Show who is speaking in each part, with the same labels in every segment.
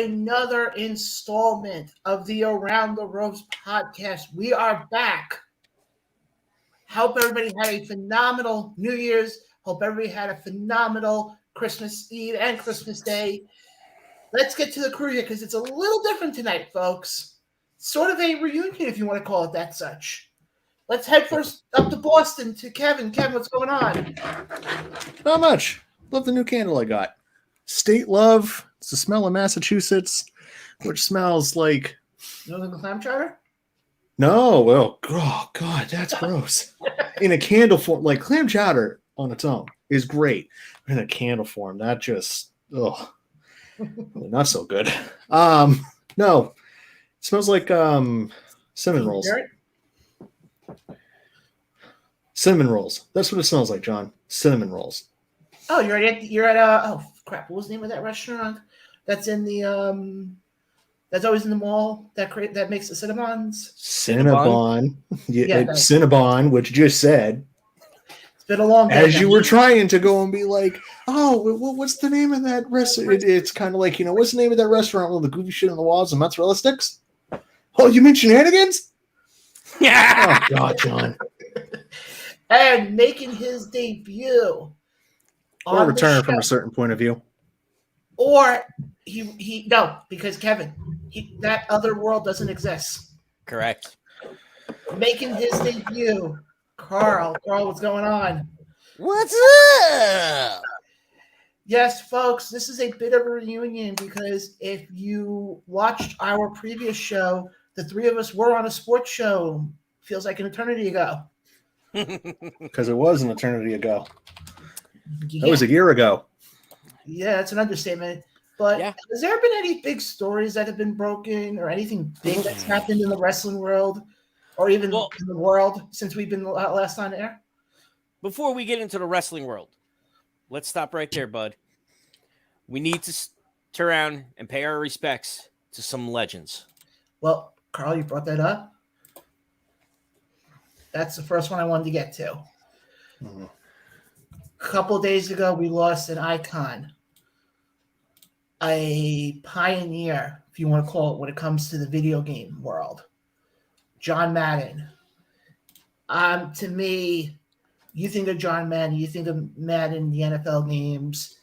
Speaker 1: Another installment of the Around the Ropes podcast. We are back. Hope everybody had a phenomenal New Year's. Hope everybody had a phenomenal Christmas Eve and Christmas Day. Let's get to the crew here because it's a little different tonight, folks. Sort of a reunion, if you want to call it that such. Let's head first up to Boston to Kevin. Kevin, what's going on?
Speaker 2: Not much. Love the new candle I got. State Love. It's the smell of Massachusetts, which smells like...
Speaker 1: You know the clam chowder?
Speaker 2: No, well, oh God, that's gross. In a candle form, like clam chowder on its own is great. In a candle form, that just, not so good. No, it smells like cinnamon rolls. Cinnamon rolls. That's what it smells like, John. Cinnamon rolls.
Speaker 1: Oh, you're at oh crap! What was the name of that restaurant? That's in the that's always in the mall. That makes the Cinnabons.
Speaker 2: Cinnabon. Yeah, Cinnabon, which you just said.
Speaker 1: It's been a long day.
Speaker 2: As you were trying to go and be like, oh, what's the name of that restaurant? It's kind of like, what's the name of that restaurant with the goofy shit on the walls and mozzarella sticks? Oh, you mean shenanigans?
Speaker 1: Yeah.
Speaker 2: Oh God, John.
Speaker 1: And making his debut.
Speaker 2: Or return from a certain point of view.
Speaker 1: Or he no, because Kevin, that other world doesn't exist.
Speaker 3: Correct.
Speaker 1: Making his debut, Carl. Carl, what's going on?
Speaker 3: What's up?
Speaker 1: Yes, folks, this is a bit of a reunion because if you watched our previous show, the three of us were on a sports show. Feels like an eternity ago.
Speaker 2: Because it was an eternity ago. Yeah. That was a year ago.
Speaker 1: Yeah, that's an understatement. But has there been any big stories that have been broken or anything big that's happened in the wrestling world or even in the world since we've been last on air?
Speaker 3: Before we get into the wrestling world, let's stop right there, bud. We need to turn around and pay our respects to some legends.
Speaker 1: Well, Carl, you brought that up. That's the first one I wanted to get to. Mm-hmm. A couple of days ago, we lost an icon, a pioneer, if you want to call it, when it comes to the video game world. John Madden. To me, you think of John Madden, you think of Madden, the NFL games.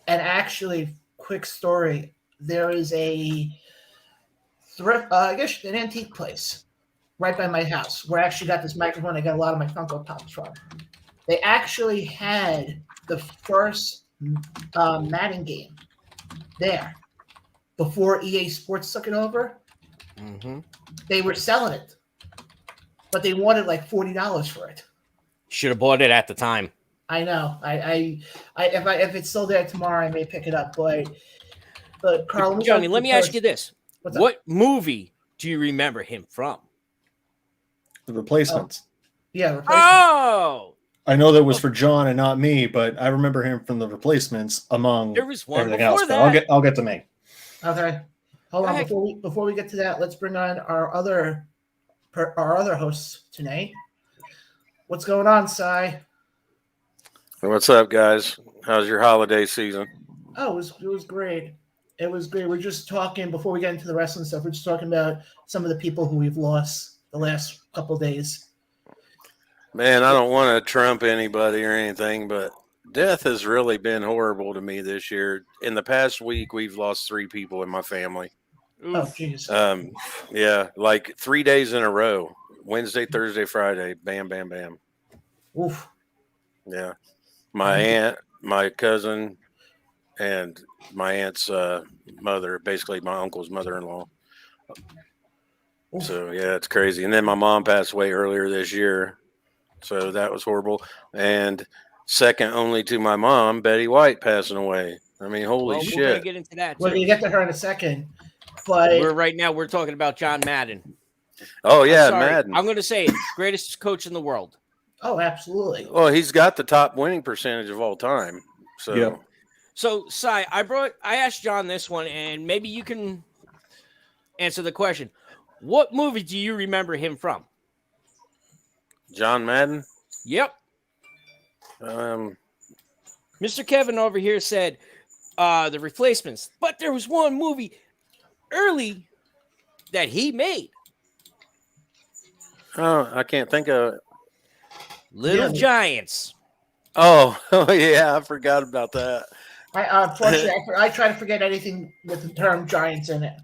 Speaker 1: And actually, quick story, there is a thrift, I guess an antique place right by my house where I actually got this microphone I got a lot of my Funko Pops from. They actually had the first Madden game there before EA Sports took it over. Mm-hmm. They were selling it, but they wanted like $40 for it.
Speaker 3: Should have bought it at the time.
Speaker 1: I know. If it's still there tomorrow, I may pick it up. But Carl,
Speaker 3: Johnny, let me ask you this: what movie do you remember him from?
Speaker 2: The Replacements.
Speaker 1: Yeah. Replacements.
Speaker 3: Oh.
Speaker 2: I know that was for John and not me, but I remember him from The Replacements among
Speaker 3: there was one
Speaker 2: everything
Speaker 3: before
Speaker 2: else.
Speaker 3: that.
Speaker 2: I'll get to me.
Speaker 1: Okay. Hold on. Before we get to that, let's bring on our other hosts tonight. What's going on, Cy?
Speaker 4: What's up, guys? How's your holiday season?
Speaker 1: Oh, it was great. It was great. We're just talking before we get into the wrestling stuff. We're just talking about some of the people who we've lost the last couple of days.
Speaker 4: Man, I don't want to trump anybody or anything, but death has really been horrible to me this year. In the past week, we've lost 3 people in my family.
Speaker 1: Oh, jeez.
Speaker 4: Yeah, like 3 days in a row. Wednesday, Thursday, Friday. Bam, bam, bam.
Speaker 1: Oof.
Speaker 4: Yeah. My aunt, my cousin, and my aunt's mother, basically my uncle's mother-in-law. Oof. So, yeah, it's crazy. And then my mom passed away earlier this year. So that was horrible. And second only to my mom, Betty White passing away. I mean, holy shit.
Speaker 3: We're going to get into that, too.
Speaker 1: We're going to get to her in a second. But
Speaker 3: we're talking about John Madden.
Speaker 4: Oh, yeah, Madden.
Speaker 3: I'm going to say it. Greatest coach in the world.
Speaker 1: Oh, absolutely.
Speaker 4: Well, he's got the top winning percentage of all time. So,
Speaker 2: yep.
Speaker 3: So, Cy, I asked John this one, and maybe you can answer the question. What movie do you remember him from?
Speaker 4: John Madden?
Speaker 3: Yep. Mr. Kevin over here said The Replacements, but there was one movie early that he made.
Speaker 4: Oh, I can't think of it.
Speaker 3: Little
Speaker 1: Yeah.
Speaker 3: Giants.
Speaker 4: Oh, yeah, I forgot about that.
Speaker 1: Unfortunately, I try to forget anything with the term Giants in it.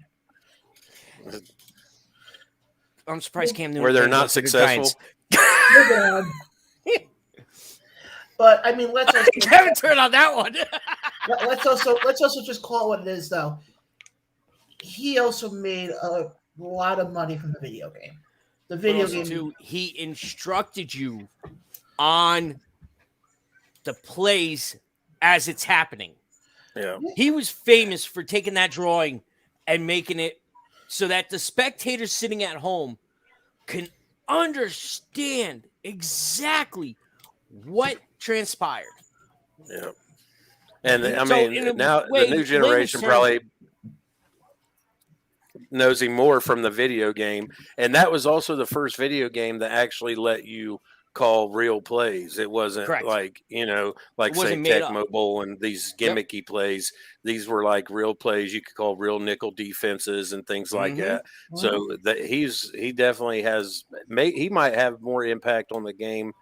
Speaker 3: I'm surprised Cam Newton
Speaker 4: Where they're
Speaker 3: can't go
Speaker 4: not
Speaker 3: to the
Speaker 4: successful.
Speaker 3: Giants.
Speaker 1: But I mean, let's also
Speaker 3: Kevin turned on that one.
Speaker 1: let's also just call it what it is, though. He also made a lot of money from the video game. The video
Speaker 3: Also,
Speaker 1: game.
Speaker 3: too, he instructed you on the plays as it's happening.
Speaker 4: Yeah.
Speaker 3: He was famous for taking that drawing and making it so that the spectators sitting at home can understand exactly what transpired.
Speaker 4: Yeah. And I
Speaker 3: So,
Speaker 4: mean,
Speaker 3: in a
Speaker 4: now
Speaker 3: way,
Speaker 4: the new generation
Speaker 3: layman's
Speaker 4: probably knows him more from the video game. And that was also the first video game that actually let you call real plays. It wasn't
Speaker 3: Correct.
Speaker 4: like, like
Speaker 3: It
Speaker 4: say
Speaker 3: wasn't made
Speaker 4: Tecmo
Speaker 3: up.
Speaker 4: Bowl and these gimmicky plays. These were like real plays you could call real nickel defenses and things like
Speaker 3: Mhm.
Speaker 4: that. So that he definitely has he might have more impact on the game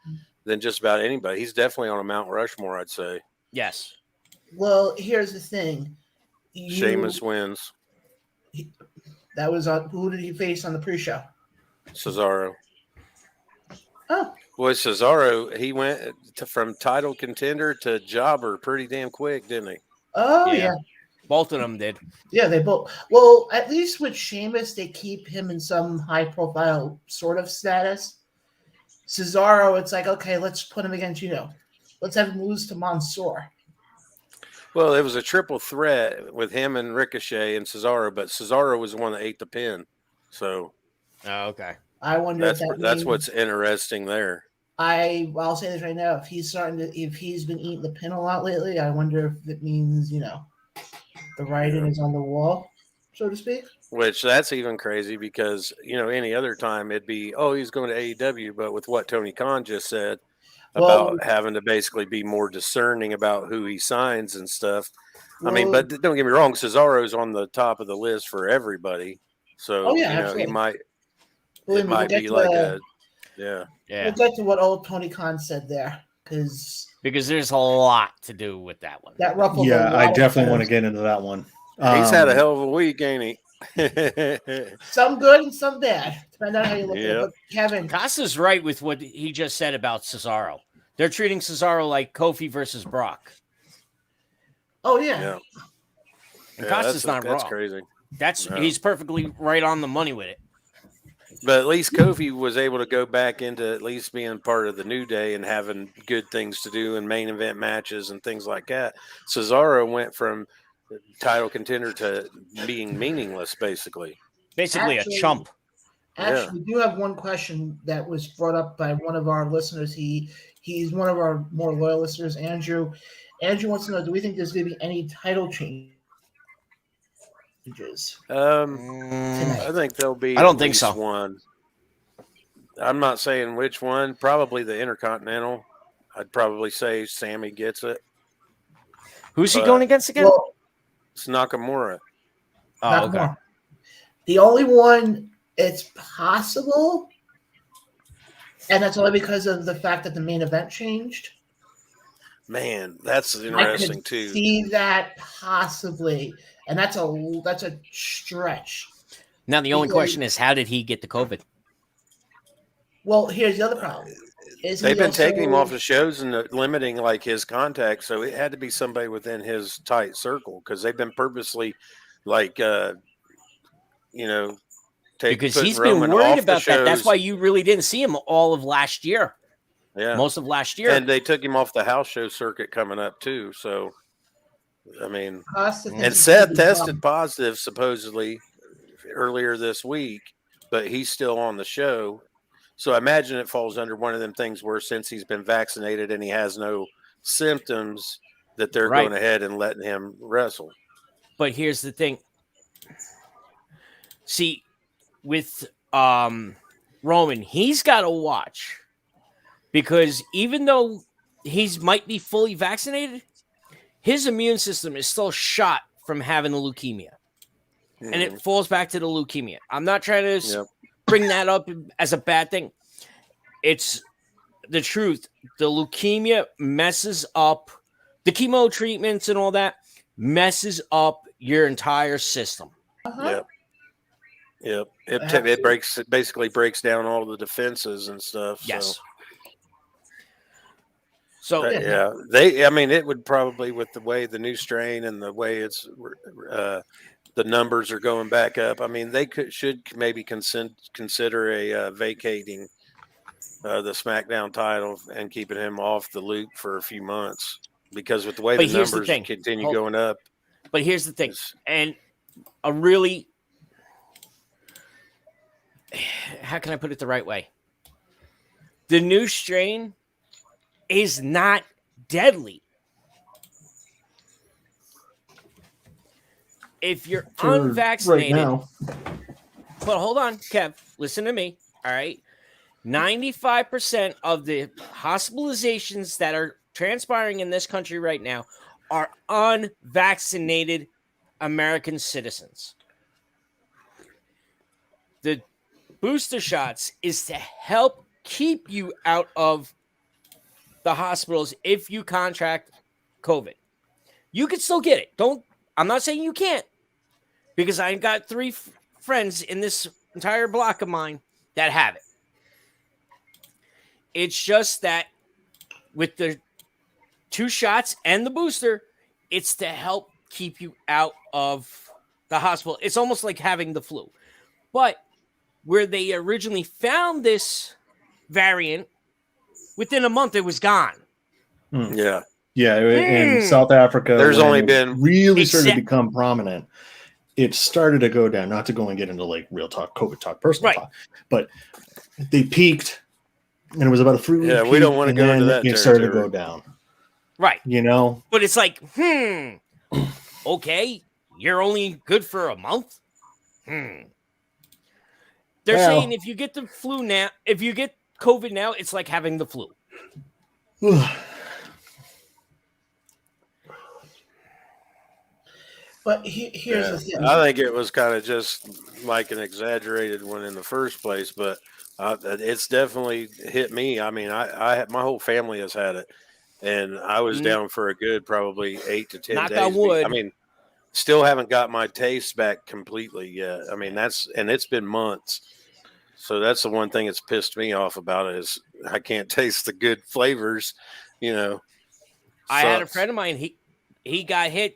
Speaker 4: than just about anybody. He's definitely on a Mount Rushmore, I'd say.
Speaker 3: Yes.
Speaker 1: Well, here's the thing.
Speaker 4: Sheamus wins.
Speaker 1: That was on. Who did he face on the pre-show?
Speaker 4: Cesaro.
Speaker 1: Oh,
Speaker 4: Well, Cesaro, he went from title contender to jobber pretty damn quick, didn't he?
Speaker 1: oh
Speaker 3: Yeah.
Speaker 1: yeah.
Speaker 3: Both of them did.
Speaker 1: Yeah, they both. Well, at least with Sheamus, they keep him in some high-profile sort of status. Cesaro, it's like, okay, let's put him against, let's have him lose to Mansoor.
Speaker 4: Well, it was a triple threat with him and Ricochet and Cesaro, but Cesaro was the one that ate the pin. So
Speaker 3: Oh, okay.
Speaker 1: I wonder if that
Speaker 4: that's
Speaker 1: means,
Speaker 4: what's interesting there.
Speaker 1: I'll say this right now. If he's been eating the pin a lot lately, I wonder if it means, the writing is on the wall, so to speak.
Speaker 4: Which that's even crazy because, any other time it'd be, he's going to AEW, but with what Tony Khan just said about having to basically be more discerning about who he signs and stuff. I mean, but don't get me wrong, Cesaro's on the top of the list for everybody. So,
Speaker 1: absolutely.
Speaker 4: he might,
Speaker 1: Believe
Speaker 4: it
Speaker 1: me,
Speaker 4: might be like yeah.
Speaker 1: We'll get to what old Tony Khan said there, because
Speaker 3: there's a lot to do with that one.
Speaker 1: that ruffled.
Speaker 2: Yeah, I definitely want to get into that one.
Speaker 4: He's had a hell of a week, ain't he?
Speaker 1: Some good and some bad, depending on how you look at it. But Kevin,
Speaker 3: Costa's right with what he just said about Cesaro. They're treating Cesaro like Kofi versus Brock.
Speaker 1: oh yeah,
Speaker 3: And Costa's not
Speaker 4: that's
Speaker 3: wrong.
Speaker 4: crazy.
Speaker 3: He's perfectly right on the money with it.
Speaker 4: But at least Kofi was able to go back into at least being part of the New Day and having good things to do in main event matches and things like that. Cesaro went from title contender to being meaningless, basically.
Speaker 3: Basically
Speaker 1: Actually-
Speaker 3: a chump.
Speaker 1: actually, we do have one question that was brought up by one of our listeners. He's one of our more loyal listeners, Andrew. Andrew wants to know: do we think there's going to be any title changes?
Speaker 4: I think there'll be.
Speaker 3: I don't
Speaker 4: at
Speaker 3: think
Speaker 4: least
Speaker 3: so.
Speaker 4: One. I'm not saying which one. Probably the Intercontinental. I'd probably say Sammy gets it.
Speaker 3: Who's he
Speaker 4: But-
Speaker 3: going against again?
Speaker 1: Well,
Speaker 4: It's Nakamura.
Speaker 3: Oh, okay.
Speaker 1: Nakamura. The only one it's possible, and that's only because of the fact that the main event changed.
Speaker 4: Man, that's
Speaker 1: I
Speaker 4: interesting
Speaker 1: could
Speaker 4: too.
Speaker 1: see that possibly, and that's a stretch.
Speaker 3: Now the only
Speaker 1: Because-
Speaker 3: question is, how did he get the COVID?
Speaker 1: Well, here's the other problem: is
Speaker 4: They've
Speaker 1: he
Speaker 4: been
Speaker 1: also-
Speaker 4: taking him off the shows and limiting like his contacts, so it had to be somebody within his tight circle because they've been purposely, like,
Speaker 3: Because
Speaker 4: putting
Speaker 3: he's
Speaker 4: Roman
Speaker 3: been worried
Speaker 4: off the
Speaker 3: about that. That's
Speaker 4: shows.
Speaker 3: why you really didn't see him all of last year.
Speaker 4: Yeah,
Speaker 3: Most of last year.
Speaker 4: and they took him off the house show circuit coming up too. So, I mean,
Speaker 1: Costa thinks
Speaker 4: and
Speaker 1: he's
Speaker 4: Seth
Speaker 1: gonna be
Speaker 4: tested
Speaker 1: bum.
Speaker 4: positive supposedly earlier this week, but he's still on the show. So I imagine it falls under one of them things where since he's been vaccinated and he has no symptoms, that they're
Speaker 3: Right.
Speaker 4: going ahead and letting him wrestle.
Speaker 3: But here's the thing. See, with Roman, he's got to watch because even though he's might be fully vaccinated, his immune system is still shot from having the leukemia. and it falls back to the leukemia. I'm not trying to
Speaker 4: Yep.
Speaker 3: bring that up as a bad thing. It's the truth. The leukemia messes up the chemo treatments and all that, messes up your entire system.
Speaker 4: Yep. Yep. It basically breaks down all the defenses and stuff.
Speaker 3: Yes. So
Speaker 4: Yeah, I mean, it would probably, with the way the new strain and the way it's the numbers are going back up. I mean, they should maybe consider a vacating the SmackDown title and keeping him off the loop for a few months, because with the way the numbers continue going up.
Speaker 3: But here's the thing, and a really, how can I put it the right way? The new strain is not deadly. If you're unvaccinated,
Speaker 2: right now.
Speaker 3: But hold on, Kev, listen to me. All right. 95% of the hospitalizations that are transpiring in this country right now are unvaccinated American citizens. The booster shots is to help keep you out of the hospitals if you contract COVID. You can still get it. I'm not saying you can't, because I got 3 friends in this entire block of mine that have it. It's just that with the 2 shots and the booster, it's to help keep you out of the hospital. It's almost like having the flu. But where they originally found this variant, within a month it was gone.
Speaker 4: Yeah.
Speaker 2: Yeah, in South Africa,
Speaker 4: there's only
Speaker 2: it
Speaker 4: been
Speaker 2: really started to become prominent. It started to go down. Not to go and get into like real talk, COVID talk, personal talk, but they peaked, and it was about a 3-week.
Speaker 4: Yeah, we don't want to go into that.
Speaker 2: It started to go down.
Speaker 3: Right.
Speaker 2: You know,
Speaker 3: but it's like, okay, you're only good for a month. They're saying if you get the flu now, if you get COVID now, it's like having the flu.
Speaker 1: But here's the thing.
Speaker 4: I think it was kind of just like an exaggerated one in the first place, but it's definitely hit me. I mean, I my whole family has had it, and I was down for a good probably 8 to 10
Speaker 3: Knock
Speaker 4: days.
Speaker 3: on wood.
Speaker 4: I mean, still haven't got my taste back completely yet. I mean, it's been months. So that's the one thing that's pissed me off about it, is I can't taste the good flavors, you know.
Speaker 3: I had a friend of mine, he got hit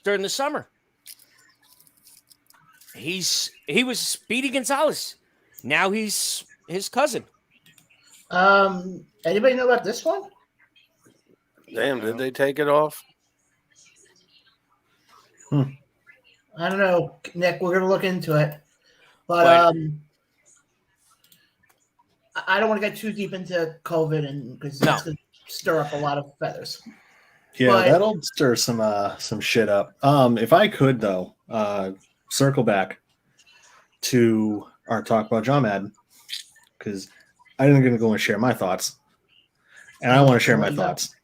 Speaker 3: during the summer. He was Speedy Gonzalez. Now he's his cousin.
Speaker 1: Anybody know about this one?
Speaker 4: Damn, did they take it off?
Speaker 1: I don't know, Nick. We're gonna look into it, but I don't want to get too deep into COVID, and because that's gonna stir up a lot of feathers.
Speaker 2: Yeah, that'll stir some shit up. If I could though, circle back to our talk about John Madden, because I'm going to go and share my thoughts, and I want to share my thoughts.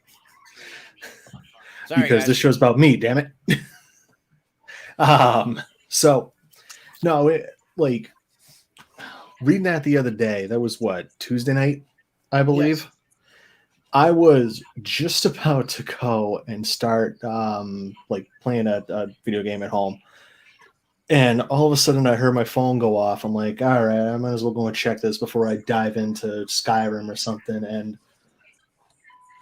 Speaker 3: Sorry,
Speaker 2: because this show's about me, damn it. So no, like reading that the other day, that was what, Tuesday night, I believe. Yes. I was just about to go and start like playing a video game at home. And all of a sudden I heard my phone go off. I'm like, all right, I might as well go and check this before I dive into Skyrim or something. And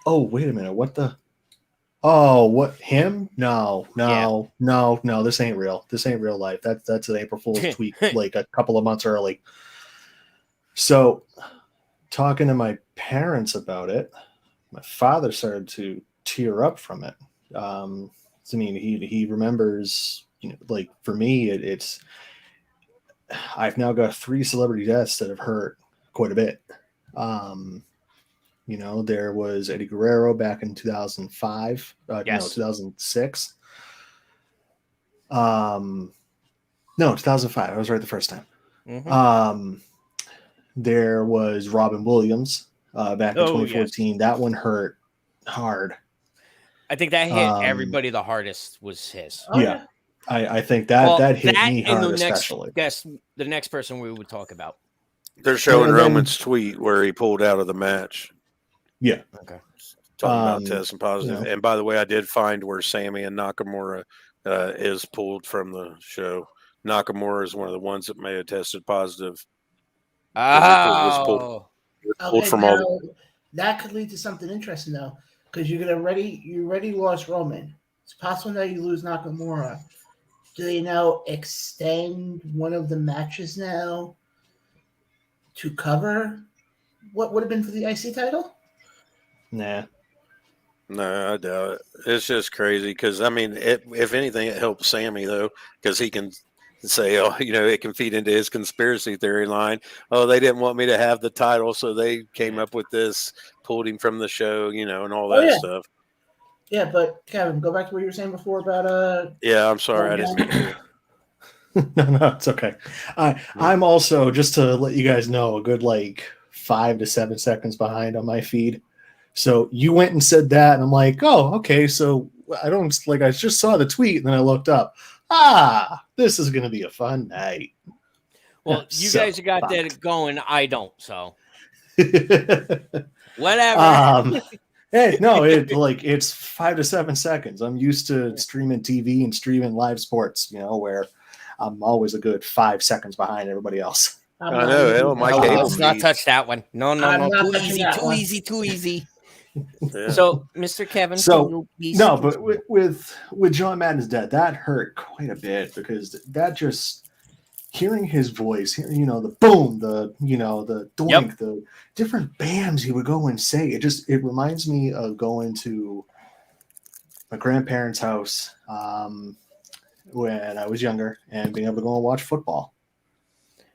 Speaker 2: oh, wait a minute, what the? Oh, what, him? No, this ain't real. This ain't real life. That's an April Fool's tweet like a couple of months early. So talking to my parents about it, my father started to tear up from it. I mean, he remembers, you know, like for me, it's I've now got 3 celebrity deaths that have hurt quite a bit. You know, there was Eddie Guerrero back in 2005, 2006. No, 2005. I was right the first time. Mm-hmm. There was Robin Williams back in 2014. Yes. That one hurt hard.
Speaker 3: I think that hit everybody the hardest was his.
Speaker 2: Yeah. I think that hit me
Speaker 3: and
Speaker 2: hard, especially.
Speaker 3: the next person we would talk about.
Speaker 4: They're showing
Speaker 2: And then-
Speaker 4: Roman's tweet where he pulled out of the match.
Speaker 2: Yeah.
Speaker 3: Okay.
Speaker 4: Talking about testing positive.
Speaker 2: you know.
Speaker 4: And by the way, I did find where Sammy and Nakamura is pulled from the show. Nakamura is one of the ones that may have tested positive.
Speaker 3: Oh,
Speaker 4: Pulled from all
Speaker 1: that could lead to something interesting though, because you already lost Roman. It's possible that you lose Nakamura. Do they now extend one of the matches now to cover what would have been for the IC title?
Speaker 2: Nah.
Speaker 4: No, I doubt it. It's just crazy because, I mean, if anything, it helps Sammy, though, because he can say, oh, it can feed into his conspiracy theory line. Oh, they didn't want me to have the title, so they came up with this, pulled him from the show, and all that stuff.
Speaker 1: Yeah, but Kevin, go back to what you were saying before about
Speaker 4: Yeah, I'm sorry. I didn't mean to.
Speaker 2: No, it's okay. I'm also, just to let you guys know, a good 5 to 7 seconds behind on my feed. So you went and said that, and I'm like, oh, okay. So I just saw the tweet, and then I looked up. This is going to be a fun night.
Speaker 3: well, you guys got
Speaker 2: fucked.
Speaker 3: that going. I don't. So whatever.
Speaker 2: Hey, no, it's 5 to 7 seconds. I'm used to streaming TV and streaming live sports, where I'm always a good 5 seconds behind everybody else.
Speaker 4: I know. Hell, my cable
Speaker 3: Let's not
Speaker 4: feed.
Speaker 3: touch that one. No.
Speaker 1: I'm not
Speaker 3: Too
Speaker 1: touching
Speaker 3: easy.
Speaker 1: that
Speaker 3: Too
Speaker 1: one.
Speaker 3: easy. Too easy.
Speaker 4: Yeah.
Speaker 3: So, Mr. Kevin.
Speaker 2: So,
Speaker 3: can you please
Speaker 2: No, but
Speaker 3: continue?
Speaker 2: with John Madden's death, that hurt quite a bit because that just hearing his voice, the boom, the doink, the different bams he would go and say. It reminds me of going to my grandparents' house when I was younger and being able to go and watch football.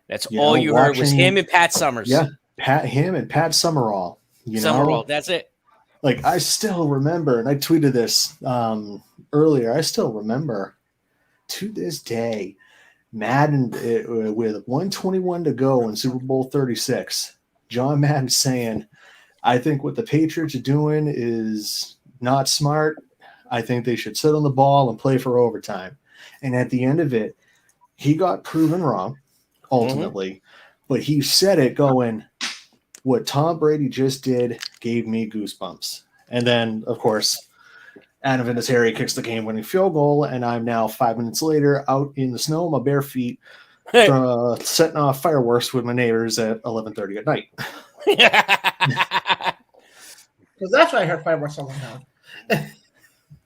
Speaker 3: That's all you heard was him and Pat Summers.
Speaker 2: Yeah, him and Pat Summerall.
Speaker 3: Summerall. That's it.
Speaker 2: I still remember, and I tweeted this earlier. I still remember to this day, Madden with 121 to go in Super Bowl 36. John Madden saying, "I think what the Patriots are doing is not smart. I think they should sit on the ball and play for overtime." And at the end of it, he got proven wrong, ultimately. But he said it going, what Tom Brady just did gave me goosebumps. And then, of course, Adam Vinatieri kicks the game-winning field goal, and I'm now 5 minutes later out in the snow, my bare feet, setting off fireworks with my neighbors at 11:30 at night.
Speaker 1: Because that's why I heard fireworks all the time.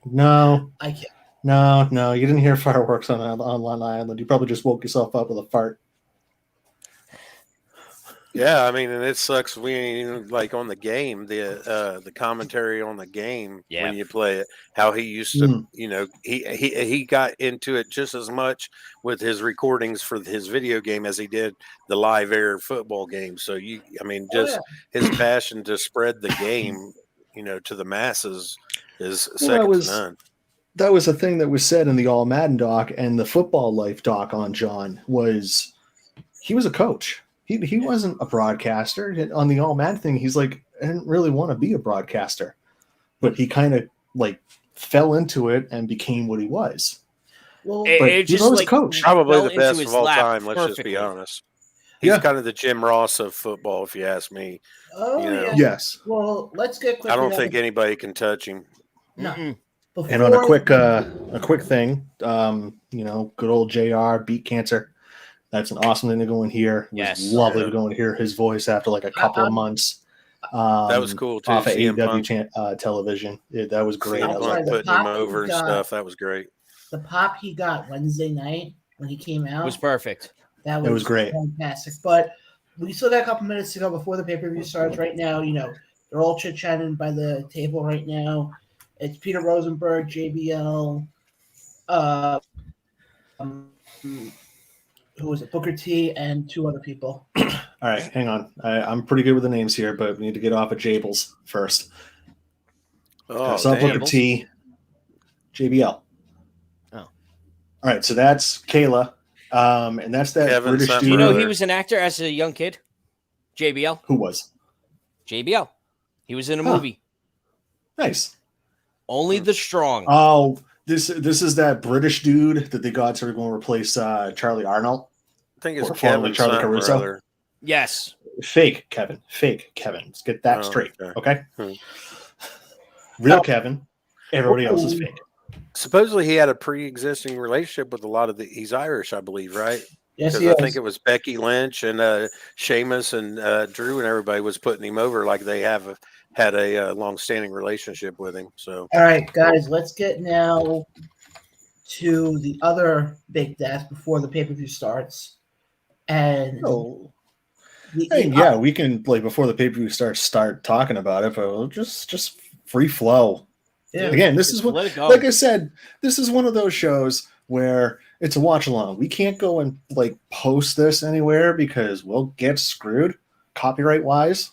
Speaker 2: No,
Speaker 1: I can't.
Speaker 2: no, you didn't hear fireworks on Long Island. You probably just woke yourself up with a fart.
Speaker 4: Yeah, I mean, and it sucks. We ain't on the game, the commentary on the game when you play it. How he used to, he got into it just as much with his recordings for his video game as he did the live air football game. So his passion to spread the game, to the masses is second to none.
Speaker 2: That was a thing that was said in the All Madden doc and the Football Life doc on John. Was he was a coach. He wasn't a broadcaster. On the All Madden thing, he's like, I didn't really want to be a broadcaster, but he kind of fell into it and became what he was.
Speaker 1: Well,
Speaker 2: but he's always a coach.
Speaker 4: Probably the best of all time. Let's just be honest. He's kind of the Jim Ross of football, if you ask me.
Speaker 1: Oh, yeah.
Speaker 2: Yes.
Speaker 1: Well, let's get quick.
Speaker 4: I don't think anybody can touch him.
Speaker 1: No.
Speaker 2: And on a quick thing, good old JR beat cancer. That's an awesome thing to go and hear. It was lovely to go and hear his voice after a couple of months.
Speaker 4: That was cool too.
Speaker 2: Off of AEW television. That was great.
Speaker 4: Putting him over and stuff. That was great.
Speaker 1: The pop he got Wednesday night when he came out
Speaker 3: was perfect.
Speaker 1: That was
Speaker 2: great.
Speaker 1: Fantastic. But we still got a couple minutes to go before the pay-per-view starts. Right now, they're all chit-chatting by the table right now. It's Peter Rosenberg, JBL, who was it? Booker T and two other people.
Speaker 2: All right, hang on. I'm pretty good with the names here, but we need to get off of Jables first.
Speaker 4: Oh,
Speaker 2: Booker T, JBL. Oh, all right. So that's Kayla, and that's that
Speaker 4: Kevin
Speaker 2: British dude.
Speaker 3: Do you know he was an actor as a young kid? JBL.
Speaker 2: Who was?
Speaker 3: JBL. He was in a movie.
Speaker 2: Nice.
Speaker 3: Only the Strong.
Speaker 2: Oh, This is that British dude that they got to go and replace Charlie Arnold.
Speaker 4: I think it's
Speaker 2: Or formerly
Speaker 4: Kevin
Speaker 2: Charlie
Speaker 4: something or
Speaker 2: Caruso.
Speaker 4: other.
Speaker 3: Yes.
Speaker 2: Fake Kevin. Let's get that
Speaker 4: Oh,
Speaker 2: straight.
Speaker 4: okay.
Speaker 2: Okay.
Speaker 4: Hmm.
Speaker 2: Real Kevin. Everybody else is fake.
Speaker 4: Supposedly he had a pre-existing relationship with a lot of he's Irish, I believe, right?
Speaker 1: Yes,
Speaker 4: Because
Speaker 1: he
Speaker 4: I
Speaker 1: is.
Speaker 4: think it was Becky Lynch and Sheamus and Drew and everybody was putting him over like they had a long-standing relationship with him. So
Speaker 1: All right, guys, let's get now to the other big death before the pay-per-view starts. And
Speaker 2: Oh.
Speaker 1: the,
Speaker 2: I mean, yeah, we can before the pay-per-view start talking about it, but we'll just free flow.
Speaker 1: yeah.
Speaker 2: Again, this
Speaker 3: Just
Speaker 2: is what,
Speaker 3: let it go.
Speaker 2: like I said, this is one of those shows where it's a watch along. We can't go and post this anywhere because we'll get screwed copyright wise.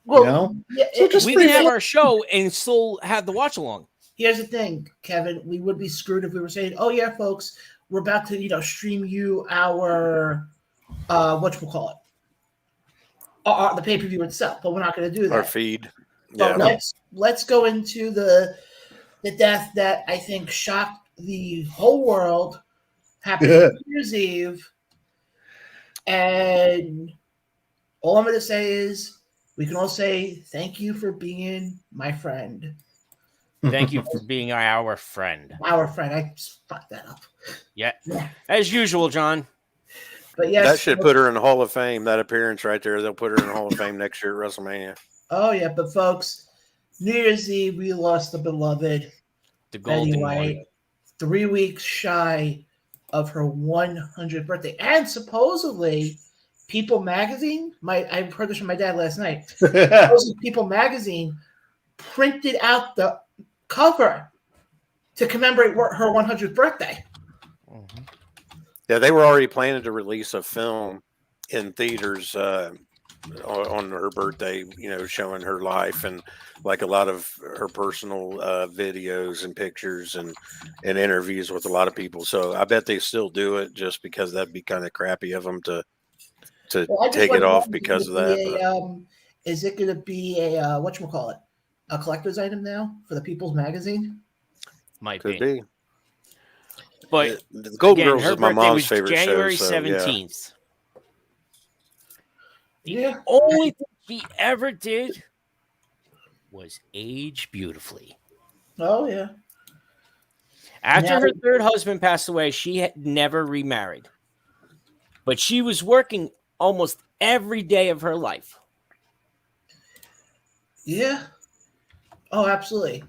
Speaker 1: Well,
Speaker 2: know?
Speaker 1: yeah,
Speaker 2: So just
Speaker 3: We
Speaker 2: free
Speaker 3: can have
Speaker 2: flow.
Speaker 3: our show and still have the watch along.
Speaker 1: here's the thing, Kevin. We would be screwed if we were saying, "Oh yeah, folks, we're about to stream you our whatchamacallit, the pay-per-view itself," but we're not going to do that.
Speaker 4: our feed,
Speaker 1: But
Speaker 4: yeah,
Speaker 1: let's go into the death that I think shocked the whole world. Happened New Year's Eve, and all I'm going to say is we can all say thank you for being my friend.
Speaker 3: Thank you for being our friend.
Speaker 1: Our friend. I just fucked that up.
Speaker 3: Yeah. As usual, John.
Speaker 1: But yes,
Speaker 4: that should put her in the Hall of Fame. That appearance right there, they'll put her in the Hall of Fame next year at WrestleMania.
Speaker 1: Oh yeah, but folks, New Year's Eve we lost the beloved
Speaker 3: The
Speaker 1: Betty
Speaker 3: golden
Speaker 1: White,
Speaker 3: one.
Speaker 1: 3 weeks shy of her 100th birthday, and supposedly People Magazine. I heard this from my dad last night. Supposedly People Magazine printed out the cover to commemorate her 100th birthday.
Speaker 3: Mhm.
Speaker 4: Yeah, they were already planning to release a film in theaters on her birthday, showing her life and like a lot of her personal videos and pictures and interviews with a lot of people. So I bet they still do it just because that'd be kind of crappy of them to
Speaker 1: Well, I just
Speaker 4: take it
Speaker 1: wonder,
Speaker 4: off
Speaker 1: is it
Speaker 4: because of
Speaker 1: gonna
Speaker 4: that.
Speaker 1: be
Speaker 4: But
Speaker 1: is it going to be a whatchamacallit, a collector's item now for the People's Magazine?
Speaker 3: Might
Speaker 4: could
Speaker 3: be.
Speaker 4: be.
Speaker 3: But
Speaker 4: The Golden
Speaker 3: again,
Speaker 4: Girls
Speaker 3: her
Speaker 4: is my
Speaker 3: birthday
Speaker 4: mom's
Speaker 3: was
Speaker 4: favorite
Speaker 3: January
Speaker 4: show. So, yeah.
Speaker 3: 17th. The
Speaker 1: Yeah.
Speaker 3: only thing she ever did was age beautifully.
Speaker 1: Oh yeah.
Speaker 3: After
Speaker 1: Now-
Speaker 3: her third husband passed away, she had never remarried. But she was working almost every day of her life.
Speaker 1: Yeah. Oh, absolutely.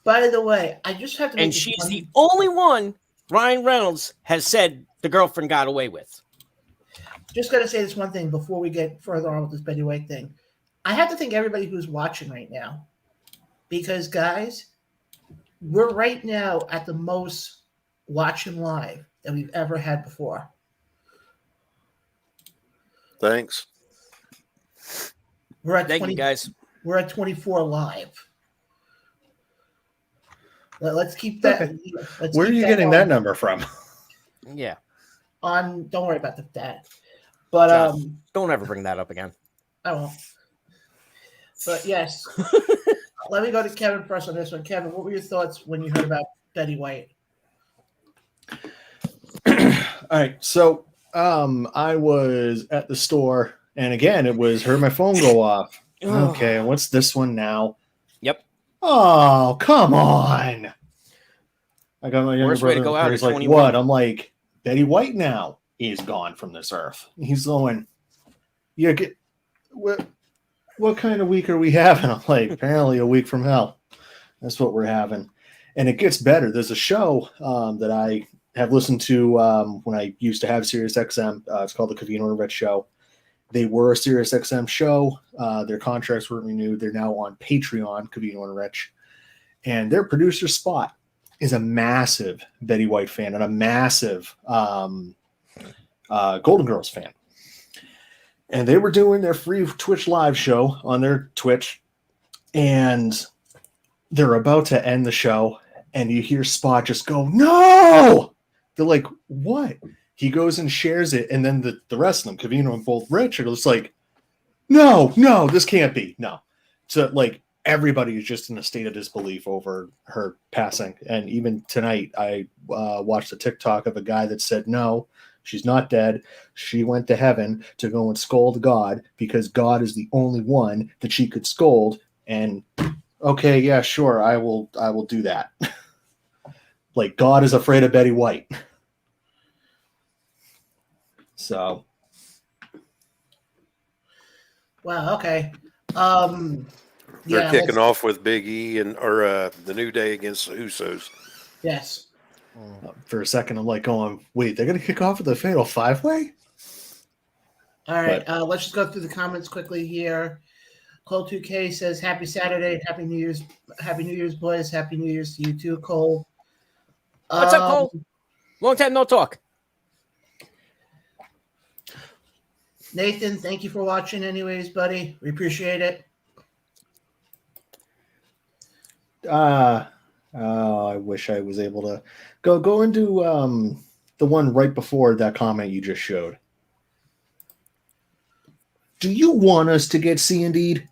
Speaker 1: By the way, I just have to make
Speaker 3: And
Speaker 1: this
Speaker 3: she's
Speaker 1: one-
Speaker 3: the only one Ryan Reynolds has said the girlfriend got away with.
Speaker 1: just got to say this one thing before we get further on with this Betty White thing. I have to thank everybody who's watching right now, because guys, we're right now at the most watching live that we've ever had before.
Speaker 4: Thanks.
Speaker 1: We're at
Speaker 3: Thank
Speaker 1: 20.
Speaker 3: you, guys.
Speaker 1: We're at 24 live. Let's keep that.
Speaker 2: Okay.
Speaker 1: Let's
Speaker 2: Where are
Speaker 1: keep
Speaker 2: you getting that
Speaker 1: on-
Speaker 2: number from?
Speaker 3: Yeah.
Speaker 1: On, don't worry about that. But
Speaker 3: John. Don't ever bring that up again.
Speaker 1: I won't. But yes, let me go to Kevin first on this one. Kevin, what were your thoughts when you heard about Betty White?
Speaker 2: All right, so I was at the store, and again, it was heard my phone go off. Okay, what's this one now?
Speaker 3: Yep.
Speaker 2: Oh, come on! I got my younger
Speaker 3: Worst way to
Speaker 2: brother.
Speaker 3: go out
Speaker 2: He's
Speaker 3: at
Speaker 2: like,
Speaker 3: 21.
Speaker 2: "What?" I'm like, "Betty White now is gone from this earth." He's going, "Yeah, what kind of week are we having?" I'm like, "Apparently a week from hell. That's what we're having." And it gets better. There's a show that I have listened to when I used to have Sirius XM. It's called the Covino and Rich Show. They were a Sirius XM show. Their contracts weren't renewed. They're now on Patreon, Covino and Rich. And their producer, Spot, is a massive Betty White fan and a massive Golden Girls fan. And they were doing their free Twitch live show on their Twitch. And they're about to end the show. And you hear Spot just go, "No!" They're like, "What?" He goes and shares it. And then the rest of them, Covino and both Rich, are just like, no, this can't be. No. So, like, everybody is just in a state of disbelief over her passing. And even tonight, I watched a TikTok of a guy that said, no, she's not dead. She went to heaven to go and scold God because God is the only one that she could scold. And okay, yeah, sure, I will do that. Like, God is afraid of Betty White. So.
Speaker 1: Wow. Okay.
Speaker 4: They're kicking off with Big E or the New Day against the Usos.
Speaker 1: Yes.
Speaker 2: For a second, I'm like going, wait, they're going to kick off with a fatal 5-way?
Speaker 1: All right. Let's just go through the comments quickly here. Cole 2K says, "Happy Saturday, Happy New Year's, boys. Happy New Year's to you too, Cole."
Speaker 3: What's up, Cole? Long time no talk.
Speaker 1: Nathan, thank you for watching anyways, buddy. We appreciate it.
Speaker 2: I wish I was able to go into the one right before that comment you just showed. Do you want us to get C&D'd?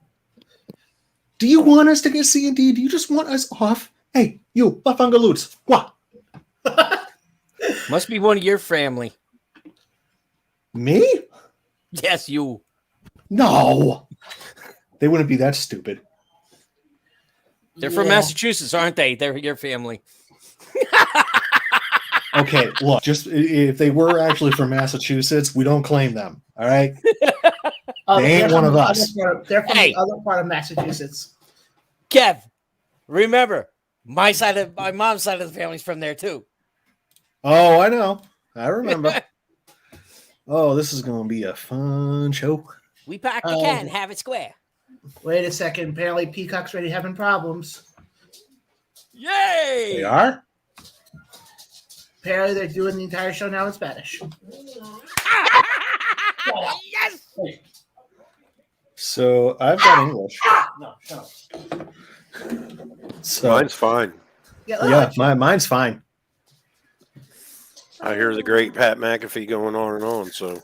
Speaker 2: Do you want us to get C&D'd? Do you just want us off? Hey, you, Bafangaloots. What?
Speaker 3: Must be one of your family.
Speaker 2: Me?
Speaker 3: Yes, you.
Speaker 2: No. They wouldn't be that stupid.
Speaker 3: They're from Massachusetts, aren't they? They're your family.
Speaker 2: Okay, look, just if they were actually from Massachusetts, we don't claim them. All right? They ain't one of us.
Speaker 1: They're from the other part of Massachusetts.
Speaker 3: Kev, remember, my mom's side of the family's from there too.
Speaker 2: Oh, I know. I remember. Oh, this is going to be a fun show.
Speaker 3: We pack the can, have it square.
Speaker 1: Wait a second. Apparently, Peacock's already having problems.
Speaker 3: Yay!
Speaker 2: They are?
Speaker 1: Apparently, they're doing the entire show now in Spanish.
Speaker 3: Yes!
Speaker 2: So, I've got English.
Speaker 1: No, shut up.
Speaker 2: So,
Speaker 4: Mine's fine.
Speaker 2: Yeah, mine's fine.
Speaker 4: I hear the great Pat McAfee going on and on. So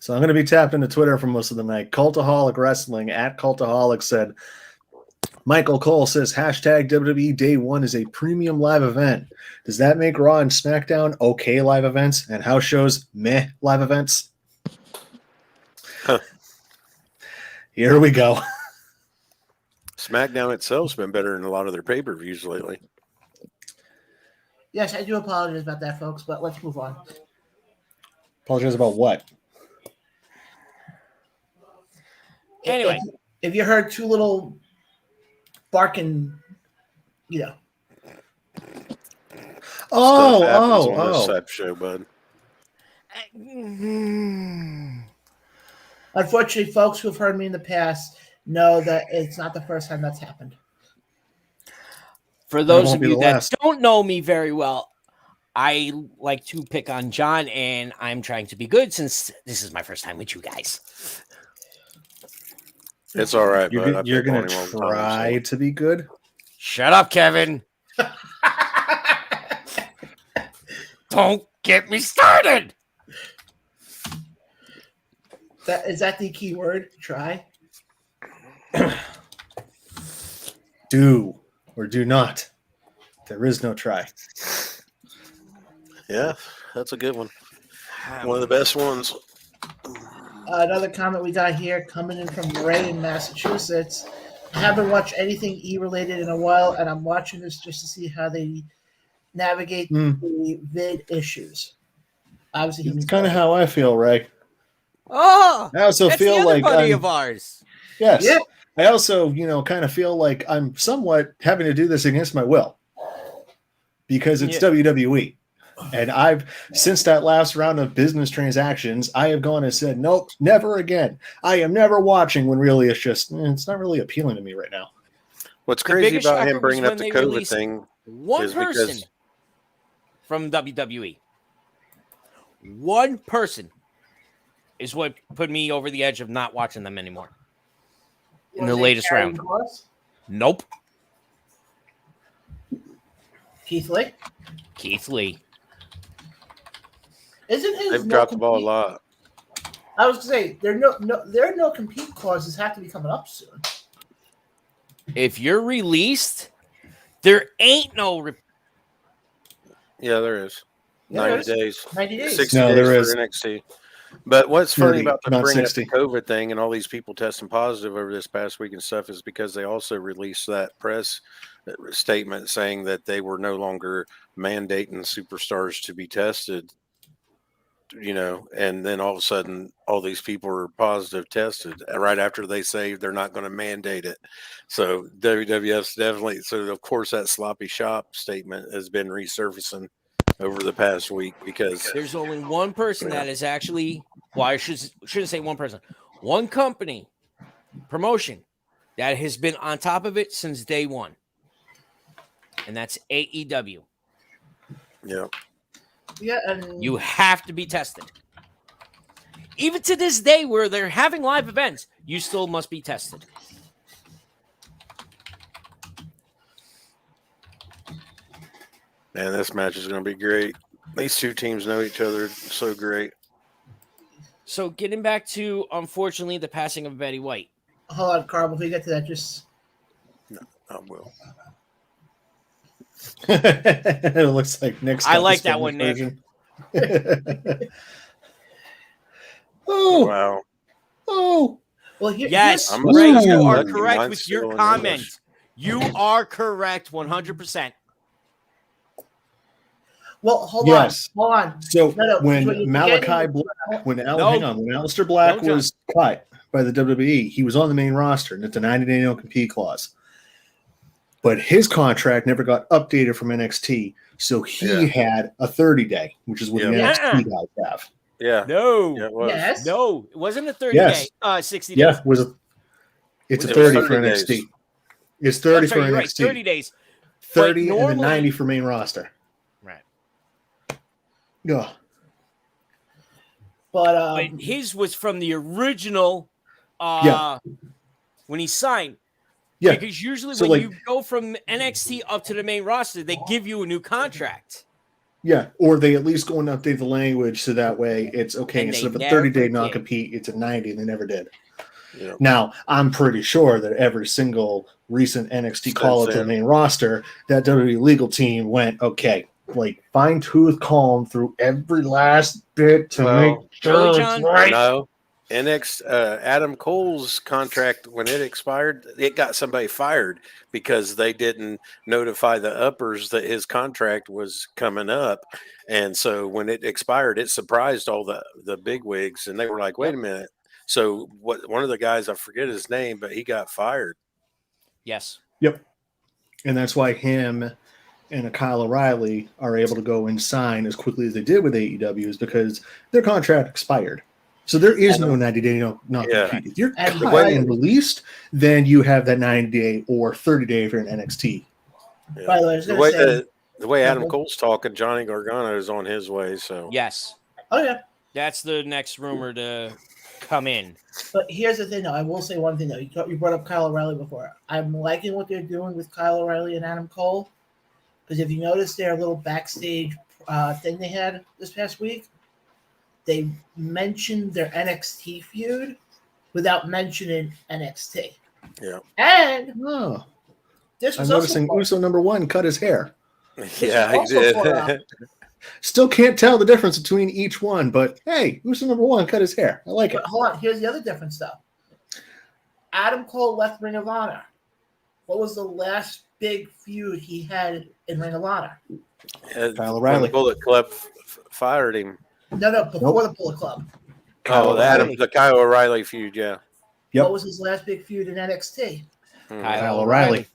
Speaker 2: So I'm going to be tapped into Twitter for most of the night. Cultaholic Wrestling at Cultaholic said, Michael Cole says, hashtag WWE Day 1 is a premium live event. Does that make Raw and SmackDown okay live events and house shows meh live events?
Speaker 4: Huh.
Speaker 2: Here we go.
Speaker 4: SmackDown itself's been better than a lot of their pay-per-views lately.
Speaker 1: Yes, I do apologize about that, folks, but let's move on.
Speaker 2: Apologize about what?
Speaker 3: Anyway.
Speaker 1: If you heard two little barking, you know.
Speaker 4: Stuff happens on this type of show, bud.
Speaker 1: Unfortunately, folks who have heard me in the past know that it's not the first time that's happened.
Speaker 3: For those of you that don't know me very well, I like to pick on John, and I'm trying to be good since this is my first time with you guys.
Speaker 4: It's all right, bud.
Speaker 2: You're going to try to be good?
Speaker 3: Shut up, Kevin. Don't get me started.
Speaker 1: Is that the key word? Try?
Speaker 2: Do or do not. There is no try.
Speaker 4: Yeah, that's a good one. One of the best ones.
Speaker 1: Another comment we got here coming in from Ray in Massachusetts. I haven't watched anything E-related in a while, and I'm watching this just to see how they navigate the vid issues. Obviously,
Speaker 2: it's kind of how I feel, Ray.
Speaker 3: Oh,
Speaker 2: I also feel like
Speaker 3: buddy of ours.
Speaker 2: Yes.
Speaker 1: Yeah.
Speaker 2: I also, kind of feel like I'm somewhat having to do this against my will because it's WWE. And since that last round of business transactions, I have gone and said, nope, never again. I am never watching when really it's not really appealing to me right now.
Speaker 4: What's crazy about him bringing up the COVID thing
Speaker 3: one person from WWE. One person is what put me over the edge of not watching them anymore. In the latest round. Nope.
Speaker 1: Keith Lee?
Speaker 3: Keith Lee.
Speaker 1: Isn't his
Speaker 4: They've dropped the ball a lot.
Speaker 1: I was gonna say there are no compete clauses have to be coming up soon.
Speaker 3: If you're released, there ain't no.
Speaker 4: Yeah, there is.
Speaker 1: Yeah,
Speaker 4: 90 days.
Speaker 1: 90 days.
Speaker 4: 60
Speaker 2: No,
Speaker 4: days
Speaker 2: there
Speaker 4: for
Speaker 2: is.
Speaker 4: NXT. But what's funny
Speaker 2: 30,
Speaker 4: about the
Speaker 2: not
Speaker 4: bringing up
Speaker 2: 60.
Speaker 4: the COVID thing and all these people testing positive over this past week and stuff is because they also released that press statement saying that they were no longer mandating superstars to be tested, and then all of a sudden all these people are positive tested right after they say they're not going to mandate it. So WWF's definitely, so of course that sloppy shop statement has been resurfacing over the past week because
Speaker 3: There's only one person that is actually, well, I shouldn't say one person, one company, promotion, that has been on top of it since day one. And that's AEW.
Speaker 4: yeah.
Speaker 1: Yeah, and
Speaker 3: You have to be tested. Even to this day where they're having live events, you still must be tested.
Speaker 4: Man, this match is going to be great. These two teams know each other so great.
Speaker 3: So getting back to, unfortunately, the passing of Betty White.
Speaker 1: hold on, Carl. Before you get to that, just
Speaker 4: I will.
Speaker 2: It looks like Nick's.
Speaker 3: I
Speaker 2: got
Speaker 3: like
Speaker 2: the
Speaker 3: that one, Nick.
Speaker 2: version. Oh,
Speaker 4: Wow.
Speaker 2: oh.
Speaker 1: well,
Speaker 3: Yes,
Speaker 4: I'm
Speaker 3: Ray,
Speaker 2: Ooh.
Speaker 3: you are
Speaker 4: lucky.
Speaker 3: correct
Speaker 4: Mine's
Speaker 3: with
Speaker 4: still
Speaker 3: your
Speaker 4: in
Speaker 3: comment.
Speaker 4: English.
Speaker 3: You are correct 100%.
Speaker 1: Well, hold
Speaker 2: Yes.
Speaker 1: on.
Speaker 2: So
Speaker 1: No,
Speaker 2: when
Speaker 1: when you
Speaker 2: Malachi
Speaker 1: began-
Speaker 2: Black, when
Speaker 3: No.
Speaker 2: hang on, when Aleister Black
Speaker 3: No, John.
Speaker 2: was cut by the WWE, he was on the main roster, and it's a 90-day no compete clause. But his contract never got updated from NXT, so he had a 30-day, which is what the
Speaker 3: Yeah.
Speaker 2: NXT guys have.
Speaker 4: Yeah.
Speaker 3: No.
Speaker 4: Yeah, it was.
Speaker 1: Yes.
Speaker 3: No, it wasn't a 30
Speaker 2: Yes.
Speaker 3: day, 60 days.
Speaker 2: Yeah, it's
Speaker 4: It
Speaker 2: a
Speaker 4: was
Speaker 2: 30 for
Speaker 4: 30
Speaker 2: NXT.
Speaker 4: days.
Speaker 2: It's 30
Speaker 3: I'm sorry,
Speaker 2: for
Speaker 3: you're right,
Speaker 2: NXT.
Speaker 3: 30 days.
Speaker 2: 30
Speaker 3: But
Speaker 2: and then
Speaker 3: normally-
Speaker 2: 90 for main roster.
Speaker 3: Right.
Speaker 2: Ugh.
Speaker 1: but
Speaker 3: But his was from the original
Speaker 2: Yeah.
Speaker 3: when he signed.
Speaker 2: Yeah.
Speaker 3: Because usually
Speaker 2: So,
Speaker 3: when
Speaker 2: like-
Speaker 3: you go from NXT up to the main roster, they give you a new contract.
Speaker 2: Yeah, or they at least go and update the language so that way it's okay.
Speaker 3: And
Speaker 2: Instead of
Speaker 3: they
Speaker 2: a 30-day
Speaker 3: never did.
Speaker 2: non-compete, it's a 90, and they never did.
Speaker 4: Yeah.
Speaker 2: Now, I'm pretty sure that every single recent NXT call up to the
Speaker 4: Since then.
Speaker 2: main roster, that WWE legal team went, okay, like fine-tooth comb through every last bit to
Speaker 4: Well,
Speaker 2: make sure
Speaker 3: really,
Speaker 2: it's
Speaker 3: John?
Speaker 2: right.
Speaker 4: No. Adam Cole's contract, when it expired, it got somebody fired because they didn't notify the uppers that his contract was coming up. And so when it expired, it surprised all the big wigs, and they were like, wait a minute. So one of the guys, I forget his name, but he got fired.
Speaker 3: Yes.
Speaker 2: Yep. And that's why him and a Kyle O'Reilly are able to go and sign as quickly as they did with AEW is because their contract expired. So there is no 90-day non-compete.
Speaker 4: Yeah.
Speaker 2: If you're
Speaker 1: And
Speaker 2: cut
Speaker 1: by-
Speaker 2: and released, then you have that 90-day or 30-day if you're in NXT.
Speaker 4: Yeah.
Speaker 1: by the way, I was
Speaker 4: The
Speaker 1: gonna
Speaker 4: way,
Speaker 1: say,
Speaker 4: the way Adam
Speaker 1: Mhm.
Speaker 4: Cole's talking, Johnny Gargano is on his way. So
Speaker 3: Yes.
Speaker 1: oh yeah.
Speaker 3: That's the next rumor to come in.
Speaker 1: But here's the thing, though. I will say one thing, though. You brought up Kyle O'Reilly before. I'm liking what they're doing with Kyle O'Reilly and Adam Cole. Because if you notice their little backstage thing they had this past week, they mentioned their NXT feud without mentioning NXT.
Speaker 4: Yeah.
Speaker 1: And
Speaker 2: Oh,
Speaker 1: this
Speaker 2: I'm
Speaker 1: was
Speaker 2: noticing
Speaker 1: also
Speaker 2: Uso number one cut his hair.
Speaker 4: yeah, he
Speaker 1: also
Speaker 4: did.
Speaker 1: for,
Speaker 2: Still can't tell the difference between each one, but hey, Uso number one cut his hair. I like it.
Speaker 1: But hold on, here's the other difference, though. Adam Cole left Ring of Honor. What was the last big feud he had in Ring of Honor?
Speaker 2: Kyle
Speaker 4: When
Speaker 2: O'Reilly.
Speaker 4: the Bullet Club fired him.
Speaker 1: No, before the Bullet Club.
Speaker 4: Oh, the Kyle O'Reilly feud, yeah.
Speaker 2: Yep.
Speaker 1: What was his last big feud in NXT?
Speaker 4: Mhm.
Speaker 2: Kyle O'Reilly.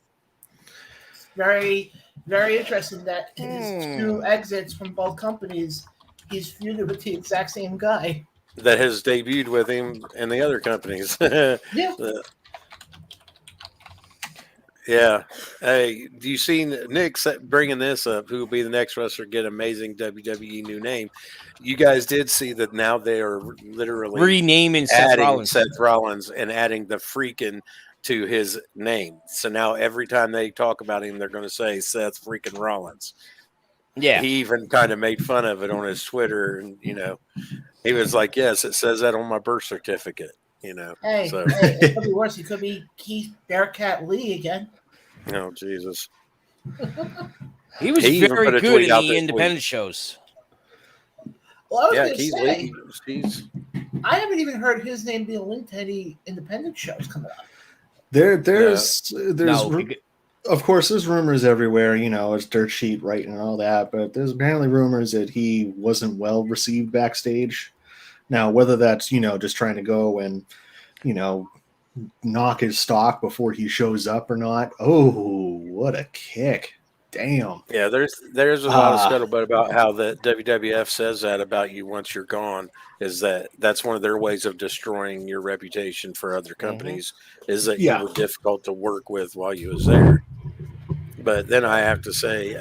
Speaker 1: Very, very interesting that in his
Speaker 3: Hmm.
Speaker 1: two exits from both companies, he's feuded with the exact same guy.
Speaker 4: That has debuted with him in the other companies.
Speaker 1: Yeah.
Speaker 4: Yeah. Hey, do you see Nick bringing this up? Who will be the next wrestler to get amazing WWE new name? You guys did see that now they are literally
Speaker 3: Renaming Seth
Speaker 4: adding
Speaker 3: Rollins.
Speaker 4: Seth Rollins and adding the freaking to his name. So now every time they talk about him, they're going to say Seth freaking Rollins.
Speaker 3: Yeah.
Speaker 4: He even kind of made fun of it on his Twitter, and he was like, "Yes, it says that on my birth certificate."
Speaker 1: Hey,
Speaker 4: So
Speaker 1: it could be worse. He could be Keith Bearcat Lee again.
Speaker 4: oh Jesus,
Speaker 3: He was
Speaker 4: he even
Speaker 3: very
Speaker 4: put a
Speaker 3: good
Speaker 4: tweet
Speaker 3: in
Speaker 4: out
Speaker 3: the
Speaker 4: this
Speaker 3: independent
Speaker 4: week.
Speaker 3: shows.
Speaker 1: Well, I was
Speaker 4: Yeah,
Speaker 1: going to
Speaker 4: Keith
Speaker 1: say,
Speaker 4: Lee, he's
Speaker 1: I haven't even heard his name being linked to any independent shows coming up.
Speaker 2: There's
Speaker 3: No,
Speaker 2: of course, there's rumors everywhere. It's dirt sheet writing and all that, but there's apparently rumors that he wasn't well received backstage. Now, whether that's just trying to go and knock his stock before he shows up or not. Oh, what a kick! Damn.
Speaker 4: yeah. There's a lot of scuttlebutt about how the WWF says that about you once you're gone. Is that's one of their ways of destroying your reputation for other companies? Is that
Speaker 2: Yeah.
Speaker 4: you were difficult to work with while you was there? But then I have to say,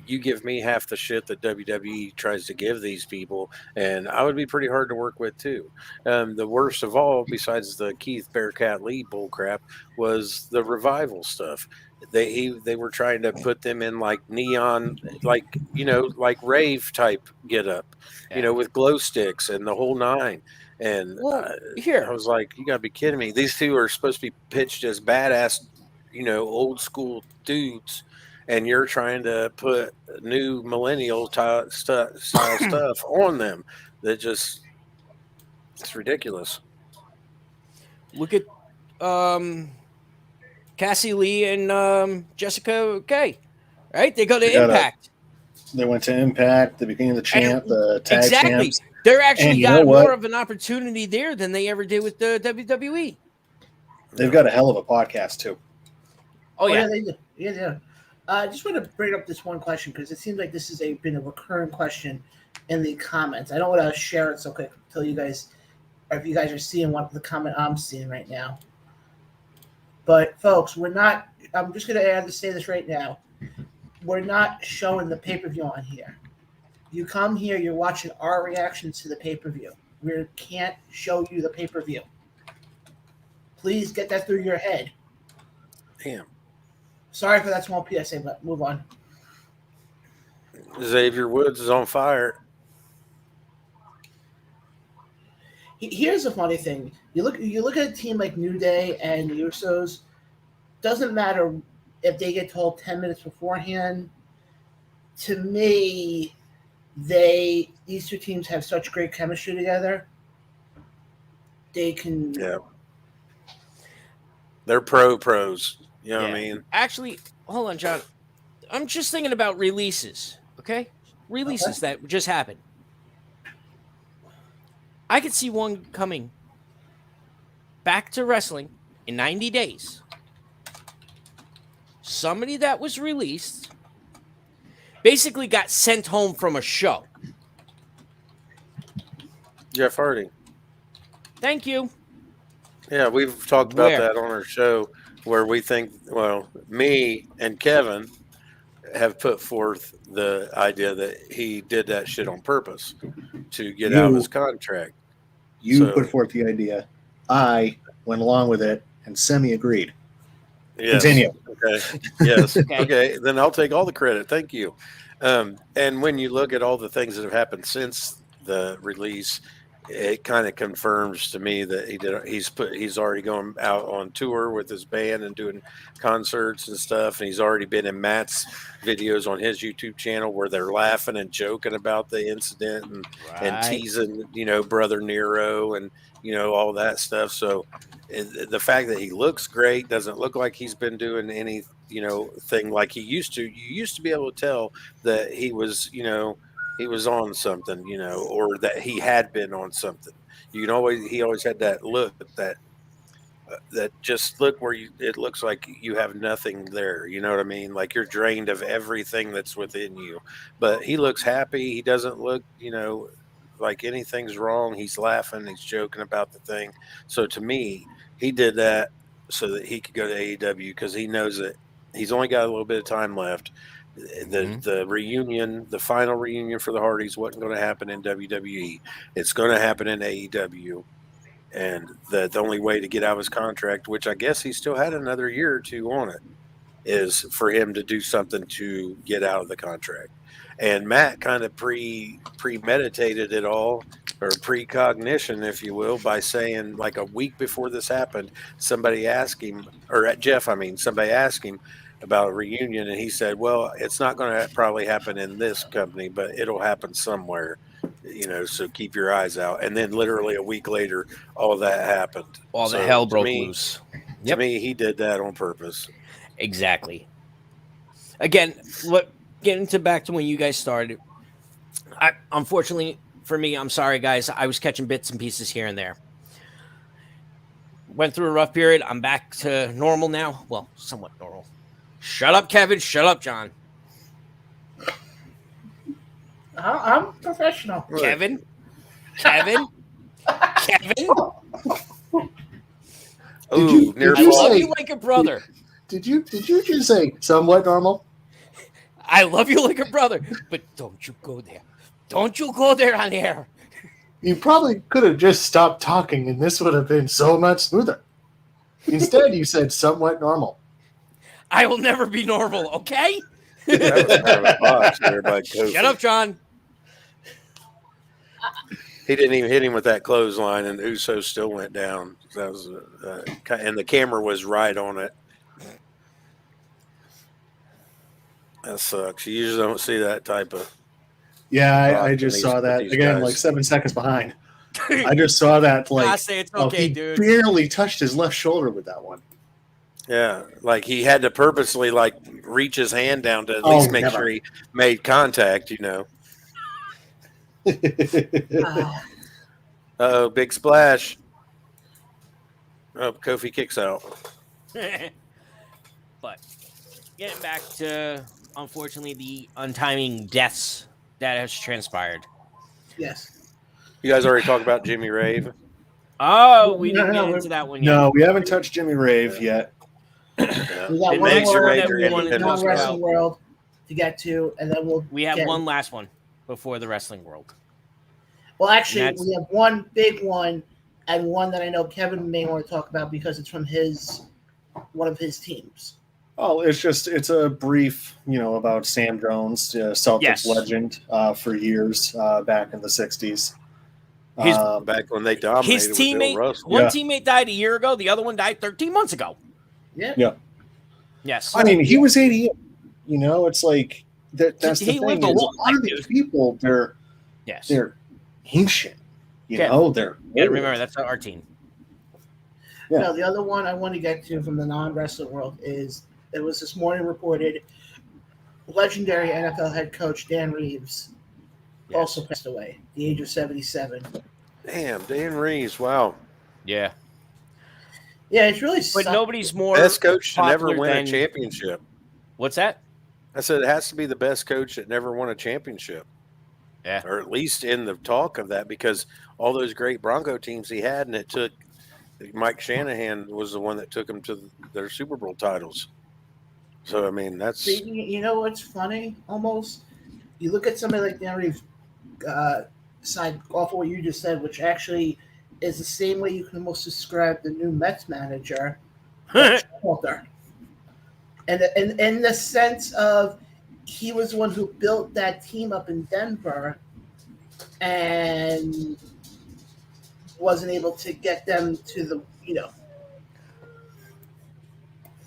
Speaker 4: you give me half the shit that WWE tries to give these people, and I would be pretty hard to work with too. The worst of all, besides the Keith Bearcat Lee bullcrap, was the revival stuff. They were trying to put them in like neon, like like rave type get up, with glow sticks and the whole nine. And I was like, you gotta be kidding me. These two are supposed to be pitched as badass, old school dudes, and you're trying to put new millennial style stuff on them. That just, it's ridiculous.
Speaker 3: Look at Cassie Lee and Jessica Kay. Right? They go to Impact.
Speaker 2: They went to Impact. They became the tag champs.
Speaker 3: They're actually got more of an opportunity there than they ever did with the WWE.
Speaker 2: They've got a hell of a podcast too.
Speaker 1: Oh yeah, they do. Yeah. I just want to bring up this one question because it seems like this has been a recurring question in the comments. I don't want to share it so quick until you guys, or if you guys are seeing what the comment I'm seeing right now. But folks, we're not. I'm just going to say this right now. We're not showing the pay-per-view on here. You come here, you're watching our reactions to the pay-per-view. We can't show you the pay-per-view. Please get that through your head.
Speaker 4: Damn.
Speaker 1: Sorry for that small PSA, but move on.
Speaker 4: Xavier Woods is on fire.
Speaker 1: Here's the funny thing: you look at a team like New Day and the Usos. Doesn't matter if they get told 10 minutes beforehand. To me, these two teams have such great chemistry together. They can.
Speaker 4: Yeah. They're pros. You know what I mean?
Speaker 3: Actually, hold on, John. I'm just thinking about releases. Okay, releases that just happened. I could see one coming back to wrestling in 90 days. Somebody that was released basically got sent home from a show.
Speaker 4: Jeff Hardy.
Speaker 3: Thank you.
Speaker 4: Yeah, we've talked about that on our show where we think, well, me and Kevin have put forth the idea that he did that shit on purpose to get out of his contract.
Speaker 2: You put forth the idea. I went along with it and semi-agreed.
Speaker 4: Yes.
Speaker 2: Continue.
Speaker 4: Okay. Yes. Okay. Then I'll take all the credit. Thank you. And when you look at all the things that have happened since the release, it kind of confirms to me that he's already going out on tour with his band and doing concerts and stuff, and he's already been in Matt's videos on his YouTube channel where they're laughing and joking about the incident and teasing brother Nero and all that stuff. So the fact that he looks great, doesn't look like he's been doing any thing like he used to. You used to be able to tell that he was he was on something, or that he had been on something. He always had that look, that just look where it looks like you have nothing there. You know what I mean? Like you're drained of everything that's within you. But he looks happy. He doesn't look, like anything's wrong. He's laughing. He's joking about the thing. So to me, he did that so that he could go to AEW because he knows that he's only got a little bit of time left. The reunion, the final reunion for the Hardys wasn't going to happen in WWE. It's going to happen in AEW. And the only way to get out of his contract, which I guess he still had another year or two on it, is for him to do something to get out of the contract. And Matt kind of premeditated it all, or precognition, if you will, by saying like a week before this happened, somebody asked him, or at Jeff, I mean, somebody asked him about a reunion, and he said, well, it's not going to probably happen in this company, but it'll happen somewhere, so keep your eyes out. And then literally a week later, all that happened.
Speaker 3: All the
Speaker 4: So
Speaker 3: hell
Speaker 4: to
Speaker 3: broke
Speaker 4: me-
Speaker 3: loose.
Speaker 4: To me, he did that on purpose.
Speaker 3: Exactly. Again, getting back to when you guys started. Unfortunately for me, I'm sorry, guys. I was catching bits and pieces here and there. Went through a rough period. I'm back to normal now. Well, somewhat normal. Shut up, Kevin. Shut up, John.
Speaker 1: I'm professional.
Speaker 3: Kevin.
Speaker 2: Did
Speaker 4: near
Speaker 2: you
Speaker 3: I love
Speaker 2: say-
Speaker 3: you like a brother.
Speaker 2: Did you just say somewhat normal?
Speaker 3: I love you like a brother, but don't you go there. Don't you go there on air.
Speaker 2: You probably could have just stopped talking, and this would have been so much smoother. Instead, you said somewhat normal.
Speaker 3: I will never be normal, okay?
Speaker 4: That was kind of a box there by Kofi.
Speaker 3: Shut up, John.
Speaker 4: He didn't even hit him with that clothesline, and Uso still went down. That was, and the camera was right on it. That sucks. You usually don't see that type of.
Speaker 2: Yeah, I just saw that
Speaker 4: these
Speaker 2: again,
Speaker 4: guys.
Speaker 2: like 7 seconds behind. I just saw that,
Speaker 3: I
Speaker 2: like,
Speaker 3: say it's okay,
Speaker 2: he
Speaker 3: dude.
Speaker 2: barely touched his left shoulder with that one.
Speaker 4: Yeah, like he had to purposely like reach his hand down to at least make
Speaker 2: never.
Speaker 4: sure he made contact. Oh, big splash. Oh, Kofi kicks out.
Speaker 3: But getting back to, unfortunately, the untiming deaths that has transpired.
Speaker 1: Yes.
Speaker 4: You guys already talked about Jimmy Rave.
Speaker 3: Oh, we didn't
Speaker 1: No,
Speaker 3: get
Speaker 1: no,
Speaker 3: into that one yet.
Speaker 2: No, we haven't touched Jimmy Rave yet.
Speaker 4: Yeah.
Speaker 1: We got
Speaker 3: The
Speaker 1: one
Speaker 3: next
Speaker 1: more
Speaker 3: one that
Speaker 1: in
Speaker 3: we wanted
Speaker 1: the
Speaker 3: to talk
Speaker 1: non-wrestling
Speaker 3: about.
Speaker 1: world to get to, and then we'll.
Speaker 3: We have
Speaker 1: get-
Speaker 3: one last one before the wrestling world.
Speaker 1: Well, actually,
Speaker 3: And that's-
Speaker 1: we have one big one, and one that I know Kevin may want to talk about because it's from one of his teams.
Speaker 2: Oh, it's a brief, about Sam Jones, Celtics
Speaker 3: Yes.
Speaker 2: legend for years back in the 60s.
Speaker 3: His-
Speaker 4: Back when they dominated
Speaker 3: His
Speaker 4: with Bill
Speaker 3: teammate,
Speaker 4: Russell.
Speaker 3: one
Speaker 2: Yeah.
Speaker 3: teammate died a year ago. The other one died 13 months ago.
Speaker 1: Yeah.
Speaker 3: Yes.
Speaker 2: I mean, he was 88. It's like that's
Speaker 3: He
Speaker 2: the thing.
Speaker 3: lived a
Speaker 2: Is
Speaker 3: long
Speaker 2: a lot of
Speaker 3: life,
Speaker 2: these
Speaker 3: dude.
Speaker 2: people, they're
Speaker 3: Yes.
Speaker 2: ancient. They're
Speaker 3: Yeah,
Speaker 2: old.
Speaker 3: remember, that's our team.
Speaker 2: Yeah.
Speaker 1: No, the other one I want to get to from the non-wrestling world is it was this morning reported legendary NFL head coach Dan Reeves
Speaker 3: Yes.
Speaker 1: also passed away at the age of 77.
Speaker 4: Damn, Dan Reeves. Wow.
Speaker 3: Yeah.
Speaker 1: Yeah, it's really
Speaker 3: But
Speaker 1: sucked.
Speaker 3: nobody's more
Speaker 4: Best coach to never
Speaker 3: popular
Speaker 4: win a
Speaker 3: than-
Speaker 4: championship.
Speaker 3: What's that?
Speaker 4: I said it has to be the best coach that never won a championship.
Speaker 3: Yeah.
Speaker 4: Or at least in the talk of that, because all those great Bronco teams he had, and it took Mike Shanahan was the one that took them to their Super Bowl titles. So, I mean, that's.
Speaker 1: See, you know what's funny? Almost, you look at somebody like Dan Reeves, side off of what you just said, which actually is the same way you can almost describe the new Mets manager, Walter. And in the sense of he was the one who built that team up in Denver and wasn't able to get them to the,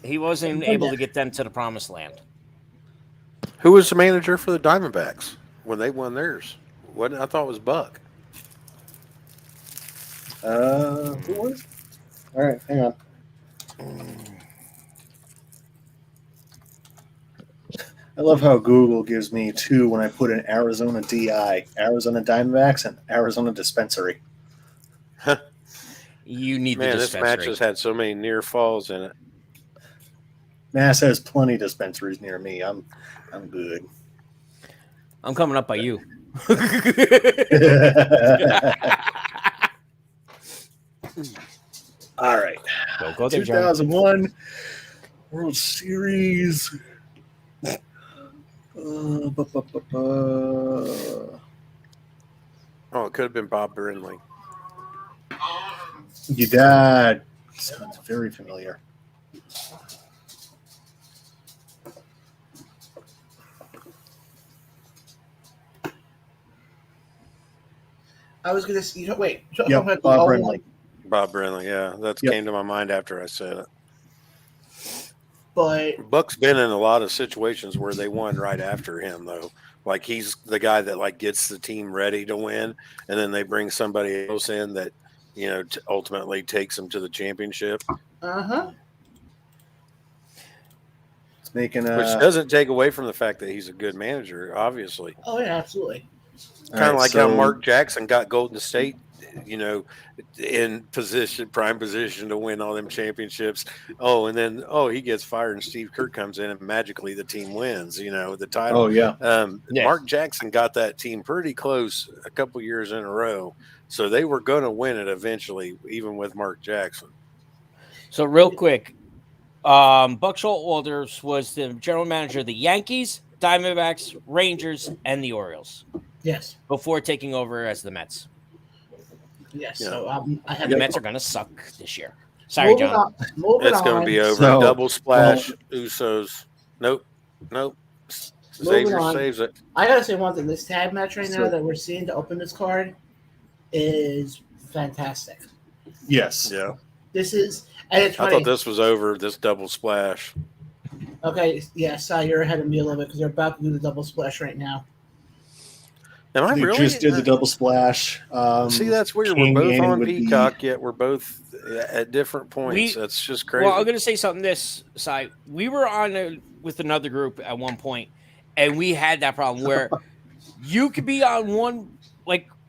Speaker 3: He wasn't able to get them to the promised land.
Speaker 4: Who was the manager for the Diamondbacks when they won theirs? What I thought it was Buck.
Speaker 2: Who was? All right, hang on. I love how Google gives me 2 when I put in Arizona DI, Arizona Diamondbacks, and Arizona Dispensary.
Speaker 3: You need
Speaker 4: Man,
Speaker 3: the
Speaker 4: this
Speaker 3: dispensary.
Speaker 4: match has had so many near falls in it.
Speaker 2: Mass has plenty of dispensaries near me. I'm good.
Speaker 3: I'm coming up by you.
Speaker 2: All right.
Speaker 3: Go there, John.
Speaker 2: 2001 World Series.
Speaker 4: Oh, it could have been Bob Brindley.
Speaker 2: Your dad sounds very familiar.
Speaker 1: I was gonna see. Wait.
Speaker 2: Yep, Bob Brindley.
Speaker 4: Bob Brindley, yeah, that came to my mind after I said it.
Speaker 1: But
Speaker 4: Buck's been in a lot of situations where they won right after him, though. Like he's the guy that like gets the team ready to win, and then they bring somebody else in that ultimately takes them to the championship.
Speaker 2: It's making
Speaker 4: which doesn't take away from the fact that he's a good manager, obviously.
Speaker 1: Oh yeah, absolutely.
Speaker 4: Kind of like how Mark Jackson got Golden State, in prime position to win all them championships. Oh, and then he gets fired, and Steve Kerr comes in, and magically the team wins. The title.
Speaker 2: Oh yeah.
Speaker 4: Mark Jackson got that team pretty close a couple years in a row, so they were going to win it eventually, even with Mark Jackson.
Speaker 3: So real quick, Buck Showalter was the general manager of the Yankees, Diamondbacks, Rangers, and the Orioles.
Speaker 1: Yes.
Speaker 3: Before taking over as the Mets.
Speaker 1: Yes.
Speaker 4: Yeah.
Speaker 1: So
Speaker 3: the Mets are going to suck this year. Sorry, John.
Speaker 4: It's going to be over.
Speaker 2: So,
Speaker 4: Double splash. Usos. Nope. Xavier saves it.
Speaker 1: I gotta say one thing. This tag match right now that we're seeing to open this card is fantastic.
Speaker 2: Yes.
Speaker 4: Yeah.
Speaker 1: This is, and it's funny.
Speaker 4: I thought this was over. This double splash.
Speaker 1: Okay. Yes, you're ahead of me a little bit because they're about to do the double splash right now.
Speaker 4: Am I
Speaker 2: They
Speaker 4: really?
Speaker 2: just did the double splash.
Speaker 4: See, that's weird.
Speaker 2: King
Speaker 4: We're both
Speaker 2: Annie
Speaker 4: on
Speaker 2: would
Speaker 4: Peacock, yet we're both at different points. That's just crazy.
Speaker 3: Well, I'm going to say something this side. We were on with another group at one point, and we had that problem where you could be on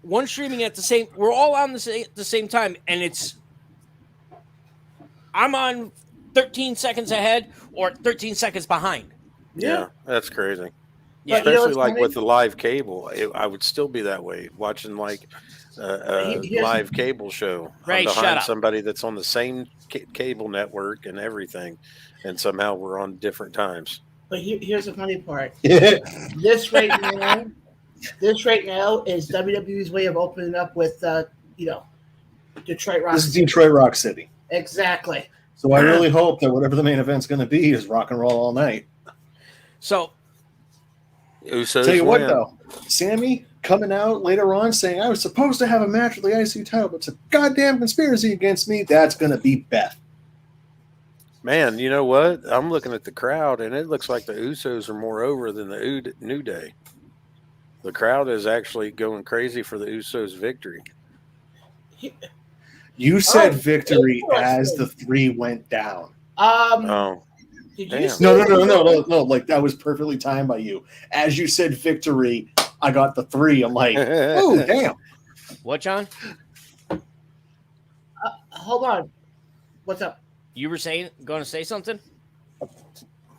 Speaker 3: one streaming at the same. We're all on the same time, and I'm on 13 seconds ahead or 13 seconds behind.
Speaker 4: Yeah, that's crazy.
Speaker 3: Yeah,
Speaker 4: especially with the live cable, I would still be that way watching a live cable show.
Speaker 3: Right,
Speaker 4: I'm
Speaker 3: shut
Speaker 4: behind
Speaker 3: up.
Speaker 4: somebody that's on the same cable network and everything, and somehow we're on different times.
Speaker 1: But here's the funny part. This right now is WWE's way of opening up with Detroit Rock.
Speaker 2: This is Detroit Rock City.
Speaker 1: Exactly.
Speaker 2: So I really hope that whatever the main event's going to be is rock and roll all night.
Speaker 3: So,
Speaker 4: Usos
Speaker 2: tell you what,
Speaker 4: win.
Speaker 2: though, Sammy coming out later on saying I was supposed to have a match for the IC title, but it's a goddamn conspiracy against me. That's going to be Beth.
Speaker 4: Man, you know what? I'm looking at the crowd, and it looks like the Usos are more over than the New Day. The crowd is actually going crazy for the Usos' victory.
Speaker 2: You said victory as the three went down.
Speaker 1: Did you
Speaker 4: Damn.
Speaker 1: see
Speaker 2: No. Like that was perfectly timed by you. As you said victory, I got the three. I'm like, oh damn.
Speaker 3: what, John?
Speaker 1: Hold on. What's up?
Speaker 3: You were going to say something?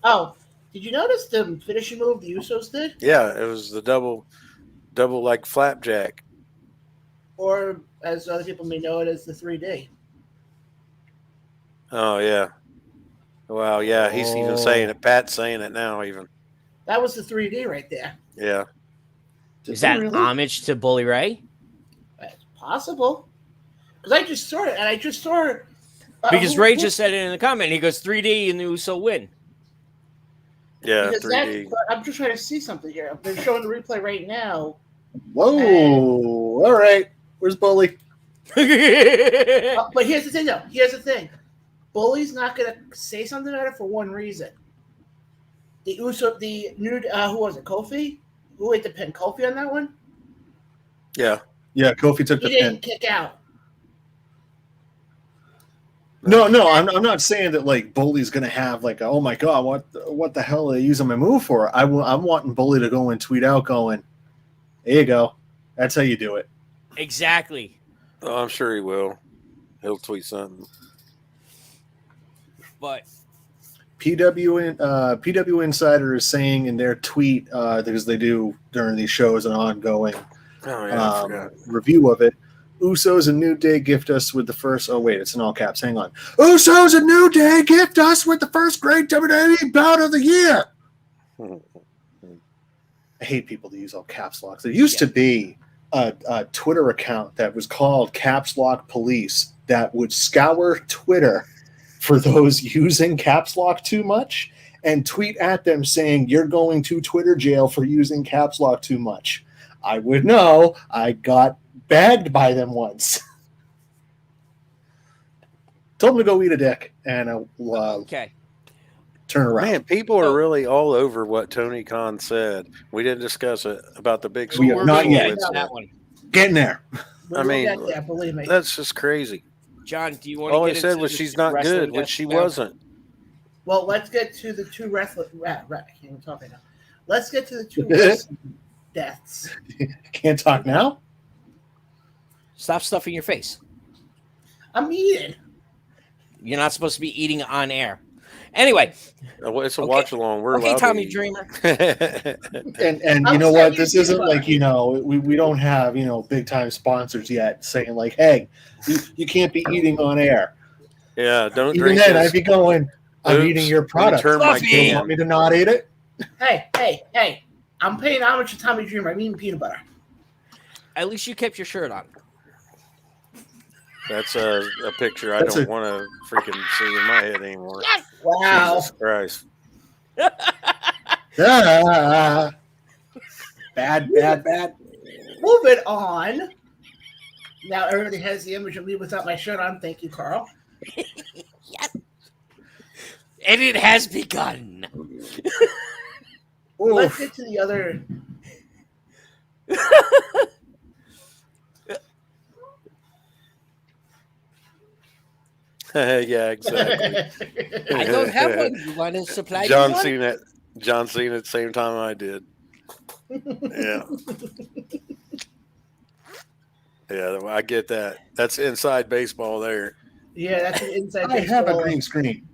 Speaker 1: Oh, did you notice the finishing move the Usos did?
Speaker 4: Yeah, it was the double like flapjack.
Speaker 1: Or, as other people may know it, as the 3D.
Speaker 4: Oh, yeah. Wow, yeah, he's even saying it. Pat's saying it now, even.
Speaker 1: That was the 3D right there.
Speaker 4: Yeah.
Speaker 3: Is that homage to Bully Ray?
Speaker 1: It's possible. Because I just saw it, and I just saw it.
Speaker 3: Because Ray just said it in the comment. He goes 3D and the Uso win.
Speaker 4: Yeah,
Speaker 1: because
Speaker 4: 3D.
Speaker 1: But I'm just trying to see something here. They're showing the replay right now.
Speaker 2: Whoa. All right. Where's Bully?
Speaker 1: But here's the thing, though. Here's the thing. Bully's not going to say something about it for one reason. The Uso, the new, who was it, Kofi? Who hit the pin? Kofi on that one?
Speaker 4: Yeah.
Speaker 2: Yeah, Kofi took the
Speaker 1: He didn't
Speaker 2: pin.
Speaker 1: kick out.
Speaker 2: No, I'm not saying that like Bully's gonna have like oh my god, what the hell are they using my move for? I'm wanting Bully to go and tweet out going, there you go. That's how you do it.
Speaker 3: Exactly.
Speaker 4: Oh, I'm sure he will. He'll tweet something.
Speaker 3: But
Speaker 2: PW Insider is saying in their tweet, because they do during these shows an ongoing
Speaker 4: Oh, yeah, I forgot.
Speaker 2: review of it. Usos and New Day gift us with the first. Oh wait, it's in all caps. Hang on. Usos and New Day gift us with the first great WWE bout of the year. I hate people that use all caps locks. There used to be a Twitter account that was called Caps Lock Police that would scour Twitter for those using caps lock too much and tweet at them saying you're going to Twitter jail for using caps lock too much. I would know. I got begged by them once. Told him to go eat a dick and
Speaker 3: Okay.
Speaker 2: turn around.
Speaker 4: Man, people are really all over what Tony Khan said. We didn't discuss it about the big
Speaker 2: We
Speaker 4: school.
Speaker 2: are not
Speaker 3: gonna
Speaker 2: yet.
Speaker 3: get into that one.
Speaker 2: Getting there.
Speaker 1: We'll get there, believe me.
Speaker 4: That's just crazy.
Speaker 3: John, do you want to
Speaker 4: All
Speaker 3: get
Speaker 4: he said
Speaker 3: into
Speaker 4: was
Speaker 3: the
Speaker 4: she's not
Speaker 3: wrestling
Speaker 4: good, which
Speaker 3: deaths
Speaker 4: she
Speaker 3: now?
Speaker 4: wasn't.
Speaker 1: Well, let's get to the two wrestling. I can't even talk right now. Let's get to the two wrestling deaths.
Speaker 2: Can't talk now?
Speaker 3: Stop stuffing your face.
Speaker 1: I'm eating.
Speaker 3: You're not supposed to be eating on air. Anyway.
Speaker 4: It's a
Speaker 3: Okay.
Speaker 4: watch along. We're
Speaker 3: Okay,
Speaker 4: allowed
Speaker 3: Tommy
Speaker 4: to eat.
Speaker 3: Dreamer.
Speaker 2: And you know what? This isn't like, we don't have, big time sponsors yet saying like, hey, you can't be eating on air.
Speaker 4: Yeah, don't
Speaker 2: Even
Speaker 4: drink
Speaker 2: then,
Speaker 4: this.
Speaker 2: I'd be going, I'm
Speaker 4: Oops,
Speaker 2: eating your
Speaker 4: let me
Speaker 2: product.
Speaker 4: turn my
Speaker 3: Fluffy.
Speaker 2: You want me to not eat it?
Speaker 1: Hey. I'm paying homage to Tommy Dreamer. I'm eating peanut butter.
Speaker 3: At least you kept your shirt on.
Speaker 4: That's a picture I don't want to freaking see in my head anymore.
Speaker 1: Wow.
Speaker 4: Jesus Christ.
Speaker 2: Ah, bad.
Speaker 1: Moving on. Now everybody has the image of me without my shirt on. Thank you, Carl.
Speaker 3: Yes. And it has begun.
Speaker 1: Let's get to the other.
Speaker 4: Yeah, exactly.
Speaker 3: I don't have one. You want to supply
Speaker 4: John
Speaker 3: me one?
Speaker 4: Cena. John Cena at the same time I did. Yeah. Yeah, I get that. That's inside baseball there.
Speaker 1: Yeah, that's an inside.
Speaker 2: I have a
Speaker 1: baseball.
Speaker 2: green screen.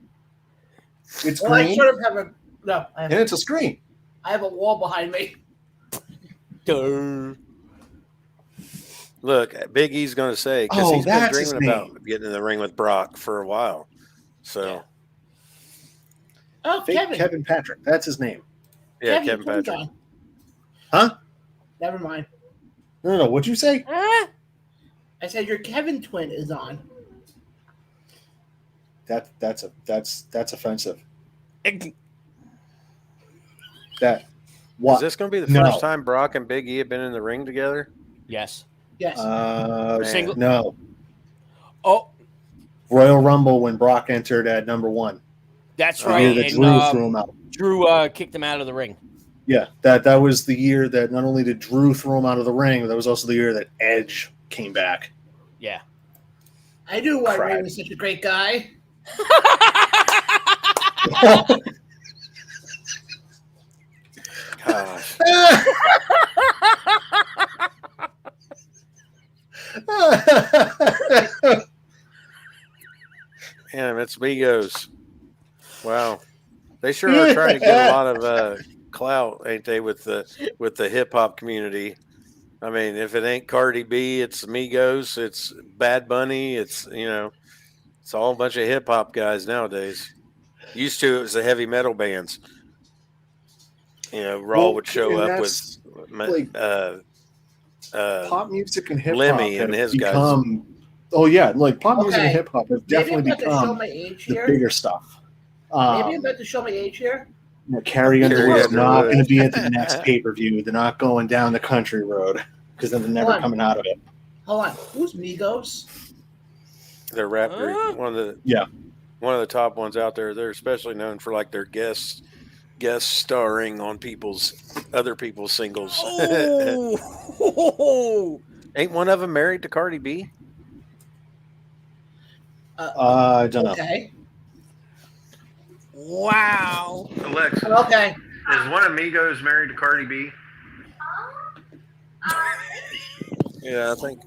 Speaker 2: It's
Speaker 1: Well, I
Speaker 2: green,
Speaker 1: sort of have a no.
Speaker 2: and it's a screen.
Speaker 1: I have a wall behind me.
Speaker 3: Duh.
Speaker 4: Look, Big E's going to say, because
Speaker 2: Oh,
Speaker 4: he's been
Speaker 2: that's his
Speaker 4: dreaming
Speaker 2: name.
Speaker 4: about getting in the ring with Brock for a while. So,
Speaker 1: Oh,
Speaker 2: Fake Kevin Patrick. That's his name.
Speaker 4: yeah, Kevin
Speaker 1: Twin's
Speaker 4: Patrick.
Speaker 1: on.
Speaker 2: Huh?
Speaker 1: Never mind.
Speaker 2: No. What'd you say?
Speaker 3: Ah.
Speaker 1: I said your Kevin twin is on.
Speaker 2: That's offensive. That what?
Speaker 4: Is this going to be the
Speaker 2: No.
Speaker 4: first time Brock and Big E have been in the ring together?
Speaker 3: Yes.
Speaker 1: Yes.
Speaker 3: Single-
Speaker 2: No.
Speaker 3: Oh,
Speaker 2: Royal Rumble when Brock entered at number 1.
Speaker 3: that's
Speaker 2: The
Speaker 3: right.
Speaker 2: year that
Speaker 3: And,
Speaker 2: Drew threw him out.
Speaker 3: Drew kicked him out of the ring.
Speaker 2: Yeah, that was the year that not only did Drew throw him out of the ring, but that was also the year that Edge came back.
Speaker 3: Yeah.
Speaker 1: I knew why
Speaker 2: cried.
Speaker 1: Ray was such a great guy.
Speaker 4: Gosh. Damn, it's Migos. Wow. They sure are trying to get a lot of clout, ain't they, with the hip hop community. I mean, if it ain't Cardi B, it's Migos, it's Bad Bunny, it's it's all a bunch of hip hop guys nowadays. Used to it was the heavy metal bands. Raw would show up with
Speaker 2: like, pop music and hip hop
Speaker 4: Lemmy and
Speaker 2: have
Speaker 4: his
Speaker 2: become. Guys. Oh yeah, like pop music and
Speaker 1: Okay.
Speaker 2: hip hop have
Speaker 1: Maybe I'm
Speaker 2: definitely
Speaker 1: about to show
Speaker 2: become
Speaker 1: my age
Speaker 2: the
Speaker 1: here.
Speaker 2: bigger stuff.
Speaker 1: Maybe I'm about to show my age here.
Speaker 2: Carrie
Speaker 4: Carrie
Speaker 2: Underwood's not
Speaker 4: Underwood.
Speaker 2: going to be at the next pay per view. They're not going down the country road because then they're never
Speaker 1: Hold on.
Speaker 2: coming out of it.
Speaker 1: Hold on. Who's Migos?
Speaker 4: They're rap group, one of the top ones out there. They're especially known for like their guest starring on other people's singles.
Speaker 3: Oh.
Speaker 4: Ain't one of them married to Cardi B?
Speaker 2: I don't know.
Speaker 1: Okay.
Speaker 3: Wow.
Speaker 4: Alexa,
Speaker 1: Okay.
Speaker 4: is one of Migos married to Cardi B? Yeah, I think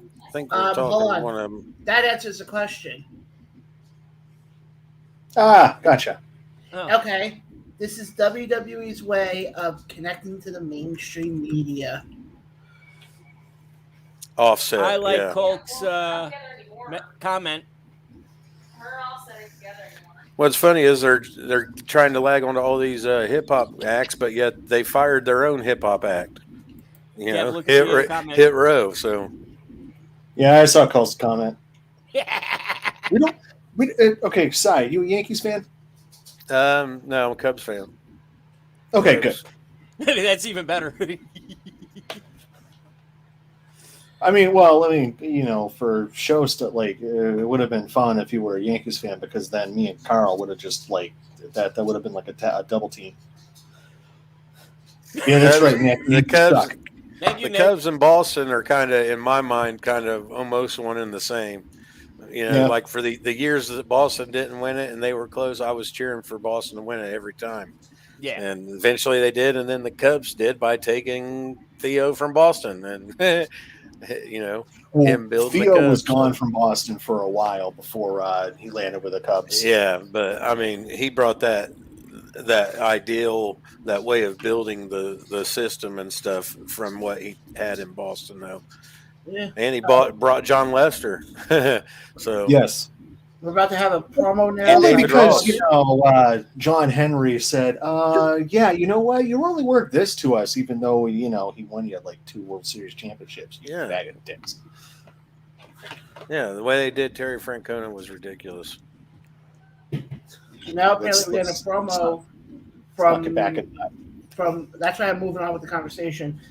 Speaker 4: we're
Speaker 1: Hold
Speaker 4: talking
Speaker 1: on.
Speaker 4: one of them.
Speaker 1: That answers the question.
Speaker 2: Gotcha.
Speaker 3: Oh.
Speaker 1: Okay. This is WWE's way of connecting to the mainstream media.
Speaker 4: Offset.
Speaker 3: I like
Speaker 4: yeah.
Speaker 3: Colt's comment.
Speaker 4: What's funny is they're trying to lag onto all these hip hop acts, but yet they fired their own hip hop act.
Speaker 3: Look at the comment.
Speaker 4: Hit Row. So
Speaker 2: Yeah, I saw Cole's comment. Okay, Cy, you a Yankees fan?
Speaker 4: no, I'm a Cubs fan.
Speaker 2: Okay, good.
Speaker 3: That's even better.
Speaker 2: I mean, well, for shows to it would have been fun if you were a Yankees fan, because then me and Carl would have just that. That would have been like a double team. Yeah, that's right, Nick.
Speaker 4: The
Speaker 2: You
Speaker 4: Cubs,
Speaker 2: suck.
Speaker 3: Thank you,
Speaker 4: the
Speaker 3: Nick.
Speaker 4: Cubs and Boston are kind of, in my mind, kind of almost one and the same.
Speaker 2: Yeah.
Speaker 4: Like for the years that Boston didn't win it and they were close, I was cheering for Boston to win it every time.
Speaker 3: Yeah.
Speaker 4: And eventually they did, and then the Cubs did by taking Theo from Boston, and
Speaker 2: Well,
Speaker 4: him building
Speaker 2: Theo
Speaker 4: the
Speaker 2: was
Speaker 4: Cubs.
Speaker 2: gone from Boston for a while before he landed with the Cubs.
Speaker 4: Yeah, but I mean, he brought that ideal, that way of building the system and stuff from what he had in Boston, though.
Speaker 1: Yeah.
Speaker 4: And he brought John Lester. So
Speaker 2: Yes.
Speaker 1: We're about to have a promo now.
Speaker 4: And
Speaker 2: Only
Speaker 4: David
Speaker 2: because
Speaker 4: Ross.
Speaker 2: John Henry said, "Yeah, you know what? You're only worth this to us, even though he won you like 2 World Series championships. You
Speaker 4: Yeah.
Speaker 2: bag of dicks."
Speaker 4: Yeah, the way they did Terry Francona was ridiculous.
Speaker 1: Now apparently we're getting a promo
Speaker 2: Fuck it back in time.
Speaker 1: from. That's why I'm moving on with the conversation.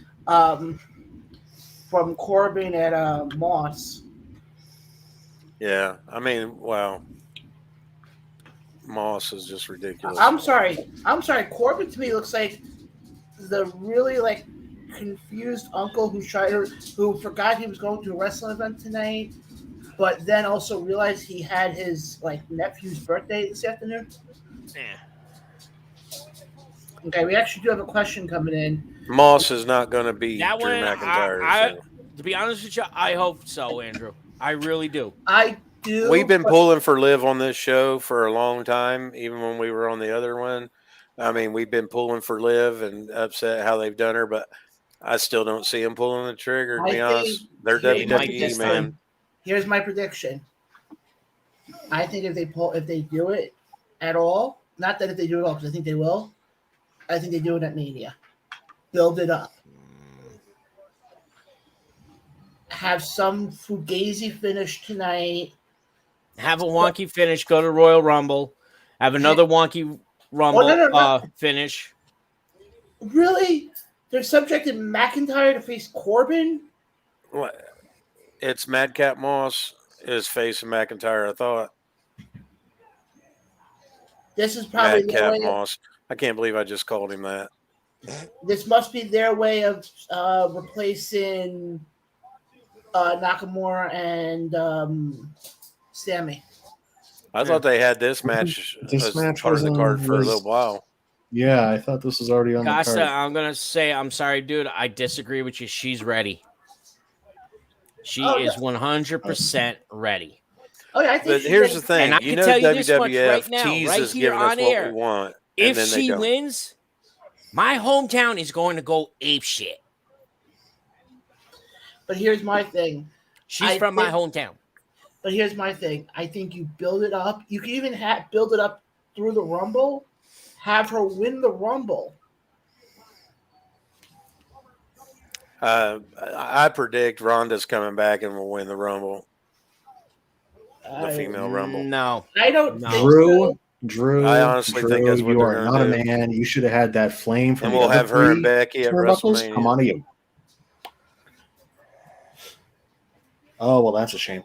Speaker 1: From Corbin at Moss.
Speaker 4: Yeah, I mean, wow. Moss is just ridiculous.
Speaker 1: I'm sorry. Corbin to me looks like the really confused uncle who forgot he was going to a wrestling event tonight, but then also realized he had his nephew's birthday this afternoon.
Speaker 3: Yeah.
Speaker 1: Okay, we actually do have a question coming in.
Speaker 4: Moss is not going to be
Speaker 3: That
Speaker 4: Drew
Speaker 3: one,
Speaker 4: McIntyre.
Speaker 3: to be honest with you, I hope so, Andrew. I really do.
Speaker 1: I do.
Speaker 4: We've been pulling for Liv on this show for a long time, even when we were on the other one. I mean, we've been pulling for Liv and upset how they've done her, but I still don't see him pulling the trigger, to be honest. They're WWE, man.
Speaker 1: Here's my prediction. I think if they do it at all, not that if they do it all, because I think they will, I think they do it at Mania. Build it up. Have some Fugazi finish tonight.
Speaker 3: Have a wonky finish. Go to Royal Rumble. Have another wonky Rumble
Speaker 1: no.
Speaker 3: finish.
Speaker 1: Really? They're subjecting McIntyre to face Corbin?
Speaker 4: What? It's Madcap Moss is facing McIntyre, I thought.
Speaker 1: This is probably their
Speaker 4: Madcap
Speaker 1: way
Speaker 4: Moss. I can't believe I just called him that.
Speaker 1: this must be their way of replacing Nakamura and Sammy.
Speaker 4: I thought they had this match as part of the card for a little while.
Speaker 2: Yeah, I thought this was already on the
Speaker 3: Costa,
Speaker 2: card.
Speaker 3: I'm going to say, I'm sorry, dude. I disagree with you. She's ready. She is 100% ready.
Speaker 1: Oh, yeah, I think
Speaker 4: But here's the thing.
Speaker 3: And I can tell you this much
Speaker 4: WWF
Speaker 3: right now,
Speaker 4: teases
Speaker 3: right here
Speaker 4: giving us
Speaker 3: on
Speaker 4: what
Speaker 3: air.
Speaker 4: we want. And
Speaker 3: If
Speaker 4: then they
Speaker 3: she
Speaker 4: don't.
Speaker 3: wins, my hometown is going to go ape shit.
Speaker 1: But here's my thing.
Speaker 3: She's from my hometown.
Speaker 1: But here's my thing. I think you build it up. You can even build it up through the Rumble. Have her win the Rumble.
Speaker 4: I predict Ronda's coming back and will win the Rumble. The female Rumble.
Speaker 3: No.
Speaker 1: I don't
Speaker 3: No.
Speaker 1: think
Speaker 2: Drew,
Speaker 4: I honestly think that's what
Speaker 2: you
Speaker 4: they're
Speaker 2: are
Speaker 4: gonna
Speaker 2: not
Speaker 4: do.
Speaker 2: a man. You should have had that flame from
Speaker 4: And
Speaker 2: the
Speaker 4: we'll
Speaker 2: other
Speaker 4: have her and
Speaker 2: three
Speaker 4: Becky at
Speaker 2: turnbuckles.
Speaker 4: WrestleMania.
Speaker 2: Come on to you. Oh, well, that's a shame.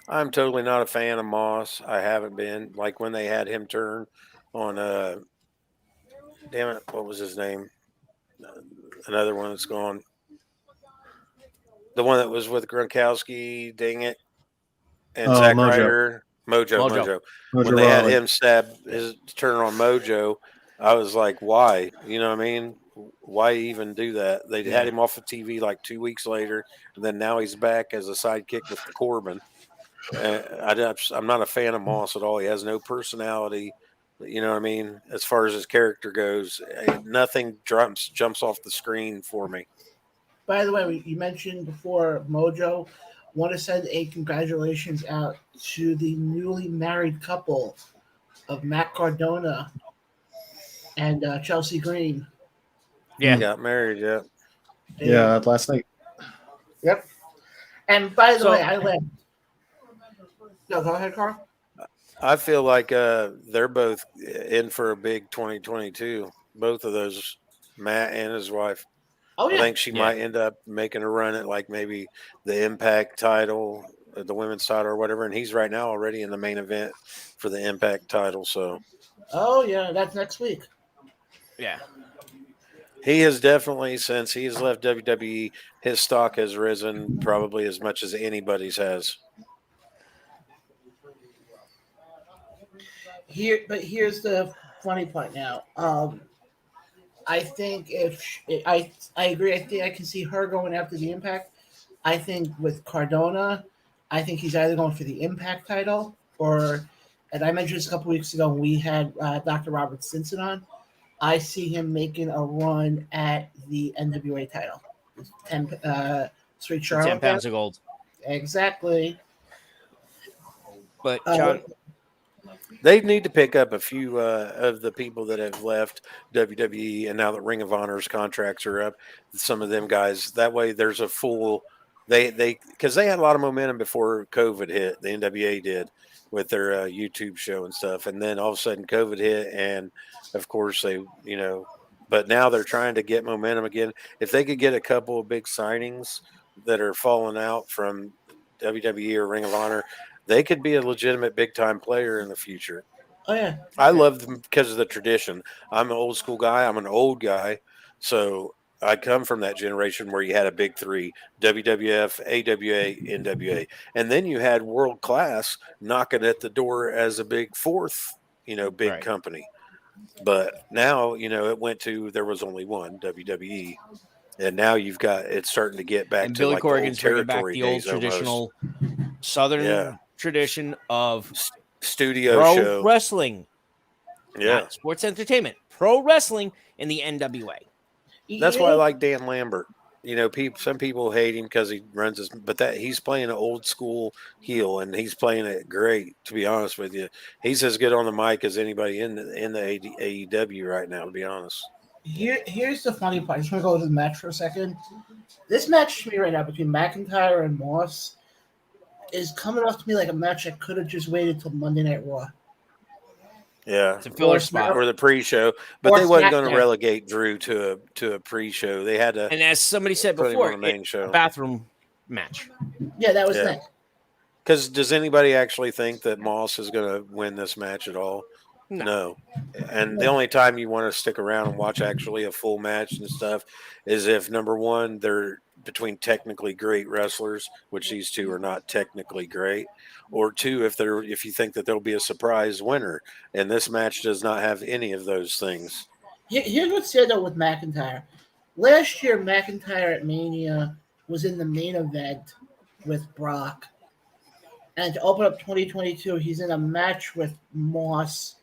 Speaker 4: I'm totally not a fan of Moss. I haven't been. Like when they had him turn on damn it, what was his name? Another one that's gone. The one that was with Gronkowski, dang it. And Zack
Speaker 2: Mojo.
Speaker 4: Ryder. Mojo. When they had him stab his turn on Mojo, I was like, why? You know what I mean? Why even do that? They had him off of TV like 2 weeks later, and then now he's back as a sidekick with the Corbin. I'm not a fan of Moss at all. He has no personality. You know what I mean? As far as his character goes, nothing jumps off the screen for me.
Speaker 1: By the way, you mentioned before Mojo. Want to send a congratulations out to the newly married couple of Matt Cardona and Chelsea Green.
Speaker 3: Yeah.
Speaker 4: He got married, yeah.
Speaker 2: Yeah, last night.
Speaker 1: Yep. And by the
Speaker 3: So-
Speaker 1: way, I left. No, go ahead, Carl.
Speaker 4: I feel like they're both in for a big 2022. Both of those, Matt and his wife.
Speaker 1: Oh
Speaker 4: I
Speaker 1: yeah.
Speaker 4: think she might end up making a run at like maybe the Impact title, the women's title or whatever. And he's right now already in the main event for the Impact title. So
Speaker 1: Oh yeah, that's next week.
Speaker 3: Yeah.
Speaker 4: he has definitely, since he's left WWE, his stock has risen probably as much as anybody's has.
Speaker 1: Here's the funny part now. I think I agree. I think I can see her going after the Impact. I think with Cardona, I think he's either going for the Impact title or, and I mentioned this a couple weeks ago when we had Dr. Robert Stinson on. I see him making a run at the NWA title. 10 Charlotte.
Speaker 3: 10 pounds of gold.
Speaker 1: Exactly.
Speaker 3: But John,
Speaker 4: They need to pick up a few of the people that have left WWE, and now that Ring of Honor's contracts are up, some of them guys. That way, there's a full. They because they had a lot of momentum before COVID hit. The NWA did with their YouTube show and stuff, and then all of a sudden COVID hit, and of course they But now they're trying to get momentum again. If they could get a couple of big signings that are falling out from WWE or Ring of Honor, they could be a legitimate big time player in the future.
Speaker 1: Oh yeah.
Speaker 4: I love them because of the tradition. I'm an old school guy. I'm an old guy. So I come from that generation where you had a big three, WWF, AWA, NWA. And then you had world class knocking at the door as a big fourth, big
Speaker 3: Right.
Speaker 4: company. But now, it went to, there was only one, WWE. And now you've got, it's starting to get back
Speaker 3: and
Speaker 4: to
Speaker 3: Billy
Speaker 4: like
Speaker 3: Corgan's
Speaker 4: the old
Speaker 3: bringing back
Speaker 4: territory
Speaker 3: the old
Speaker 4: days almost.
Speaker 3: traditional Southern tradition of
Speaker 4: Studio
Speaker 3: pro
Speaker 4: show.
Speaker 3: wrestling.
Speaker 4: Yeah.
Speaker 3: Not sports entertainment. Pro wrestling in the NWA.
Speaker 4: That's why I like Dan Lambert. Some people hate him because he runs his, but he's playing an old school heel, and he's playing it great. To be honest with you, he's as good on the mic as anybody in the AEW right now. To be honest,
Speaker 1: Here's the funny part. I just want to go to the match for a second. This match to me right now between McIntyre and Moss is coming off to me like a match that could have just waited till Monday Night Raw.
Speaker 4: yeah,
Speaker 3: It's a filler spot.
Speaker 4: or the pre-show, but they wasn't going to relegate Drew to a pre-show. They had to,
Speaker 3: and as somebody said
Speaker 4: put him
Speaker 3: before,
Speaker 4: on the main show.
Speaker 3: a bathroom match.
Speaker 1: Yeah, that was next.
Speaker 4: Because does anybody actually think that Moss is going to win this match at all? No. And the only time you want to stick around and watch actually a full match and stuff is if, number one, they're between technically great wrestlers, which these two are not technically great, or two, if you think that there'll be a surprise winner. And this match does not have any of those things.
Speaker 1: Here's what's said though with McIntyre. Last year, McIntyre at Mania was in the main event with Brock. And to open up 2022, he's in a match with Moss,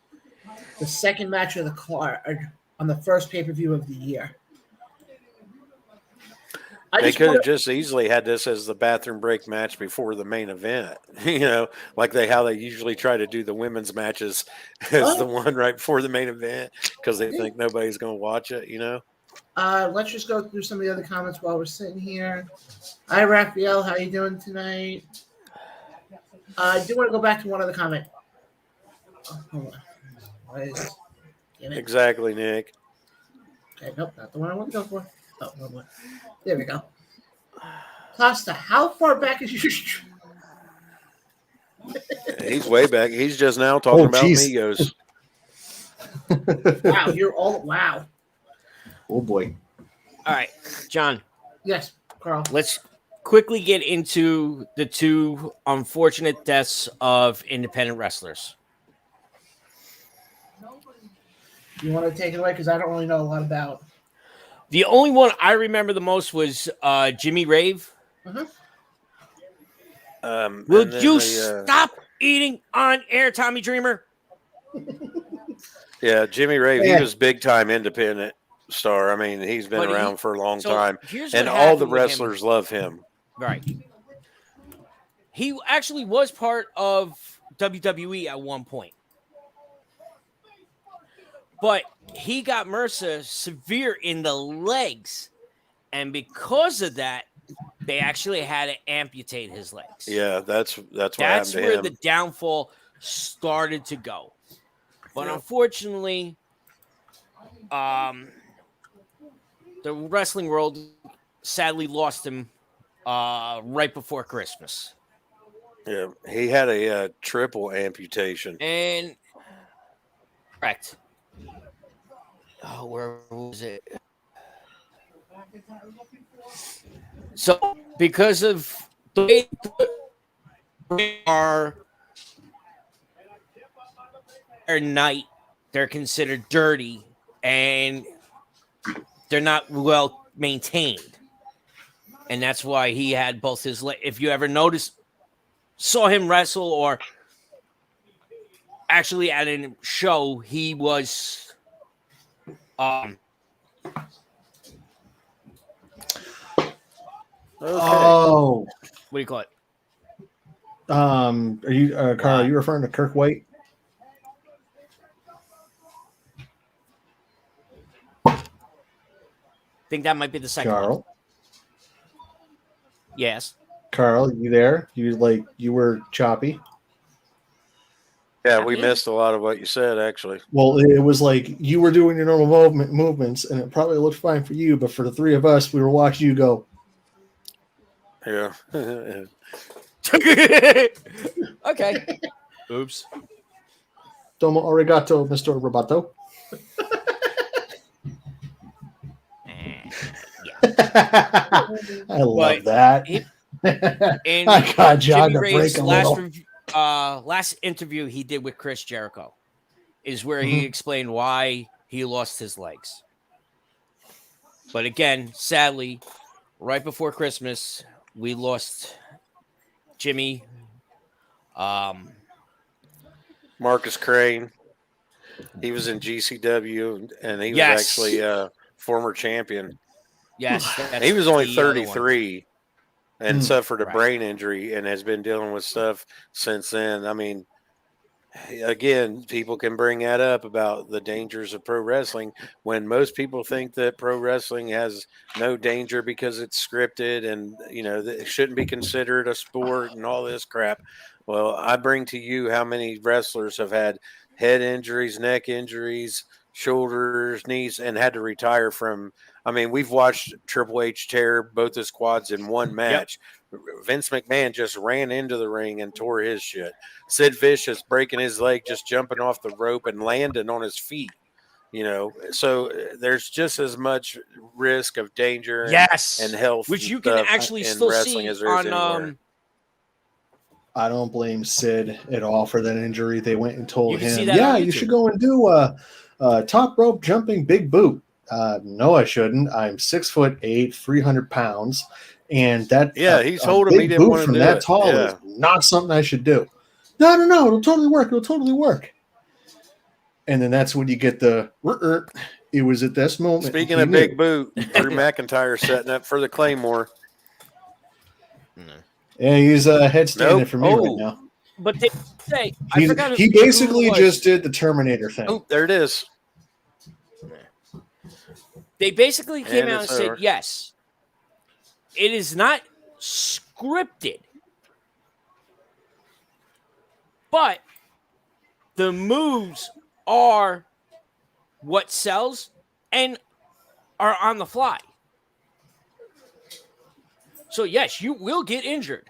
Speaker 1: the second match of the card on the first pay-per-view of the year.
Speaker 4: They could have just easily had this as the bathroom break match before the main event, like how they usually try to do the women's matches as the one right before the main event because they think nobody's going to watch it,
Speaker 1: Let's just go through some of the other comments while we're sitting here. Hi, Raphael. How you doing tonight? I do want to go back to one other comment. Oh, hold on.
Speaker 4: Exactly, Nick.
Speaker 1: Okay, nope, not the one I want to go for. Oh, no one. There we go. Costa, how far back is your?
Speaker 4: He's way back. He's just now talking about Migos.
Speaker 1: Wow, you're all wow.
Speaker 2: Oh boy.
Speaker 3: All right, John.
Speaker 1: Yes, Carl.
Speaker 3: Let's quickly get into the two unfortunate deaths of independent wrestlers.
Speaker 1: You want to take it away because I don't really know a lot about.
Speaker 3: The only one I remember the most was Jimmy Rave.
Speaker 1: Mm-hmm.
Speaker 3: Will you stop eating on air, Tommy Dreamer?
Speaker 4: Yeah, Jimmy Rave. He was big time independent star. I mean, he's been around for a long time, and all the wrestlers love him.
Speaker 3: Right. He actually was part of WWE at one point. But he got MRSA severe in the legs. And because of that, they actually had to amputate his legs.
Speaker 4: Yeah, that's what happened to him.
Speaker 3: That's where the downfall started to go. But unfortunately, the the wrestling world sadly lost him right before Christmas.
Speaker 4: Yeah, he had a triple amputation.
Speaker 3: And correct. Oh, where was it? So because of the way they are their night, they're considered dirty and they're not well maintained. And that's why he had both his if you ever saw him wrestle or actually at a show, he was
Speaker 4: Okay.
Speaker 2: Oh,
Speaker 3: what do you call it?
Speaker 2: are you Carl? Are you referring to Kirk White?
Speaker 3: I think that might be the second
Speaker 2: Carl,
Speaker 3: one. Yes.
Speaker 2: Carl, you there? You were choppy.
Speaker 4: Yeah, we missed a lot of what you said, actually.
Speaker 2: Well, it was like you were doing your normal movements, and it probably looked fine for you, but for the three of us, we were watching you go.
Speaker 4: Yeah.
Speaker 3: Okay. Oops.
Speaker 2: Domo arigato, Mr. Roboto. I love that.
Speaker 3: And
Speaker 2: I got John to
Speaker 3: Jimmy
Speaker 2: break
Speaker 3: Ray's
Speaker 2: a little.
Speaker 3: last interview he did with Chris Jericho is where he explained why he lost his legs. But again, sadly, right before Christmas, we lost Jimmy.
Speaker 4: Marcus Crane. He was in GCW, and he was
Speaker 3: Yes.
Speaker 4: actually a former champion.
Speaker 3: Yes.
Speaker 4: He was only
Speaker 3: the other one.
Speaker 4: 33 and suffered a
Speaker 3: Right.
Speaker 4: brain injury and has been dealing with stuff since then. I mean, again, people can bring that up about the dangers of pro wrestling when most people think that pro wrestling has no danger because it's scripted and, it shouldn't be considered a sport and all this crap. Well, I bring to you how many wrestlers have had head injuries, neck injuries, shoulders, knees, and had to retire from. I mean, we've watched Triple H tear both his quads in one match. Yep. Vince McMahon just ran into the ring and tore his shit. Sid Vicious breaking his leg, just jumping off the rope and landing on his feet. So there's just as much risk of danger and health,
Speaker 3: which you can actually still see on.
Speaker 2: I don't blame Sid at all for that injury. They went and told him,
Speaker 3: "Yeah,
Speaker 2: you should go and do a top rope jumping big boot." No, I shouldn't. I'm 6'8", 300 pounds, and that
Speaker 4: he told him he didn't want to
Speaker 2: from
Speaker 4: do
Speaker 2: that
Speaker 4: it.
Speaker 2: tall is not something I should do. No, it'll totally work. It'll totally work. And then that's when you get the. It was at this moment.
Speaker 4: Speaking of big boot, Drew McIntyre setting up for the Claymore.
Speaker 2: Yeah, he's headstanding for me right now.
Speaker 3: But they say
Speaker 2: he basically just did the Terminator thing.
Speaker 4: Oh, there it is.
Speaker 3: They basically came out and said, yes, it is not scripted, but the moves are what sells and are on the fly. So, yes, you will get injured.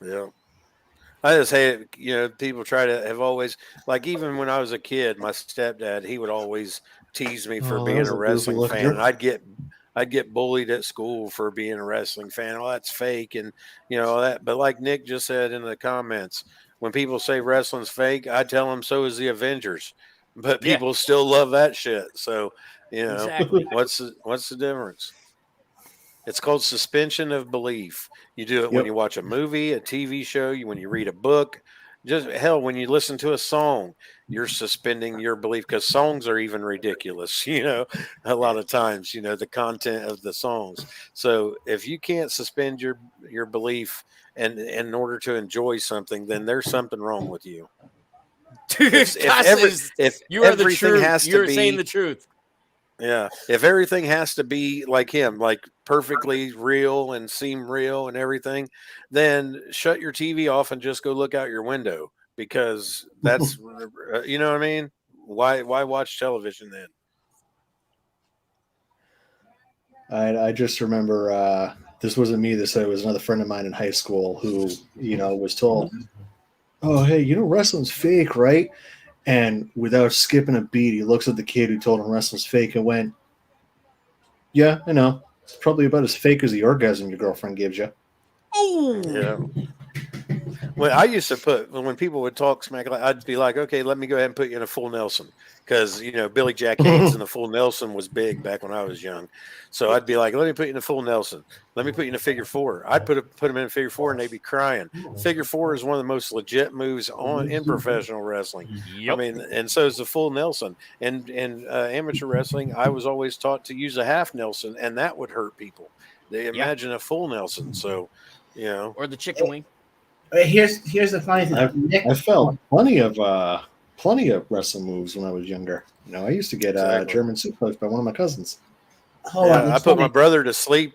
Speaker 4: Yeah. I just hate it. People try to have always, like, even when I was a kid, my stepdad, he would always tease me for being a wrestling fan. And I'd get bullied at school for being a wrestling fan. Oh, that's fake. And, that. But like Nick just said in the comments, when people say wrestling's fake, I tell them so is the Avengers. But people still love that shit. So,
Speaker 3: exactly.
Speaker 4: what's the difference? It's called suspension of belief. You do it when you watch a movie, a TV show, when you read a book. Just hell, when you listen to a song, you're suspending your belief because songs are even ridiculous, a lot of times, the content of the songs. So if you can't suspend your belief and in order to enjoy something, then there's something wrong with you.
Speaker 3: If you are the truth, you're saying the truth.
Speaker 4: Yeah. If everything has to be like him, like perfectly real and seem real and everything, then shut your TV off and just go look out your window because that's, you know what I mean? Why watch television then?
Speaker 2: I just remember this wasn't me. This was another friend of mine in high school who, was told, "Oh, hey, wrestling's fake, right?" And without skipping a beat, he looks at the kid who told him wrestling's fake and went, "Yeah, I know. It's probably about as fake as the orgasm your girlfriend gives you."
Speaker 3: Oh,
Speaker 4: Yeah. Well, I used to put when people would talk smack, I'd be like, "Okay, let me go ahead and put you in a full Nelson," because Billy Jack Haynes in the full Nelson was big back when I was young. So I'd be like, "Let me put you in a full Nelson. Let me put you in a figure four." I'd put them in a figure four, and they'd be crying. Figure four is one of the most legit moves in professional wrestling.
Speaker 3: yep.
Speaker 4: I mean, and so is the full Nelson. And in amateur wrestling, I was always taught to use a half Nelson, and that would hurt people. They imagine a full Nelson. So,
Speaker 3: or the chicken wing.
Speaker 1: Here's the funny thing.
Speaker 2: I felt plenty of wrestling moves when I was younger. I used to get
Speaker 4: Exactly.
Speaker 2: German suplex by one of my cousins.
Speaker 1: Hold on,
Speaker 4: I
Speaker 1: it's
Speaker 4: put
Speaker 1: funny.
Speaker 4: my brother to sleep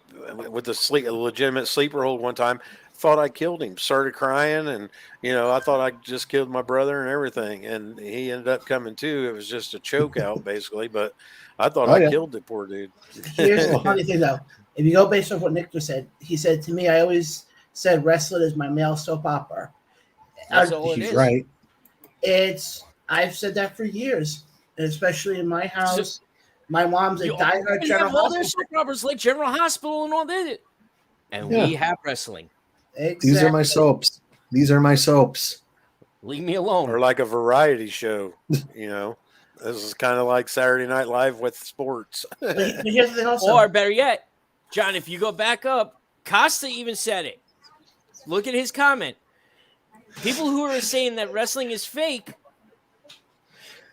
Speaker 4: with a legitimate sleeper hold one time. Thought I killed him. Started crying, and I thought I just killed my brother and everything. And he ended up coming to. It was just a choke out, basically. But I thought I killed the poor dude.
Speaker 1: Here's the funny thing, though. If you go based off what Nick just said, he said to me, I always said wrestling is my male soap opera.
Speaker 3: That's all it
Speaker 2: He's
Speaker 3: is.
Speaker 2: right.
Speaker 1: I've said that for years, and especially in my house. My mom's a diehard
Speaker 3: We
Speaker 1: General
Speaker 3: have all their
Speaker 1: Hospital.
Speaker 3: soap operas like General Hospital and all that. And we have wrestling.
Speaker 1: Exactly.
Speaker 2: These are my soaps. These are my soaps.
Speaker 3: Leave me alone.
Speaker 4: Or like a variety show. This is kind of like Saturday Night Live with sports.
Speaker 1: But here's the thing also.
Speaker 3: Or better yet, John, if you go back up, Costa even said it. Look at his comment. People who are saying that wrestling is fake.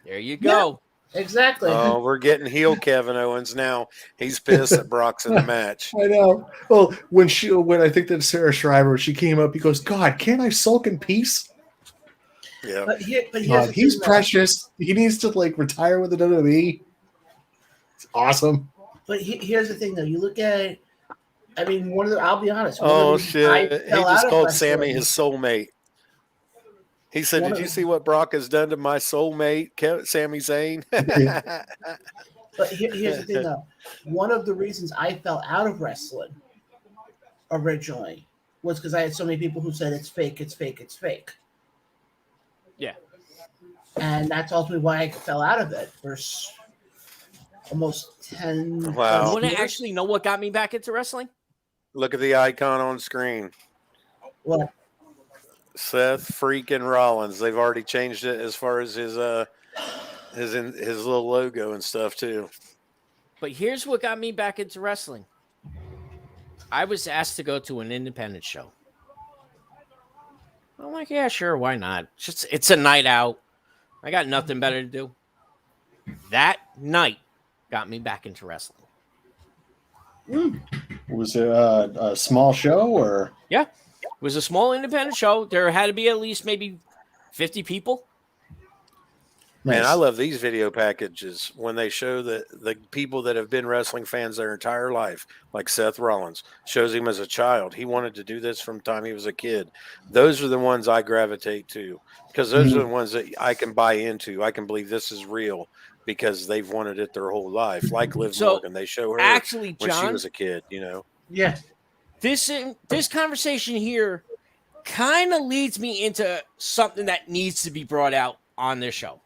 Speaker 3: There you go.
Speaker 1: Yeah, exactly.
Speaker 4: Oh, we're getting heel Kevin Owens now. He's pissed that Brock's in the match.
Speaker 2: I know. Well, when I think that Sarah Shriver, she came up, he goes, "God, can't I sulk in peace?"
Speaker 4: Yeah.
Speaker 1: But here's
Speaker 2: God,
Speaker 1: the
Speaker 2: he's
Speaker 1: thing,
Speaker 2: precious. He needs to retire with the WWE. It's awesome.
Speaker 1: But here's the thing, though. You look at it. I mean, I'll be honest.
Speaker 4: Oh shit! He just called Sammy his soulmate. He said, "Did you see what Brock has done to my soulmate, Sami Zayn?"
Speaker 1: But here's the thing, though. One of the reasons I fell out of wrestling originally was because I had so many people who said it's fake, it's fake, it's fake.
Speaker 3: Yeah.
Speaker 1: And that's ultimately why I fell out of it for almost 10
Speaker 4: Wow.
Speaker 3: You want to
Speaker 1: years.
Speaker 3: actually know what got me back into wrestling?
Speaker 4: Look at the icon on screen.
Speaker 1: What?
Speaker 4: Seth freaking Rollins. They've already changed it as far as his little logo and stuff too.
Speaker 3: But here's what got me back into wrestling. I was asked to go to an independent show. I'm like, yeah, sure, why not? It's a night out. I got nothing better to do. That night got me back into wrestling.
Speaker 2: Was it a small show or?
Speaker 3: Yeah. It was a small independent show. There had to be at least maybe 50 people.
Speaker 4: Man,
Speaker 2: Nice.
Speaker 4: I love these video packages when they show the people that have been wrestling fans their entire life, like Seth Rollins, shows him as a child. He wanted to do this from the time he was a kid. Those are the ones I gravitate to because those are the ones that I can buy into. I can believe this is real because they've wanted it their whole life. Like Liv Morgan, they show her
Speaker 3: actually, John,
Speaker 4: when she was a kid,
Speaker 1: Yeah.
Speaker 3: This conversation here kind of leads me into something that needs to be brought out on this show.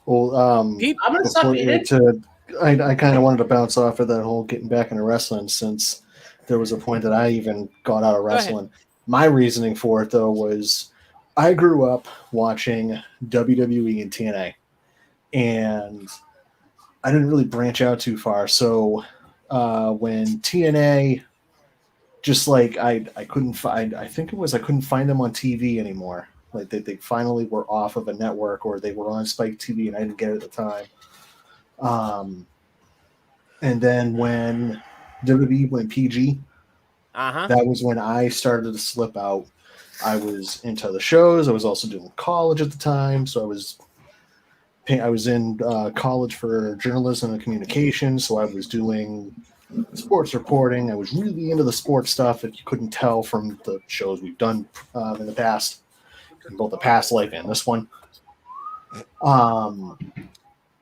Speaker 2: Well,
Speaker 1: I'm gonna stop eating.
Speaker 2: I kind of wanted to bounce off of that whole getting back into wrestling since there was a point that I even got out of wrestling. My reasoning for it, though, was I grew up watching WWE and TNA, and I didn't really branch out too far. So when TNA, just I couldn't find, I couldn't find them on TV anymore. Like they finally were off of a network or they were on Spike TV and I didn't get it at the time. And then when WWE went PG, that was when I started to slip out. I was into the shows. I was also doing college at the time. So I was in college for journalism and communication. So I was doing sports reporting. I was really into the sports stuff that you couldn't tell from the shows we've done in the past. In both the past life and this one.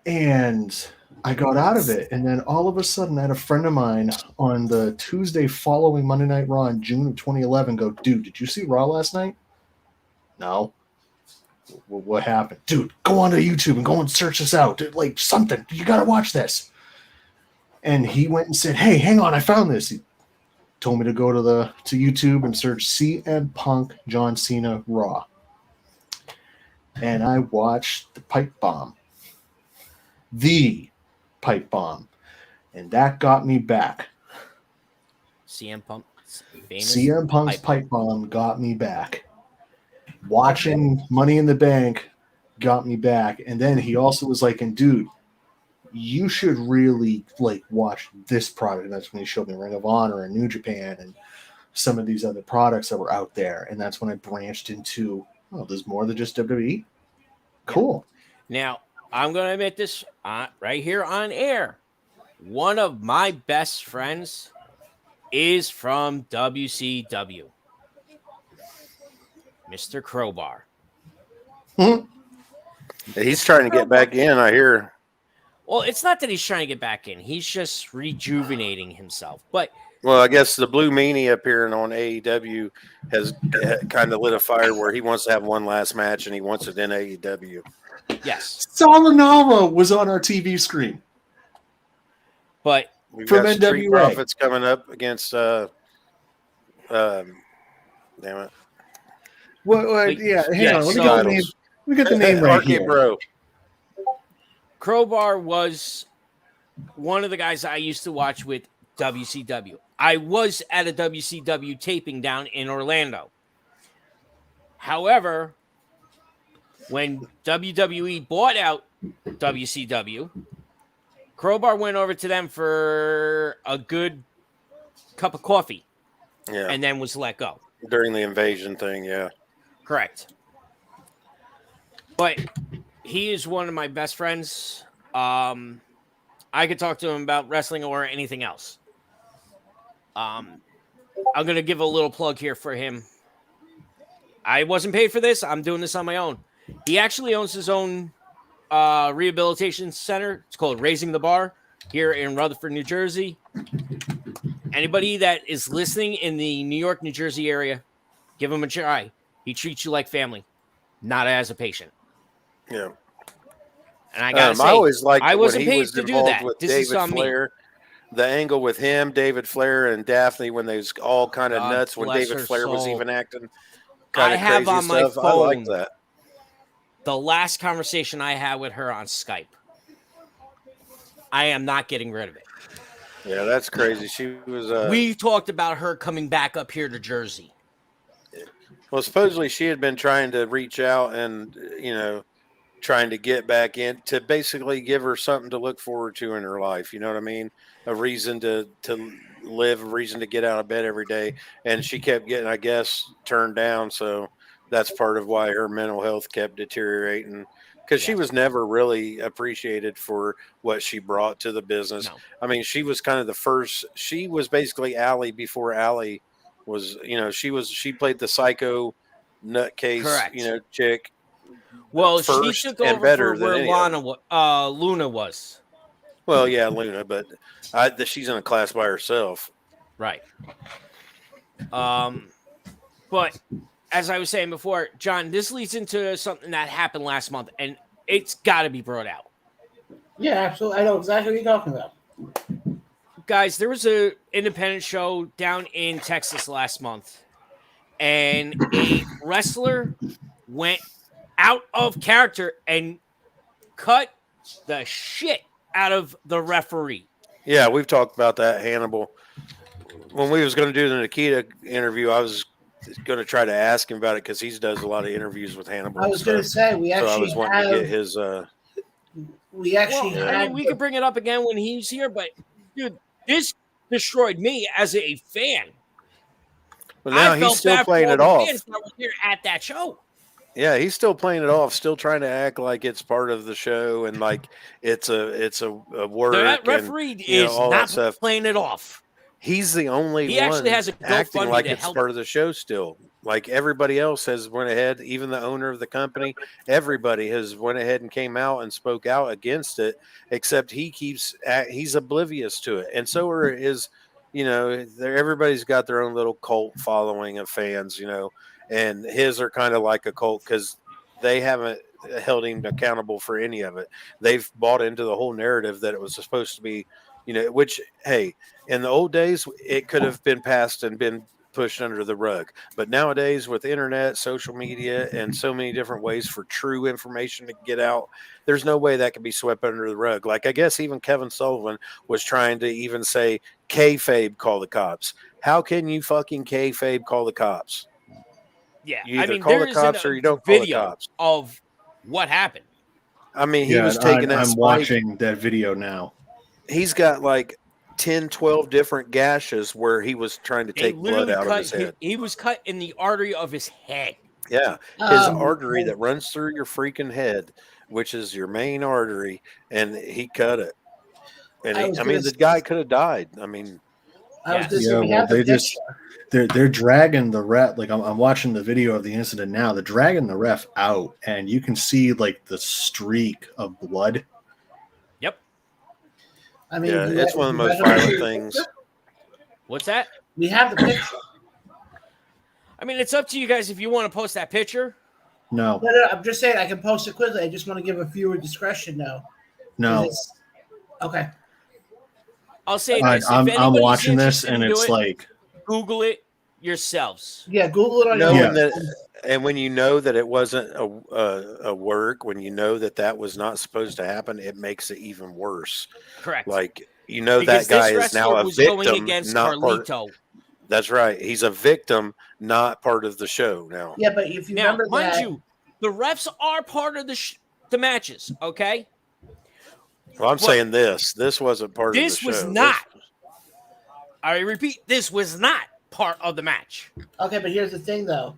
Speaker 2: And I got out of it, and then all of a sudden, I had a friend of mine on the Tuesday following Monday Night Raw in June of 2011 go, dude, did you see Raw last night? No. What happened? Dude, go onto YouTube and go and search this out. Dude, like something. You got to watch this. And he went and said, hey, hang on, I found this. He told me to go to YouTube and search CM Punk John Cena Raw. And I watched the pipe bomb. The pipe bomb. And that got me back.
Speaker 3: CM
Speaker 2: Punk's pipe bomb got me back. Watching Money in the Bank got me back. And then he also was like, and dude, you should really like watch this product. And that's when he showed me Ring of Honor and New Japan and some of these other products that were out there. And that's when I branched into, oh, there's more than just WWE. Cool.
Speaker 3: Now, I'm going to admit this right here on air. One of my best friends is from WCW. Mr. Crowbar.
Speaker 4: He's trying to get back in, I hear.
Speaker 3: Well, it's not that he's trying to get back in. He's just rejuvenating himself. But
Speaker 4: Well, I guess the Blue Meanie appearing on AEW has kind of lit a fire where he wants to have one last match and he wants it in AEW.
Speaker 3: yes.
Speaker 2: Salanava was on our TV screen.
Speaker 3: But
Speaker 4: We've
Speaker 2: From
Speaker 4: got Street
Speaker 2: NWA.
Speaker 4: Profits coming up against damn it.
Speaker 2: Well, yeah, hang
Speaker 3: yeah,
Speaker 2: on. Let me
Speaker 3: so-
Speaker 2: get the name. Let me get the name right
Speaker 4: RK
Speaker 2: here.
Speaker 4: Bro.
Speaker 3: Crowbar was one of the guys I used to watch with WCW. I was at a WCW taping down in Orlando. However, when WWE bought out WCW, Crowbar went over to them for a good cup of coffee
Speaker 4: Yeah.
Speaker 3: and then was let go.
Speaker 4: During the invasion thing, yeah.
Speaker 3: Correct. But he is one of my best friends. I could talk to him about wrestling or anything else. I'm going to give a little plug here for him. I wasn't paid for this. I'm doing this on my own. He actually owns his own rehabilitation center. It's called Raising the Bar here in Rutherford, New Jersey. Anybody that is listening in the New York, New Jersey area, give him a try. He treats you like family, not as a patient.
Speaker 4: Yeah.
Speaker 3: And I gotta say,
Speaker 4: I always liked
Speaker 3: I
Speaker 4: when
Speaker 3: wasn't
Speaker 4: he
Speaker 3: paid
Speaker 4: was
Speaker 3: to do
Speaker 4: involved
Speaker 3: that.
Speaker 4: with
Speaker 3: This is
Speaker 4: David
Speaker 3: on me.
Speaker 4: Flair. The angle with him, David Flair, and Daphne when they was all kind of
Speaker 3: God
Speaker 4: nuts when
Speaker 3: bless
Speaker 4: David
Speaker 3: her
Speaker 4: Flair was
Speaker 3: soul.
Speaker 4: even acting
Speaker 3: I
Speaker 4: kind of
Speaker 3: have
Speaker 4: crazy
Speaker 3: on my
Speaker 4: stuff. I like
Speaker 3: phone
Speaker 4: that.
Speaker 3: the last conversation I had with her on Skype. I am not getting rid of it.
Speaker 4: Yeah, that's crazy. She was.
Speaker 3: We talked about her coming back up here to Jersey.
Speaker 4: Well, supposedly she had been trying to reach out and trying to get back in to basically give her something to look forward to in her life. You know what I mean? A reason to live, a reason to get out of bed every day. And she kept getting, I guess, turned down. So that's part of why her mental health kept deteriorating because she was never really appreciated for what she brought to the business.
Speaker 3: No.
Speaker 4: I mean, she was kind of the first. She was basically Allie before Allie was. She played the psycho nutcase,
Speaker 3: Correct.
Speaker 4: chick.
Speaker 3: Well,
Speaker 4: First
Speaker 3: she took
Speaker 4: and
Speaker 3: over
Speaker 4: better
Speaker 3: for
Speaker 4: than
Speaker 3: where
Speaker 4: any of
Speaker 3: Luna was.
Speaker 4: Well, yeah, Luna, but she's in a class by herself.
Speaker 3: Right. But as I was saying before, John, this leads into something that happened last month, and it's got to be brought out.
Speaker 1: Yeah, absolutely. I know exactly what you're talking about.
Speaker 3: Guys, there was a independent show down in Texas last month, and a wrestler went out of character and cut the shit out of the referee.
Speaker 4: Yeah, we've talked about that, Hannibal. When we was going to do the Nikita interview, I was going to try to ask him about it because he does a lot of interviews with Hannibal.
Speaker 1: I was going to say we
Speaker 4: so I
Speaker 1: actually
Speaker 4: was wanting to get
Speaker 1: have
Speaker 4: his.
Speaker 1: we actually
Speaker 3: Well, I
Speaker 1: had
Speaker 3: mean, we could bring it up again when he's here, but dude, this destroyed me as a fan.
Speaker 4: But now
Speaker 3: I
Speaker 4: he's
Speaker 3: felt
Speaker 4: still
Speaker 3: bad
Speaker 4: playing
Speaker 3: for
Speaker 4: it
Speaker 3: all the
Speaker 4: off.
Speaker 3: fans that were here at that show.
Speaker 4: Yeah, he's still playing it off, still trying to act like it's part of the show and like it's a work.
Speaker 3: That referee
Speaker 4: and,
Speaker 3: is
Speaker 4: all that
Speaker 3: not
Speaker 4: stuff.
Speaker 3: playing it off.
Speaker 4: He's the only
Speaker 3: He
Speaker 4: one
Speaker 3: actually has a
Speaker 4: acting
Speaker 3: GoFundMe
Speaker 4: like
Speaker 3: to
Speaker 4: it's
Speaker 3: help.
Speaker 4: part of the show still. Like everybody else has went ahead, even the owner of the company, everybody has went ahead and came out and spoke out against it, except he's oblivious to it. And so are his, everybody's got their own little cult following of fans, and his are kind of like a cult because they haven't held him accountable for any of it. They've bought into the whole narrative that it was supposed to be, which, hey, in the old days, it could have been passed and been pushed under the rug. But nowadays, with internet, social media, and so many different ways for true information to get out, there's no way that can be swept under the rug. Like, I guess even Kevin Sullivan was trying to even say, kayfabe, call the cops. How can you fucking kayfabe call the cops?
Speaker 3: Yeah,
Speaker 4: You either call the cops or you don't call the cops.
Speaker 3: Of what happened.
Speaker 4: I mean, he was taking that
Speaker 2: I'm
Speaker 4: spike.
Speaker 2: watching that video now.
Speaker 4: He's got like 10, 12 different gashes where he was trying to take blood out of his head.
Speaker 3: He was cut in the artery of his head.
Speaker 4: Yeah, his artery that runs through your freaking head, which is your main artery, and he cut it. And the guy could have died. I mean,
Speaker 2: they're dragging the ref. Like I'm watching the video of the incident now. They're dragging the ref out, and you can see like the streak of blood.
Speaker 3: Yep.
Speaker 1: I mean,
Speaker 4: it's one of the most violent things.
Speaker 3: What's that?
Speaker 1: We have the picture.
Speaker 3: I mean, it's up to you guys if you want to post that picture.
Speaker 2: No,
Speaker 1: I'm just saying I can post it quickly. I just want to give a viewer discretion now.
Speaker 2: No.
Speaker 1: Okay.
Speaker 3: I'll say this.
Speaker 2: I'm watching this, and it's like
Speaker 3: Google it yourselves.
Speaker 1: Yeah, Google it on your own.
Speaker 4: And when you know that it wasn't a work, when you know that was not supposed to happen, it makes it even worse.
Speaker 3: Correct.
Speaker 4: Like that guy is now a victim,
Speaker 3: going against
Speaker 4: not
Speaker 3: Carlito.
Speaker 4: That's right. He's a victim, not part of the show now.
Speaker 1: Yeah, but if you remember
Speaker 3: mind you, the refs are part of the matches. Okay.
Speaker 4: Well, I'm saying this wasn't part of the show.
Speaker 3: This was not. I repeat, this was not part of the match.
Speaker 1: Okay, but here's the thing, though.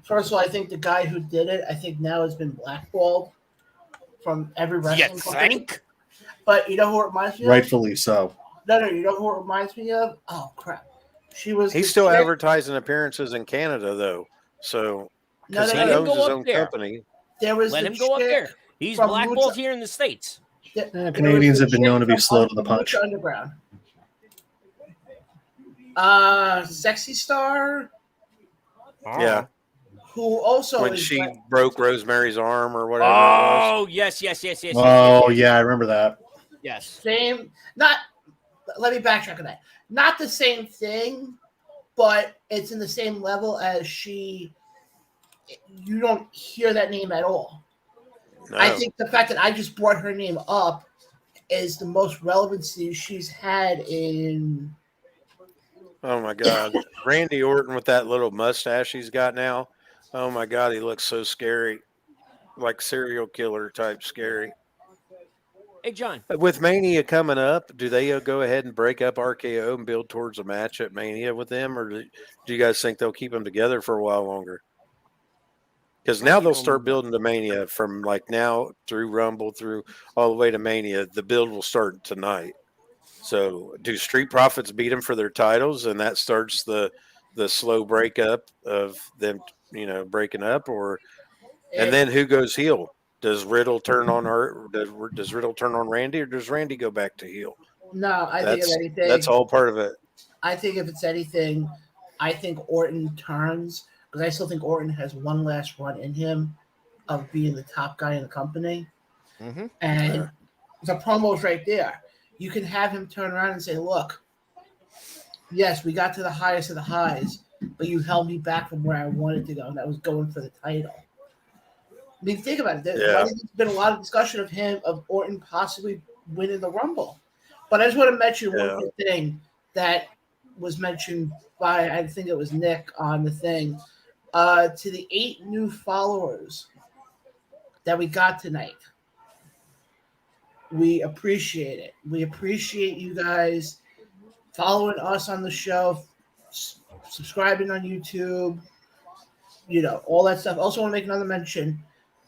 Speaker 1: First of all, I think the guy who did it, I think now has been blackballed from every wrestling company. But you know who it reminds me of?
Speaker 2: Rightfully so.
Speaker 1: No, you know who it reminds me of? Oh, crap.
Speaker 4: He's still advertising appearances in Canada, though. So, because he owns his own company.
Speaker 1: Let
Speaker 3: him go up there. He's blackballed here in the States.
Speaker 2: Canadians have been known to be slow to the punch.
Speaker 1: Underground. Sexy Star.
Speaker 4: Yeah.
Speaker 1: Who also
Speaker 4: when she broke Rosemary's arm or whatever.
Speaker 3: Oh, yes.
Speaker 2: Oh, yeah, I remember that.
Speaker 3: Yes.
Speaker 1: Same. Let me backtrack on that. Not the same thing, but it's in the same level as she. You don't hear that name at all. No. I think the fact that I just brought her name up is the most relevancy she's had in.
Speaker 4: Oh my God, Randy Orton with that little mustache he's got now. Oh my God, he looks so scary, like serial killer type scary.
Speaker 3: Hey John,
Speaker 4: with Mania coming up, do they go ahead and break up RKO and build towards a match at Mania with them, or do you guys think they'll keep them together for a while longer? Because now they'll start building to Mania from like now through Rumble through all the way to Mania. The build will start tonight. So do Street Profits beat them for their titles, and that starts the slow breakup of them, breaking up, and then who goes heel? Does Riddle turn on her? Does Riddle turn on Randy, or does Randy go back to heel?
Speaker 1: No, I think if anything,
Speaker 4: that's all part of it.
Speaker 1: I think if it's anything, I think Orton turns. Because I still think Orton has one last run in him of being the top guy in the company.
Speaker 3: Mm-hmm.
Speaker 1: And the promo's right there. You can have him turn around and say, look, yes, we got to the highest of the highs, but you held me back from where I wanted to go, and that was going for the title. I mean, think about it. There's been a lot of discussion of Orton possibly winning the Rumble. But I just want to mention one more thing that was mentioned by, I think it was Nick on the thing. To the 8 new followers that we got tonight. We appreciate it. We appreciate you guys following us on the show, subscribing on YouTube, all that stuff. Also want to make another mention,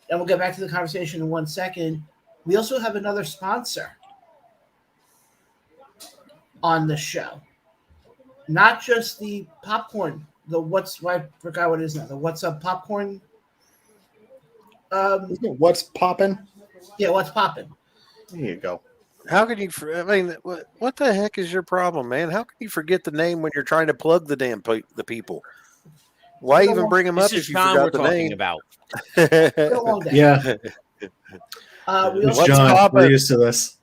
Speaker 1: and we'll get back to the conversation in 1 second. We also have another sponsor on the show. Not just the popcorn I forgot what it is now. The What's Up Popcorn.
Speaker 2: What's popping?
Speaker 1: Yeah, What's Poppin'.
Speaker 2: There you go.
Speaker 4: How can you? I mean, what the heck is your problem, man? How can you forget the name when you're trying to plug the damn the people? Why even bring them
Speaker 3: This
Speaker 4: up
Speaker 3: is
Speaker 4: if you
Speaker 3: John we're
Speaker 4: forgot the
Speaker 3: talking
Speaker 4: name?
Speaker 3: about.
Speaker 1: It's been a long day.
Speaker 2: Yeah,
Speaker 1: We
Speaker 2: it's
Speaker 1: also,
Speaker 2: John.
Speaker 4: poppin'?
Speaker 2: We're used to this.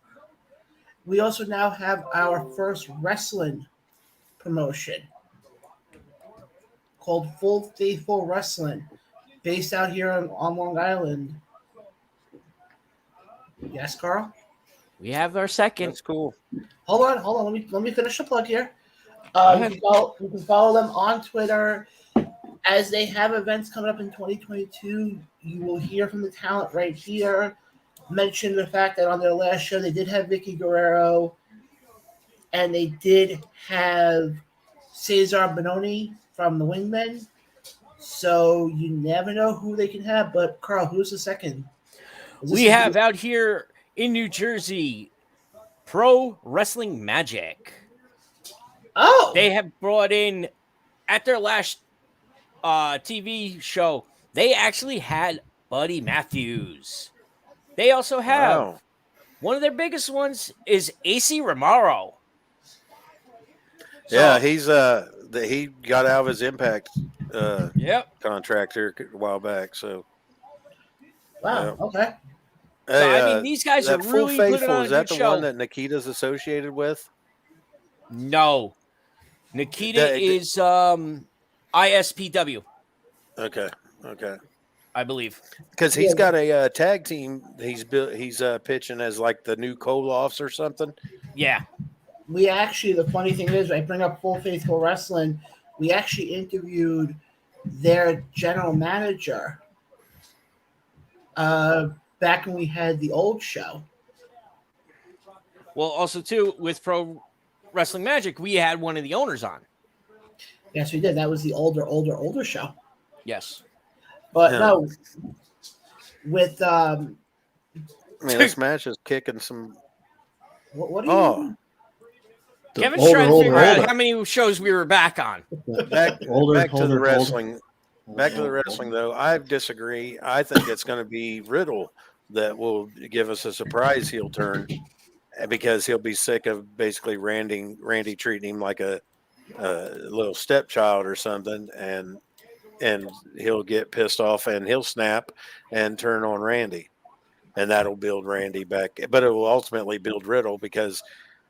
Speaker 1: we also now have our first wrestling promotion called Full Faithful Wrestling, based out here on Long Island. Yes, Carl?
Speaker 3: We have our second.
Speaker 4: That's cool.
Speaker 1: Hold on. Let me finish the plug here.
Speaker 3: ahead.
Speaker 1: You can follow them on Twitter. As they have events coming up in 2022, you will hear from the talent right here. Mention the fact that on their last show they did have Vicky Guerrero, and they did have Cesar Bononi from the Wingmen. So you never know who they can have. But Carl, who's the second?
Speaker 3: We have out here in New Jersey, Pro Wrestling Magic.
Speaker 1: Oh,
Speaker 3: They have brought in, at their last TV show, they actually had Buddy Matthews. They also have,
Speaker 4: Wow.
Speaker 3: one of their biggest ones is AC Romero.
Speaker 4: Yeah, he got out of his Impact
Speaker 3: Yep.
Speaker 4: contract here a while back. So,
Speaker 1: wow.
Speaker 4: yeah.
Speaker 1: Okay.
Speaker 3: So, I mean, these guys are
Speaker 4: that Full
Speaker 3: really putting
Speaker 4: Faithful,
Speaker 3: on
Speaker 4: is
Speaker 3: a
Speaker 4: that
Speaker 3: good
Speaker 4: the
Speaker 3: show.
Speaker 4: one that Nikita's associated with?
Speaker 3: No. Nikita is ISPW,
Speaker 4: Okay.
Speaker 3: I believe.
Speaker 4: Because he's got a tag team. He's pitching as like the new Koloffs or something.
Speaker 3: Yeah.
Speaker 1: We actually, the funny thing is, I bring up Full Faithful Wrestling. We actually interviewed their general manager back when we had the old show.
Speaker 3: Well, also, too, with Pro Wrestling Magic, we had one of the owners on.
Speaker 1: Yes, we did. That was the older show.
Speaker 3: Yes.
Speaker 1: But
Speaker 4: Yeah.
Speaker 1: no, with
Speaker 4: I mean, this match is kicking some.
Speaker 1: what do you?
Speaker 4: Oh,
Speaker 3: Kevin's trying to figure out how many shows we were back on.
Speaker 4: back to the wrestling. Back to the wrestling, though. I disagree. I think it's going to be Riddle that will give us a surprise heel turn, because he'll be sick of basically Randy treating him like a little stepchild or something, and he'll get pissed off and he'll snap and turn on Randy, and that'll build Randy back. But it will ultimately build Riddle, because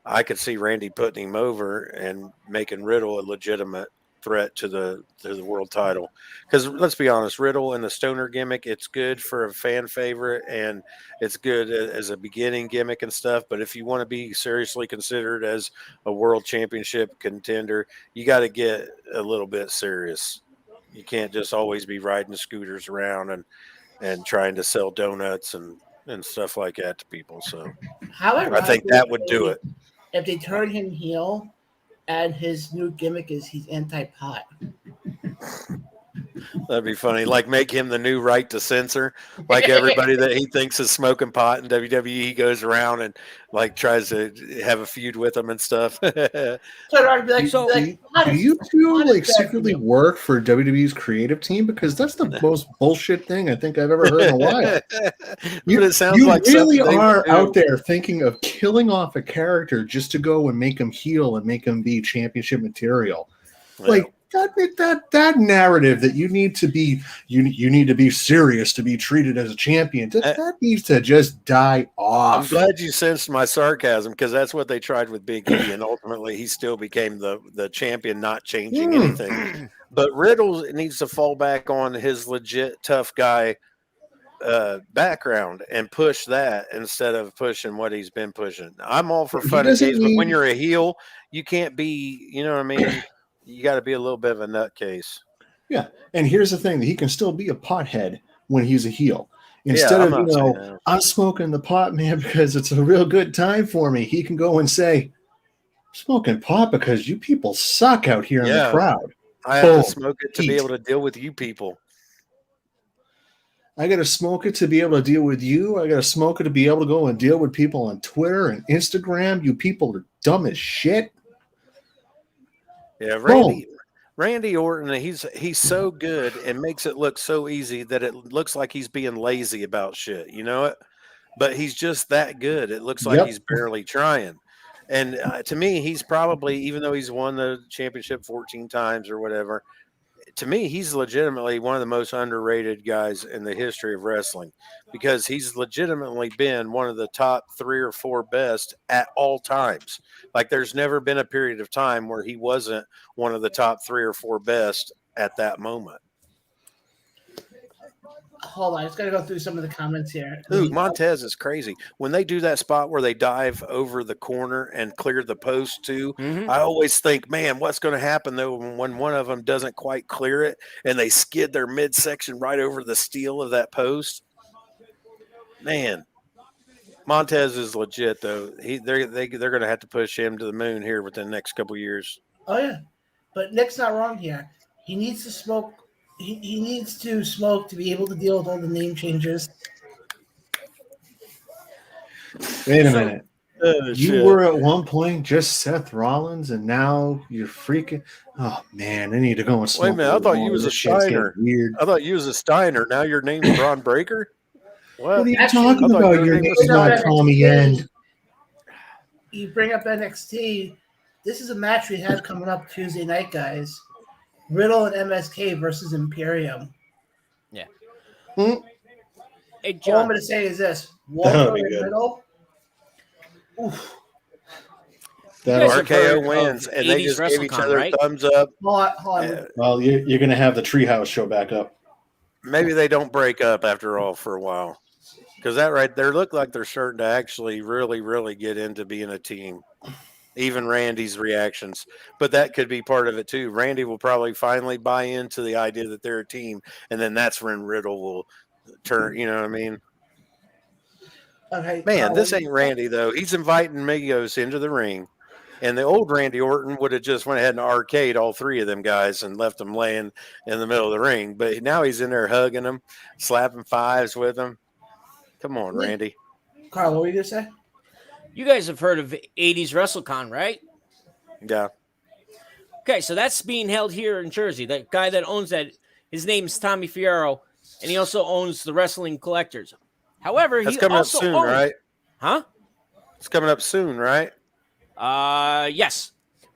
Speaker 4: I could see Randy putting him over and making Riddle a legitimate threat to the world title. Because let's be honest, Riddle and the stoner gimmick, it's good for a fan favorite and it's good as a beginning gimmick and stuff. But if you want to be seriously considered as a world championship contender, you got to get a little bit serious. You can't just always be riding scooters around and trying to sell donuts and stuff like that to people. So
Speaker 1: However,
Speaker 4: I think that would do it.
Speaker 1: If they turn him heel, and his new gimmick is he's anti-pot.
Speaker 4: That'd be funny. Like, make him the new right to censor. Like, everybody that he thinks is smoking pot in WWE, he goes around and like tries to have a feud with them and stuff.
Speaker 1: So I'd be like,
Speaker 2: do you two like secretly work for WWE's creative team? Because that's the most bullshit thing I think I've ever heard in a while.
Speaker 4: But it sounds
Speaker 2: you
Speaker 4: like
Speaker 2: really
Speaker 4: something they
Speaker 2: are
Speaker 4: would do.
Speaker 2: out there thinking of killing off a character just to go and make him heel and make him be championship material.
Speaker 4: Well,
Speaker 2: Like that narrative that you need to be serious to be treated as a champion. That needs to just die off.
Speaker 4: I'm glad you sensed my sarcasm, because that's what they tried with Big E, and ultimately he still became the champion, not changing anything. But Riddle needs to fall back on his legit tough guy background and push that instead of pushing what he's been pushing. I'm all for fun and games, but when you're a heel, you can't be, you know what I mean? You got to be a little bit of a nutcase.
Speaker 2: Yeah, and here's the thing: that he can still be a pothead when he's a heel. Instead of I'm smoking the pot, man, because it's a real good time for me. He can go and say, "Smoking pot because you people suck out here in the crowd."
Speaker 4: I have to smoke it to be able to deal with you people.
Speaker 2: I got to smoke it to be able to deal with you. I got to smoke it to be able to go and deal with people on Twitter and Instagram. You people are dumb as shit.
Speaker 4: Yeah, Randy Orton, he's so good and makes it look so easy that it looks like he's being lazy about shit. You know it? But he's just that good. It looks like
Speaker 2: Yep.
Speaker 4: he's barely trying. And to me, he's probably, even though he's won the championship 14 times or whatever, to me, he's legitimately one of the most underrated guys in the history of wrestling because he's legitimately been one of the top 3 or 4 best at all times. Like, there's never been a period of time where he wasn't one of the top 3 or 4 best at that moment.
Speaker 1: Hold on, I just got to go through some of the comments here.
Speaker 4: Dude, Montez is crazy. When they do that spot where they dive over the corner and clear the post too, I always think, man, what's going to happen though when one of them doesn't quite clear it and they skid their midsection right over the steel of that post? Man, Montez is legit though. They're going to have to push him to the moon here within the next couple of years.
Speaker 1: Oh yeah, but Nick's not wrong here. He needs to smoke. He needs to smoke to be able to deal with all the name changes.
Speaker 2: Wait a minute. You were at one point just Seth Rollins, and now you're freaking. Oh man, I need to go and smoke.
Speaker 4: Wait a minute, I thought you was a Steiner.
Speaker 2: Weird.
Speaker 4: I thought you was a Steiner. Now your name's Braun Breaker.
Speaker 2: What are you talking about? Your name's not Tommy End.
Speaker 1: You bring up NXT. This is a match we have coming up Tuesday night, guys. Riddle and MSK versus Imperium.
Speaker 3: Yeah.
Speaker 1: Hey, all I'm going to say is this: Walter and Riddle. Oof.
Speaker 2: That
Speaker 4: RKO wins, and they just give each other thumbs up.
Speaker 1: Hold on.
Speaker 2: Well, you're going to have the Treehouse show back up.
Speaker 4: Maybe they don't break up after all for a while, because that right there look like they're starting to actually really, really get into being a team. Even Randy's reactions, but that could be part of it too. Randy will probably finally buy into the idea that they're a team, and then that's when Riddle will turn. You know what I mean?
Speaker 1: Okay,
Speaker 4: man, this ain't Randy though. He's inviting Migos into the ring, and the old Randy Orton would have just went ahead and arcade all 3 of them guys and left them laying in the middle of the ring. But now he's in there hugging them, slapping 5s with them. Come on, Randy.
Speaker 1: Carl, what were you gonna say?
Speaker 3: You guys have heard of 80s WrestleCon, right?
Speaker 4: Yeah.
Speaker 3: Okay, so that's being held here in Jersey. The guy that owns that, his name's Tommy Fierro, and he also owns the Wrestling Collectors. However,
Speaker 4: that's
Speaker 3: he
Speaker 4: coming
Speaker 3: also
Speaker 4: up soon,
Speaker 3: owns,
Speaker 4: right?
Speaker 3: Huh?
Speaker 4: It's coming up soon, right?
Speaker 3: Yes.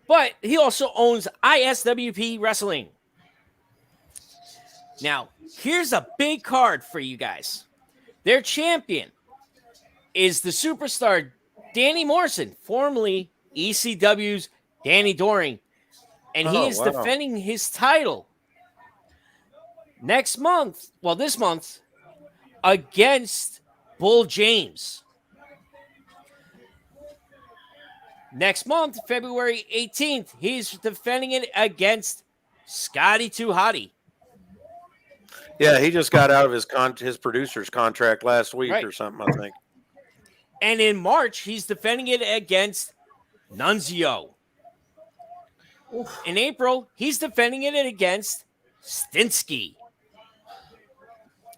Speaker 3: But he also owns ISWP Wrestling. Now, here's a big card for you guys. Their champion is the superstar Danny Morrison, formerly ECW's Danny Doring. And he is defending his title this month, against Bull James. Next month, February 18th, he's defending it against Scotty 2 Hotty.
Speaker 4: Yeah, he just got out of his producer's contract last week or something, I think.
Speaker 3: And in March, he's defending it against Nunzio. In April, he's defending it against Stinsky.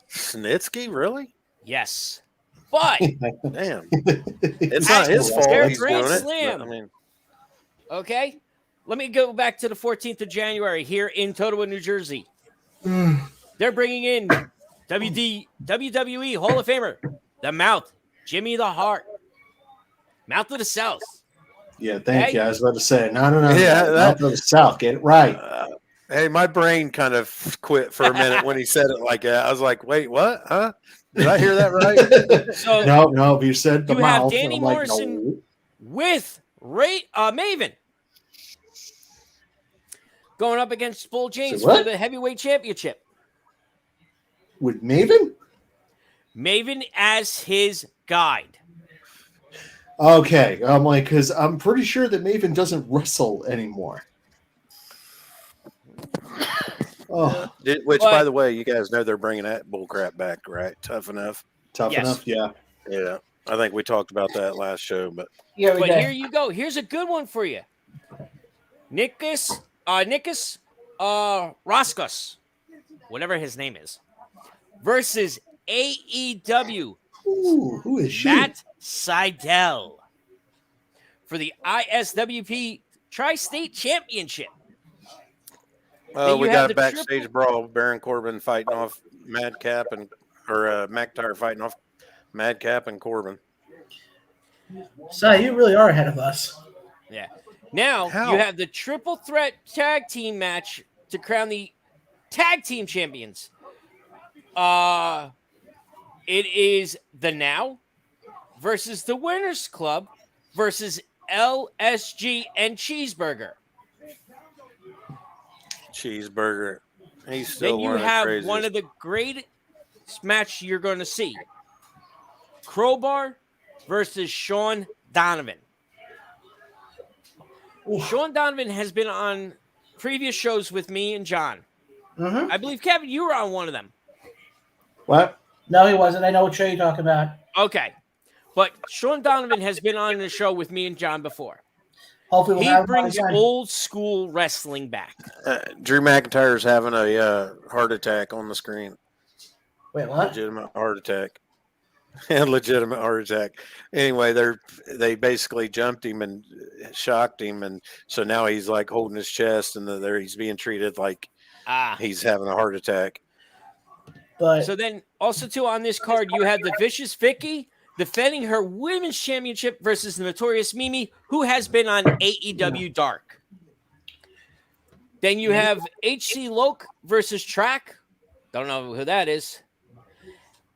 Speaker 4: Snitsky, really?
Speaker 3: Yes. But
Speaker 4: damn, it's not his fault he's doing it.
Speaker 3: Slam.
Speaker 4: I mean,
Speaker 3: okay, let me go back to the 14th of January here in Totowa, New Jersey. They're bringing in WWE Hall of Famer, the Mouth, Jimmy the Heart, Mouth of the South.
Speaker 2: Yeah, thank you. I was about to say, no.
Speaker 4: Yeah,
Speaker 2: Mouth of the South. Get it right.
Speaker 4: Hey, my brain kind of quit for a minute when he said it like that. I was like, wait, what? Huh? Did I hear that right?
Speaker 3: So
Speaker 2: no, you said the
Speaker 3: you
Speaker 2: mouth.
Speaker 3: have Danny Morrison with Maven going up against Bull James for the heavyweight championship.
Speaker 2: With Maven?
Speaker 3: Maven as his guide.
Speaker 2: Okay, I'm like, because I'm pretty sure that Maven doesn't wrestle anymore. Oh,
Speaker 4: by the way, you guys know they're bringing that bullcrap back, right? Tough enough.
Speaker 2: Yeah.
Speaker 4: Yeah, I think we talked about that last show, but
Speaker 1: yeah.
Speaker 3: But here you go. Here's a good one for you. Nikos Raskos, whatever his name is, versus AEW.
Speaker 2: Ooh, who is she?
Speaker 3: Matt Sydal for the ISWP Tri-State Championship. Then
Speaker 4: We
Speaker 3: you have
Speaker 4: got a
Speaker 3: the
Speaker 4: backstage
Speaker 3: triple-
Speaker 4: brawl. Baron Corbin fighting off Madcap or McIntyre fighting off Madcap and Corbin.
Speaker 1: So you really are ahead of us.
Speaker 3: Yeah. Now
Speaker 4: How?
Speaker 3: you have the triple threat tag team match to crown the tag team champions. It is the Now versus the Winners Club versus LSG and Cheeseburger.
Speaker 4: Cheeseburger. He's
Speaker 3: Then
Speaker 4: still
Speaker 3: you
Speaker 4: one of the
Speaker 3: have
Speaker 4: craziest.
Speaker 3: one of the greatest match you're going to see. Crowbar versus Sean Donovan. Sean Donovan has been on previous shows with me and John.
Speaker 1: Mm-hmm.
Speaker 3: I believe, Kevin, you were on one of them.
Speaker 2: What?
Speaker 1: No, he wasn't. I know what show you're talking about.
Speaker 3: Okay. But Sean Donovan has been on the show with me and John before.
Speaker 1: Hopefully we'll
Speaker 3: He
Speaker 1: have him on
Speaker 3: brings
Speaker 1: again.
Speaker 3: old school wrestling back.
Speaker 4: Drew McIntyre's having a heart attack on the screen.
Speaker 1: Wait, what?
Speaker 4: Legitimate heart attack. Legitimate heart attack. Anyway, they basically jumped him and shocked him, and so now he's like holding his chest, and he's being treated like he's having a heart attack.
Speaker 1: But
Speaker 3: So then also too on this card, you have the Vicious Vicky defending her women's championship versus the Notorious Mimi, who has been on AEW Dark. Then you have HC Loke versus Track. Don't know who that is.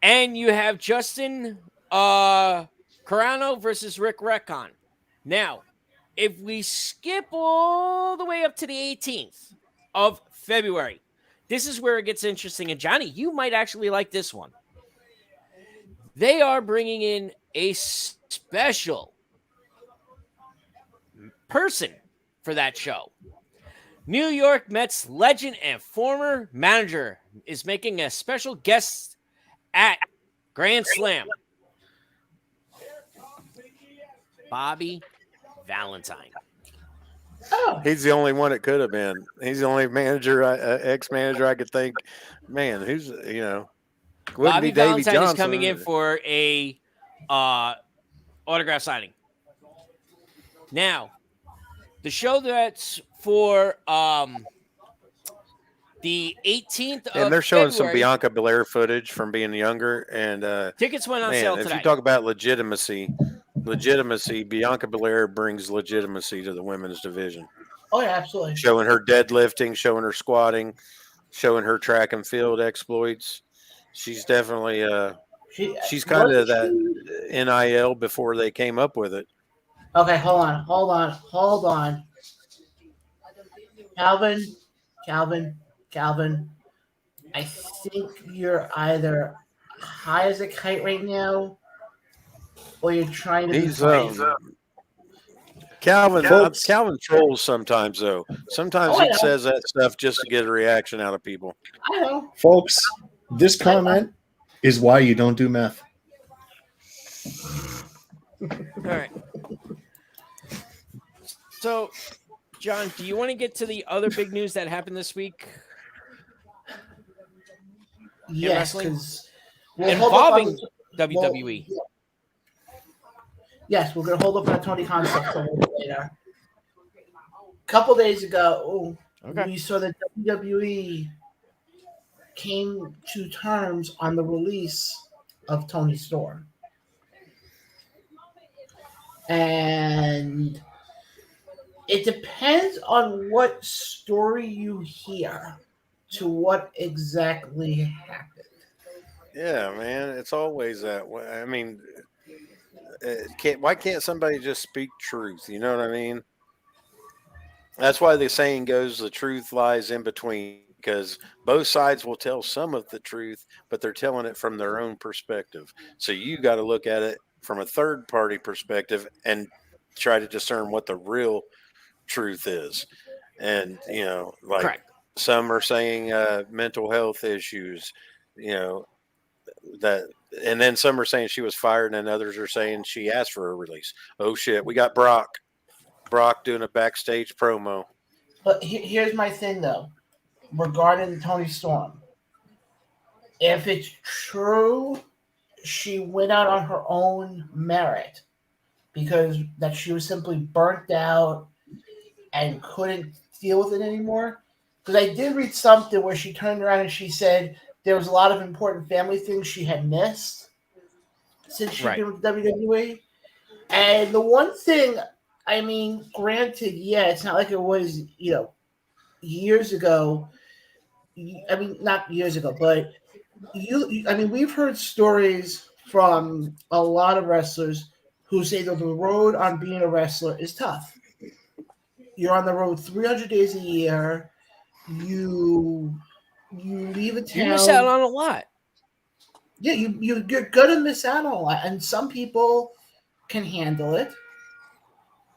Speaker 3: And you have Justin Carano versus Rick Recon. Now, if we skip all the way up to the 18th of February, this is where it gets interesting. And Johnny, you might actually like this one. They are bringing in a special person for that show. New York Mets legend and former manager is making a special guest at Grand Slam. Bobby Valentine.
Speaker 1: oh,
Speaker 4: He's the only one it could have been. He's the only manager, ex-manager I could think. Man, who's wouldn't
Speaker 3: Bobby
Speaker 4: be Davey
Speaker 3: Valentine
Speaker 4: Johnson.
Speaker 3: is coming in for a autograph signing. Now, the show that's for the 18th of
Speaker 4: And they're showing some
Speaker 3: February,
Speaker 4: Bianca Belair footage from being younger. And
Speaker 3: tickets went on sale
Speaker 4: man, if
Speaker 3: today.
Speaker 4: you talk about legitimacy, Bianca Belair brings legitimacy to the women's division.
Speaker 1: oh yeah, absolutely.
Speaker 4: Showing her deadlifting, showing her squatting, showing her track and field exploits. She's definitely she's kind of that NIL before they came up with it.
Speaker 1: Okay, hold on. Calvin. I think you're either high as a kite right now, or you're trying to be
Speaker 4: He's
Speaker 1: funny.
Speaker 4: Calvin trolls sometimes though. Sometimes
Speaker 1: Oh, I
Speaker 4: he
Speaker 1: know.
Speaker 4: says that stuff just to get a reaction out of people.
Speaker 1: I know.
Speaker 2: Folks, this comment is why you don't do meth.
Speaker 3: All right. So, John, do you want to get to the other big news that happened this week?
Speaker 1: Yes,
Speaker 3: wrestling?
Speaker 1: because
Speaker 3: Involving WWE.
Speaker 1: Yes, we're going to hold up on Tony Khan stuff a little bit later. A couple days ago, we saw that WWE came to terms on the release of Tony Storm. And it depends on what story you hear to what exactly happened.
Speaker 4: Yeah, man, it's always that way. I mean, why can't somebody just speak truth? You know what I mean? That's why the saying goes, the truth lies in between, because both sides will tell some of the truth, but they're telling it from their own perspective. So you got to look at it from a third party perspective and try to discern what the real truth is. And, like
Speaker 3: Correct.
Speaker 4: some are saying mental health issues, that, and then some are saying she was fired and others are saying she asked for a release. Oh shit. We got Brock doing a backstage promo.
Speaker 1: But here's my thing, though, regarding Tony Storm. If it's true, she went out on her own merit because that she was simply burnt out and couldn't deal with it anymore, because I did read something where she turned around and she said there was a lot of important family things she had missed since she'd
Speaker 3: Right.
Speaker 1: been with WWE. And the one thing, I mean, granted, yeah, it's not like it was, years ago. I mean, not years ago, but I mean, we've heard stories from a lot of wrestlers who say that the road on being a wrestler is tough. You're on the road 300 days a year. You leave a town.
Speaker 3: You miss out on a lot.
Speaker 1: Yeah, you're gonna miss out on a lot, and some people can handle it,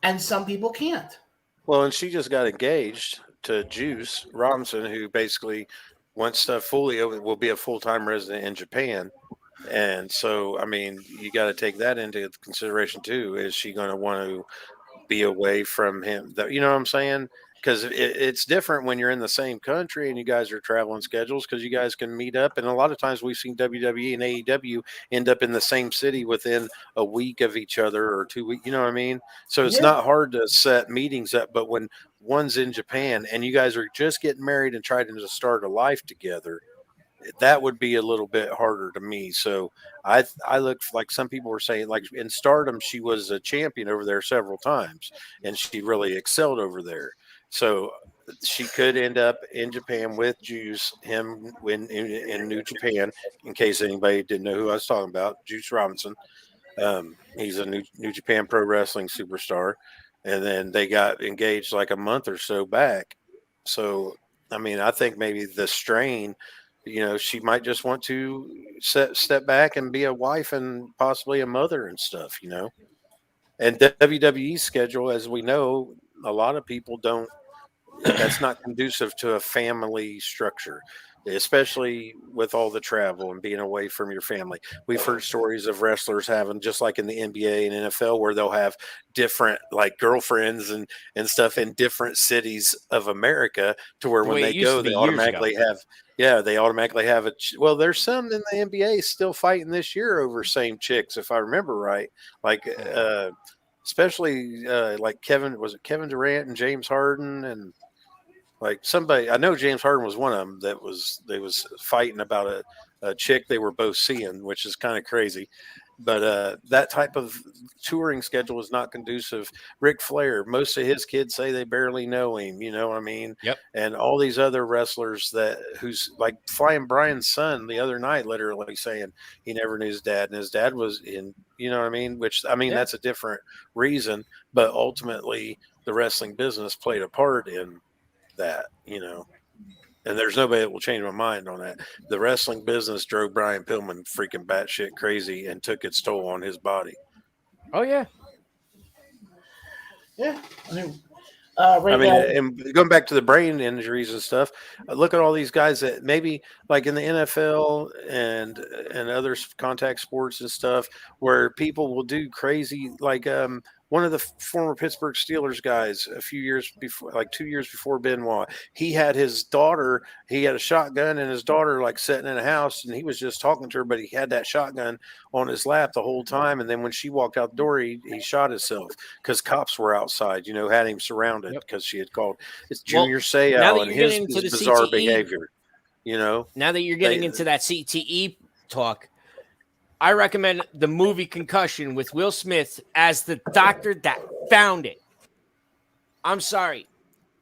Speaker 1: and some people can't.
Speaker 4: Well, and she just got engaged to Juice Robinson, who basically, once stuff fully will be a full-time resident in Japan. And so, I mean, you got to take that into consideration too. Is she going to want to be away from him? You know what I'm saying? Because it's different when you're in the same country and you guys are traveling schedules, because you guys can meet up. And a lot of times we've seen WWE and AEW end up in the same city within a week of each other or 2 weeks. You know what I mean? So it's
Speaker 1: Yeah.
Speaker 4: not hard to set meetings up. But when one's in Japan and you guys are just getting married and trying to start a life together, that would be a little bit harder to me. So I look, like some people were saying, like in Stardom, she was a champion over there several times and she really excelled over there. So she could end up in Japan with Juice, him in New Japan, in case anybody didn't know who I was talking about, Juice Robinson. He's a New Japan Pro Wrestling superstar. And then they got engaged like a month or so back. So, I mean, I think maybe the strain, she might just want to step back and be a wife and possibly a mother and stuff, And WWE's schedule, as we know, a lot of people don't. That's not conducive to a family structure, especially with all the travel and being away from your family. We've heard stories of wrestlers having, just like in the NBA and NFL, where they'll have different like girlfriends and stuff in different cities of America, to where when they go, they automatically have. Yeah, they automatically have well, there's some in the NBA still fighting this year over same chicks, if I remember right. Like, especially like Kevin Durant and James Harden, and like somebody, I know James Harden was one of them they was fighting about a chick they were both seeing, which is kind of crazy. But that type of touring schedule is not conducive. Ric Flair, most of his kids say they barely know him. You know what I mean?
Speaker 3: Yep.
Speaker 4: And all these other wrestlers who's like Flying Brian's son the other night, literally saying he never knew his dad, and his dad was in. You know what I mean? Which, I mean, that's a different reason, but ultimately the wrestling business played a part in that. And there's nobody that will change my mind on that. The wrestling business drove Brian Pillman freaking batshit crazy and took its toll on his body.
Speaker 3: Oh yeah.
Speaker 1: Yeah. I mean,
Speaker 4: and going back to the brain injuries and stuff, look at all these guys that maybe like in the NFL and other contact sports and stuff, where people will do crazy, like one of the former Pittsburgh Steelers guys a few years before, like 2 years before Benoit, he had his daughter, he had a shotgun and his daughter like sitting in a house, and he was just talking to her, but he had that shotgun on his lap the whole time. And then when she walked out the door, he shot himself because cops were outside, had him surrounded because she had called. It's Junior Seau and his bizarre behavior,
Speaker 3: Now that you're getting into that CTE talk, I recommend the movie Concussion with Will Smith as the doctor that found it. I'm sorry.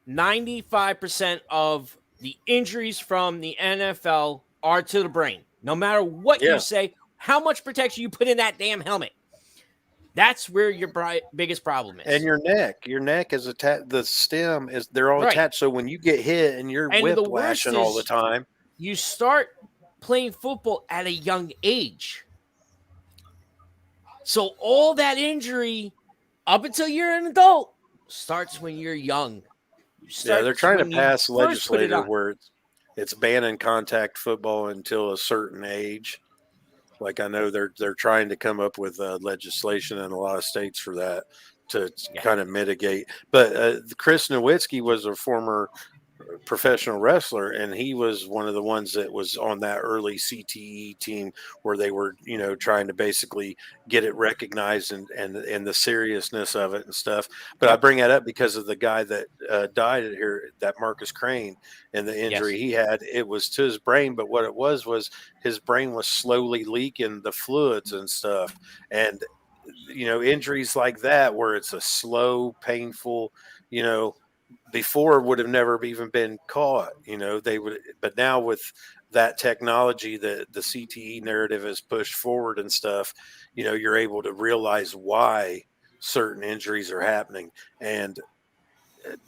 Speaker 3: 95% of the injuries from the NFL are to the brain. No matter what you say, how much protection you put in that damn helmet. That's where your biggest problem is.
Speaker 4: And your neck is attached. The stem is, they're all attached. So when you get hit and you're whiplashing all the time,
Speaker 3: you start playing football at a young age. So all that injury up until you're an adult starts when you're young.
Speaker 4: They're trying to pass legislature where it's banning contact football until a certain age. Like, I know they're trying to come up with legislation in a lot of states for that to kind of mitigate. But Chris Nowitzki was a former professional wrestler, and he was one of the ones that was on that early CTE team where they were, trying to basically get it recognized and the seriousness of it and stuff. But I bring that up because of the guy that died here, that Marcus Crane, and the injury he had. It was to his brain, but what it was his brain was slowly leaking the fluids and stuff. And injuries like that where it's a slow, painful, before would have never even been caught. They would, but now with that technology that the CTE narrative has pushed forward and stuff, you're able to realize why certain injuries are happening. And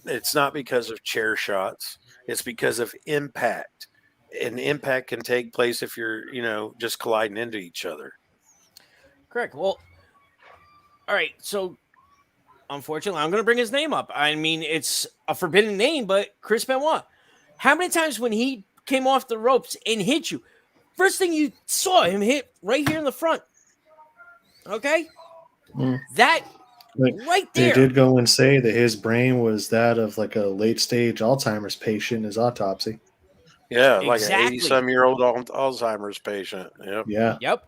Speaker 4: it's not because of chair shots, it's because of impact. And impact can take place if you're, just colliding into each other.
Speaker 3: Correct. Well, all right. So, unfortunately, I'm going to bring his name up. I mean, it's a forbidden name, but Chris Benoit. How many times when he came off the ropes and hit you, first thing you saw him hit right here in the front? Okay? That right there.
Speaker 2: They did go and say that his brain was that of like a late-stage Alzheimer's patient in his autopsy.
Speaker 4: Yeah, like an 80-some-year-old Alzheimer's patient. Yep.
Speaker 2: Yeah.
Speaker 3: Yep.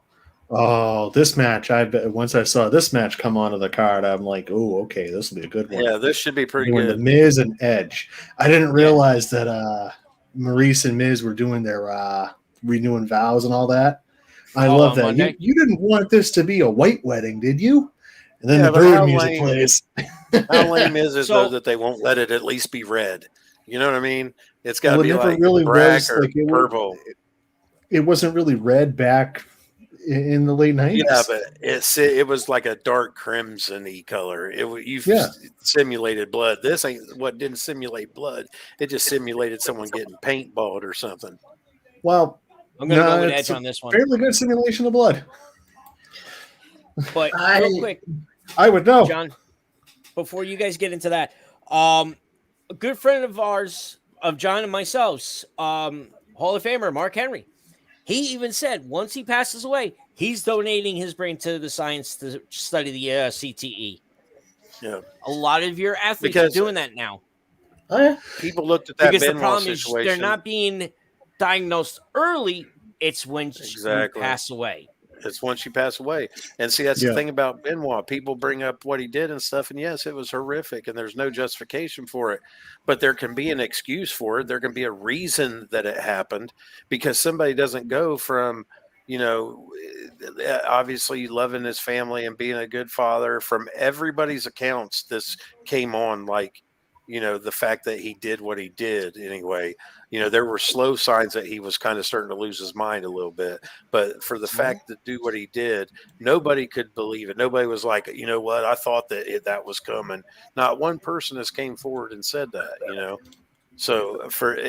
Speaker 2: Oh, this match! Once I saw this match come onto the card, I'm like, oh, okay, this will be a good one.
Speaker 4: Yeah, this should be pretty
Speaker 2: good. The Miz and Edge. I didn't realize that Maurice and Miz were doing their renewing vows and all that. I love that. You didn't want this to be a white wedding, did you? And then the bird music plays.
Speaker 4: How lame is it though that they won't let it at least be red? You know what I mean? It's got to be like
Speaker 2: really
Speaker 4: black or purple.
Speaker 2: It wasn't really red back in the late 90s.
Speaker 4: Yeah, but it was like a dark crimson-y color. You've simulated blood. This ain't what didn't simulate blood. It just simulated someone getting paintballed or something.
Speaker 2: Well,
Speaker 3: I'm going to go with Edge on this one.
Speaker 2: Fairly good simulation of blood.
Speaker 3: But real quick,
Speaker 2: I would know.
Speaker 3: John, before you guys get into that, a good friend of ours, of John and myself, Hall of Famer Mark Henry, he even said once he passes away, he's donating his brain to the science to study the CTE.
Speaker 4: Yeah,
Speaker 3: a lot of your athletes are doing that now.
Speaker 1: Oh yeah,
Speaker 4: people looked at that
Speaker 3: because
Speaker 4: Benoit
Speaker 3: the problem
Speaker 4: situation.
Speaker 3: is they're not being diagnosed early. It's when you pass away.
Speaker 4: It's once you pass away. And see, that's the thing about Benoit. People bring up what he did and stuff, and yes, it was horrific, and there's no justification for it. But there can be an excuse for it. There can be a reason that it happened, because somebody doesn't go from, obviously loving his family and being a good father. From everybody's accounts, this came on like, the fact that he did what he did anyway. There were slow signs that he was kind of starting to lose his mind a little bit. But for the fact to do what he did, nobody could believe it. Nobody was like, you know what, I thought that was coming. Not one person has came forward and said that, So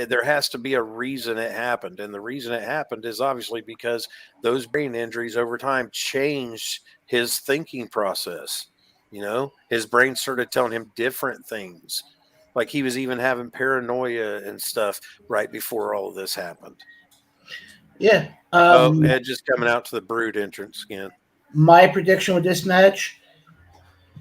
Speaker 4: there has to be a reason it happened. And the reason it happened is obviously because those brain injuries over time changed his thinking process. His brain started telling him different things. Like he was even having paranoia and stuff right before all of this happened.
Speaker 1: Yeah.
Speaker 4: Edge is coming out to the Brood entrance again.
Speaker 1: My prediction with this match,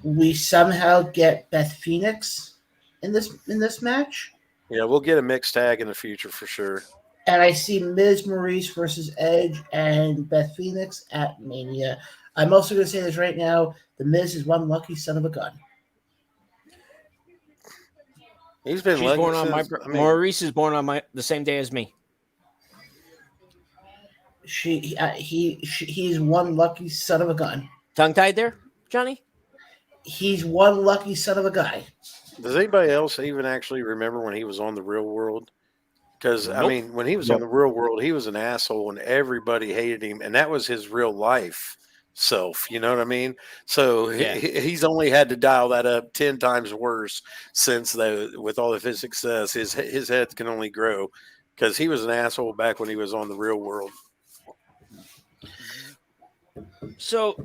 Speaker 1: we somehow get Beth Phoenix in this match.
Speaker 4: Yeah, we'll get a mixed tag in the future for sure.
Speaker 1: And I see Miz Maurice versus Edge and Beth Phoenix at Mania. I'm also going to say this right now. The Miz is one lucky son of a gun.
Speaker 4: He's been
Speaker 3: born on Maurice is born on the same day as me.
Speaker 1: He's one lucky son of a gun.
Speaker 3: Tongue tied there, Johnny?
Speaker 1: He's one lucky son of a guy.
Speaker 4: Does anybody else even actually remember when he was on the Real World? Because I mean, when he was on the Real World, he was an asshole and everybody hated him, and that was his real life self. You know what I mean? So he's only had to dial that up 10 times worse since with all of his success. His head can only grow, because he was an asshole back when he was on the Real World.
Speaker 3: So,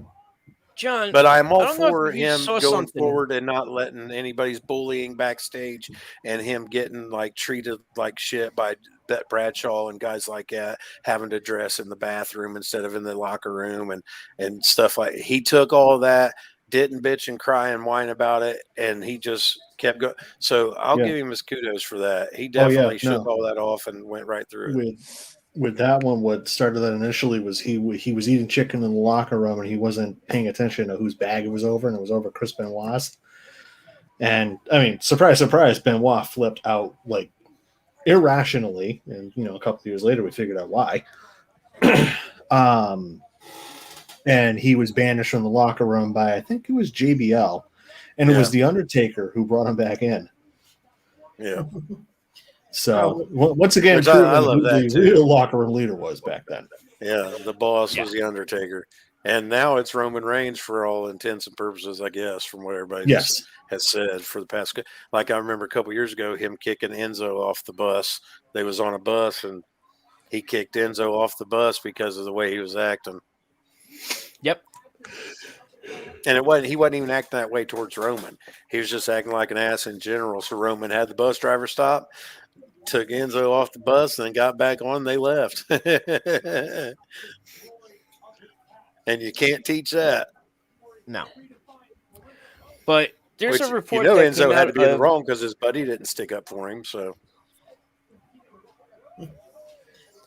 Speaker 3: John,
Speaker 4: but I'm all for him going forward and not letting anybody's bullying backstage and him getting like treated like shit by Bradshaw and guys like that, having to dress in the bathroom instead of in the locker room and stuff like. He took all of that didn't bitch and cry and whine about it, and he just kept going. So I'll give him his kudos for that. He definitely shook all that off and went right through it.
Speaker 2: With that one, what started that initially was he was eating chicken in the locker room and he wasn't paying attention to whose bag it was over, and it was over Chris Benoit's. And I mean, surprise, surprise, Benoit flipped out like irrationally, and a couple of years later we figured out why. And he was banished from the locker room by, I think it was JBL, and it was the Undertaker who brought him back in.
Speaker 4: Yeah.
Speaker 2: So once again,
Speaker 4: I love
Speaker 2: who
Speaker 4: that
Speaker 2: the real locker room leader was back then.
Speaker 4: Yeah, the boss was the Undertaker, and now it's Roman Reigns for all intents and purposes, I guess, from what everybody has said for the past. Like I remember a couple years ago, him kicking Enzo off the bus. They was on a bus, and he kicked Enzo off the bus because of the way he was acting.
Speaker 3: Yep.
Speaker 4: And he wasn't even acting that way towards Roman. He was just acting like an ass in general. So Roman had the bus driver stop, took Enzo off the bus, and then got back on. And they left. And you can't teach that.
Speaker 3: No. But there's a report
Speaker 4: that
Speaker 3: Enzo
Speaker 4: had to be in the wrong because his buddy didn't stick up for him. So,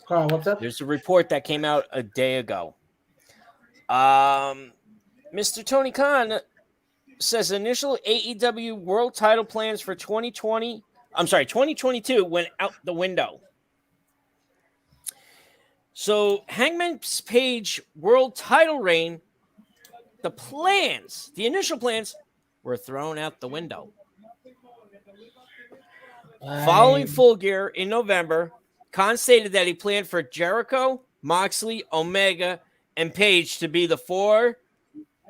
Speaker 1: Carl, what's up?
Speaker 3: There's a report that came out a day ago. Mr. Tony Khan says initial AEW world title plans for 2022 went out the window. So Hangman's Page world title reign, the initial plans were thrown out the window. Following Full Gear in November, Khan stated that he planned for Jericho, Moxley, Omega, and Page to be the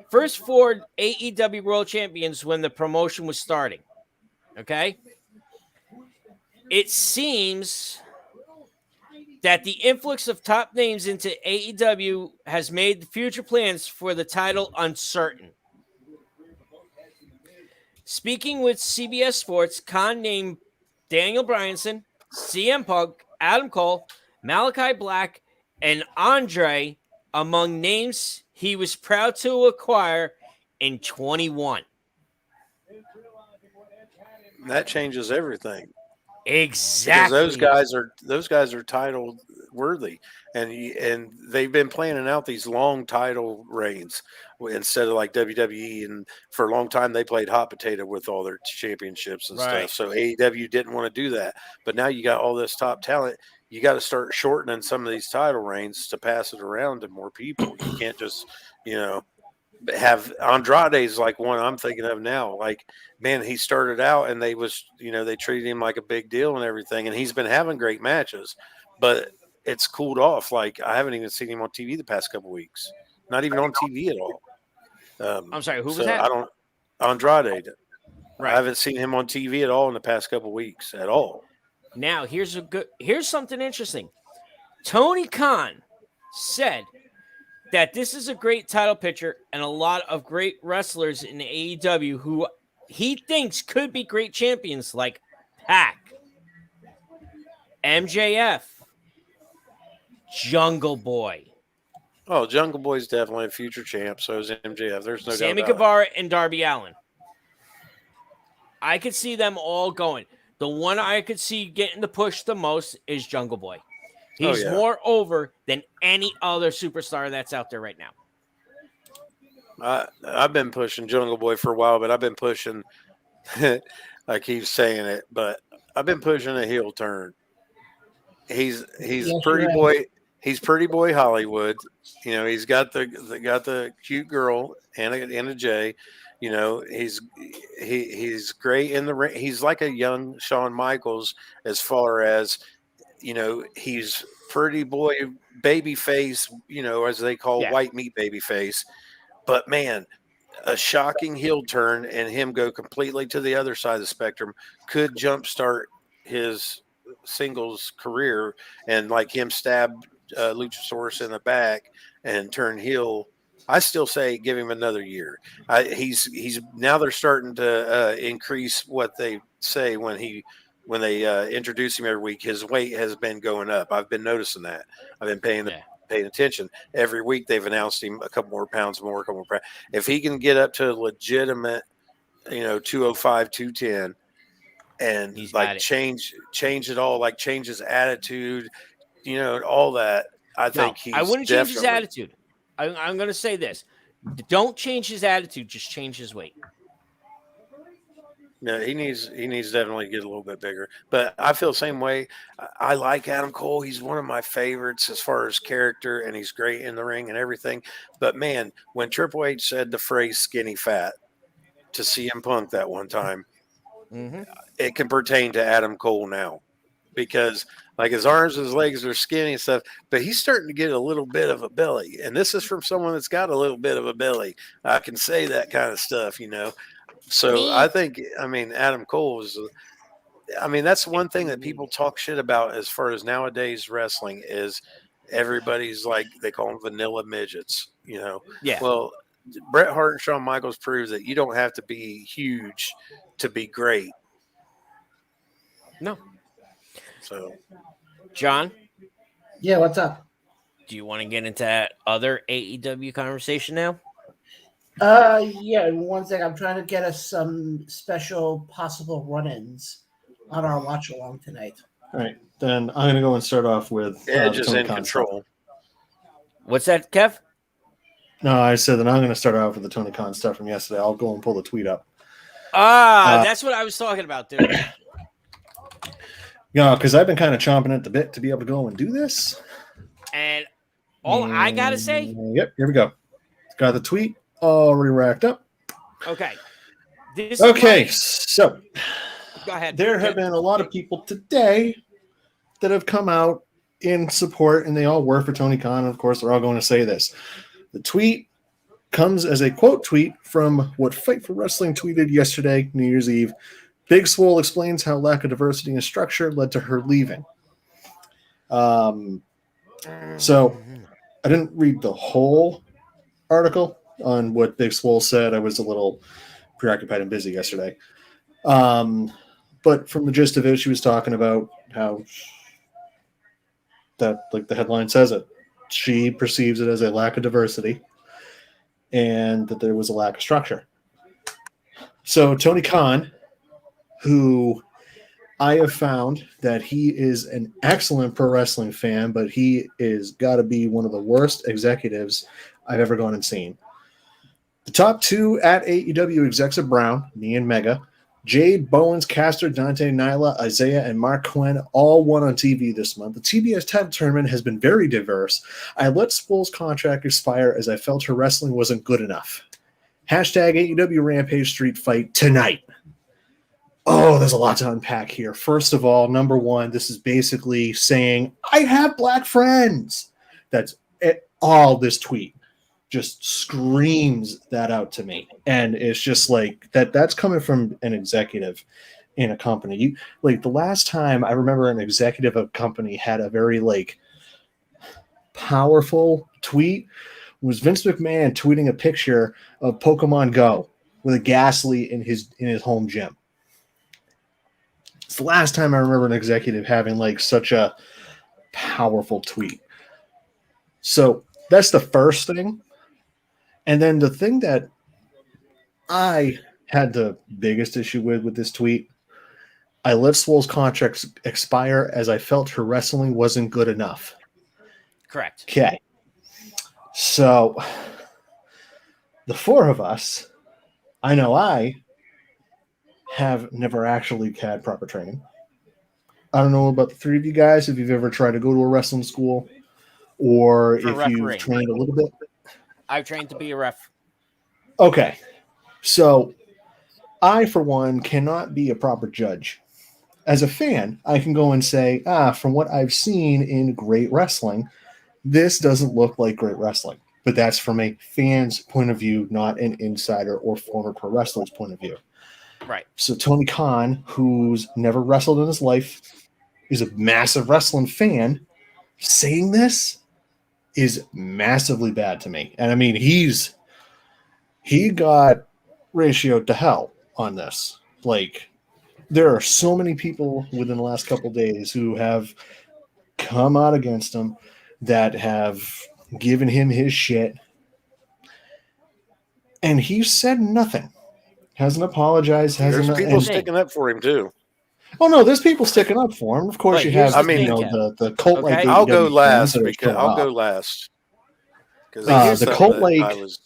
Speaker 3: first four AEW World Champions when the promotion was starting. Okay? It seems that the influx of top names into AEW has made the future plans for the title uncertain. Speaking with CBS Sports, Khan named Daniel Bryanson, CM Punk, Adam Cole, Malachi Black, and Andre among names he was proud to acquire in 21.
Speaker 4: that changes everything.
Speaker 3: Exactly.
Speaker 4: Because those guys are title worthy, and they've been planning out these long title reigns instead of like WWE. And for a long time, they played hot potato with all their championships and stuff. So AEW didn't want to do that. But now you got all this top talent. You got to start shortening some of these title reigns to pass it around to more people. You can't just, have Andrade's like one I'm thinking of now. Like, man, he started out and they treated him like a big deal and everything. And he's been having great matches, but it's cooled off. Like, I haven't even seen him on TV the past couple of weeks. Not even on TV at all.
Speaker 3: I'm sorry, who was that?
Speaker 4: Andrade.
Speaker 3: Right.
Speaker 4: I haven't seen him on TV at all in the past couple of weeks at all.
Speaker 3: Now, here's something interesting. Tony Khan said that this is a great title picture and a lot of great wrestlers in AEW who he thinks could be great champions like Pac, MJF, Jungle Boy.
Speaker 4: Oh, Jungle Boy's definitely a future champ. So is MJF. There's no
Speaker 3: Sammy
Speaker 4: doubt about
Speaker 3: Guevara and Darby Allin. I could see them all going. The one I could see getting the push the most is Jungle Boy. He's more over than any other superstar that's out there right now.
Speaker 4: I've been pushing Jungle Boy for a while, but I've been pushing I keep saying it, but I've been pushing a heel turn. He's pretty boy. He's pretty boy Hollywood. He's got the cute girl and a J. He's great in the ring. He's like a young Shawn Michaels as far as, he's pretty boy baby face, as they call white meat baby face. But man, a shocking heel turn and him go completely to the other side of the spectrum could jumpstart his singles career, and like him stab Luchasaurus in the back and turn heel. I still say give him another year. He's now they're starting to increase what they say when they introduce him every week. His weight has been going up. I've been noticing that. I've been paying paying attention. Every week they've announced him a couple more pounds more, a couple more pounds. If he can get up to a legitimate, 205, 210, and
Speaker 3: He's
Speaker 4: like
Speaker 3: got it.
Speaker 4: change it all, like change his attitude, all that. I think he's
Speaker 3: I wouldn't change his
Speaker 4: definitely-
Speaker 3: attitude. I'm going to say this. Don't change his attitude. Just change his weight.
Speaker 4: No, he needs definitely to get a little bit bigger. But I feel the same way. I like Adam Cole. He's one of my favorites as far as character, and he's great in the ring and everything. But man, when Triple H said the phrase "skinny fat" to CM Punk that one time, it can pertain to Adam Cole now, because like his arms, his legs are skinny and stuff, but he's starting to get a little bit of a belly. And this is from someone that's got a little bit of a belly. I can say that kind of stuff, So I think, Adam Cole is, that's one thing that people talk shit about as far as nowadays wrestling is everybody's like, they call them vanilla midgets,
Speaker 3: Yeah.
Speaker 4: Well, Bret Hart and Shawn Michaels proves that you don't have to be huge to be great.
Speaker 3: No.
Speaker 4: So,
Speaker 3: John,
Speaker 1: Yeah, what's up?
Speaker 3: do you want to get into that other AEW conversation now?
Speaker 1: Yeah, one second. I'm trying to get us some special possible run-ins on our watch along tonight.
Speaker 2: All right, then I'm going to go and start off with
Speaker 4: Edge
Speaker 2: the
Speaker 4: is
Speaker 2: Tony
Speaker 4: in
Speaker 2: Khan
Speaker 4: control.
Speaker 3: What's that, Kev?
Speaker 2: stuff. No, I said that I'm going to start off with the Tony Khan stuff from yesterday. I'll go and pull the tweet up.
Speaker 3: That's what I was talking about, dude.
Speaker 2: Because I've been kind of chomping at the bit to be able to go and do this.
Speaker 3: And all I got to say,
Speaker 2: Yep, here we go. Got the tweet already racked up.
Speaker 3: okay.
Speaker 2: Okay, so
Speaker 3: Go ahead.
Speaker 2: there have been a lot of people today that have come out in support, and they all work for Tony Khan. And of course, they're all going to say this. The tweet comes as a quote tweet from what Fight for Wrestling tweeted yesterday, New Year's Eve. Big Swole explains how lack of diversity and structure led to her leaving. So I didn't read the whole article on what Big Swole said. I was a little preoccupied and busy yesterday. But from the gist of it, she was talking about how that, like the headline says it, she perceives it as a lack of diversity and that there was a lack of structure. So Tony Khan, who I have found that he is an excellent pro wrestling fan, but he is got to be one of the worst executives I've ever gone and seen. The top two at AEW execs are Brown, me and Mega, Jade, Bowens, Caster, Dante, Nyla, Isaiah, and Mark Quinn all won on TV this month. The TBS title tournament has been very diverse. I let Swole's contract expire as I felt her wrestling wasn't good enough. Hashtag AEW Rampage Street Fight tonight. Oh, there's a lot to unpack here. First of all, number one, this is basically saying, I have black friends. That's it, all this tweet just screams that out to me. And it's just like that's coming from an executive in a company. Like the last time I remember an executive of a company had a very powerful tweet was Vince McMahon tweeting a picture of Pokemon Go with a Ghastly in his home gym. It's the last time I remember an executive having such a powerful tweet. So that's the first thing. And then the thing that I had the biggest issue with this tweet, I let Swole's contract expire as I felt her wrestling wasn't good enough.
Speaker 3: Correct.
Speaker 2: Okay. So the four of us, I know I have never actually had proper training. I don't know about the three of you guys, if you've ever tried to go to a wrestling school or if you've trained a little bit.
Speaker 3: I've trained to be a ref.
Speaker 2: Okay. So I, for one, cannot be a proper judge. As a fan, I can go and say, from what I've seen in great wrestling, this doesn't look like great wrestling. But that's from a fan's point of view, not an insider or former pro wrestler's point of view.
Speaker 3: Right.
Speaker 2: So Tony Khan, who's never wrestled in his life, is a massive wrestling fan, saying this is massively bad to me. And I mean, he got ratioed to hell on this. There are so many people within the last couple of days who have come out against him. that have given him his shit, and he said nothing. Hasn't apologized.
Speaker 4: There's
Speaker 2: Hasn't.
Speaker 4: people sticking up for him too.
Speaker 2: Oh no, there's people sticking up for him. Of course,
Speaker 3: But
Speaker 2: you
Speaker 3: here's
Speaker 2: have
Speaker 3: the thing,
Speaker 2: the cult like.
Speaker 3: Okay?
Speaker 4: I'll go
Speaker 2: AEW
Speaker 4: last
Speaker 2: fans that are
Speaker 4: because
Speaker 2: showing
Speaker 4: I'll
Speaker 2: up.
Speaker 4: go last.
Speaker 3: But
Speaker 2: the cult like
Speaker 4: was,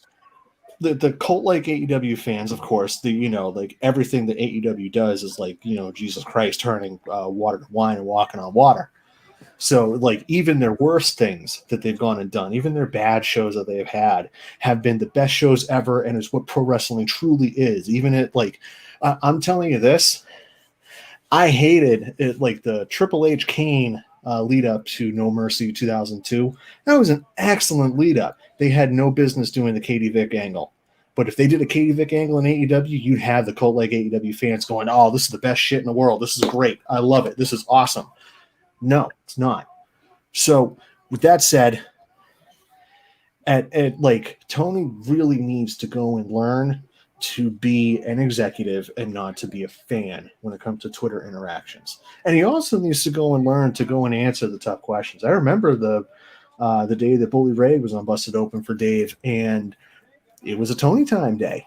Speaker 2: the cult like AEW fans, of course, like everything that AEW does is like Jesus Christ turning water to wine and walking on water. So like even their worst things that they've gone and done, even their bad shows that they've had, have been the best shows ever, and is what pro wrestling truly is. Even it like I'm telling you this, I hated it like the Triple H Kane lead up to No Mercy 2002. That was an excellent lead up. They had no business doing the Katie Vick angle. But if they did a Katie Vick angle in AEW, you'd have the cult like AEW fans going, "Oh, this is the best shit in the world. This is great. I love it. This is awesome." No, it's not. So with that said, at like Tony really needs to go and learn to be an executive and not to be a fan when it comes to Twitter interactions. And he also needs to go and learn to go and answer the tough questions. I remember the day that Bully Ray was on Busted Open for Dave, and it was a Tony time day.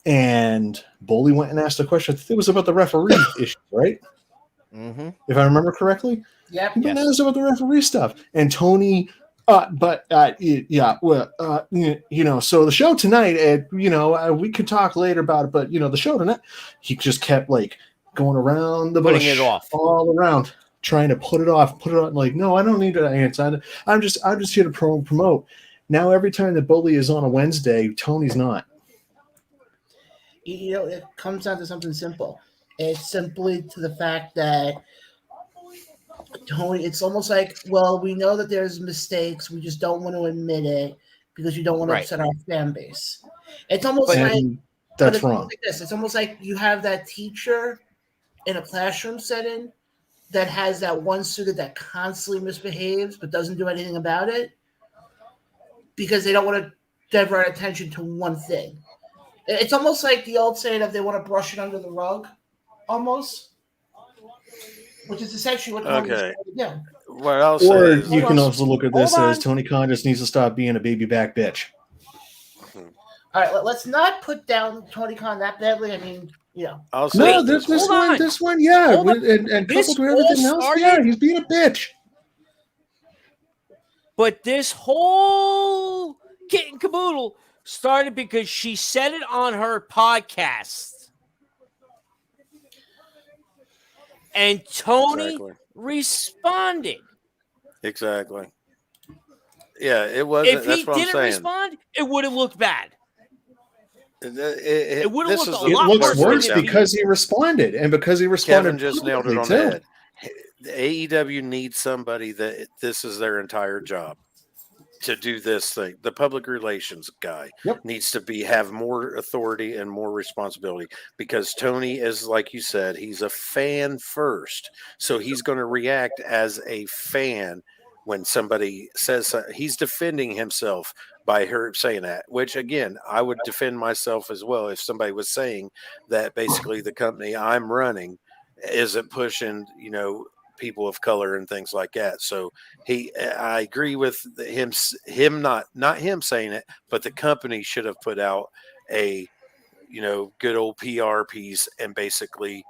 Speaker 2: And Bully went and asked a question. I think it was about the referee issue, right?
Speaker 3: Mm-hmm.
Speaker 2: If I remember correctly.
Speaker 1: Yep.
Speaker 2: He went and asked about the referee stuff. And Tony so the show tonight, we could talk later about it, but the show tonight, he just kept like going around the bush,
Speaker 3: Putting it off
Speaker 2: all around, trying to put it off, like, no, I don't need to answer. I'm just here to promote. Now every time the Bully is on a Wednesday, Tony's not.
Speaker 1: It comes down to something simple. It's simply to the fact that Tony, it's almost like, well, we know that there's mistakes. We just don't want to admit it because you don't want to upset our fan base. It's almost like
Speaker 2: that's wrong.
Speaker 1: Like this. It's almost like you have that teacher in a classroom setting that has that one student that constantly misbehaves but doesn't do anything about it because they don't want to divert attention to one thing. It's almost like the old saying of they want to brush it under the rug, almost. Which is essentially what Tony's trying to do.
Speaker 4: What else? Or
Speaker 2: you can also look at this as Tony Khan just needs to stop being a baby back bitch.
Speaker 1: All right, let's not put down Tony Khan that badly. I mean,
Speaker 2: this one, yeah, and coupled with everything else, yeah, he's being a bitch.
Speaker 3: But this whole kit and caboodle started because she said it on her podcast. And Tony responded.
Speaker 4: Exactly. Yeah, it wasn't.
Speaker 3: If he didn't respond, it would have looked bad.
Speaker 4: It
Speaker 3: would have looked a
Speaker 2: lot
Speaker 3: worse.
Speaker 2: It looks worse because he responded, and because he responded.
Speaker 4: Kevin just nailed it on the head. The AEW needs somebody that this is their entire job to do this thing. The public relations guy needs to have more authority and more responsibility because Tony is, like you said, he's a fan first. So he's going to react as a fan when somebody says he's defending himself by her saying that, which again, I would defend myself as well. If somebody was saying that basically the company I'm running isn't pushing, people of color and things like that. So I agree with him not him saying it, but the company should have put out a, good old PR piece and basically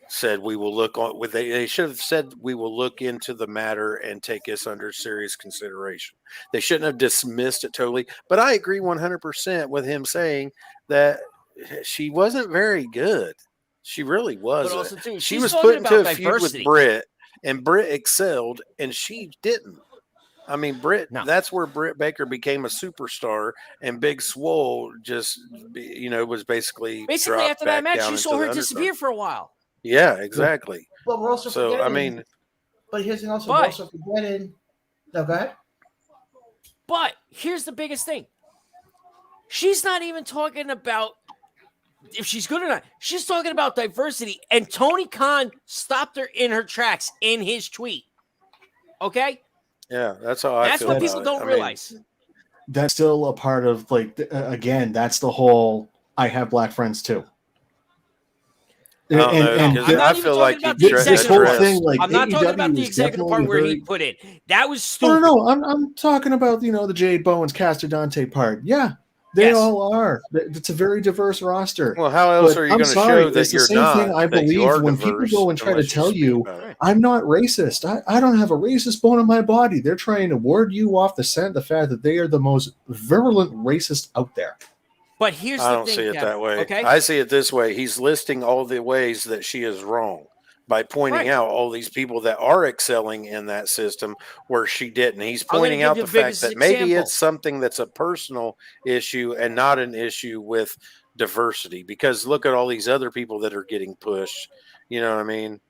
Speaker 4: said, we will look on with, they should have said, we will look into the matter and take this under serious consideration. They shouldn't have dismissed it totally, but I agree 100% with him saying that she wasn't very good. She really wasn't.
Speaker 3: But also too,
Speaker 4: she was put into a feud with Britt. And Britt excelled, and she didn't. I mean, that's where Britt Baker became a superstar, and Big Swole just, was basically
Speaker 3: after that match, you saw her disappear for a while.
Speaker 4: Yeah, exactly.
Speaker 1: But we're also forgetting. But here's also we're also forgetting. No, go ahead.
Speaker 3: But here's the biggest thing. She's not even talking about if she's good or not. She's talking about diversity, and Tony Khan stopped her in her tracks in his tweet. Okay?
Speaker 4: Yeah, that's how I feel.
Speaker 3: That's what people don't realize.
Speaker 2: That's still a part of, like, again, that's the whole I have black friends too.
Speaker 4: I don't know,
Speaker 2: And
Speaker 4: 'cause
Speaker 3: I'm not
Speaker 4: I
Speaker 3: even
Speaker 4: feel
Speaker 3: talking
Speaker 4: like
Speaker 3: about
Speaker 4: you
Speaker 3: the
Speaker 2: this
Speaker 3: executive
Speaker 2: whole
Speaker 3: part.
Speaker 2: thing, like
Speaker 3: I'm not talking about
Speaker 2: AEW
Speaker 3: the
Speaker 2: is
Speaker 3: executive part
Speaker 2: definitely
Speaker 3: where
Speaker 2: very.
Speaker 3: he put it. That was
Speaker 2: No,
Speaker 3: stupid.
Speaker 2: no, I'm talking about the Jade Bowens, Caster Dante part. Yeah, they
Speaker 3: Yes.
Speaker 2: all are. It's a very diverse roster.
Speaker 4: Well, how else
Speaker 2: But
Speaker 4: are you
Speaker 2: I'm
Speaker 4: going to
Speaker 2: sorry,
Speaker 4: show
Speaker 2: it's
Speaker 4: that
Speaker 2: the
Speaker 4: you're
Speaker 2: same thing
Speaker 4: not,
Speaker 2: I
Speaker 4: that you
Speaker 2: believe
Speaker 4: are
Speaker 2: when people
Speaker 4: diverse
Speaker 2: go and try to
Speaker 4: unless you
Speaker 2: tell
Speaker 4: speak
Speaker 2: you
Speaker 4: about it?
Speaker 2: I'm not racist. I don't have a racist bone in my body. They're trying to ward you off the scent, the fact that they are the most virulent racist out there.
Speaker 3: But here's
Speaker 4: I
Speaker 3: the
Speaker 4: don't
Speaker 3: thing,
Speaker 4: see it
Speaker 3: Kev,
Speaker 4: that way.
Speaker 3: okay?
Speaker 4: I see it this way. He's listing all the ways that she is wrong by pointing
Speaker 3: Right.
Speaker 4: out all these people that are excelling in that system where she didn't. He's
Speaker 3: I'm gonna
Speaker 4: pointing
Speaker 3: give
Speaker 4: out
Speaker 3: you
Speaker 4: the
Speaker 3: the
Speaker 4: fact
Speaker 3: biggest
Speaker 4: that maybe
Speaker 3: example.
Speaker 4: it's something that's a personal issue and not an issue with diversity, because look at all these other people that are getting pushed. You know what I mean?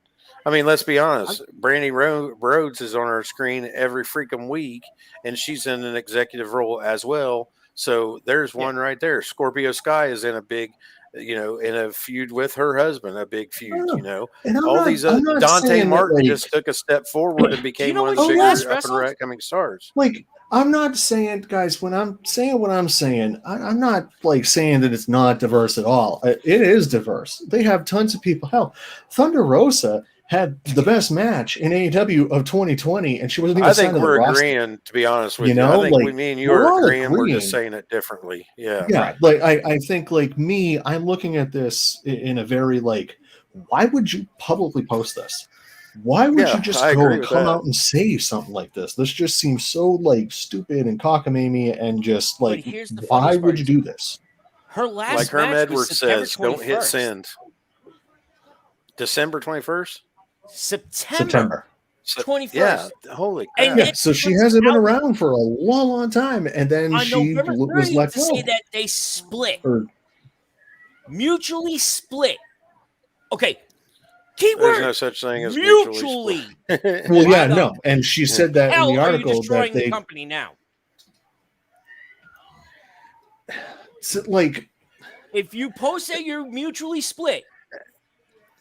Speaker 4: I mean, let's be honest. Brandy Rhodes is on our screen every freaking week, and she's in an executive role as well. So there's one right there. Scorpio Sky is in a big, in a feud with her husband, a big feud.
Speaker 2: And
Speaker 4: All these
Speaker 2: I'm not
Speaker 4: Dante
Speaker 2: saying that,
Speaker 4: Martin
Speaker 2: like,
Speaker 4: just took a step forward and became
Speaker 3: know
Speaker 4: one of
Speaker 3: when
Speaker 4: the
Speaker 3: she
Speaker 4: bigger
Speaker 3: last
Speaker 4: up and
Speaker 3: wrestled?
Speaker 4: coming stars.
Speaker 2: like I'm not saying, guys, when I'm saying what I'm saying, I'm not like saying that it's not diverse at all. It is diverse. They have tons of people. Hell, Thunder Rosa had the best match in AEW of 2020, and she wasn't even
Speaker 4: I think
Speaker 2: signed to the
Speaker 4: we're
Speaker 2: roster.
Speaker 4: agreeing, to be honest with
Speaker 2: You
Speaker 4: you. I
Speaker 2: know,
Speaker 4: think
Speaker 2: like
Speaker 4: me and you
Speaker 2: we're
Speaker 4: are
Speaker 2: all
Speaker 4: agreeing. We're just
Speaker 2: agreeing.
Speaker 4: saying it differently. Yeah.
Speaker 2: Yeah, like I think like me, I'm looking at this in a very like, why would you publicly post this? Why would
Speaker 4: Yeah,
Speaker 2: you just
Speaker 4: I
Speaker 2: go
Speaker 4: agree
Speaker 2: and
Speaker 4: with
Speaker 2: come
Speaker 4: that.
Speaker 2: out and say something like this? This just seems so like stupid and cockamamie and just
Speaker 3: But
Speaker 2: like,
Speaker 3: here's the
Speaker 2: why
Speaker 3: funniest part
Speaker 2: would you
Speaker 3: is
Speaker 2: do this?
Speaker 3: her last
Speaker 4: Like Herm
Speaker 3: match was
Speaker 4: Edwards
Speaker 3: September
Speaker 4: says, don't hit
Speaker 3: 21st.
Speaker 4: send. December 21st?
Speaker 3: September 21st.
Speaker 4: Yeah, holy crap.
Speaker 3: And
Speaker 2: Yeah,
Speaker 3: then
Speaker 2: so she
Speaker 3: comes
Speaker 2: hasn't been
Speaker 3: out
Speaker 2: around for a long, long time, and then
Speaker 3: on
Speaker 2: she
Speaker 3: November
Speaker 2: was
Speaker 3: 30th
Speaker 2: let
Speaker 3: to
Speaker 2: go.
Speaker 3: say that they split.
Speaker 2: Or,
Speaker 3: Mutually split. Okay.
Speaker 4: There's
Speaker 3: Keyword.
Speaker 4: no such thing as
Speaker 3: Mutually.
Speaker 4: split.
Speaker 2: well, yeah,
Speaker 3: Why the
Speaker 2: no, and she said that in
Speaker 3: hell
Speaker 2: the
Speaker 3: are you
Speaker 2: article
Speaker 3: destroying
Speaker 2: that
Speaker 3: the
Speaker 2: they
Speaker 3: company now?
Speaker 2: like.
Speaker 3: If you post that you're mutually split,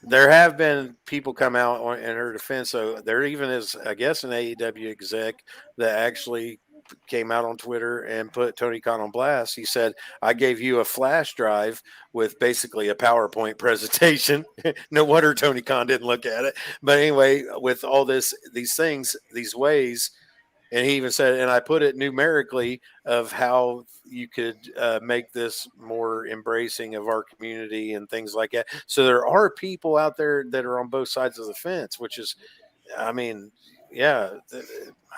Speaker 4: There have been people come out in her defense. So there even is, I guess, an AEW exec that actually came out on Twitter and put Tony Khan on blast. He said, I gave you a flash drive with basically a PowerPoint presentation. No wonder Tony Khan didn't look at it. But anyway, with all these things, these ways, and he even said, and I put it numerically of how you could make this more embracing of our community and things like that. So there are people out there that are on both sides of the fence, which is, I mean, yeah,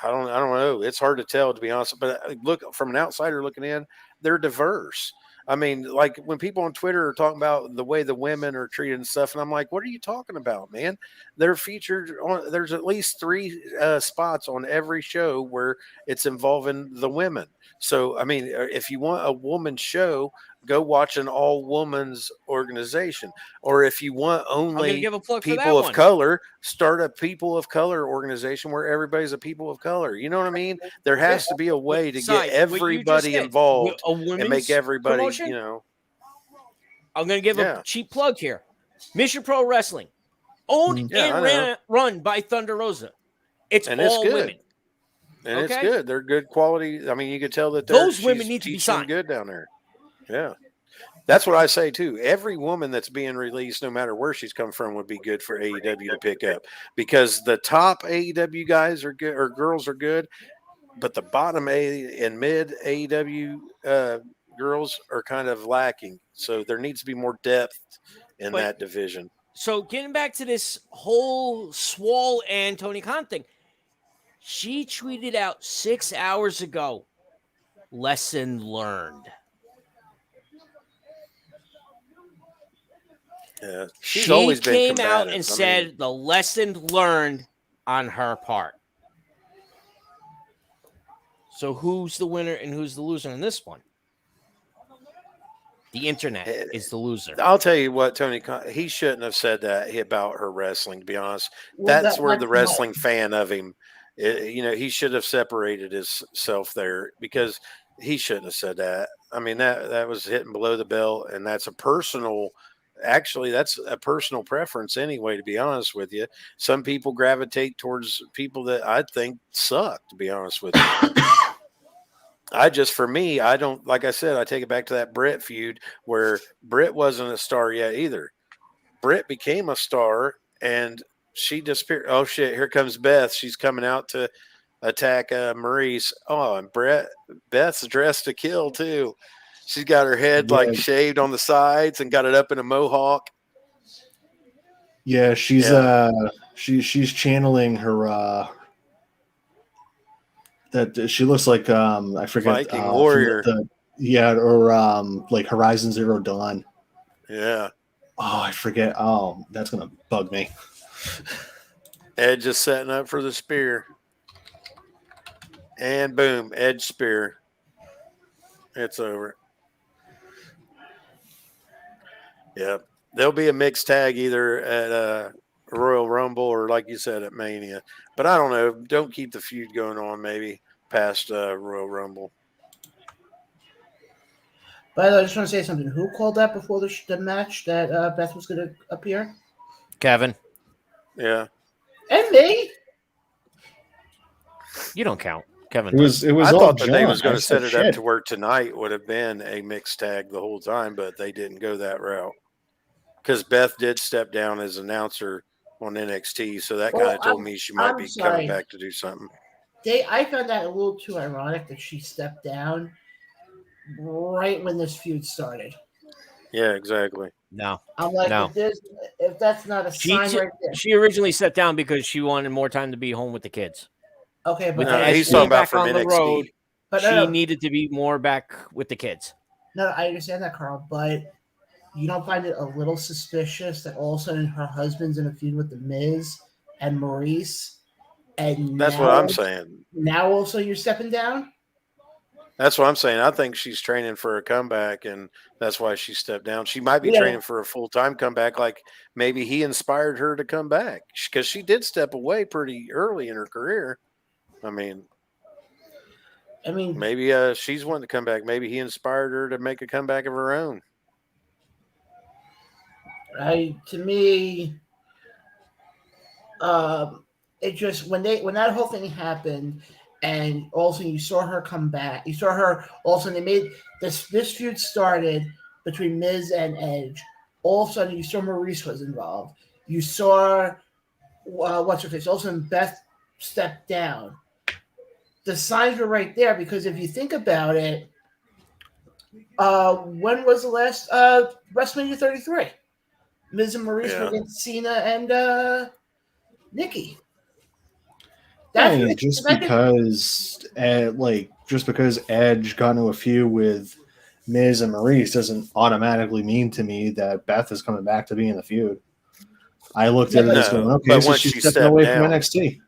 Speaker 4: I don't know. It's hard to tell, to be honest. But look, from an outsider looking in, they're diverse. I mean, like when people on Twitter are talking about the way the women are treated and stuff, and I'm like, what are you talking about, man? They're featured on, there's at least 3 spots on every show where it's involving the women. So, I mean, if you want a woman show, go watch an all women's organization. Or if you want
Speaker 3: I'm going to
Speaker 4: only
Speaker 3: give a plug for that
Speaker 4: people of
Speaker 3: one.
Speaker 4: color, start a people of color organization where everybody's a people of color. You know what I mean? There has to be a way to
Speaker 3: Besides,
Speaker 4: get
Speaker 3: what you just
Speaker 4: everybody
Speaker 3: said,
Speaker 4: involved
Speaker 3: a
Speaker 4: and
Speaker 3: women's
Speaker 4: make everybody,
Speaker 3: promotion?
Speaker 4: you know.
Speaker 3: I'm going to give
Speaker 4: Yeah.
Speaker 3: a cheap plug here. Mission Pro Wrestling, owned
Speaker 4: Yeah, I know.
Speaker 3: and run by Thunder Rosa. It's
Speaker 4: And it's
Speaker 3: all
Speaker 4: good.
Speaker 3: women.
Speaker 4: And it's
Speaker 3: Okay.
Speaker 4: good. They're good quality. I mean, you could tell that
Speaker 3: Those women need to be
Speaker 4: teaching
Speaker 3: signed.
Speaker 4: good down there. Yeah. That's what I say too. Every woman that's being released, no matter where she's come from, would be good for AEW to pick up, because the top AEW guys are good, or girls are good, but the bottom and mid AEW girls are kind of lacking. So there needs to be more depth in
Speaker 3: But-
Speaker 4: that division.
Speaker 3: So getting back to this whole Swole and Tony Khan thing, she tweeted out 6 hours ago, lesson learned.
Speaker 4: Yeah, she's
Speaker 3: She
Speaker 4: always been
Speaker 3: came out
Speaker 4: combative.
Speaker 3: and
Speaker 4: I
Speaker 3: said
Speaker 4: mean,
Speaker 3: the lesson learned on her part. So who's the winner and who's the loser in this one? The internet is the loser.
Speaker 4: I'll tell you what, Tony Khan, he shouldn't have said that about her wrestling, to be honest.
Speaker 1: Well,
Speaker 4: That's where the
Speaker 1: that's
Speaker 4: wrestling fan of him, he should have separated himself there, because he shouldn't have said that. I mean, that was hitting below the belt, and that's that's a personal preference anyway, to be honest with you. Some people gravitate towards people that I think suck, to be honest with you. For me, I don't, like I said, I take it back to that Britt feud where Britt wasn't a star yet either. Britt became a star and she disappeared. Oh shit! Here comes Beth. She's coming out to attack Maurice. Oh, and Beth's dressed to kill too. She's got her head like shaved on the sides and got it up in a mohawk.
Speaker 2: Yeah, she's channeling her that she looks like I forget
Speaker 4: Viking warrior.
Speaker 2: Or like Horizon Zero Dawn.
Speaker 4: Yeah.
Speaker 2: Oh, I forget. Oh, that's gonna bug me.
Speaker 4: Edge is setting up for the spear. And boom, Edge spear. It's over. Yep. There'll be a mixed tag either at Royal Rumble or, like you said, at Mania. But I don't know. Don't keep the feud going on maybe past Royal Rumble.
Speaker 1: By the way, I just want to say something. Who called that before the match that Beth was going to appear?
Speaker 3: Kevin.
Speaker 4: Yeah.
Speaker 1: And me.
Speaker 3: You don't count. Kevin.
Speaker 2: It was
Speaker 4: I
Speaker 2: all
Speaker 4: thought that
Speaker 2: John.
Speaker 4: they was going to set it
Speaker 2: shit.
Speaker 4: up to where tonight would have been a mixed tag the whole time, but they didn't go that route. Because Beth did step down as announcer on NXT, so that kind of told me she might be coming back to do something.
Speaker 1: I found that a little too ironic that she stepped down right when this feud started.
Speaker 4: Yeah, exactly.
Speaker 3: No.
Speaker 1: I'm like,
Speaker 3: no.
Speaker 1: If that's not a sign right there.
Speaker 3: She originally stepped down because she wanted more time to be home with the kids.
Speaker 1: Okay, but
Speaker 4: he's talking about from
Speaker 3: on
Speaker 4: NXT.
Speaker 3: the road.
Speaker 1: But
Speaker 3: she needed to be more back with the kids.
Speaker 1: No, I understand that, Carl, but you don't find it a little suspicious that all of a sudden her husband's in a feud with The Miz and Maurice, and
Speaker 4: that's what I'm saying.
Speaker 1: Now also you're stepping down?
Speaker 4: That's what I'm saying. I think she's training for a comeback, and that's why she stepped down. She might be training for a full-time comeback, like maybe he inspired her to come back, because she did step away pretty early in her career. I mean, maybe she's wanting to come back. Maybe he inspired her to make a comeback of her own.
Speaker 1: To me, it just when that whole thing happened, and also you saw her come back. You saw her also. They made this feud started between Miz and Edge. All of a sudden, you saw Maurice was involved. You saw what's her face. All of a sudden, Beth stepped down. The signs were right there because if you think about it, when was the last WrestleMania 33? Miz and Maurice were against Cena and Nikki.
Speaker 2: Just because Edge got into a feud with Miz and Maurice doesn't automatically mean to me that Beth is coming back to be in the feud. I looked at it as going, okay, so she's stepping away from NXT.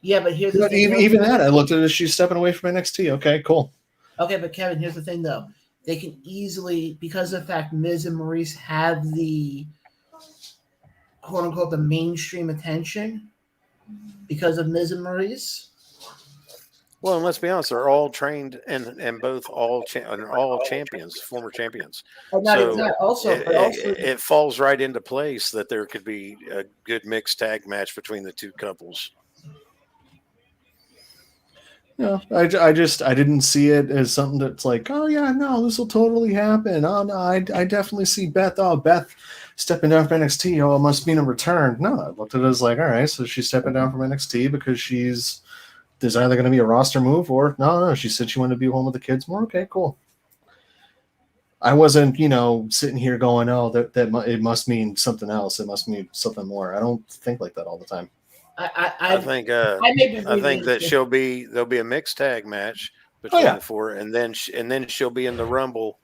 Speaker 1: Yeah, but here's the thing.
Speaker 2: Even that, I looked at it as she's stepping away from NXT. Okay, cool.
Speaker 1: Okay, but Kevin, here's the thing, though. They can easily, because of the fact Miz and Maurice have the quote-unquote the mainstream attention because of Miz and Maurice.
Speaker 4: Well, and let's be honest, they're all trained and both all champions, former champions. It falls right into place that there could be a good mixed tag match between the two couples.
Speaker 2: No, I didn't see it as something that's like, oh yeah, no, this will totally happen. Oh no, I definitely see Beth. Oh, Beth stepping down from NXT. Oh, it must mean a return. No, I looked at it as like, all right, so she's stepping down from NXT because there's either going to be a roster move or no, she said she wanted to be home with the kids more. Okay, cool. I wasn't, sitting here going, oh, that it must mean something else. It must mean something more. I don't think like that all the time.
Speaker 4: I think that there'll be a mixed tag match between the four, and then she'll be in the Rumble,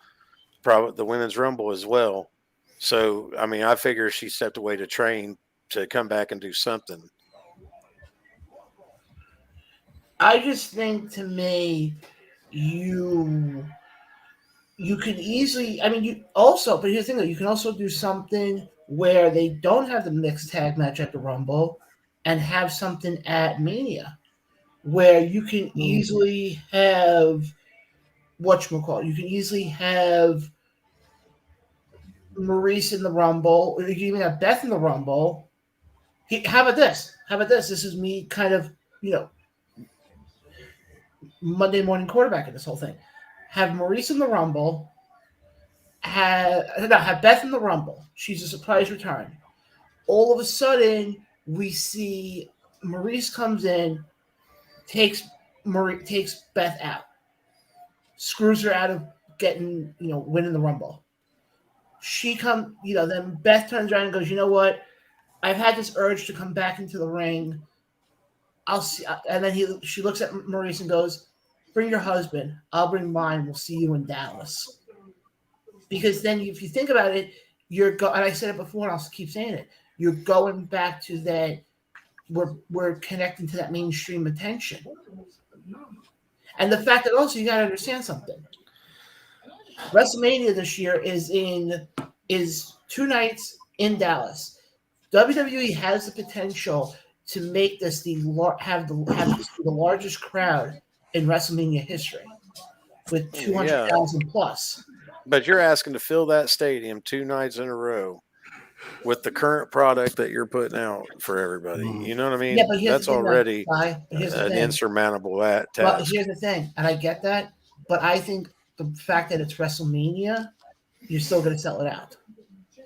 Speaker 4: probably the Women's Rumble as well. So I figure she stepped away to train to come back and do something.
Speaker 1: I just think to me, you can easily. But here's the thing though, you can also do something where they don't have the mixed tag match at the Rumble. And have something at Mania where you can easily have whatchamacallit. You can easily have Maurice in the Rumble. Or you can even have Beth in the Rumble. How about this? This is me kind of, Monday morning quarterback in this whole thing. Have Maurice in the Rumble. have Beth in the Rumble. She's a surprise return. All of a sudden, we see Maurice comes in, takes Beth out, screws her out of getting, winning the Rumble. Then Beth turns around and goes, you know what? I've had this urge to come back into the ring. I'll see. And then she looks at Maurice and goes, bring your husband. I'll bring mine. We'll see you in Dallas. Because then if you think about it, and I said it before and I'll keep saying it, you're going back to that, we're connecting to that mainstream attention. And the fact that also you got to understand something. WrestleMania this year is 2 nights in Dallas. WWE has the potential to make this have the largest crowd in WrestleMania history with 200,000 plus.
Speaker 4: But you're asking to fill that stadium 2 nights in a row with the current product that you're putting out for everybody. You know what I mean?
Speaker 1: Yeah, but
Speaker 4: that's already an insurmountable task.
Speaker 1: But here's the thing, and I get that, but I think the fact that it's WrestleMania, you're still going to sell it out.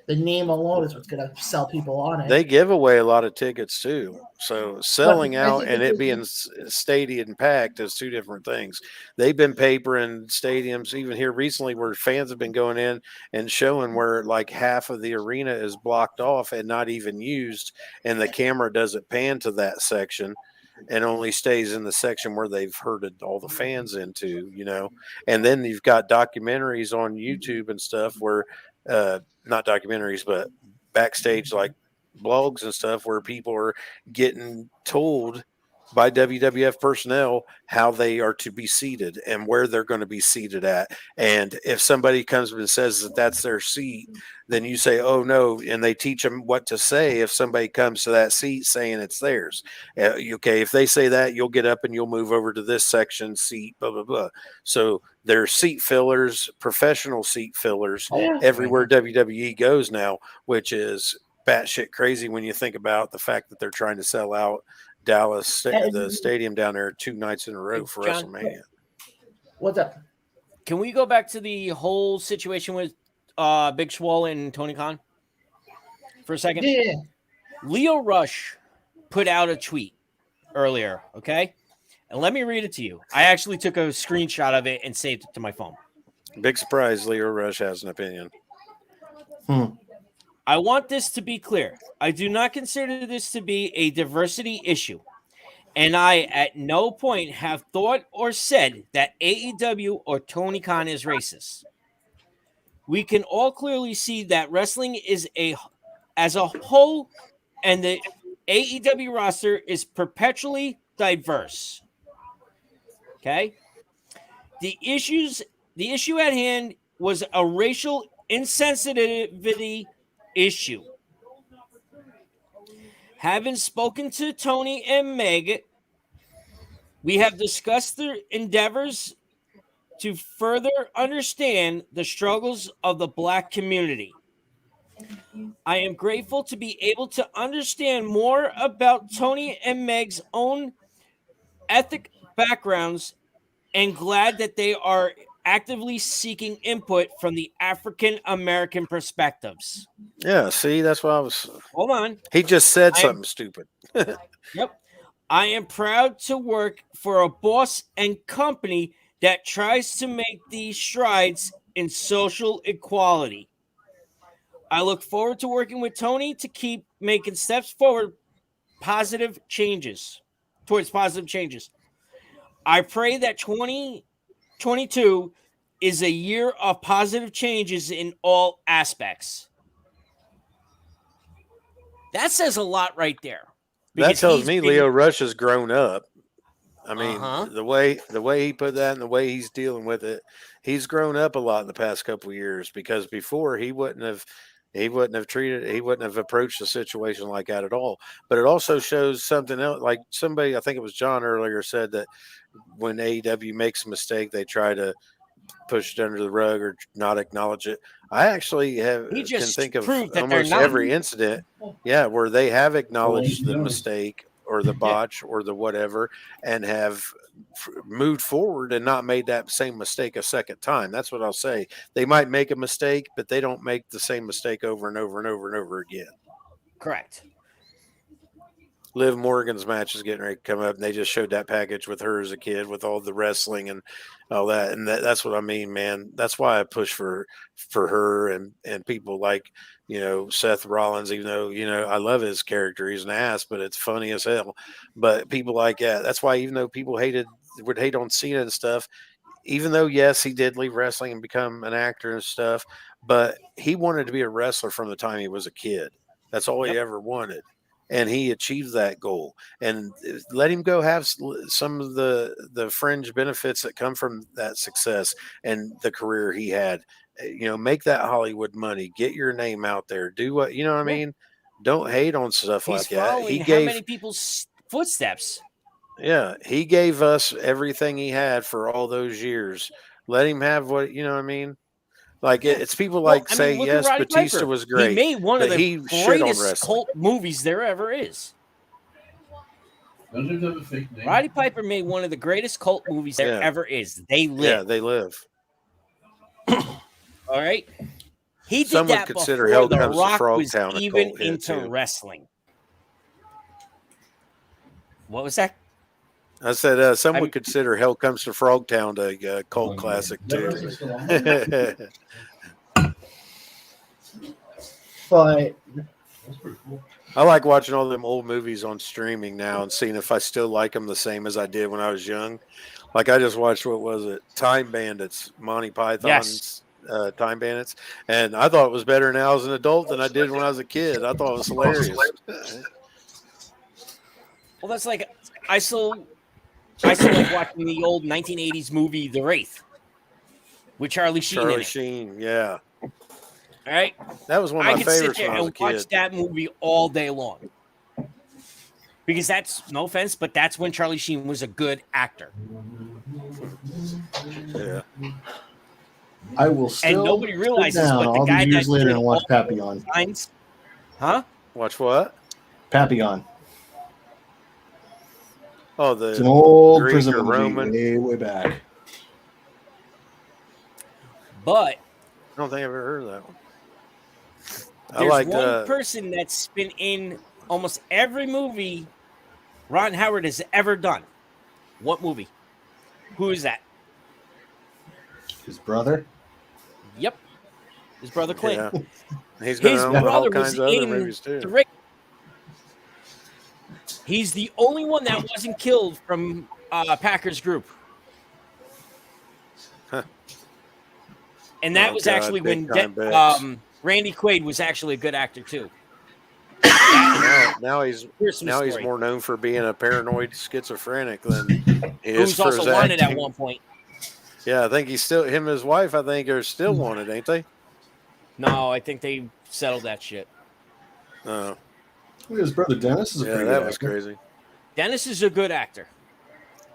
Speaker 1: The name alone is what's going to sell people on it.
Speaker 4: They give away a lot of tickets too. So selling out and it being stadium packed is 2 different things. They've been papering stadiums even here recently where fans have been going in and showing where like half of the arena is blocked off and not even used. And the camera doesn't pan to that section and only stays in the section where they've herded all the fans into, And then you've got documentaries on YouTube and stuff where, not documentaries, but backstage like blogs and stuff where people are getting told by WWF personnel how they are to be seated and where they're going to be seated at. And if somebody comes and says that that's their seat, then you say, oh no. And they teach them what to say. If somebody comes to that seat saying it's theirs, okay, if they say that, you'll get up and you'll move over to this section seat, blah, blah, blah. So there's seat fillers, professional seat fillers everywhere WWE goes now, which is batshit crazy when you think about the fact that they're trying to sell out Dallas, the stadium down there 2 nights in a row for WrestleMania.
Speaker 1: What's up?
Speaker 3: Can we go back to the whole situation with Big Swole and Tony Khan for a second?
Speaker 1: Yeah.
Speaker 3: Leo Rush put out a tweet earlier, okay? And let me read it to you. I actually took a screenshot of it and saved it to my phone.
Speaker 4: Big surprise, Leo Rush has an opinion.
Speaker 3: I want this to be clear. I do not consider this to be a diversity issue. And I at no point have thought or said that AEW or Tony Khan is racist. We can all clearly see that wrestling is as a whole, and the AEW roster is perpetually diverse. Okay? The issue at hand was a racial insensitivity issue. Having spoken to Tony and Meg, we have discussed their endeavors to further understand the struggles of the Black community. I am grateful to be able to understand more about Tony and Meg's own ethnic backgrounds and glad that they are actively seeking input from the African American perspectives.
Speaker 4: Yeah, see, that's why I was.
Speaker 3: Hold on.
Speaker 4: He just said something stupid.
Speaker 3: Yep. I am proud to work for a boss and company that tries to make these strides in social equality. I look forward to working with Tony to keep making steps forward, towards positive changes. I pray that 2022 is a year of positive changes in all aspects. That says a lot right there.
Speaker 4: That tells me Leo Rush has grown up. I mean, the way he put that and the way he's dealing with it, he's grown up a lot in the past couple of years, because before he wouldn't have approached the situation like that at all. But it also shows something else. Like somebody, I think it was John earlier, said that when AEW makes a mistake, they try to push it under the rug or not acknowledge it. I actually can think of almost every incident, where they have acknowledged the mistake or the botch or the whatever, and have moved forward and not made that same mistake a second time. That's what I'll say. They might make a mistake, but they don't make the same mistake over and over and over and over again.
Speaker 3: Correct.
Speaker 4: Liv Morgan's match is getting ready to come up, and they just showed that package with her as a kid with all the wrestling and all that. And that's what I mean, man. That's why I push for her and people like, Seth Rollins, even though, I love his character. He's an ass, but it's funny as hell. But people like that. That's why even though people would hate on Cena and stuff, even though, yes, he did leave wrestling and become an actor and stuff, but he wanted to be a wrestler from the time he was a kid. That's all he ever wanted. And he achieved that goal. And let him go have some of the fringe benefits that come from that success and the career he had. Make that Hollywood money. Get your name out there. Do what, you know what I mean? Don't hate on stuff like that.
Speaker 3: He gave how many people's footsteps?
Speaker 4: Yeah, he gave us everything he had for all those years. Let him have what, you know what I mean? Like it's people yes, Batista
Speaker 3: Piper.
Speaker 4: Was great.
Speaker 3: He made one of the greatest cult movies there ever is. Roddy Piper made one of the greatest cult movies there ever is. They Live.
Speaker 4: Yeah, They Live.
Speaker 3: All right. He did
Speaker 4: Some
Speaker 3: that
Speaker 4: would consider
Speaker 3: before
Speaker 4: Hell
Speaker 3: The
Speaker 4: Comes to
Speaker 3: Rock was
Speaker 4: Frogtown
Speaker 3: even into wrestling. What was that?
Speaker 4: I said some would consider Hell Comes to Frogtown a cult classic too.
Speaker 1: But
Speaker 4: I like watching all them old movies on streaming now and seeing if I still like them the same as I did when I was young. Like I just watched, what was it? Time Bandits, Monty Python's Time Bandits. And I thought it was better now as an adult than I did when I was a kid. I thought it was hilarious.
Speaker 3: Well, that's like, I still like watching the old 1980s movie, The Wraith, with Charlie Sheen in it.
Speaker 4: Charlie Sheen, yeah.
Speaker 3: All right?
Speaker 4: That was one of my favorites when I was a kid.
Speaker 3: I could sit there and watch that movie all day long. Because that's, no offense, but that's when Charlie Sheen was a good actor.
Speaker 4: Yeah.
Speaker 2: I will still
Speaker 3: and nobody realizes,
Speaker 2: down
Speaker 3: but the
Speaker 2: all
Speaker 3: guy
Speaker 2: the years
Speaker 3: that
Speaker 2: later
Speaker 3: did
Speaker 2: and watch
Speaker 3: all
Speaker 2: Papillon.
Speaker 3: Lines, huh?
Speaker 4: Watch what?
Speaker 2: Papillon.
Speaker 4: Oh,
Speaker 2: It's an old
Speaker 4: Greek
Speaker 2: prison
Speaker 4: or
Speaker 2: movie
Speaker 4: Roman.
Speaker 2: way back.
Speaker 3: But
Speaker 4: I don't think I've ever heard of that one.
Speaker 3: There's one person that's been in almost every movie Ron Howard has ever done. What movie? Who is that?
Speaker 2: His brother?
Speaker 3: Yep. His brother Clint.
Speaker 4: Yeah. He's been
Speaker 3: His
Speaker 4: on
Speaker 3: brother
Speaker 4: all
Speaker 3: was
Speaker 4: kinds of other
Speaker 3: in
Speaker 4: movies too.
Speaker 3: He's the only one that wasn't killed from Packers group.
Speaker 4: Huh.
Speaker 3: And that was actually when Randy Quaid was actually a good actor too.
Speaker 4: Now he's more known for being a paranoid schizophrenic than he
Speaker 3: who's
Speaker 4: is for
Speaker 3: also
Speaker 4: his
Speaker 3: wanted
Speaker 4: acting.
Speaker 3: at one point.
Speaker 4: Yeah, I think he's still him and his wife. I think are still wanted, ain't they?
Speaker 3: No, I think they settled that shit.
Speaker 4: Oh,
Speaker 2: his brother Dennis is a pretty
Speaker 4: that
Speaker 2: good
Speaker 4: was
Speaker 2: actor.
Speaker 4: crazy.
Speaker 3: Dennis is a good actor.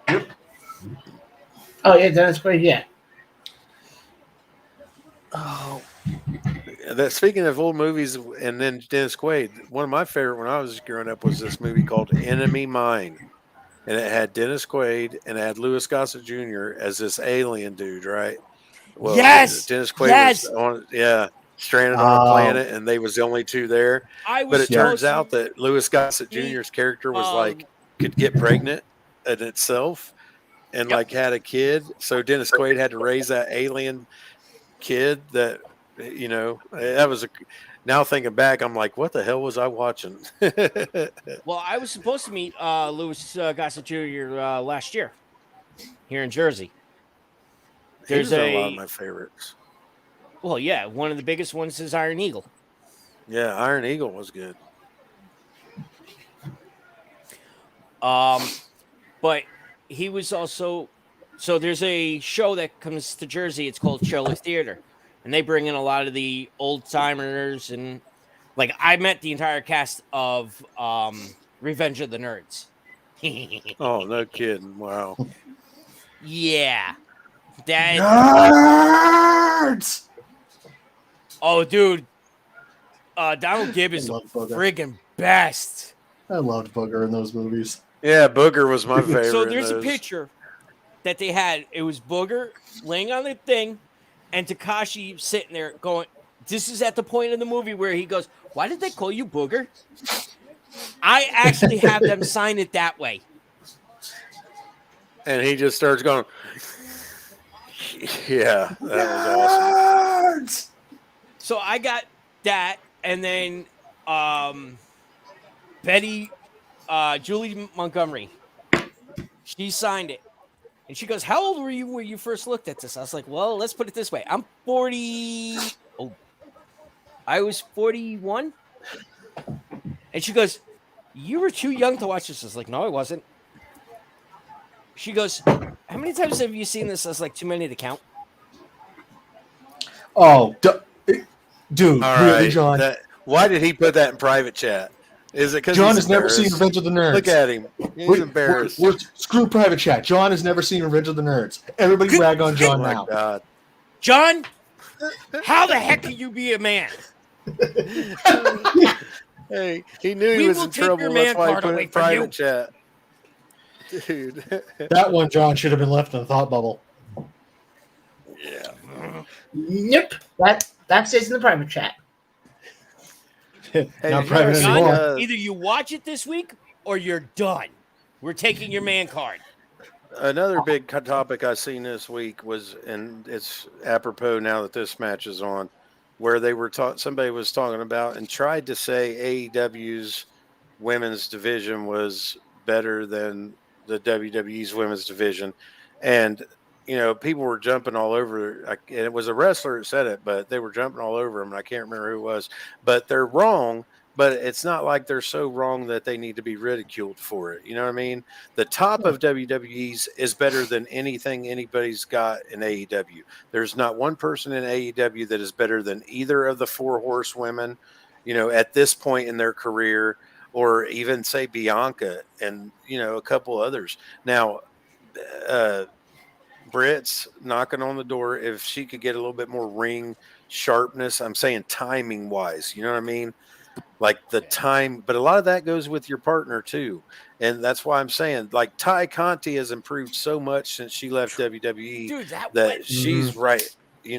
Speaker 1: oh yeah, Dennis Quaid, yeah.
Speaker 2: Oh,
Speaker 4: Speaking of old movies, and then Dennis Quaid, one of my favorite when I was growing up was this movie called Enemy Mine. And it had Dennis Quaid and it had Louis Gossett Jr. as this alien dude, right? Well,
Speaker 3: yes.
Speaker 4: Dennis Quaid was stranded on a planet, and they was the only two there. But it turns out that Louis Gossett Jr.'s character was could get pregnant in itself and had a kid. So Dennis Quaid had to raise that alien kid that, that was now thinking back, I'm like, what the hell was I watching?
Speaker 3: Well, I was supposed to meet Louis Gossett Jr. Last year here in Jersey.
Speaker 4: There's a lot of my favorites.
Speaker 3: Well, yeah, one of the biggest ones is Iron Eagle.
Speaker 4: Yeah, Iron Eagle was good.
Speaker 3: But he was also there's a show that comes to Jersey. It's called Chiller Theater. And they bring in a lot of the old timers, and I met the entire cast of Revenge of the Nerds.
Speaker 4: Oh, no kidding! Wow.
Speaker 3: Yeah,
Speaker 2: nerds.
Speaker 3: Oh, dude, Donald Gibb is the friggin' best.
Speaker 2: I loved Booger in those movies.
Speaker 4: Yeah, Booger was my favorite.
Speaker 3: So
Speaker 4: in
Speaker 3: there's a
Speaker 4: those.
Speaker 3: picture that they had. It was Booger laying on the thing, and Takashi sitting there going. This is at the point in the movie where he goes, "Why did they call you Booger?" I actually have them sign it that way.
Speaker 4: And he just starts going, yeah, that was awesome.
Speaker 3: So I got that, and then Betty, Julie Montgomery, she signed it. And she goes, "How old were you when you first looked at this?" I was like, "Well, let's put it this way. I'm 40. Oh, I was 41." And she goes, "You were too young to watch this." I was like, "No, I wasn't." She goes, "How many times have you seen this?" I was like, "Too many to count."
Speaker 2: Oh, dude,
Speaker 4: All
Speaker 2: really,
Speaker 4: right,
Speaker 2: John?
Speaker 4: why did he put that in private chat? Is it because
Speaker 2: John has never seen Revenge of the Nerds?
Speaker 4: Look at him. He's embarrassed.
Speaker 2: Screw private chat. John has never seen Revenge of the Nerds. Everybody rag on John now.
Speaker 4: Oh, my God.
Speaker 3: John, how the heck can you be a man?
Speaker 4: Hey, he knew he was in trouble. That's why he put it in private chat. Dude.
Speaker 2: That one, John, should have been left in the thought bubble.
Speaker 4: Yeah.
Speaker 1: Nope. That stays in the private chat.
Speaker 2: Not private
Speaker 3: John,
Speaker 2: anymore.
Speaker 3: either you watch it this week or you're done. We're taking your man card.
Speaker 4: Another big topic I seen this week was, and it's apropos now that this match is on, where they were somebody was talking about and tried to say AEW's women's division was better than the WWE's women's division, and people were jumping all over. And it was a wrestler that said it, but they were jumping all over him. And I can't remember who it was, but they're wrong. But it's not like they're so wrong that they need to be ridiculed for it. You know what I mean? The top of WWE's is better than anything anybody's got in AEW. There's not one person in AEW that is better than either of the 4 horsewomen, at this point in their career, or even say Bianca and, a couple others. Now, Britt's knocking on the door. If she could get a little bit more ring sharpness, I'm saying timing wise, you know what I mean? Like the time, but a lot of that goes with your partner too. And that's why I'm saying, like, Ty Conti has improved so much since she left WWE.
Speaker 3: Dude,
Speaker 4: that she's right. She's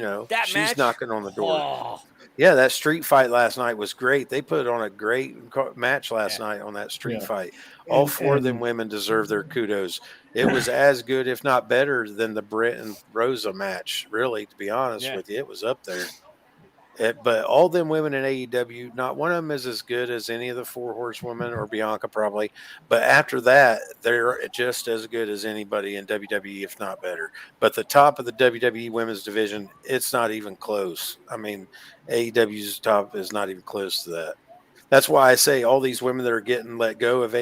Speaker 3: match,
Speaker 4: knocking on the door.
Speaker 3: Oh.
Speaker 4: Yeah, that street fight last night was great. They put on a great match last night on that street fight. All 4 of them women deserve their kudos. It was as good, if not better, than the Britt and Rosa match, really, to be honest with you. It was up there. But all them women in AEW, not one of them is as good as any of the 4 horsewomen or Bianca probably. But after that, they're just as good as anybody in WWE, if not better. But the top of the WWE women's division, it's not even close. I mean, AEW's top is not even close to that. That's why I say all these women that are getting let go of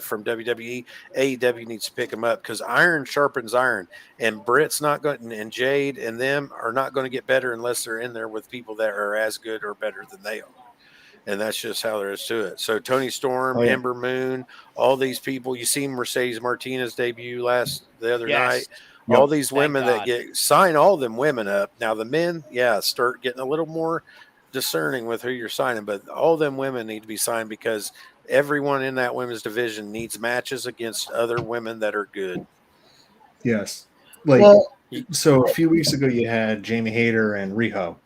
Speaker 4: from WWE, AEW needs to pick them up, because iron sharpens iron, and Britt's not going, and Jade and them are not going to get better unless they're in there with people that are as good or better than they are. And that's just how there is to it. So Toni Storm, Ember Moon, all these people, you see Mercedes Martinez debut the other night. All these women that sign all them women up. Now the men, start getting a little more discerning with who you're signing, but all them women need to be signed, because everyone in that women's division needs matches against other women that are good.
Speaker 2: Yes. So a few weeks ago you had Jamie Hayter and Riho.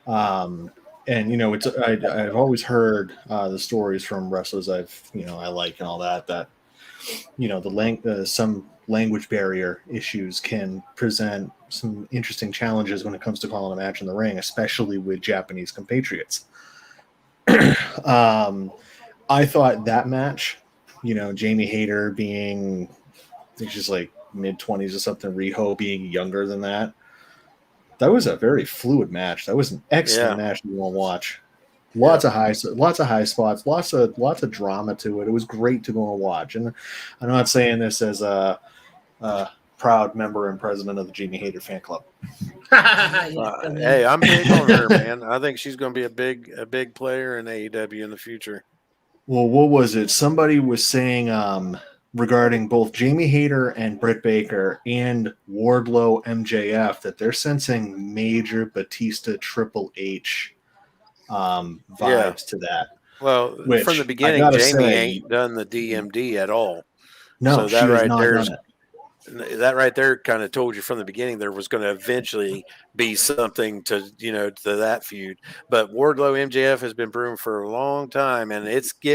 Speaker 2: And I've always heard the stories from wrestlers I like and all that some language barrier issues can present some interesting challenges when it comes to calling a match in the ring, especially with Japanese compatriots. I thought that match, Jamie Hayter being, I think she's like mid-20s or something, Riho being younger than that was a very fluid match. That was an excellent match you want to watch. Lots of high spots, lots of drama to it. It was great to go and watch. And I'm not saying this as a proud member and president of the Jamie Hayter fan club.
Speaker 4: Hey, I'm big on her, man. I think she's going to be a big player in AEW in the future.
Speaker 2: Well, what was it? Somebody was saying regarding both Jamie Hayter and Britt Baker and Wardlow MJF that they're sensing major Batista Triple H vibes to that.
Speaker 4: Well,
Speaker 2: Which
Speaker 4: from the
Speaker 2: I
Speaker 4: beginning,
Speaker 2: gotta
Speaker 4: Jamie
Speaker 2: say,
Speaker 4: ain't done the DMD at all.
Speaker 2: no,
Speaker 4: So
Speaker 2: she
Speaker 4: that
Speaker 2: has
Speaker 4: right
Speaker 2: not
Speaker 4: there's
Speaker 2: done it.
Speaker 4: that right there kind of told you from the beginning there was going to eventually be something to to that feud. But Wardlow MJF has been brewing for a long time, and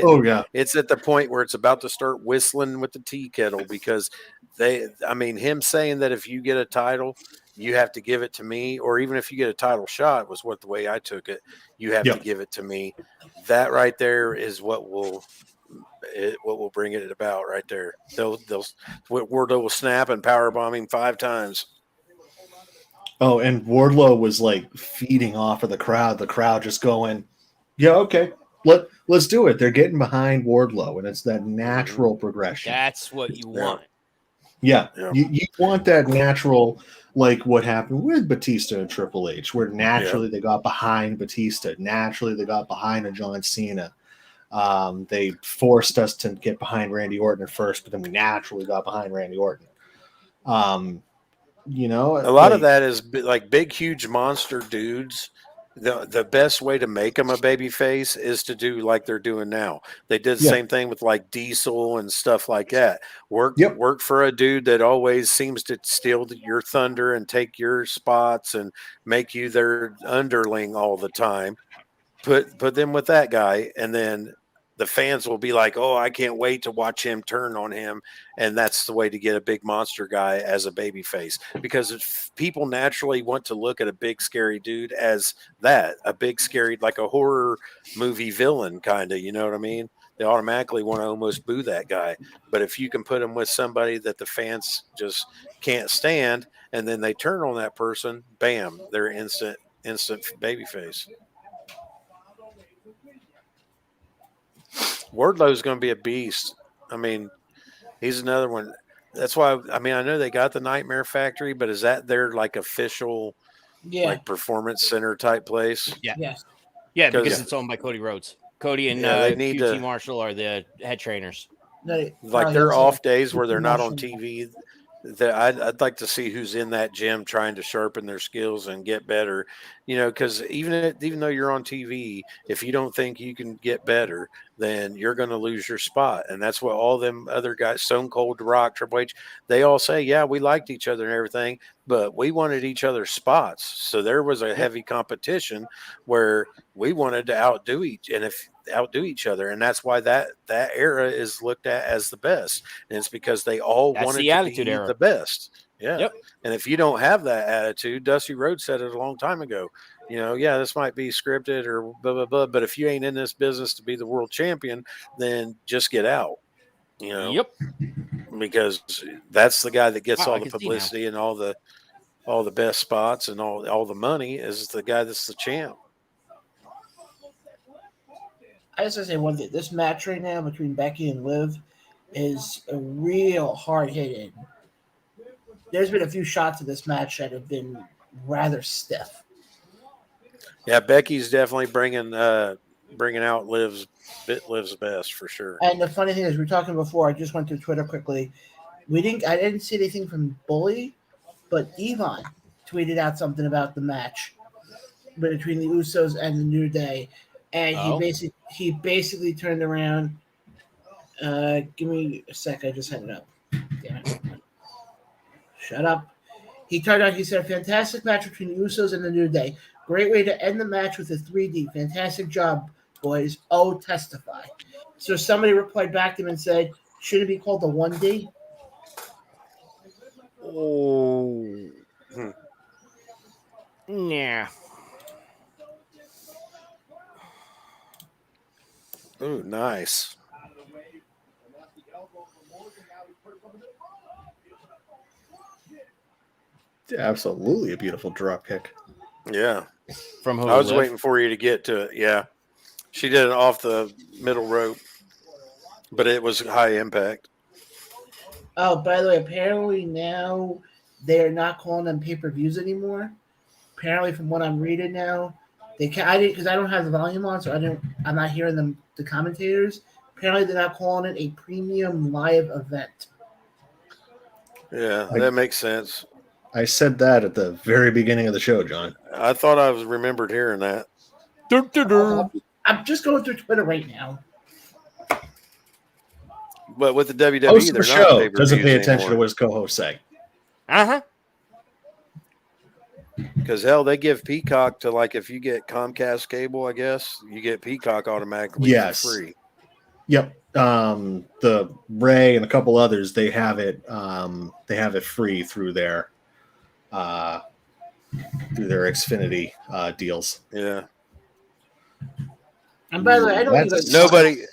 Speaker 2: Oh yeah,
Speaker 4: it's at the point where it's about to start whistling with the tea kettle because him saying that if you get a title you have to give it to me, or even if you get a title shot was what the way I took it, you have to
Speaker 2: Yep.
Speaker 4: give it to me. That right there is what will bring it about right there. Wardlow will snap and power bomb him 5 times.
Speaker 2: Oh, and Wardlow was like feeding off of the crowd. The crowd just going, "Yeah, okay, let's do it." They're getting behind Wardlow, and it's that natural progression.
Speaker 3: That's what you want.
Speaker 2: Yeah,
Speaker 4: Yeah.
Speaker 2: you want that natural, like what happened with Batista and Triple H, where naturally they got behind Batista. Naturally, they got behind a John Cena. They forced us to get behind Randy Orton at first, but then we naturally got behind Randy Orton.
Speaker 4: A lot of that is like big, huge monster dudes. The best way to make them a baby face is to do like they're doing now. They did the same thing with like Diesel and stuff like that. Work for a dude that always seems to steal your thunder and take your spots and make you their underling all the time. Put them with that guy, and then the fans will be like, "Oh, I can't wait to watch him turn on him." And that's the way to get a big monster guy as a baby face, because if people naturally want to look at a big scary dude as that, a big scary, like a horror movie villain kind of, you know what I mean? They automatically want to almost boo that guy. But if you can put him with somebody that the fans just can't stand, and then they turn on that person, bam, they're instant baby face. Wardlow's going to be a beast. I mean, he's another one. That's why, I know they got the Nightmare Factory, but is that their like official, like performance center type place?
Speaker 3: Yeah.
Speaker 1: Yes.
Speaker 3: Yeah, because it's owned by Cody Rhodes. Cody and
Speaker 4: they need
Speaker 3: QT Marshall are the head trainers.
Speaker 4: Like their off days where they're not on TV. I'd like to see who's in that gym trying to sharpen their skills and get better, because even though you're on TV, if you don't think you can get better, then you're going to lose your spot. And that's what all them other guys, Stone Cold, The Rock, Triple H, they all say, yeah, we liked each other and everything, but we wanted each other's spots. So there was a heavy competition where we wanted to outdo each other, and that's why that era is looked at as the best, and it's because they all wanted to be the best. And if you don't have that attitude, Dusty Rhodes said it a long time ago, this might be scripted or blah blah blah, but if you ain't in this business to be the world champion, then just get out. Because that's the guy that gets all the publicity and all the best spots and all the money is the guy that's the champ.
Speaker 1: I just want to say one thing. This match right now between Becky and Liv is a real hard hitting. There's been a few shots of this match that have been rather stiff.
Speaker 4: Yeah, Becky's definitely bringing out Liv's best for sure.
Speaker 1: And the funny thing is, we were talking before. I just went through Twitter quickly. I didn't see anything from Bully, but Devon tweeted out something about the match between the Usos and the New Day, and he basically turned around. Give me a sec. I just had it up. Damn it. Shut up. He turned out. He said, "Fantastic match between the Usos and the New Day. Great way to end the match with a 3D. Fantastic job, boys. Oh, testify." So somebody replied back to him and said, "Should it be called the 1D?"
Speaker 3: Oh. Yeah.
Speaker 4: Ooh, nice.
Speaker 2: Absolutely a beautiful drop kick.
Speaker 4: Yeah.
Speaker 3: From who?
Speaker 4: I was waiting for you to get to it. Yeah. She did it off the middle rope, but it was high impact.
Speaker 1: Oh, by the way, apparently now they're not calling them pay-per-views anymore. Apparently, from what I'm reading now, because I don't have the volume on, so I'm not hearing the commentators. Apparently, they're not calling it a premium live event.
Speaker 4: Yeah, that makes sense.
Speaker 2: I said that at the very beginning of the show, John.
Speaker 4: I thought I was remembered hearing that.
Speaker 1: I I'm just going through Twitter right now.
Speaker 4: But with the WWE,
Speaker 2: Host of
Speaker 4: they're
Speaker 2: the
Speaker 4: not
Speaker 2: show
Speaker 4: pay-per-views
Speaker 2: doesn't pay attention to
Speaker 4: anymore.
Speaker 2: what his co-hosts say.
Speaker 3: Uh-huh.
Speaker 4: Because hell, they give Peacock to, like, if you get Comcast cable, I guess you get Peacock automatically for free.
Speaker 2: Yep. The Ray and a couple others, they have it free through their Xfinity deals.
Speaker 4: Yeah.
Speaker 1: And by the way, I don't even
Speaker 4: Nobody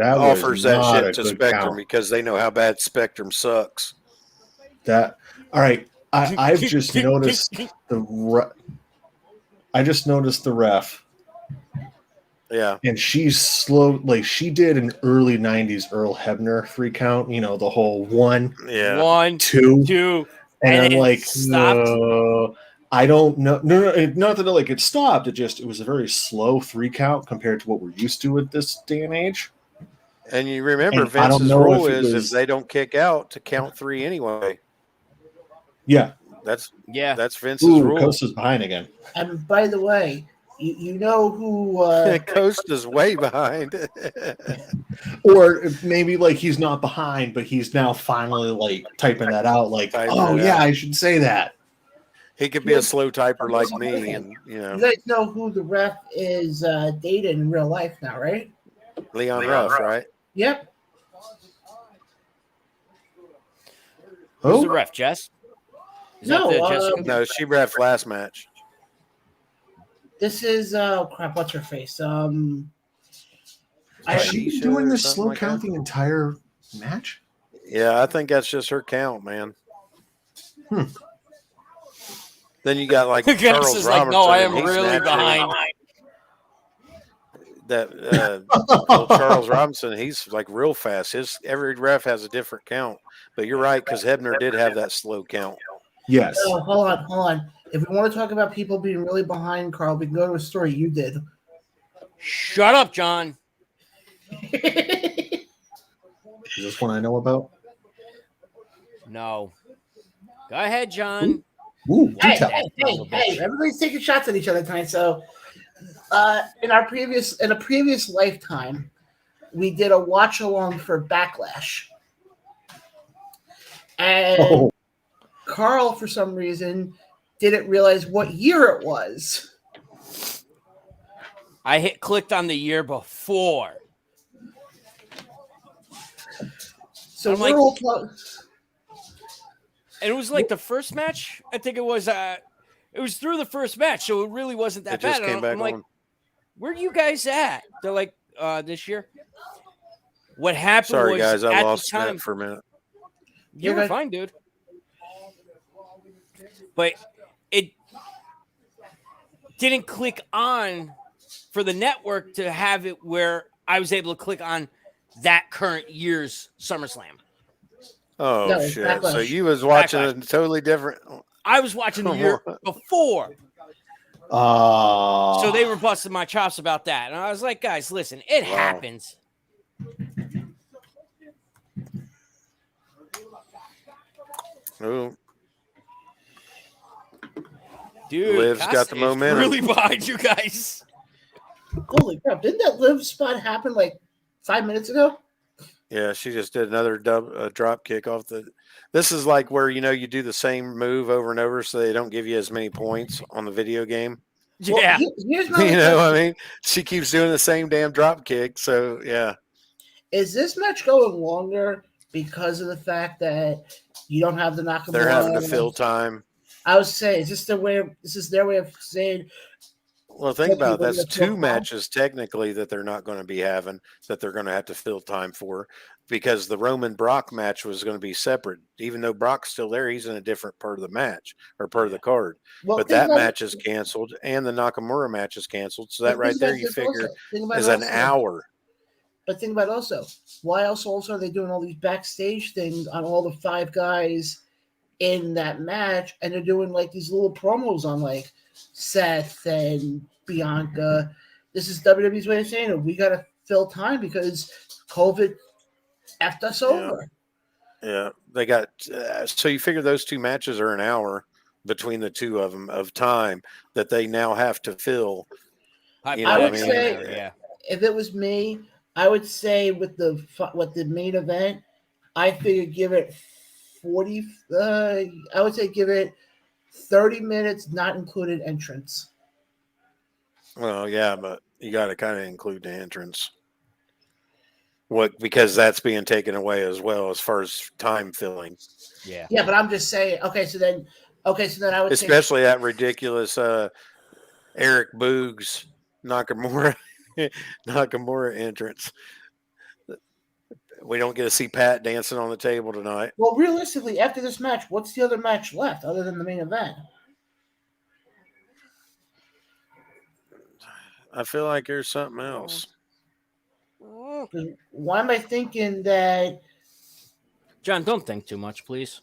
Speaker 4: offers that
Speaker 2: not a
Speaker 4: shit to
Speaker 2: good
Speaker 4: Spectrum
Speaker 2: count.
Speaker 4: because they know how bad Spectrum sucks.
Speaker 2: All right. I've just noticed I just noticed the ref.
Speaker 4: Yeah.
Speaker 2: And she's slow. Like, she did an early 90s Earl Hebner free count, the whole 1,
Speaker 4: Yeah.
Speaker 3: 1,
Speaker 2: 2.
Speaker 3: 2.
Speaker 2: And I'm
Speaker 3: it
Speaker 2: like,
Speaker 3: stopped.
Speaker 2: I don't know. No, not that it stopped. It was a very slow 3 count compared to what we're used to at this day and age.
Speaker 4: And you remember
Speaker 2: And I don't
Speaker 4: Vince's
Speaker 2: know
Speaker 4: rule
Speaker 2: if it
Speaker 4: is
Speaker 2: was-
Speaker 4: if they don't kick out to count 3 anyway.
Speaker 2: Yeah.
Speaker 4: That's Vince's
Speaker 2: Ooh,
Speaker 4: rule.
Speaker 2: Costa's behind again.
Speaker 1: And by the way, you know who
Speaker 4: Costa's way behind.
Speaker 2: Or maybe like he's not behind, but he's now finally like typing that out. Like,
Speaker 4: Typing
Speaker 2: oh
Speaker 4: it
Speaker 2: yeah,
Speaker 4: out.
Speaker 2: I should say that.
Speaker 4: He could be a slow typer like me, and
Speaker 1: you guys know who the ref is dating in real life now, right?
Speaker 4: Leon Ruff, right?
Speaker 1: Yep.
Speaker 3: Who's the
Speaker 2: Oh,
Speaker 3: ref, Jess? Is
Speaker 1: No,
Speaker 3: that the Jessica?
Speaker 4: No, she ref last match.
Speaker 1: This is crap. What's her face?
Speaker 2: has
Speaker 1: I-
Speaker 2: she been
Speaker 4: Aisha
Speaker 2: doing
Speaker 4: or
Speaker 2: this
Speaker 4: something
Speaker 2: slow
Speaker 4: like
Speaker 2: count
Speaker 4: that?
Speaker 2: the entire match?
Speaker 4: Yeah, I think that's just her count, man.
Speaker 2: Hmm.
Speaker 4: Then you got like
Speaker 3: Gus
Speaker 4: Charles
Speaker 3: is
Speaker 4: Robinson.
Speaker 3: like, no, I am
Speaker 4: and he's
Speaker 3: really
Speaker 4: naturally-
Speaker 3: behind.
Speaker 4: That old Charles Robinson, he's like real fast. Every ref has a different count. But you're right, because Hebner did have that slow count.
Speaker 2: Yes.
Speaker 1: Oh, hold on. If we want to talk about people being really behind, Carl, we can go to a story you did.
Speaker 3: Shut up, John.
Speaker 2: Is this one I know about?
Speaker 3: No. Go ahead, John.
Speaker 2: Ooh, do
Speaker 1: Hey,
Speaker 2: tell.
Speaker 1: hey, everybody's taking shots at each other tonight. So, in a previous lifetime, we did a watch along for Backlash, and
Speaker 2: Oh,
Speaker 1: Carl, for some reason, didn't realize what year it was.
Speaker 3: I clicked on the year before.
Speaker 1: So
Speaker 3: I'm
Speaker 1: we're
Speaker 3: like-
Speaker 1: all close.
Speaker 3: And it was like the first match. I think it was through the first match, so it really wasn't that
Speaker 4: It just
Speaker 3: bad.
Speaker 4: came
Speaker 3: And
Speaker 4: back
Speaker 3: I'm like,
Speaker 4: on.
Speaker 3: where are you guys at? They're like, this year. What happened
Speaker 4: Sorry,
Speaker 3: was
Speaker 4: guys, I
Speaker 3: at
Speaker 4: lost
Speaker 3: the time,
Speaker 4: that for a minute.
Speaker 3: you
Speaker 1: You're
Speaker 3: were
Speaker 1: good.
Speaker 3: fine, dude. But it didn't click on for the network to have it where I was able to click on that current year's SummerSlam.
Speaker 4: Oh
Speaker 1: No, it's
Speaker 4: shit!
Speaker 1: Backlash.
Speaker 4: So you was watching
Speaker 3: Backlash.
Speaker 4: a totally different.
Speaker 3: I was watching the year before. So they were busting my chops about that. And I was like, guys, listen, it happens.
Speaker 4: Oh,
Speaker 3: Dude,
Speaker 4: Liv's got
Speaker 3: Costa
Speaker 4: the
Speaker 3: is
Speaker 4: momentum.
Speaker 3: really behind you guys.
Speaker 1: Holy crap! Didn't that live spot happen like 5 minutes ago?
Speaker 4: yeah, she just did another drop kick off the. This is like where you do the same move over and over, so they don't give you as many points on the video game.
Speaker 1: Well,
Speaker 3: Yeah.
Speaker 1: here's my
Speaker 4: You know what I mean? She keeps doing the same damn drop kick. So yeah,
Speaker 1: Is this match going longer because of the fact that you don't have the Nakamura?
Speaker 4: they're having to fill time.
Speaker 1: I was saying, is this their way of saying?
Speaker 4: Well, think about it.
Speaker 1: Becky,
Speaker 4: That's
Speaker 1: when
Speaker 4: 2
Speaker 1: the
Speaker 4: matches technically that they're not going to be having that they're going to have to fill time for, because the Roman Brock match was going to be separate. Even though Brock's still there, he's in a different part of the match or part of the card.
Speaker 1: Well,
Speaker 4: But
Speaker 1: think
Speaker 4: that
Speaker 1: about
Speaker 4: match
Speaker 1: it-
Speaker 4: is canceled, and the Nakamura match is canceled. So
Speaker 1: but
Speaker 4: that right
Speaker 1: think
Speaker 4: there,
Speaker 1: about
Speaker 4: you
Speaker 1: this
Speaker 4: figure,
Speaker 1: also. Think about
Speaker 4: is
Speaker 1: it
Speaker 4: an
Speaker 1: also.
Speaker 4: hour.
Speaker 1: But think about it also. Why else also are they doing all these backstage things on all the 5 guys in that match, and they're doing like these little promos on like Seth and Bianca. This is WWE's way of saying it. We got to fill time because COVID effed us over.
Speaker 4: Yeah, they got. So you figure those 2 matches are an hour between the 2 of them of time that they now have to fill.
Speaker 3: High
Speaker 1: I would
Speaker 3: flying
Speaker 1: say-
Speaker 3: manager, yeah.
Speaker 1: If it was me, I would say with the main event, I figure give it 40. I would say give it 30 minutes, not included entrance.
Speaker 4: Well, yeah, but you got to kind of include the entrance. Because that's being taken away as well as far as time filling.
Speaker 3: Yeah.
Speaker 1: Yeah, but I'm just saying. Okay, so then I would say,
Speaker 4: Especially that ridiculous Eric Boogs Nakamura Nakamura entrance. We don't get to see Pat dancing on the table tonight.
Speaker 1: well, realistically, after this match, what's the other match left other than the main event?
Speaker 4: I feel like there's something else.
Speaker 1: Why am I thinking that?
Speaker 3: John, don't think too much, please.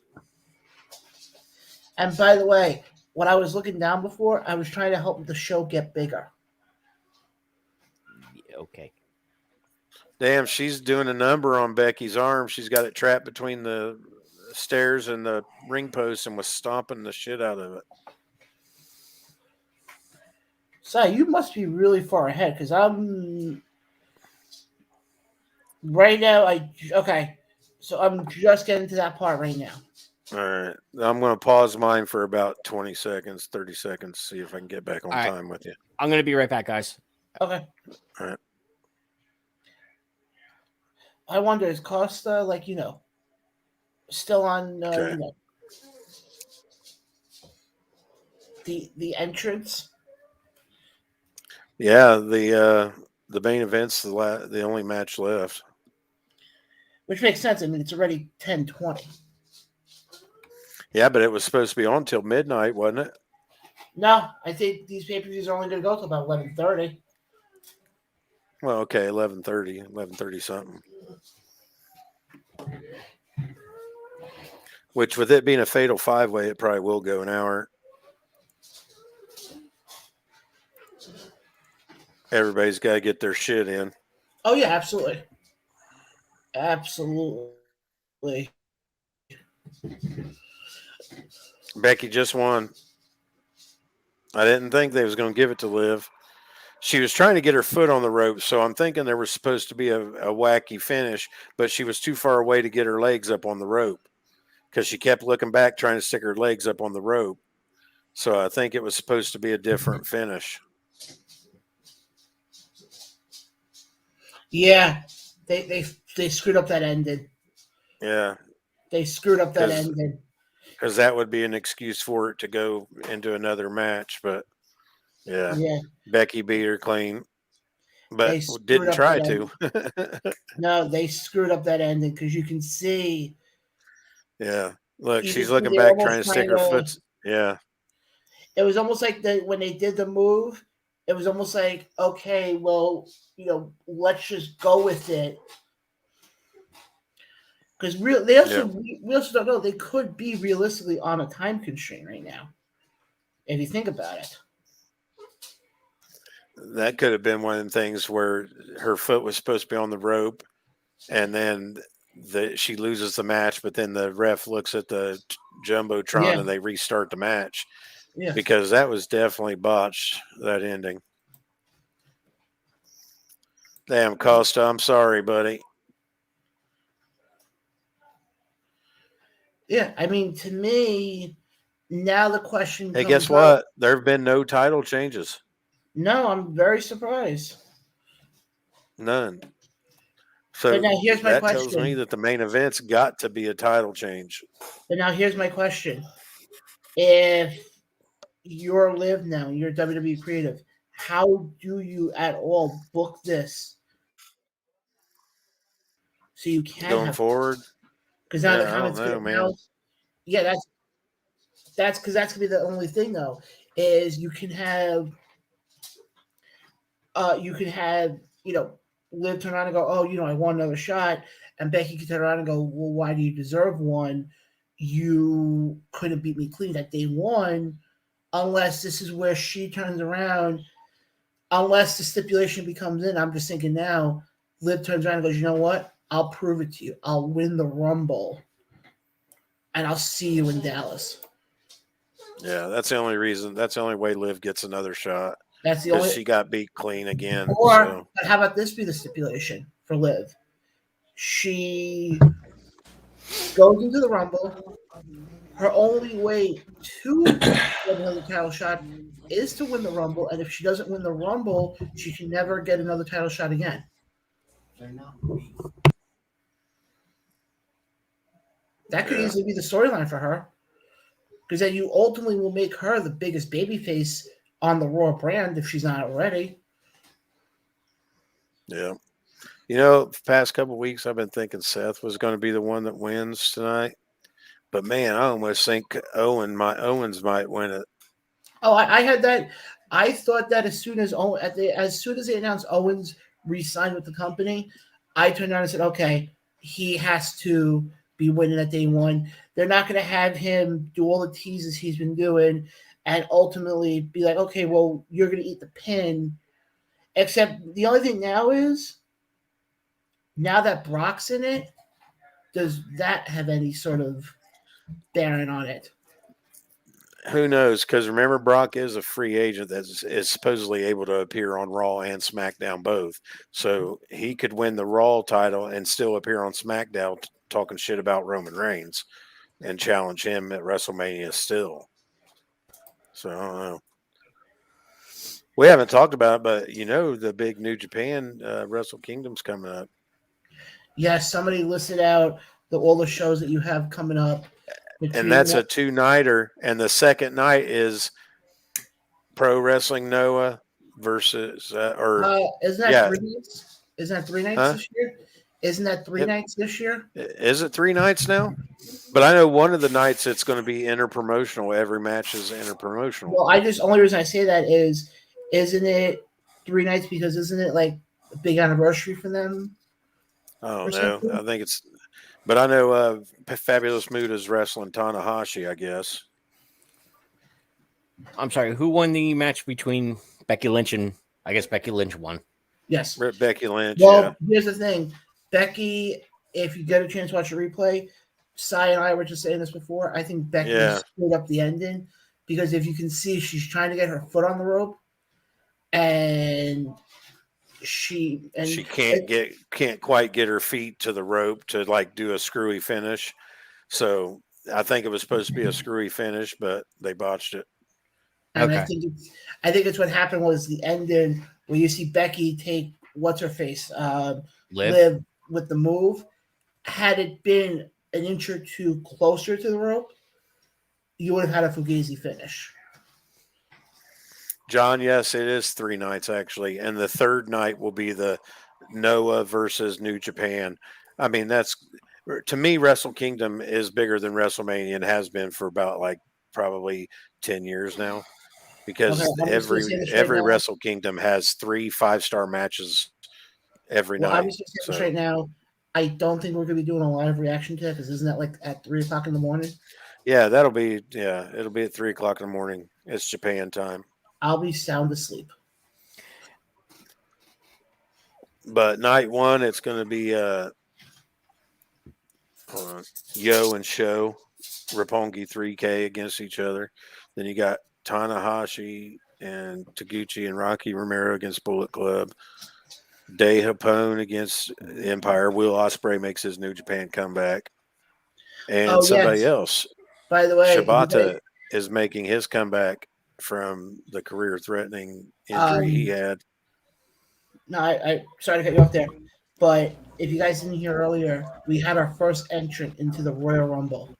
Speaker 1: And by the way, when I was looking down before, I was trying to help the show get bigger.
Speaker 3: Yeah, okay.
Speaker 4: Damn, she's doing a number on Becky's arm. She's got it trapped between the stairs and the ring post and was stomping the shit out of it.
Speaker 1: So you must be really far ahead because I'm right now. So I'm just getting to that part right now.
Speaker 4: All right. I'm going to pause mine for about 20 seconds, 30 seconds, see if I can get back on
Speaker 3: All right.
Speaker 4: time with you.
Speaker 3: I'm going to be right back, guys.
Speaker 1: Okay.
Speaker 4: All right.
Speaker 1: I wonder, is Costa still on
Speaker 4: Okay.
Speaker 1: the entrance?
Speaker 4: Yeah, the main event's the only match left.
Speaker 1: Which makes sense. I mean, it's already 10:20.
Speaker 4: Yeah, but it was supposed to be on till midnight, wasn't it?
Speaker 1: No, I think these pay-per-views are only going to go till about 11:30.
Speaker 4: Well, okay, 11:30 something. Which, with it being a fatal five-way, it probably will go an hour. Everybody's got to get their shit in.
Speaker 1: Oh yeah, absolutely, absolutely.
Speaker 4: Becky just won. I didn't think they was going to give it to Liv. She was trying to get her foot on the rope, so I'm thinking there was supposed to be a wacky finish, but she was too far away to get her legs up on the rope because she kept looking back trying to stick her legs up on the rope. So I think it was supposed to be a different finish.
Speaker 1: Yeah, they screwed up that ending.
Speaker 4: Yeah.
Speaker 1: They screwed up that ending.
Speaker 4: Because that would be an excuse for it to go into another match. But, yeah. Becky beat her clean. But didn't try to.
Speaker 1: No, they screwed up that ending because you can see.
Speaker 4: Yeah. Look, she's looking back trying to stick her foot. Yeah.
Speaker 1: It was almost like when they did the move, it was almost like, okay, well, let's just go with it. Because we also don't know, they could be realistically on a time constraint right now, if you think about it.
Speaker 4: That could have been one of the things where her foot was supposed to be on the rope, and then she loses the match, but then the ref looks at the Jumbotron and they restart the match.
Speaker 1: Yeah.
Speaker 4: Because that was definitely botched, that ending. Damn, Costa, I'm sorry, buddy.
Speaker 1: Yeah, I mean, to me, now the question
Speaker 4: Hey, guess what? There have been no title changes.
Speaker 1: No, I'm very surprised.
Speaker 4: None. So
Speaker 1: but now here's my question.
Speaker 4: That tells me that the main event's got to be a title change.
Speaker 1: But now here's my question. If you're Liv now, you're WWE creative, how do you at all book this so you can
Speaker 4: going forward?
Speaker 1: Because now the comments that's because that's gonna be the only thing though, is you can have Liv turn around and go, oh, I want another shot, and Becky can turn around and go, well, why do you deserve one? You couldn't beat me clean at day one, unless this is where she turns around, unless the stipulation becomes in. I'm just thinking now, Liv turns around and goes, you know what? I'll prove it to you. I'll win the Rumble, and I'll see you in Dallas.
Speaker 4: Yeah, that's the only reason. That's the only way Liv gets another shot.
Speaker 1: That's the
Speaker 4: because
Speaker 1: only.
Speaker 4: she got beat clean again.
Speaker 1: Or
Speaker 4: So.
Speaker 1: but how about this be the stipulation for Liv? She goes into the Rumble. Her only way to get another title shot is to win the Rumble, and if she doesn't win the Rumble, she can never get another title shot again. That could easily be the storyline for her, because then you ultimately will make her the biggest babyface on the Raw brand if she's not already.
Speaker 4: Yeah. You know, past couple of weeks, I've been thinking Seth was going to be the one that wins tonight. But man, I almost think Owens might win it.
Speaker 1: Oh, I had that. I thought that as soon as they announced Owens re-signed with the company, I turned around and said, okay, he has to be winning at day one. They're not going to have him do all the teases he's been doing and ultimately be like, okay, well, you're going to eat the pin. Except the only thing now is, now that Brock's in it, does that have any sort of bearing on it?
Speaker 4: Who knows? Because remember, Brock is a free agent that is supposedly able to appear on Raw and SmackDown both. So he could win the Raw title and still appear on SmackDown talking shit about Roman Reigns and challenge him at WrestleMania still. So I don't know. We haven't talked about it, but you know the big New Japan Wrestle Kingdom's coming up.
Speaker 1: Yes, somebody listed out all the shows that you have coming up.
Speaker 4: And that's a 2-nighter. And the second night is Pro Wrestling Noah versus
Speaker 1: isn't that 3 nights? Isn't that 3 nights this year? Isn't that 3 nights this year?
Speaker 4: Is it 3 nights now? But I know one of the nights it's going to be interpromotional. Every match is interpromotional.
Speaker 1: Well, only reason I say that is, isn't it 3 nights because isn't it like a big anniversary for them?
Speaker 4: Oh no, I think it's. But I know Fabulous Mood is wrestling Tanahashi, I guess.
Speaker 3: I'm sorry, who won the match between Becky Lynch and I guess Becky Lynch won?
Speaker 1: Yes.
Speaker 4: Becky Lynch.
Speaker 1: Well, here's the thing. Becky, if you get a chance to watch a replay, Cy and I were just saying this before, I think Becky screwed up the ending because if you can see, she's trying to get her foot on the rope and she
Speaker 4: can't quite get her feet to the rope to like do a screwy finish. So I think it was supposed to be a screwy finish, but they botched it.
Speaker 1: And I think it's what happened was the ending where you see Becky take what's her face, Liv with the move. Had it been an inch or two closer to the rope, you would have had a Fugazi finish.
Speaker 4: John, yes, it is 3 nights actually, and the third night will be the Noah versus New Japan. I mean, that's to me, Wrestle Kingdom is bigger than WrestleMania and has been for about like probably 10 years now. Because every Wrestle Kingdom has 3 5-star matches every night.
Speaker 1: I'm just going to say this right now. I don't think we're going to be doing a live reaction to that because isn't that like at 3:00 in the morning?
Speaker 4: Yeah, it'll be at 3:00 in the morning. It's Japan time.
Speaker 1: I'll be sound asleep.
Speaker 4: But night one, it's going to be Yo and Sho, Roppongi 3K against each other. Then you got Tanahashi and Taguchi and Rocky Romero against Bullet Club. Day Japone against Empire. Will Ospreay makes his New Japan comeback. And somebody else.
Speaker 1: By the way,
Speaker 4: Shibata is making his comeback from the career-threatening injury he had.
Speaker 1: No, I sorry to cut you off there. But if you guys didn't hear earlier, we had our first entrant into the Royal Rumble.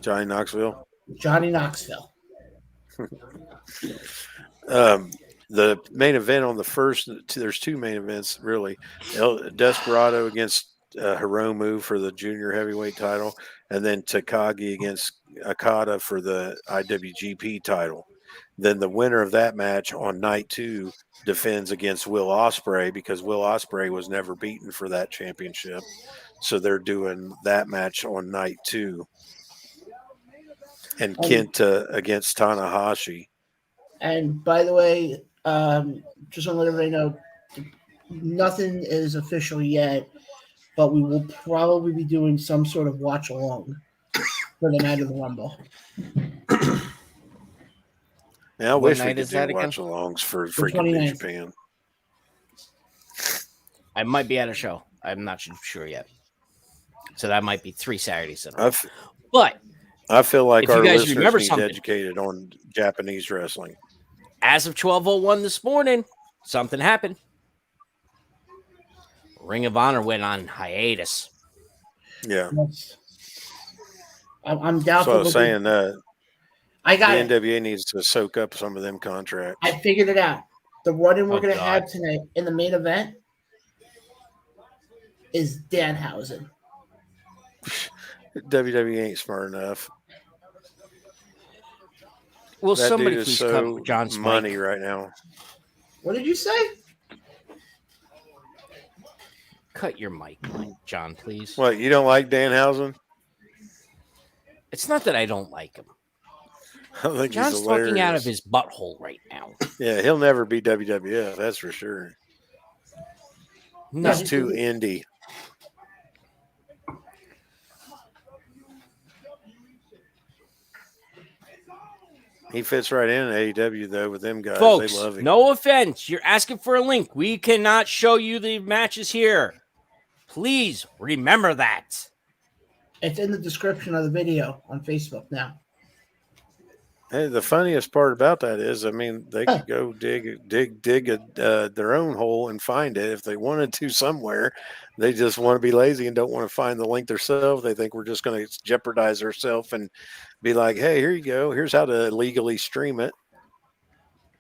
Speaker 4: Johnny Knoxville. The main event on the first, there's 2 main events really. Desperado against Hiromu for the junior heavyweight title, and then Takagi against Okada for the IWGP title. Then the winner of that match on night 2 defends against Will Ospreay because Will Ospreay was never beaten for that championship. So they're doing that match on night 2. And Kenta against Tanahashi.
Speaker 1: And by the way, just want to let everybody know, nothing is official yet, but we will probably be doing some sort of watch along for the night of the Rumble.
Speaker 4: Yeah, I
Speaker 3: What
Speaker 4: wish we
Speaker 3: night
Speaker 4: could
Speaker 3: is that
Speaker 4: do
Speaker 3: again?
Speaker 4: watch-alongs for
Speaker 1: The
Speaker 4: freaking New
Speaker 1: 29th.
Speaker 4: Japan.
Speaker 3: I might be at a show. I'm not sure yet. So that might be 3 Saturdays in a
Speaker 4: I,
Speaker 3: row.
Speaker 4: f-
Speaker 3: But
Speaker 4: I feel like
Speaker 3: if you
Speaker 4: our
Speaker 3: guys
Speaker 4: listeners
Speaker 3: remember
Speaker 4: need
Speaker 3: something,
Speaker 4: educated on Japanese wrestling.
Speaker 3: as of 12:01 this morning, something happened. Ring of Honor went on hiatus.
Speaker 4: Yeah.
Speaker 1: I'm down
Speaker 4: So I
Speaker 1: for
Speaker 4: was
Speaker 1: looking.
Speaker 4: saying that
Speaker 1: I
Speaker 4: the
Speaker 1: got it.
Speaker 4: NWA needs to soak up some of them contracts.
Speaker 1: I figured it out. The run-in we're
Speaker 3: Oh,
Speaker 1: going to
Speaker 3: God.
Speaker 1: have tonight in the main event is Danhausen.
Speaker 4: WWE ain't smart enough.
Speaker 3: Will
Speaker 4: That
Speaker 3: somebody
Speaker 4: dude is
Speaker 3: please
Speaker 4: so
Speaker 3: cut John's
Speaker 4: money
Speaker 3: mic?
Speaker 4: right now.
Speaker 1: What did you say?
Speaker 3: Cut your mic, John, please.
Speaker 4: What, you don't like Danhausen?
Speaker 3: It's not that I don't like him.
Speaker 4: I think
Speaker 3: John's
Speaker 4: he's hilarious.
Speaker 3: talking out of his butthole right now.
Speaker 4: Yeah, he'll never be WWF, that's for sure.
Speaker 3: No.
Speaker 4: He's too indie. He fits right in AEW though with them guys.
Speaker 3: Folks,
Speaker 4: They love him.
Speaker 3: no offense. You're asking for a link. We cannot show you the matches here. Please remember that.
Speaker 1: It's in the description of the video on Facebook now.
Speaker 4: Hey, the funniest part about that is, I mean, they could go dig their own hole and find it if they wanted to somewhere. They just want to be lazy and don't want to find the link themselves. They think we're just going to jeopardize ourselves and be like, "Hey, here you go. Here's how to legally stream it."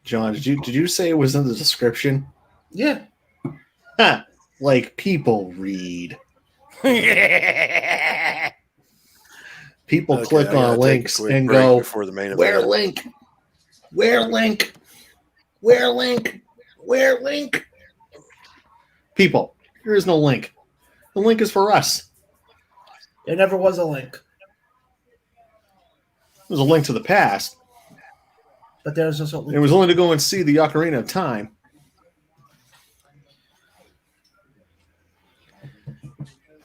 Speaker 2: John, did you say it was in the description?
Speaker 1: Yeah.
Speaker 2: Huh. Like people read. People
Speaker 4: Okay,
Speaker 2: click
Speaker 4: I gotta
Speaker 2: on
Speaker 4: take a
Speaker 2: links
Speaker 4: quick
Speaker 2: and
Speaker 4: break
Speaker 2: go,
Speaker 4: before the main
Speaker 2: where
Speaker 4: event.
Speaker 2: link? Where link? Where link? Where link? People, there is no link. The link is for us.
Speaker 1: There never was a link,
Speaker 2: There's a link to the past.
Speaker 1: but there's also a link.
Speaker 2: It was only to go and see the Ocarina of Time.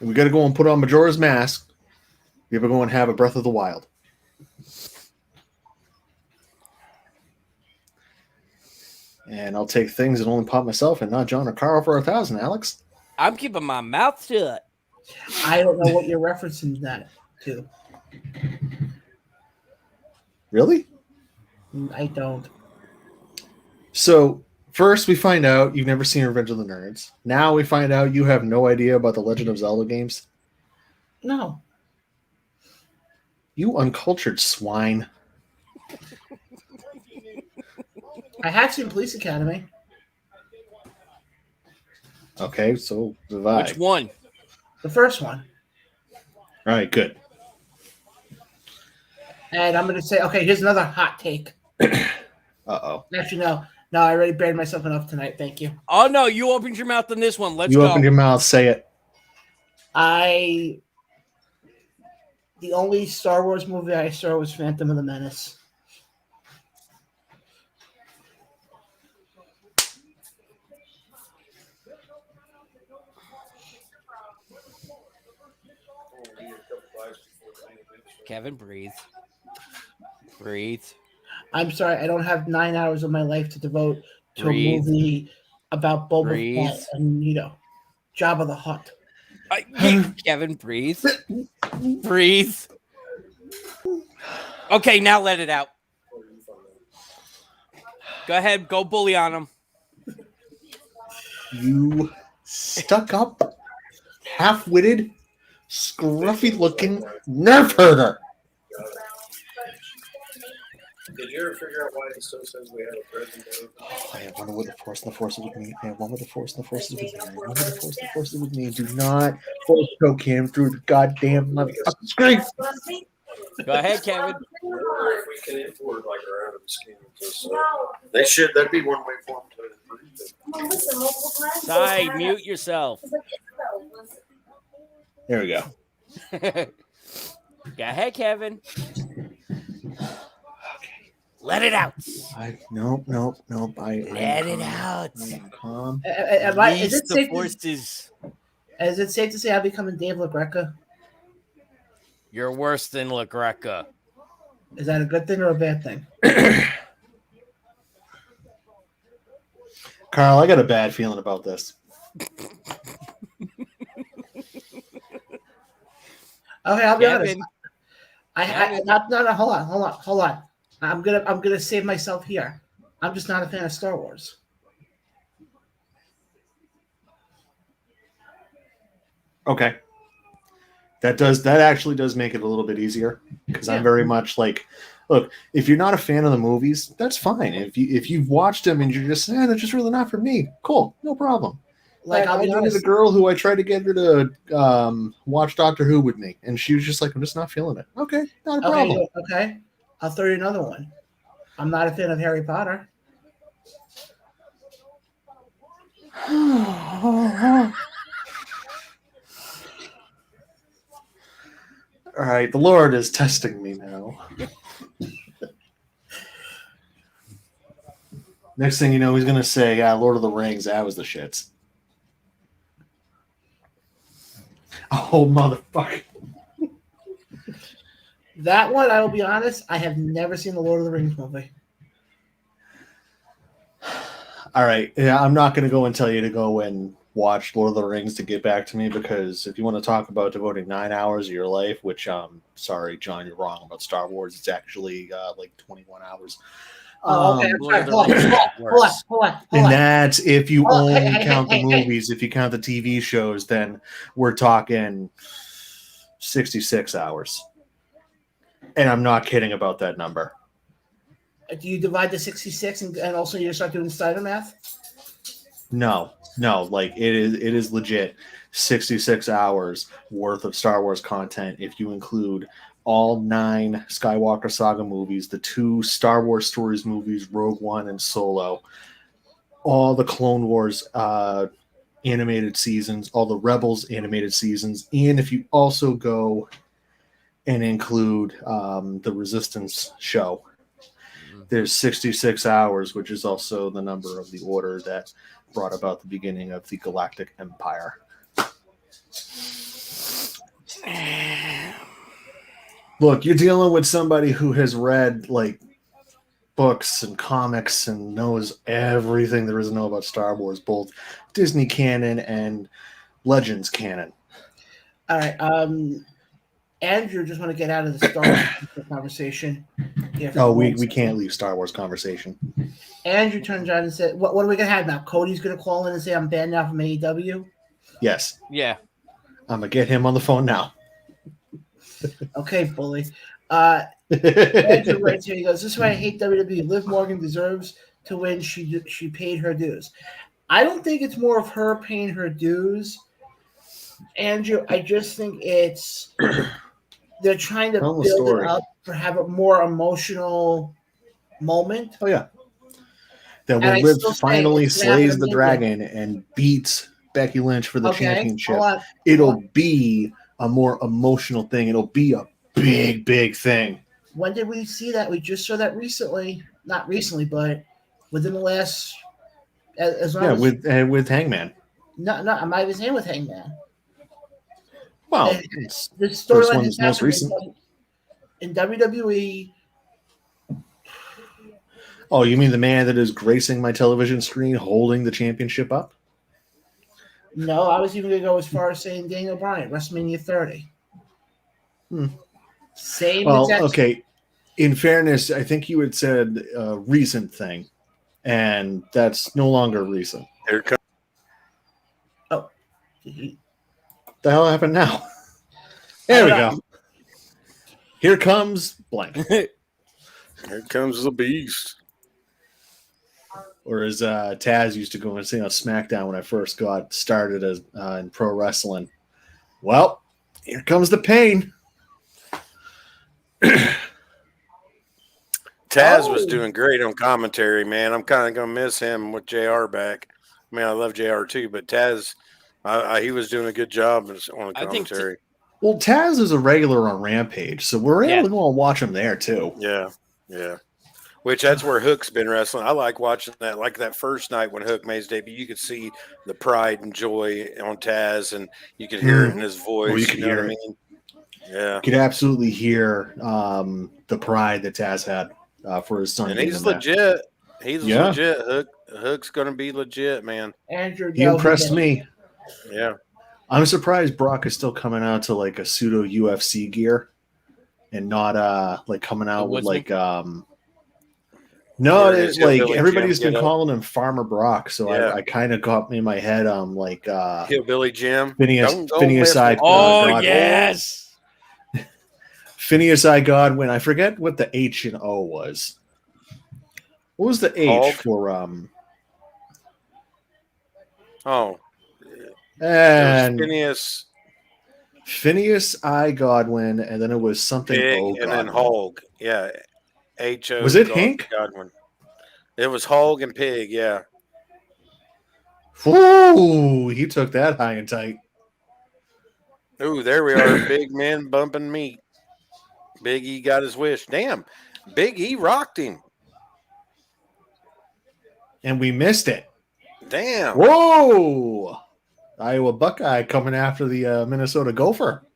Speaker 2: And we got to go and put on Majora's Mask. We ever go and have a Breath of the Wild. And I'll take things that only pop myself and not John or Carl for 1,000, Alex.
Speaker 3: I'm keeping my mouth shut.
Speaker 1: I don't know what you're referencing that to.
Speaker 2: Really?
Speaker 1: I don't.
Speaker 2: So, first we find out you've never seen Revenge of the Nerds. Now we find out you have no idea about the Legend of Zelda games.
Speaker 1: No.
Speaker 2: You uncultured swine.
Speaker 1: I have seen Police Academy.
Speaker 2: Okay, so have I.
Speaker 3: Which one?
Speaker 1: The first one.
Speaker 2: All right, good.
Speaker 1: And I'm going to say, okay, here's another hot take.
Speaker 2: Uh-oh.
Speaker 1: Actually, no. No, I already buried myself enough tonight. Thank you.
Speaker 3: Oh, no, you opened your mouth on this one. Let's
Speaker 2: You
Speaker 3: go.
Speaker 2: opened your mouth, say it.
Speaker 1: The only Star Wars movie I saw was Phantom of the Menace.
Speaker 3: Kevin, breathe. Breathe.
Speaker 1: I'm sorry, I don't have 9 hours of my life to devote to
Speaker 3: Breathe.
Speaker 1: a movie about Boba
Speaker 3: Breathe.
Speaker 1: Fett and, Jabba the Hutt.
Speaker 3: Kevin, breathe. Breathe. Okay, now let it out. Go ahead, go bully on him.
Speaker 2: You stuck up, half-witted, scruffy-looking nerf herder.
Speaker 4: Did you ever figure out why he still says we have a president?
Speaker 2: I have one with the force, and the force is with me. I have one with the force, and the force is with me. I have one with the force, and the force is with me. Do not force choke him through the goddamn fucking screen.
Speaker 3: Go ahead, Kevin.
Speaker 4: If we can import like our Adam skin, they should. That'd be one way for them to.
Speaker 3: Side, mute yourself.
Speaker 2: There we go.
Speaker 3: Go ahead, Kevin. Let it out.
Speaker 2: Nope.
Speaker 3: Let it out.
Speaker 2: I'm calm.
Speaker 1: Is
Speaker 3: Release
Speaker 1: it
Speaker 3: the
Speaker 1: safe
Speaker 3: forces.
Speaker 1: is it safe to say I'm becoming Dave LaGreca?
Speaker 3: You're worse than LaGreca.
Speaker 1: Is that a good thing or a bad thing?
Speaker 2: Carl, I got a bad feeling about this.
Speaker 1: Okay, I'll be honest.
Speaker 3: Kevin,
Speaker 1: No, hold on. I'm gonna save myself here. I'm just not a fan of Star Wars.
Speaker 2: Okay. That actually does make it a little bit easier because I'm very much like, look, if you're not a fan of the movies, that's fine. If you've watched them and you're just they're just really not for me, cool, no problem.
Speaker 1: Like I'll be
Speaker 2: dated
Speaker 1: honest.
Speaker 2: a girl who I tried to get her to watch Doctor Who with me, and she was just like, I'm just not feeling it. Okay, not a problem.
Speaker 1: Okay, I'll throw you another one. I'm not a fan of Harry Potter.
Speaker 2: All right, the Lord is testing me now. Next thing you know, he's gonna say, "Yeah, Lord of the Rings, that was the shits." Oh, motherfucker!
Speaker 1: That one, I will be honest, I have never seen the Lord of the Rings movie.
Speaker 2: All right, yeah, I'm not gonna go and tell you to go and watch Lord of the Rings to get back to me, because if you want to talk about devoting 9 hours of your life, which sorry, John, you're wrong about Star Wars. It's actually like 21 hours.
Speaker 1: Oh, okay.
Speaker 3: Lord of the
Speaker 1: Hold on.
Speaker 2: And that's if you
Speaker 1: Oh,
Speaker 2: only
Speaker 1: hey,
Speaker 2: count the
Speaker 1: hey.
Speaker 2: movies. If you count the TV shows, then we're talking 66 hours. And I'm not kidding about that number.
Speaker 1: Do you divide the 66 and also you start doing cider math?
Speaker 2: No, like it is legit 66 hours worth of Star Wars content if you include all 9 Skywalker Saga movies, the 2 Star Wars Stories movies, Rogue One and Solo, all the Clone Wars animated seasons, all the Rebels animated seasons, and if you also go and include the Resistance show, there's 66 hours, which is also the number of the order that brought about the beginning of the Galactic Empire. Look, you're dealing with somebody who has read like books and comics and knows everything there is to know about Star Wars, both Disney canon and Legends canon.
Speaker 1: All right. Andrew, just want to get out of the Star Wars conversation.
Speaker 2: We can't leave Star Wars conversation.
Speaker 1: Andrew turns around and said, what are we going to have now? Cody's going to call in and say, I'm banned now from AEW?
Speaker 2: Yes.
Speaker 3: Yeah.
Speaker 2: I'm going to get him on the phone now.
Speaker 1: Okay, bully. Andrew writes here, he goes, this is why I hate WWE. Liv Morgan deserves to win. She paid her dues. I don't think it's more of her paying her dues, Andrew. I just think it's they're trying to build it up for have a more emotional moment.
Speaker 2: Oh, yeah. That when Liv finally slays the dragon and beats Becky Lynch for the championship, it'll be a more emotional thing. It'll be a big, big thing.
Speaker 1: When did we see that? We just saw that recently. Not recently, but within the last
Speaker 2: with Hangman.
Speaker 1: No, I'm not even saying with Hangman.
Speaker 2: Well,
Speaker 1: the storyline is most recent in WWE.
Speaker 2: Oh, you mean the man that is gracing my television screen holding the championship up?
Speaker 1: No, I was even going to go as far as saying Daniel Bryan, WrestleMania 30. Same.
Speaker 2: Well, okay. In fairness, I think you had said a recent thing, and that's no longer recent.
Speaker 4: Here comes.
Speaker 1: Oh.
Speaker 2: The hell happened now? There we go. Here comes blank.
Speaker 4: Here comes the beast.
Speaker 2: Or as Taz used to go and say on SmackDown when I first got started as in pro wrestling. Well, here comes the pain.
Speaker 4: Taz was doing great on commentary, man. I'm kind of going to miss him with JR back. I mean, I love JR too, but Taz, he was doing a good job on commentary.
Speaker 2: Well, Taz is a regular on Rampage, so we're able to go and watch him there too.
Speaker 4: Yeah. Which that's where Hook's been wrestling. I like watching that. Like that first night when Hook made his debut, you could see the pride and joy on Taz, and you could hear it in his voice.
Speaker 2: Oh, you could hear it.
Speaker 4: I mean? Yeah,
Speaker 2: you could absolutely hear the pride that Taz had for his son.
Speaker 4: And he's legit. He's
Speaker 2: Yeah.
Speaker 4: legit. Hook's going to be legit, man.
Speaker 1: Andrew,
Speaker 2: He impressed me.
Speaker 4: Yeah.
Speaker 2: I'm surprised Brock is still coming out to like a pseudo UFC gear and not like coming out with
Speaker 3: Woodsman?
Speaker 2: like no,
Speaker 4: Wearing his
Speaker 2: like
Speaker 4: hillbilly
Speaker 2: everybody's
Speaker 4: Jim
Speaker 2: been
Speaker 4: getup.
Speaker 2: calling him Farmer Brock, so
Speaker 4: Yeah.
Speaker 2: I kind of got in my head like
Speaker 4: Hillbilly Jim.
Speaker 2: Phineas
Speaker 4: miss
Speaker 2: I
Speaker 4: it.
Speaker 3: Oh,
Speaker 2: Godwin.
Speaker 3: yes.
Speaker 2: Phineas I Godwin. I forget what the H and O was. What was the H
Speaker 4: Hulk?
Speaker 2: for
Speaker 4: Oh.
Speaker 2: and
Speaker 4: Phineas
Speaker 2: I Godwin, and then it was something
Speaker 4: Pig
Speaker 2: O
Speaker 4: and then
Speaker 2: Godwin.
Speaker 4: Hulk. Yeah. H-O.
Speaker 2: Was it Hank?
Speaker 4: Godwin. It was Hulk and Pig, yeah.
Speaker 2: Ooh, he took that high and tight.
Speaker 4: Ooh, there we are. Big men bumping meat. Big E got his wish. Damn. Big E rocked him.
Speaker 2: And we missed it.
Speaker 4: Damn.
Speaker 2: Whoa! Iowa Buckeye coming after the Minnesota Gopher.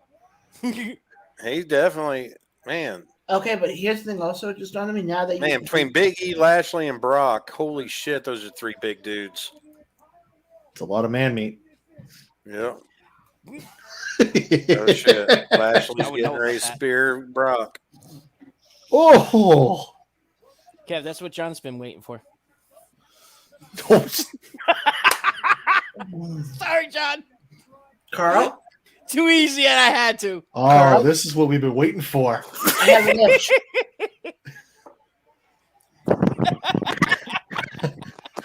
Speaker 4: He's definitely, man.
Speaker 1: Okay, but here's the thing also just dawned on me now that
Speaker 4: Man, between Big E, Lashley, and Brock, holy shit, those are three big dudes.
Speaker 2: It's a lot of man meat.
Speaker 4: Yeah. Oh, shit. Lashley's
Speaker 3: I would
Speaker 4: getting
Speaker 3: know
Speaker 4: ready
Speaker 3: about
Speaker 4: to
Speaker 3: that.
Speaker 4: spear Brock.
Speaker 2: Oh!
Speaker 3: Kev, that's what John's been waiting for. Sorry, John.
Speaker 1: Carl,
Speaker 3: Too easy, and I had to.
Speaker 2: Oh, this is what we've been waiting for.
Speaker 1: I have an itch.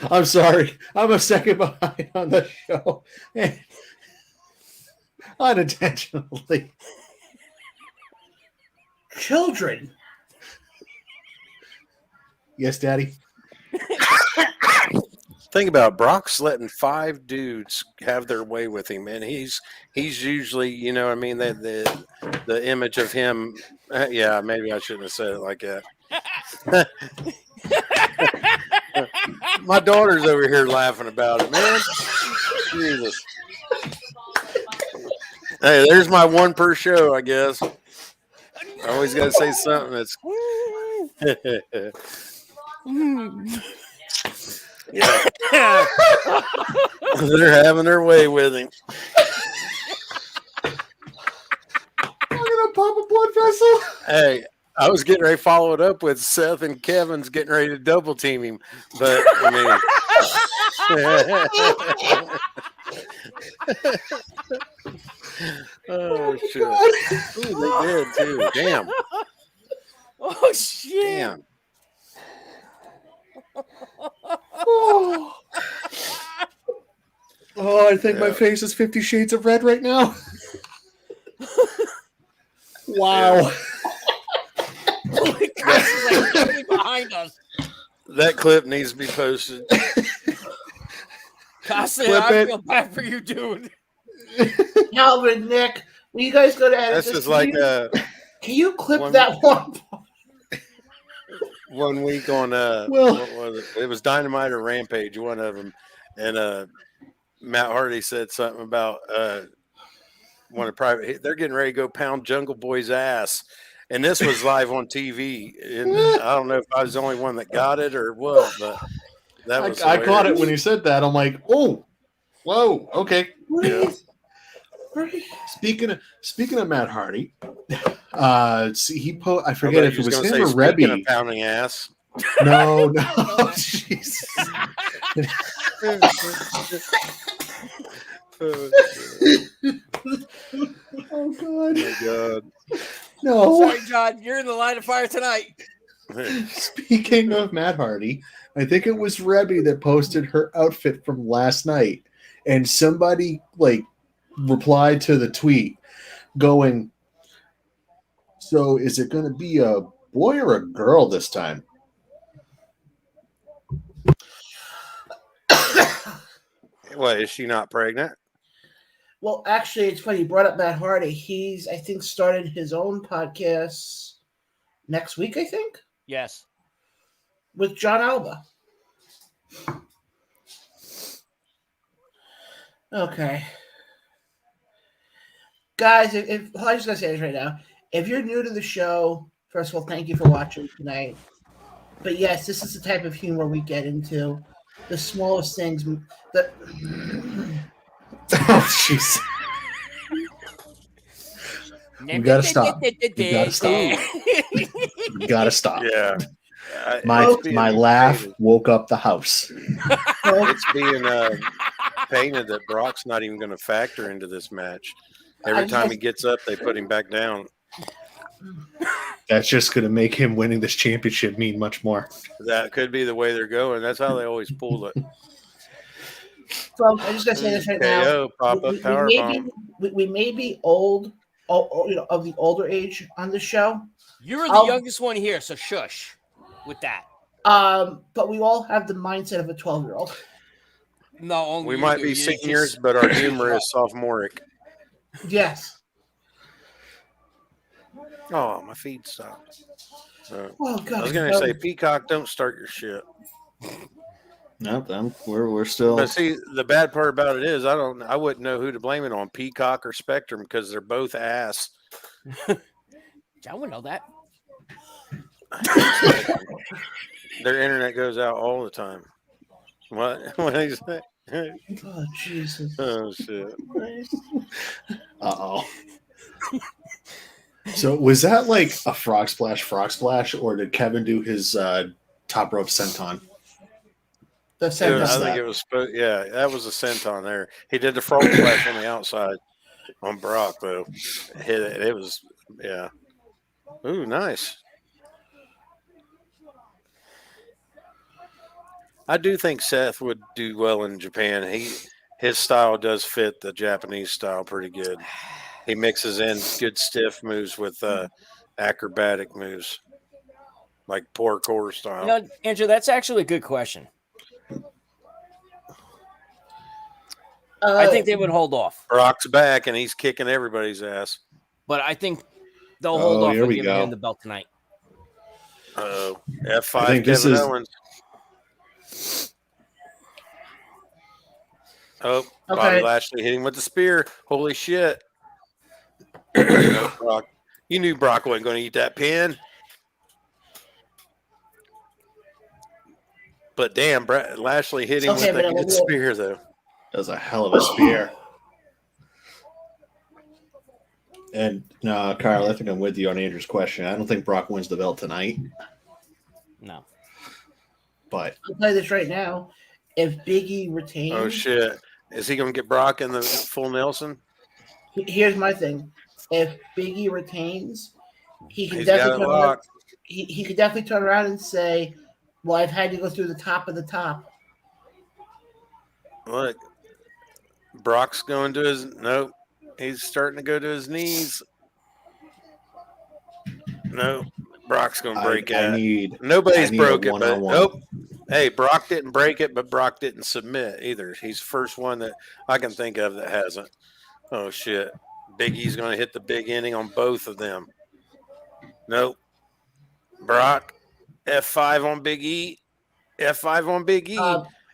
Speaker 2: I'm sorry. I'm a second behind on the show. Unintentionally.
Speaker 1: Children.
Speaker 2: Yes, Daddy.
Speaker 4: Think about it, Brock's letting 5 dudes have their way with him, and he's usually, you know what I mean, the image of him. Yeah, maybe I shouldn't have said it like that. My daughter's over here laughing about it, man. Jesus. Hey, there's my one per show, I guess. I always got to say something that's. Yeah. They're having their way with him.
Speaker 2: I'm gonna pop a blood vessel.
Speaker 4: Hey, I was getting ready to follow it up with Seth and Kevin's getting ready to double team him, but I mean, oh shit! Ooh, they did too. Damn.
Speaker 3: Oh, shit.
Speaker 4: Damn.
Speaker 2: Oh, I think my
Speaker 4: Yeah.
Speaker 2: face is 50 Shades of Red right now. Wow.
Speaker 3: Holy crap, he's like directly behind us.
Speaker 4: That clip needs to be posted.
Speaker 3: Costa,
Speaker 2: Clip
Speaker 3: I
Speaker 2: it.
Speaker 3: feel bad for you, dude.
Speaker 1: Calvin, Nick, when you guys go to edit
Speaker 4: This
Speaker 1: this,
Speaker 4: is like
Speaker 1: can you clip
Speaker 4: one-
Speaker 1: that one?
Speaker 4: 1 week on
Speaker 2: Well-
Speaker 4: what was it? It was Dynamite or Rampage, one of them, and Matt Hardy said something about one of private. They're getting ready to go pound Jungle Boy's ass, and this was live on TV. And I don't know if I was the only one that got it or what, but that was.
Speaker 2: I caught it
Speaker 4: hilarious.
Speaker 2: when he said that. I'm like, oh, whoa, okay.
Speaker 1: Breathe. Breathe.
Speaker 2: Speaking of Matt Hardy, see, I
Speaker 4: I
Speaker 2: forget
Speaker 4: thought
Speaker 2: if
Speaker 4: you
Speaker 2: it
Speaker 4: was
Speaker 2: was
Speaker 4: gonna
Speaker 2: him
Speaker 4: say,
Speaker 2: or
Speaker 4: speaking of
Speaker 2: Rebby.
Speaker 4: pounding ass.
Speaker 2: No, jeez. Oh God,
Speaker 4: my God.
Speaker 2: no.
Speaker 3: Sorry, John. You're in the line of fire tonight.
Speaker 2: Speaking of Matt Hardy, I think it was Rebby that posted her outfit from last night, and somebody like replied to the tweet going, "So is it going to be a boy or a girl this time?"
Speaker 4: What, is she not pregnant?
Speaker 1: Well, actually, it's funny. You brought up Matt Hardy. He's, I think, started his own podcast next week, I think,
Speaker 3: Yes.
Speaker 1: with John Alba. Okay. Guys, if I'm just going to say this right now. If you're new to the show, first of all, thank you for watching tonight. But yes, this is the type of humor we get into. The smallest things. The
Speaker 2: Oh, jeez. We gotta stop. We gotta stop. We gotta stop.
Speaker 4: Yeah.
Speaker 2: My laugh woke up the house.
Speaker 4: It's being painted that Brock's not even going to factor into this match. Every time he gets up, they put him back down.
Speaker 2: That's just going to make him winning this championship mean much more.
Speaker 4: That could be the way they're going. That's how they always pull it.
Speaker 1: Folks, I'm just gonna say this right now.
Speaker 4: Pop-up power bomb.
Speaker 1: We may be old, of the older age on the show.
Speaker 3: You're the youngest one here, so shush with that.
Speaker 1: But we all have the mindset of a 12-year-old.
Speaker 3: No, only
Speaker 4: we might be seniors, but our humor is sophomoric.
Speaker 1: Yes.
Speaker 4: Oh, my feed stopped.
Speaker 1: Oh God!
Speaker 4: I was going to say, Peacock, don't start your shit.
Speaker 2: No, we're still.
Speaker 4: But see, the bad part about it is, I wouldn't know who to blame it on, Peacock or Spectrum, because they're both ass.
Speaker 3: I would know that.
Speaker 4: Their internet goes out all the time. What did he say?
Speaker 1: Oh Jesus!
Speaker 4: Oh shit!
Speaker 2: Uh-oh. So was that like a frog splash, or did Kevin do his top rope senton?
Speaker 1: The senton.
Speaker 4: I think it was. Yeah, that was a senton there. He did the frog splash on the outside on Brock though. Hit it. It was yeah. Ooh, nice. I do think Seth would do well in Japan. His style does fit the Japanese style pretty good. He mixes in good stiff moves with acrobatic moves, like parkour style.
Speaker 3: You know, Andrew, that's actually a good question. I think they would hold off.
Speaker 4: Brock's back, and he's kicking everybody's ass.
Speaker 3: But I think they'll hold off
Speaker 2: here
Speaker 3: and
Speaker 2: we
Speaker 3: give
Speaker 2: go.
Speaker 3: him the belt tonight.
Speaker 4: F5 Kevin Owens. Oh,
Speaker 1: Okay.
Speaker 4: Bobby Lashley hitting with the spear. Holy shit. Brock. You knew Brock wasn't going to eat that pin. But damn, Lashley hit him with a good spear, though.
Speaker 2: That was a hell of a spear. And Kyle, I think I'm with you on Andrew's question. I don't think Brock wins the belt tonight.
Speaker 3: No.
Speaker 2: But
Speaker 1: I'll tell you this right now. If Big E retains...
Speaker 4: Oh, shit. Is he going to get Brock in the full Nelson?
Speaker 1: Here's my thing. If Big E retains, he can
Speaker 4: He's
Speaker 1: definitely
Speaker 4: got it locked.
Speaker 1: he could definitely turn around and say, well, I've had to go through the top of the top.
Speaker 4: Look. Brock's going to his... Nope. He's starting to go to his knees. No. Brock's going to break it. Nobody's broke it, but nope. Hey, Brock didn't break it, but Brock didn't submit either. He's the first one that I can think of that hasn't. Oh, shit. Big E's going to hit the big ending on both of them. Nope. Brock, F5 on Big E. F5 on Big E.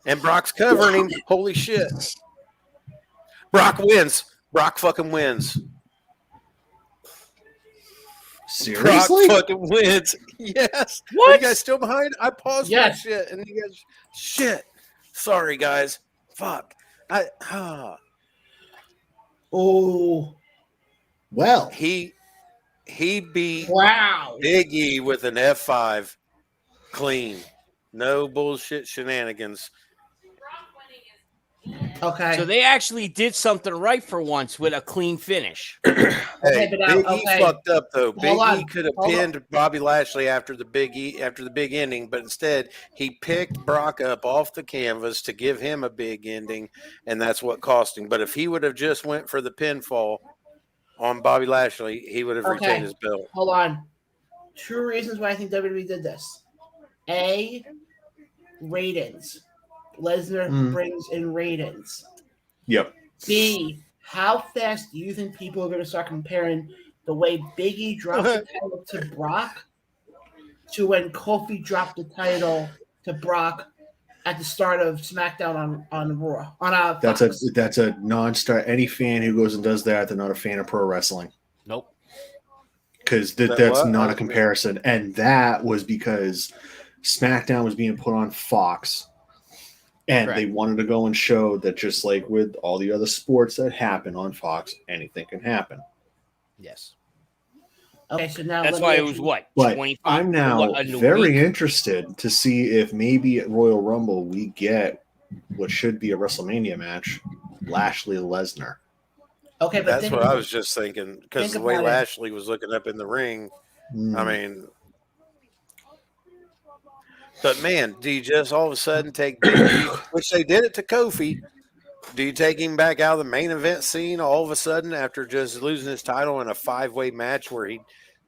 Speaker 4: And Brock's covering him. Holy shit. Brock wins. Brock fucking wins.
Speaker 2: seriously?
Speaker 4: Brock fucking wins. Yes.
Speaker 3: What?
Speaker 4: Are you guys still behind? I paused that shit. And you guys, shit. Sorry, guys. Fuck.
Speaker 1: Oh.
Speaker 2: Well.
Speaker 4: He beat
Speaker 1: Wow.
Speaker 4: Big E with an F5 clean. No bullshit shenanigans.
Speaker 1: Okay.
Speaker 3: So they actually did something right for once with a clean finish.
Speaker 4: Hey, Big E
Speaker 1: okay.
Speaker 4: fucked up though. Big
Speaker 1: Hold
Speaker 4: E
Speaker 1: on.
Speaker 4: could have
Speaker 1: Hold
Speaker 4: pinned Bobby Lashley after the big ending, but instead he picked Brock up off the canvas to give him a big ending, and that's what cost him. But if he would have just went for the pinfall on Bobby Lashley, he would have retained his belt.
Speaker 1: Hold on. 2 reasons why I think WWE did this. A, ratings. Lesnar brings in ratings.
Speaker 2: Yep.
Speaker 1: B, how fast do you think people are going to start comparing the way Big E dropped the title to Brock to when Kofi dropped the title to Brock at the start of SmackDown on Raw?
Speaker 2: That's a non-start. Any fan who goes and does that, they're not a fan of pro wrestling.
Speaker 3: Nope.
Speaker 2: Because that's not a comparison. And that was because SmackDown was being put on Fox, and they wanted to go and show that just like with all the other sports that happen on Fox, anything can happen.
Speaker 3: Yes.
Speaker 1: Okay, so now
Speaker 3: That's why it was what?
Speaker 2: But
Speaker 3: 25?
Speaker 2: I'm now
Speaker 3: What, a
Speaker 2: very
Speaker 3: week?
Speaker 2: interested to see if maybe at Royal Rumble we get what should be a WrestleMania match, Lashley Lesnar.
Speaker 1: Okay, but
Speaker 4: That's what I was just thinking, because
Speaker 1: think
Speaker 4: the way
Speaker 1: about it.
Speaker 4: Lashley was looking up in the ring, I mean, but man, do you just all of a sudden take Big E, which they did it to Kofi? Do you take him back out of the main event scene all of a sudden after just losing his title in a 5-way match where he,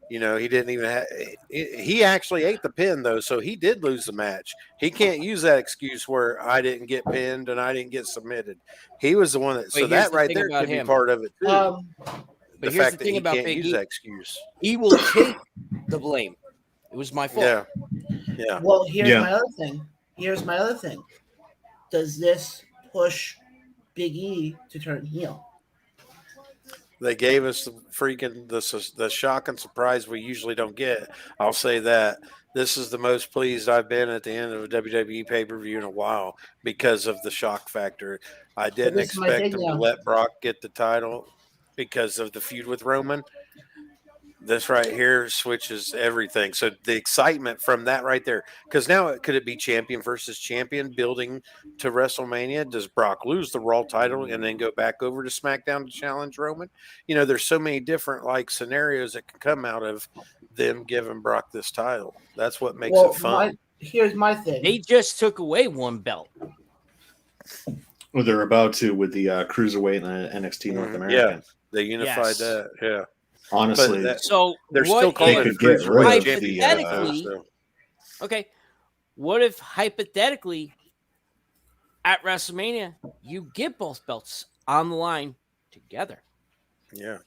Speaker 4: he didn't even have, he actually ate the pin though, so he did lose the match. He can't use that excuse where I didn't get pinned and I didn't get submitted. He was the one that, so that right there could be part of it too.
Speaker 3: But
Speaker 4: the
Speaker 3: here's
Speaker 4: fact
Speaker 3: the
Speaker 4: that
Speaker 3: thing
Speaker 4: he
Speaker 3: about
Speaker 4: can't
Speaker 3: Big
Speaker 4: use
Speaker 3: E.
Speaker 4: that excuse.
Speaker 3: He will take the blame. It was my fault.
Speaker 4: Yeah. Yeah.
Speaker 1: Well, here's my other thing. Here's my other thing. Does this push Big E to turn heel?
Speaker 4: They gave us the freaking the shock and surprise we usually don't get. I'll say that. This is the most pleased I've been at the end of a WWE pay-per-view in a while because of the shock factor. I didn't expect them to let Brock get the title because of the feud with Roman. This right here switches everything. So the excitement from that right there, because now could it be champion versus champion building to WrestleMania? Does Brock lose the Raw title and then go back over to SmackDown to challenge Roman? There's so many different scenarios that can come out of them giving Brock this title. That's what makes it fun.
Speaker 1: Here's my thing.
Speaker 3: They just took away one belt.
Speaker 2: Well, they're about to with the Cruiserweight and NXT North American.
Speaker 4: Yeah, they unified that. Yeah.
Speaker 2: Honestly,
Speaker 3: so
Speaker 4: they're still calling it a cruiserweight championship.
Speaker 3: Okay, what if hypothetically at WrestleMania you get both belts on the line together?
Speaker 4: Yeah,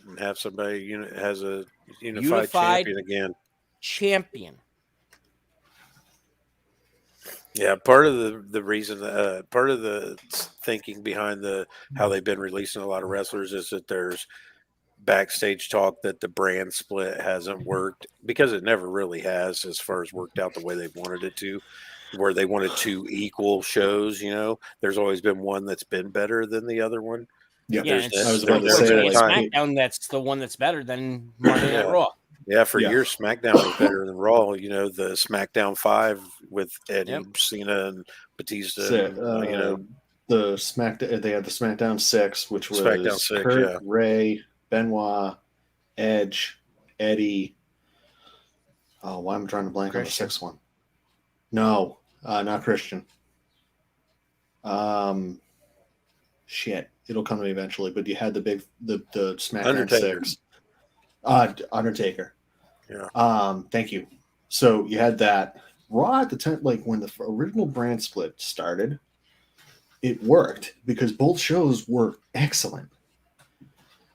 Speaker 4: and have somebody has a unified champion again.
Speaker 3: Champion.
Speaker 4: Yeah, part of the reason, part of the thinking behind how they've been releasing a lot of wrestlers is that there's backstage talk that the brand split hasn't worked, because it never really has, as far as worked out the way they wanted it to, where they wanted 2 equal shows. There's always been one that's been better than the other one.
Speaker 3: Yeah, I was about to say SmackDown. That's the one that's better than Monday Night Raw.
Speaker 4: Yeah, for years SmackDown was better than Raw. The SmackDown 5 with Eddie, Cena, and Batista.
Speaker 2: The SmackDown, they had the SmackDown 6, which was
Speaker 4: SmackDown 6,
Speaker 2: Kurt, Ray, Benoit, Edge, Eddie. Oh, why am I drawing a blank on the 6th one? No, not Christian. Shit, it'll come to me eventually. But you had the SmackDown
Speaker 4: Undertaker.
Speaker 2: 6. Undertaker.
Speaker 4: Yeah.
Speaker 2: Thank you. So you had that Raw at the time, when the original brand split started, it worked because both shows were excellent.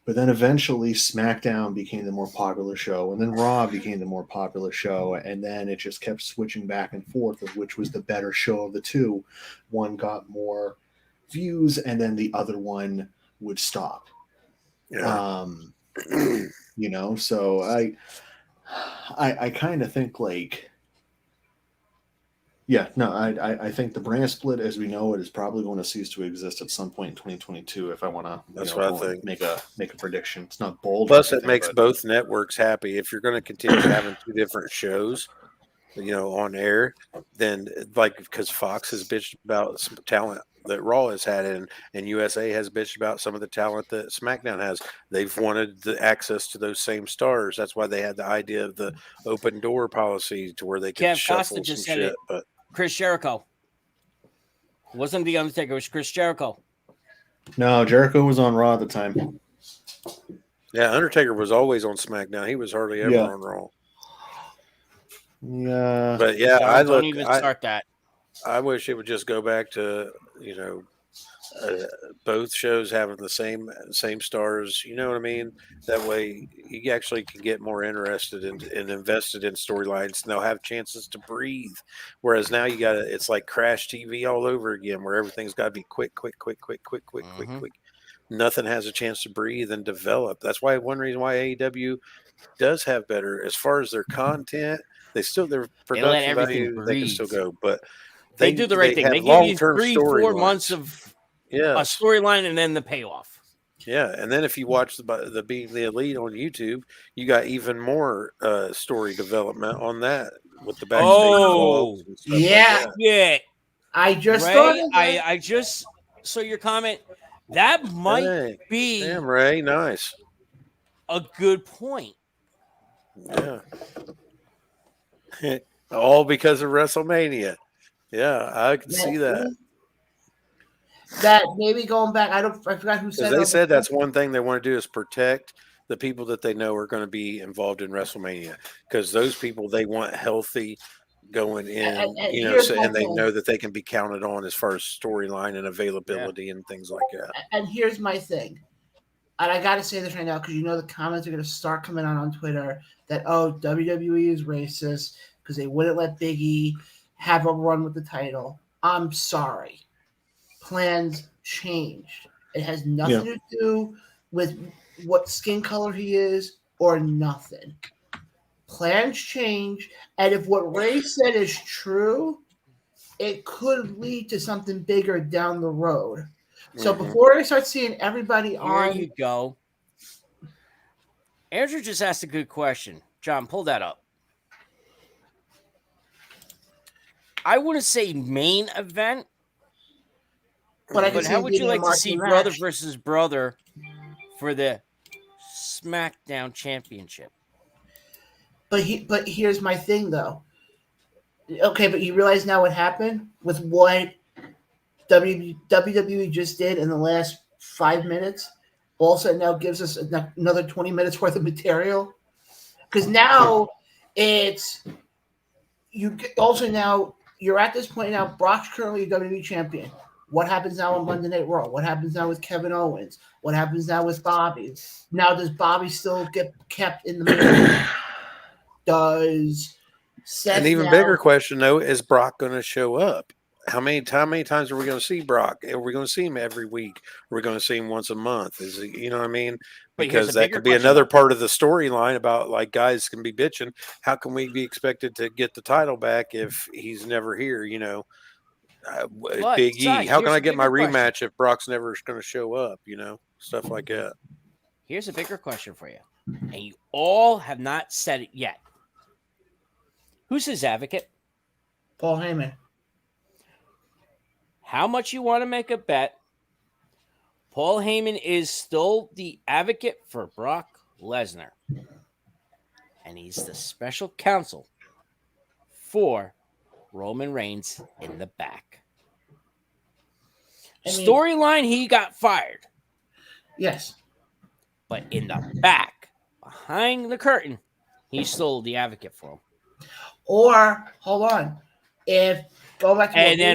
Speaker 2: But then eventually SmackDown became the more popular show, and then Raw became the more popular show, and then it just kept switching back and forth of which was the better show of the two. One got more views, and then the other one would stop.
Speaker 4: Yeah.
Speaker 2: So I kind of think I think the brand split as we know it is probably going to cease to exist at some point in 2022. If I want to,
Speaker 4: that's what I think.
Speaker 2: Make a prediction. It's not bold.
Speaker 4: Plus, it makes both networks happy. If you're going to continue having 2 different shows, on air, then because Fox has bitched about some talent that Raw has had, and USA has bitched about some of the talent that SmackDown has. They've wanted the access to those same stars. That's why they had the idea of the open door policy to where they could shuffle some shit. But
Speaker 3: Chris Jericho. It wasn't The Undertaker, it was Chris Jericho.
Speaker 2: No, Jericho was on Raw at the time.
Speaker 4: Yeah, Undertaker was always on SmackDown. He was hardly ever on Raw.
Speaker 2: Yeah.
Speaker 4: But yeah,
Speaker 3: don't even start that.
Speaker 4: I wish it would just go back to, both shows having the same stars. You know what I mean? That way you actually can get more interested and invested in storylines, and they'll have chances to breathe. Whereas now it's like Crash TV all over again, where everything's got to be quick. Nothing has a chance to breathe and develop. That's why one reason why AEW does have better as far as their content. their
Speaker 3: let
Speaker 4: production
Speaker 3: everything
Speaker 4: value, they can still
Speaker 3: breathe.
Speaker 4: go, but
Speaker 3: They do the right thing.
Speaker 4: have
Speaker 3: They give you
Speaker 4: long-term
Speaker 3: 3-4 months
Speaker 4: storylines.
Speaker 3: of a storyline and then the payoff.
Speaker 4: Yeah, and then if you watch the Being the Elite on YouTube, you got even more story development on that with the backstage vlogs and stuff
Speaker 1: Yeah.
Speaker 4: like that.
Speaker 3: Yeah.
Speaker 1: I just
Speaker 3: Ray,
Speaker 1: thought of that.
Speaker 3: I just saw your comment. That might
Speaker 4: Hey,
Speaker 3: be
Speaker 4: damn, Ray, nice.
Speaker 3: a good point.
Speaker 4: Yeah. All because of WrestleMania. Yeah, I can see that.
Speaker 1: That maybe going back, I forgot who said
Speaker 4: Because they
Speaker 1: it.
Speaker 4: said that's one thing they want to do is protect the people that they know are going to be involved in WrestleMania. Because those people, they want healthy going in,
Speaker 1: And
Speaker 4: and they know that they can be counted on as far as storyline and availability and things like that.
Speaker 1: And here's my thing. And I got to say this right now because the comments are going to start coming out on Twitter that, WWE is racist because they wouldn't let Big E have a run with the title. I'm sorry. Plans changed. It has nothing to do with what skin color he is or nothing. Plans change. And if what Ray said is true, it could lead to something bigger down the road. So before I start seeing everybody
Speaker 3: Here you go. Andrew just asked a good question. John, pull that up. I wouldn't say main event, but how would you like to see brother versus brother for the SmackDown Championship?
Speaker 1: But here's my thing though. Okay, but you realize now what happened with what WWE just did in the last 5 minutes? All of a sudden now gives us another 20 minutes worth of material. Because now you're at this point now, Brock's currently a WWE champion. What happens now on Monday Night Raw? What happens now with Kevin Owens? What happens now with Bobby? Now does Bobby still get kept in the middle? Does Seth
Speaker 4: An even bigger question though, is Brock going to show up? How many times are we going to see Brock? Are we going to see him every week? Are we going to see him once a month? Is he, you know what I mean? Because that could be another part of the storyline about like guys can be bitching. How can we be expected to get the title back if he's never here? Big E. How can I get my rematch if Brock's never going to show up? Stuff like that.
Speaker 3: Here's a bigger question for you, and you all have not said it yet. Who's his advocate?
Speaker 1: Paul Heyman.
Speaker 3: How much you want to make a bet? Paul Heyman is still the advocate for Brock Lesnar. And he's the special counsel for Roman Reigns in the back. Storyline, he got fired.
Speaker 1: Yes.
Speaker 3: But in the back, behind the curtain, he's still the advocate for him.
Speaker 1: Or, hold on.
Speaker 3: Then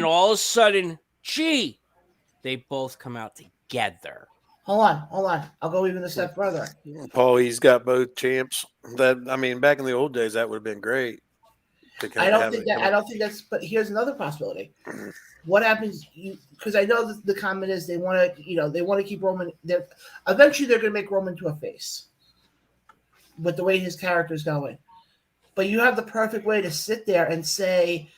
Speaker 3: all of a sudden, they both come out together.
Speaker 1: Hold on. I'll go even a step further.
Speaker 4: Paul, he's got both champs. Back in the old days, that would have been great.
Speaker 1: I don't think that's. But here's another possibility. What happens? Because I know the comment is they want to keep Roman. Eventually, they're going to make Roman to a face with the way his character's going. But you have the perfect way to sit there and say,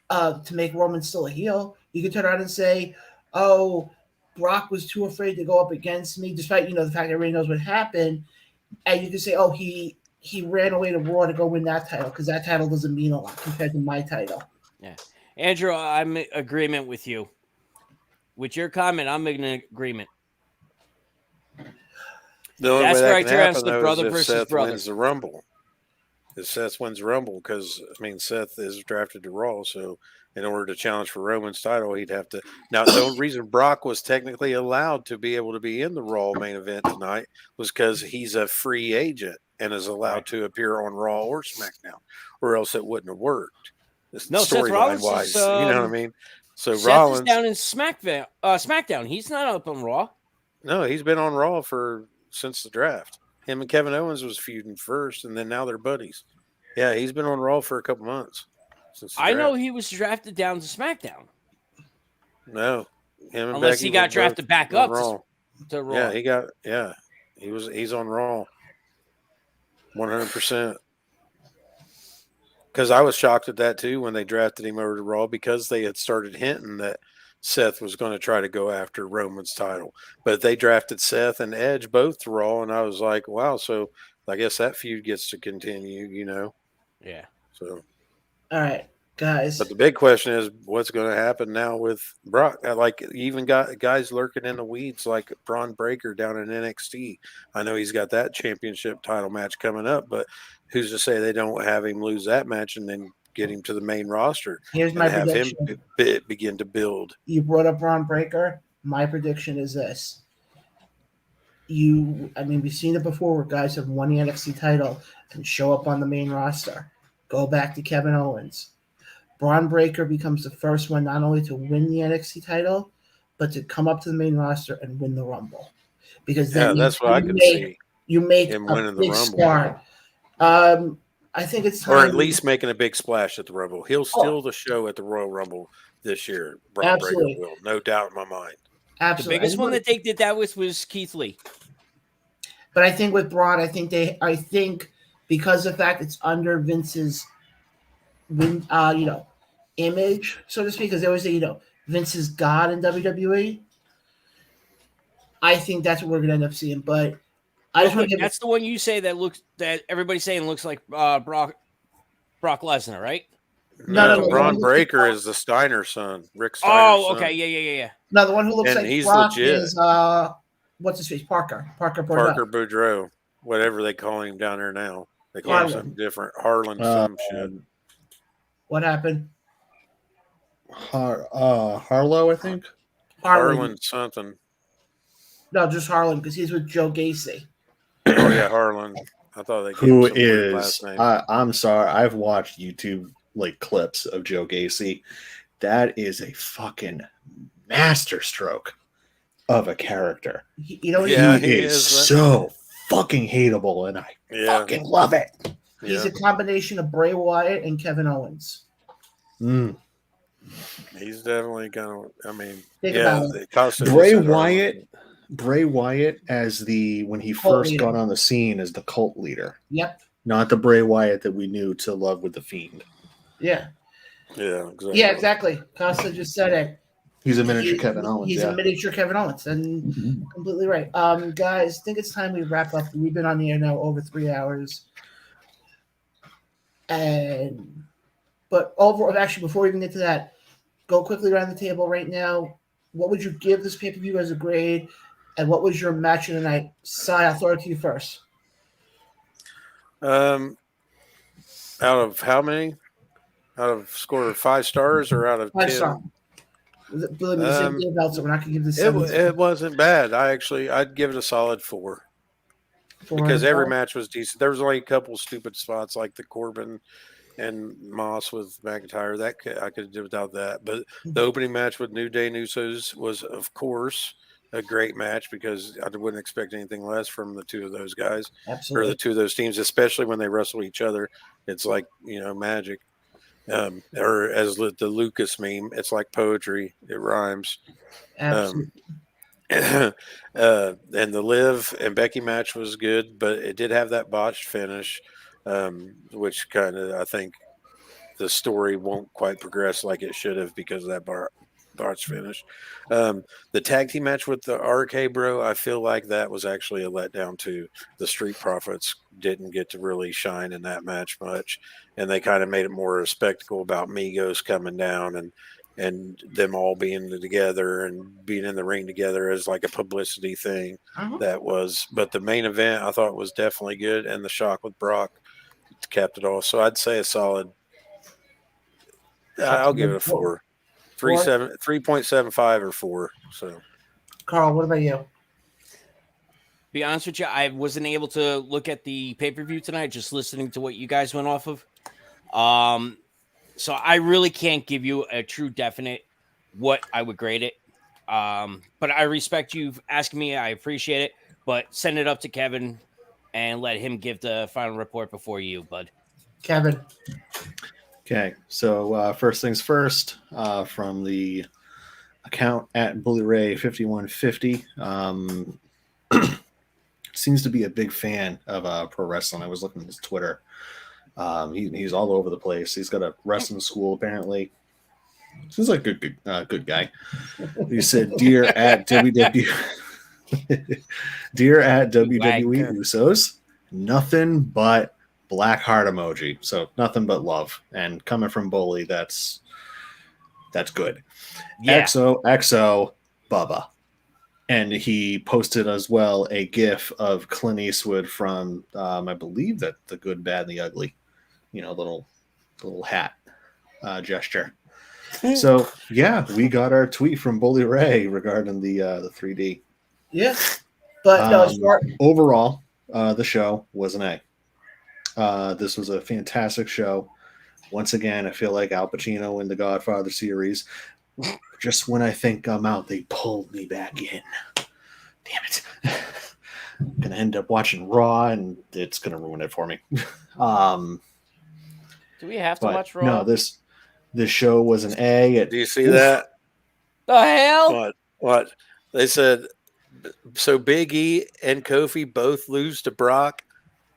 Speaker 1: to make Roman still a heel. You can turn around and say, "Oh, Brock was too afraid to go up against me," despite the fact that everybody knows what happened. And you can say, "Oh, he ran away to Raw to go win that title because that title doesn't mean a lot compared to my title."
Speaker 3: Yeah, Andrew, I'm in agreement with you. With your comment, I'm in agreement.
Speaker 4: The only
Speaker 3: That's
Speaker 4: way
Speaker 3: where
Speaker 4: that can happen,
Speaker 3: the brother
Speaker 4: is if
Speaker 3: versus
Speaker 4: Seth
Speaker 3: brother
Speaker 4: wins the Rumble. If Seth wins the Rumble, because Seth is drafted to Raw, so in order to challenge for Roman's title, he'd have to. Now, the only reason Brock was technically allowed to be able to be in the Raw main event tonight was because he's a free agent and is allowed to appear on Raw or SmackDown, or else it wouldn't have worked.
Speaker 3: No, Seth Rollins
Speaker 4: wise,
Speaker 3: is,
Speaker 4: you know what I mean? So
Speaker 3: Seth
Speaker 4: Rollins
Speaker 3: is down in SmackDown. He's not up on Raw.
Speaker 4: No, he's been on Raw since the draft. Him and Kevin Owens was feuding first, and then now they're buddies. Yeah, he's been on Raw for a couple months.
Speaker 3: I know he was drafted down to SmackDown.
Speaker 4: No, him and
Speaker 3: unless
Speaker 4: Becky
Speaker 3: he got drafted back up to Raw.
Speaker 4: Yeah, he's on Raw 100%. because I was shocked at that too when they drafted him over to Raw, because they had started hinting that Seth was going to try to go after Roman's title, but they drafted Seth and Edge both to Raw, and I was like, wow, so I guess that feud gets to continue,
Speaker 3: Yeah.
Speaker 4: So,
Speaker 1: All right, guys.
Speaker 4: but the big question is, what's going to happen now with Brock? Like, you even got guys lurking in the weeds like Braun Breaker down in NXT. I know he's got that championship title match coming up, but who's to say they don't have him lose that match and then get him to the main roster
Speaker 1: Here's
Speaker 4: and
Speaker 1: my
Speaker 4: have him
Speaker 1: prediction.
Speaker 4: begin to build?
Speaker 1: You brought up Braun Breaker. My prediction is this. We've seen it before where guys have won the NXT title and show up on the main roster. Go back to Kevin Owens. Braun Breaker becomes the first one not only to win the NXT title, but to come up to the main roster and win the Rumble. Because then
Speaker 4: that's what I could see.
Speaker 1: You make
Speaker 4: him
Speaker 1: a
Speaker 4: winning the
Speaker 1: big
Speaker 4: Rumble.
Speaker 1: start. I think it's time.
Speaker 4: Or at least making a big splash at the Rumble. He'll steal the show at the Royal Rumble this year. Braun Breaker will, no doubt in my mind.
Speaker 1: Absolutely.
Speaker 3: The biggest one that they did that with was Keith Lee.
Speaker 1: But I think with Braun, I think because of the fact it's under Vince's image, so to speak, because they always say, Vince is God in WWE. I think that's what we're gonna end up seeing. But I just want to
Speaker 3: that's the one you say that everybody's saying looks like Brock Lesnar, right?
Speaker 1: No.
Speaker 4: Braun Breaker is the Steiner son, Rick Steiner's son.
Speaker 3: Okay, yeah.
Speaker 1: No, the one who looks
Speaker 4: and
Speaker 1: like
Speaker 4: he's
Speaker 1: Brock
Speaker 4: legit.
Speaker 1: is what's his face? Parker
Speaker 4: Boudreaux, whatever they call him down there now. They call him something different. Harlan, some shit.
Speaker 1: What happened?
Speaker 2: Harlow, I think.
Speaker 4: Harlan something.
Speaker 1: No, just Harlan, because he's with Joe Gacy.
Speaker 4: Oh yeah, Harlan. I thought they
Speaker 2: who
Speaker 4: gave him some weird
Speaker 2: is?
Speaker 4: last name.
Speaker 2: I'm sorry. I've watched YouTube clips of Joe Gacy. That is a fucking masterstroke of a character.
Speaker 1: He
Speaker 2: is so fucking hateable, and I fucking love it.
Speaker 1: He's a combination of Bray Wyatt and Kevin Owens.
Speaker 4: He's definitely gonna. I mean,
Speaker 2: Bray Wyatt as when he first got on the scene as the cult leader.
Speaker 1: Yep.
Speaker 2: Not the Bray Wyatt that we knew to love with the Fiend.
Speaker 1: Yeah.
Speaker 4: Yeah, exactly.
Speaker 1: Yeah, exactly. Costa just said it.
Speaker 2: He's a miniature Kevin Owens.
Speaker 1: He's a miniature Kevin Owens, and completely right. Guys, I think it's time we wrap up. We've been on the air now over 3 hours. But overall, actually, before we even get to that, go quickly around the table right now. What would you give this pay-per-view as a grade, and what was your match of the night? Sai, I'll throw it to you first.
Speaker 4: Out of how many? Out of score of 5 stars or out of
Speaker 1: 5
Speaker 4: 10?
Speaker 1: stars. Believe me, so we're not gonna give this.
Speaker 4: It wasn't bad. I'd give it a solid 4. Because every match was decent. There was only a couple stupid spots like the Corbin and Moss with McIntyre. That I could do without that. But the opening match with New Day Usos was, of course, a great match, because I wouldn't expect anything less from the two of those guys.
Speaker 1: Absolutely.
Speaker 4: Or the two of those teams, especially when they wrestle each other. It's like, magic. Or as the Lucas meme, it's like poetry. It rhymes.
Speaker 1: Absolutely.
Speaker 4: And the Liv and Becky match was good, but it did have that botched finish, which kind of, I think the story won't quite progress like it should have because of that botched finish. The tag team match with the RK Bro, I feel like that was actually a letdown too. The Street Profits didn't get to really shine in that match much, and they kind of made it more a spectacle about Migos coming down and them all being together and being in the ring together as like a publicity thing. But the main event I thought was definitely good, and the shock with Brock capped it off. So I'd say a solid, I'll give it a 4. 3.75 or 4. So,
Speaker 1: Carl, what about you?
Speaker 3: Be honest with you, I wasn't able to look at the pay-per-view tonight, just listening to what you guys went off of. So I really can't give you a true definite what I would grade it. But I respect you asking me. I appreciate it. But send it up to Kevin and let him give the final report before you, bud.
Speaker 1: Kevin.
Speaker 2: Okay, so first things first, from the account at BullyRay5150, seems to be a big fan of pro wrestling. I was looking at his Twitter, He's all over the place. He's got a wrestling school apparently. Seems like a good guy. He said, "Dear at WWE, dear at WWE Usos, nothing but black heart emoji. So nothing but love. And coming from Bully, that's good.
Speaker 3: Yeah.
Speaker 2: XO Bubba." And he posted as well a GIF of Clint Eastwood from, I believe that The Good, Bad, and the Ugly. You know, little hat gesture. So yeah, we got our tweet from Bully Ray regarding the 3D.
Speaker 1: Yeah, but no,
Speaker 2: overall, the show was an A. This was a fantastic show. Once again, I feel like Al Pacino in the Godfather series. Just when I think I'm out, they pulled me back in. Damn it. I'm going to end up watching Raw, and it's going to ruin it for me.
Speaker 3: Do we have to watch Raw?
Speaker 2: No, this show was an A.
Speaker 4: Do you see that?
Speaker 3: The hell?
Speaker 4: What? They said, so Big E and Kofi both lose to Brock?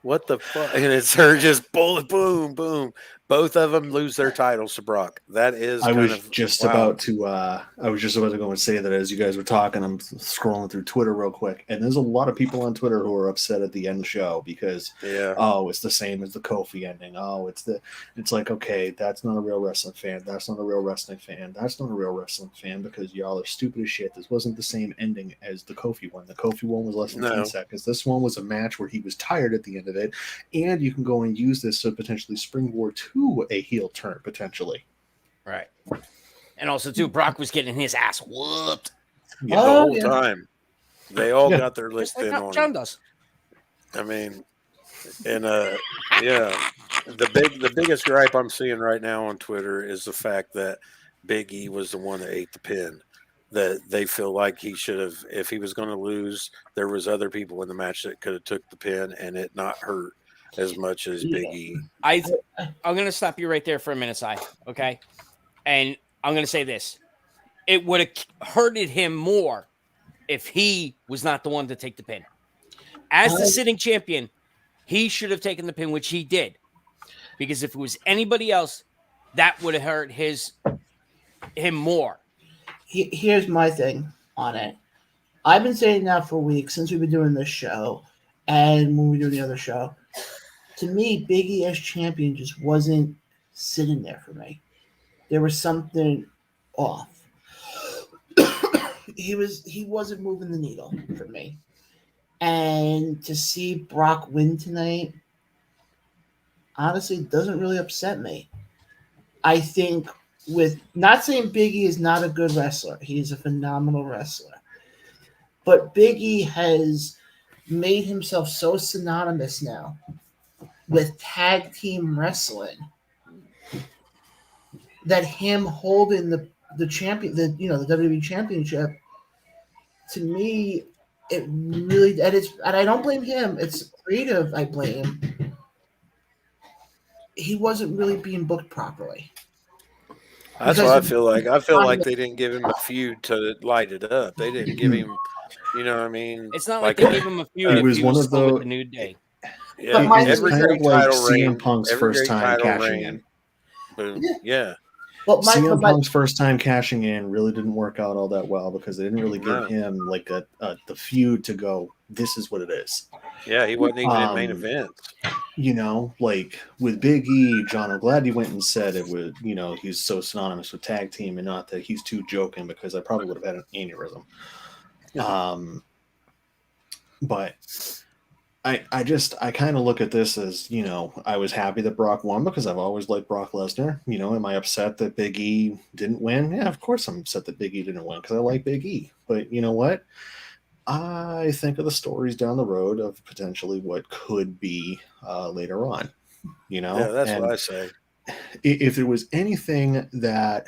Speaker 4: What the fuck? And it's her just bullet, boom, boom. Both of them lose their titles to Brock. That is.
Speaker 2: I was just about to go and say that as you guys were talking. I'm scrolling through Twitter real quick, and there's a lot of people on Twitter who are upset at the end of the show because it's the same as the Kofi ending. It's like, okay, that's not a real wrestling fan. That's not a real wrestling fan. That's not a real wrestling fan because y'all are stupid as shit. This wasn't the same ending as the Kofi one. The Kofi one was less than 10 seconds. This one was a match where he was tired at the end of it, and you can go and use this to potentially springboard to a heel turn potentially,
Speaker 3: right? And also too, Brock was getting his ass whooped
Speaker 4: the whole time. They all got their list in on
Speaker 3: John does.
Speaker 4: I mean, and the biggest gripe I'm seeing right now on Twitter is the fact that Big E was the one that ate the pin. That they feel like he should have, if he was going to lose, there was other people in the match that could have took the pin and it not hurt as much as Big E.
Speaker 3: I'm going to stop you right there for a minute, Si. Okay? And I'm going to say this. It would have hurted him more if he was not the one to take the pin. As the sitting champion, he should have taken the pin, which he did. Because if it was anybody else, that would have hurt him more.
Speaker 1: Here's my thing on it. I've been saying that for weeks since we've been doing this show and when we do the other show. To me, Big E as champion just wasn't sitting there for me. There was something off. He wasn't moving the needle for me. And to see Brock win tonight, honestly, doesn't really upset me. I think with not saying Big E is not a good wrestler. He's a phenomenal wrestler. But Big E has made himself so synonymous now with tag team wrestling that him holding the champion, the WWE championship, to me, it really, and I don't blame him. It's creative. I blame. He wasn't really being booked properly.
Speaker 4: That's what I feel like. I feel like they didn't give him a feud to light it up. They didn't give him, you know what I mean?
Speaker 3: It's not like they gave him a feud.
Speaker 2: It was one of the
Speaker 3: New Day.
Speaker 4: Yeah,
Speaker 2: it's kind of like CM Punk's first time cashing in.
Speaker 4: Boom. Yeah.
Speaker 2: Well, CM Punk's first time cashing in really didn't work out all that well because they didn't really give him like the feud to go, this is what it is.
Speaker 4: Yeah, he wasn't even in main event.
Speaker 2: You know, like with Big E, John, I'm glad you went and said it was, he's so synonymous with tag team and not that he's too joking because I probably would have had an aneurysm. But I kind of look at this as, I was happy that Brock won because I've always liked Brock Lesnar. Am I upset that Big E didn't win? Yeah, of course I'm upset that Big E didn't win because I like Big E. But you know what? I think of the stories down the road of potentially what could be later on.
Speaker 4: Yeah, that's what I say.
Speaker 2: If there was anything that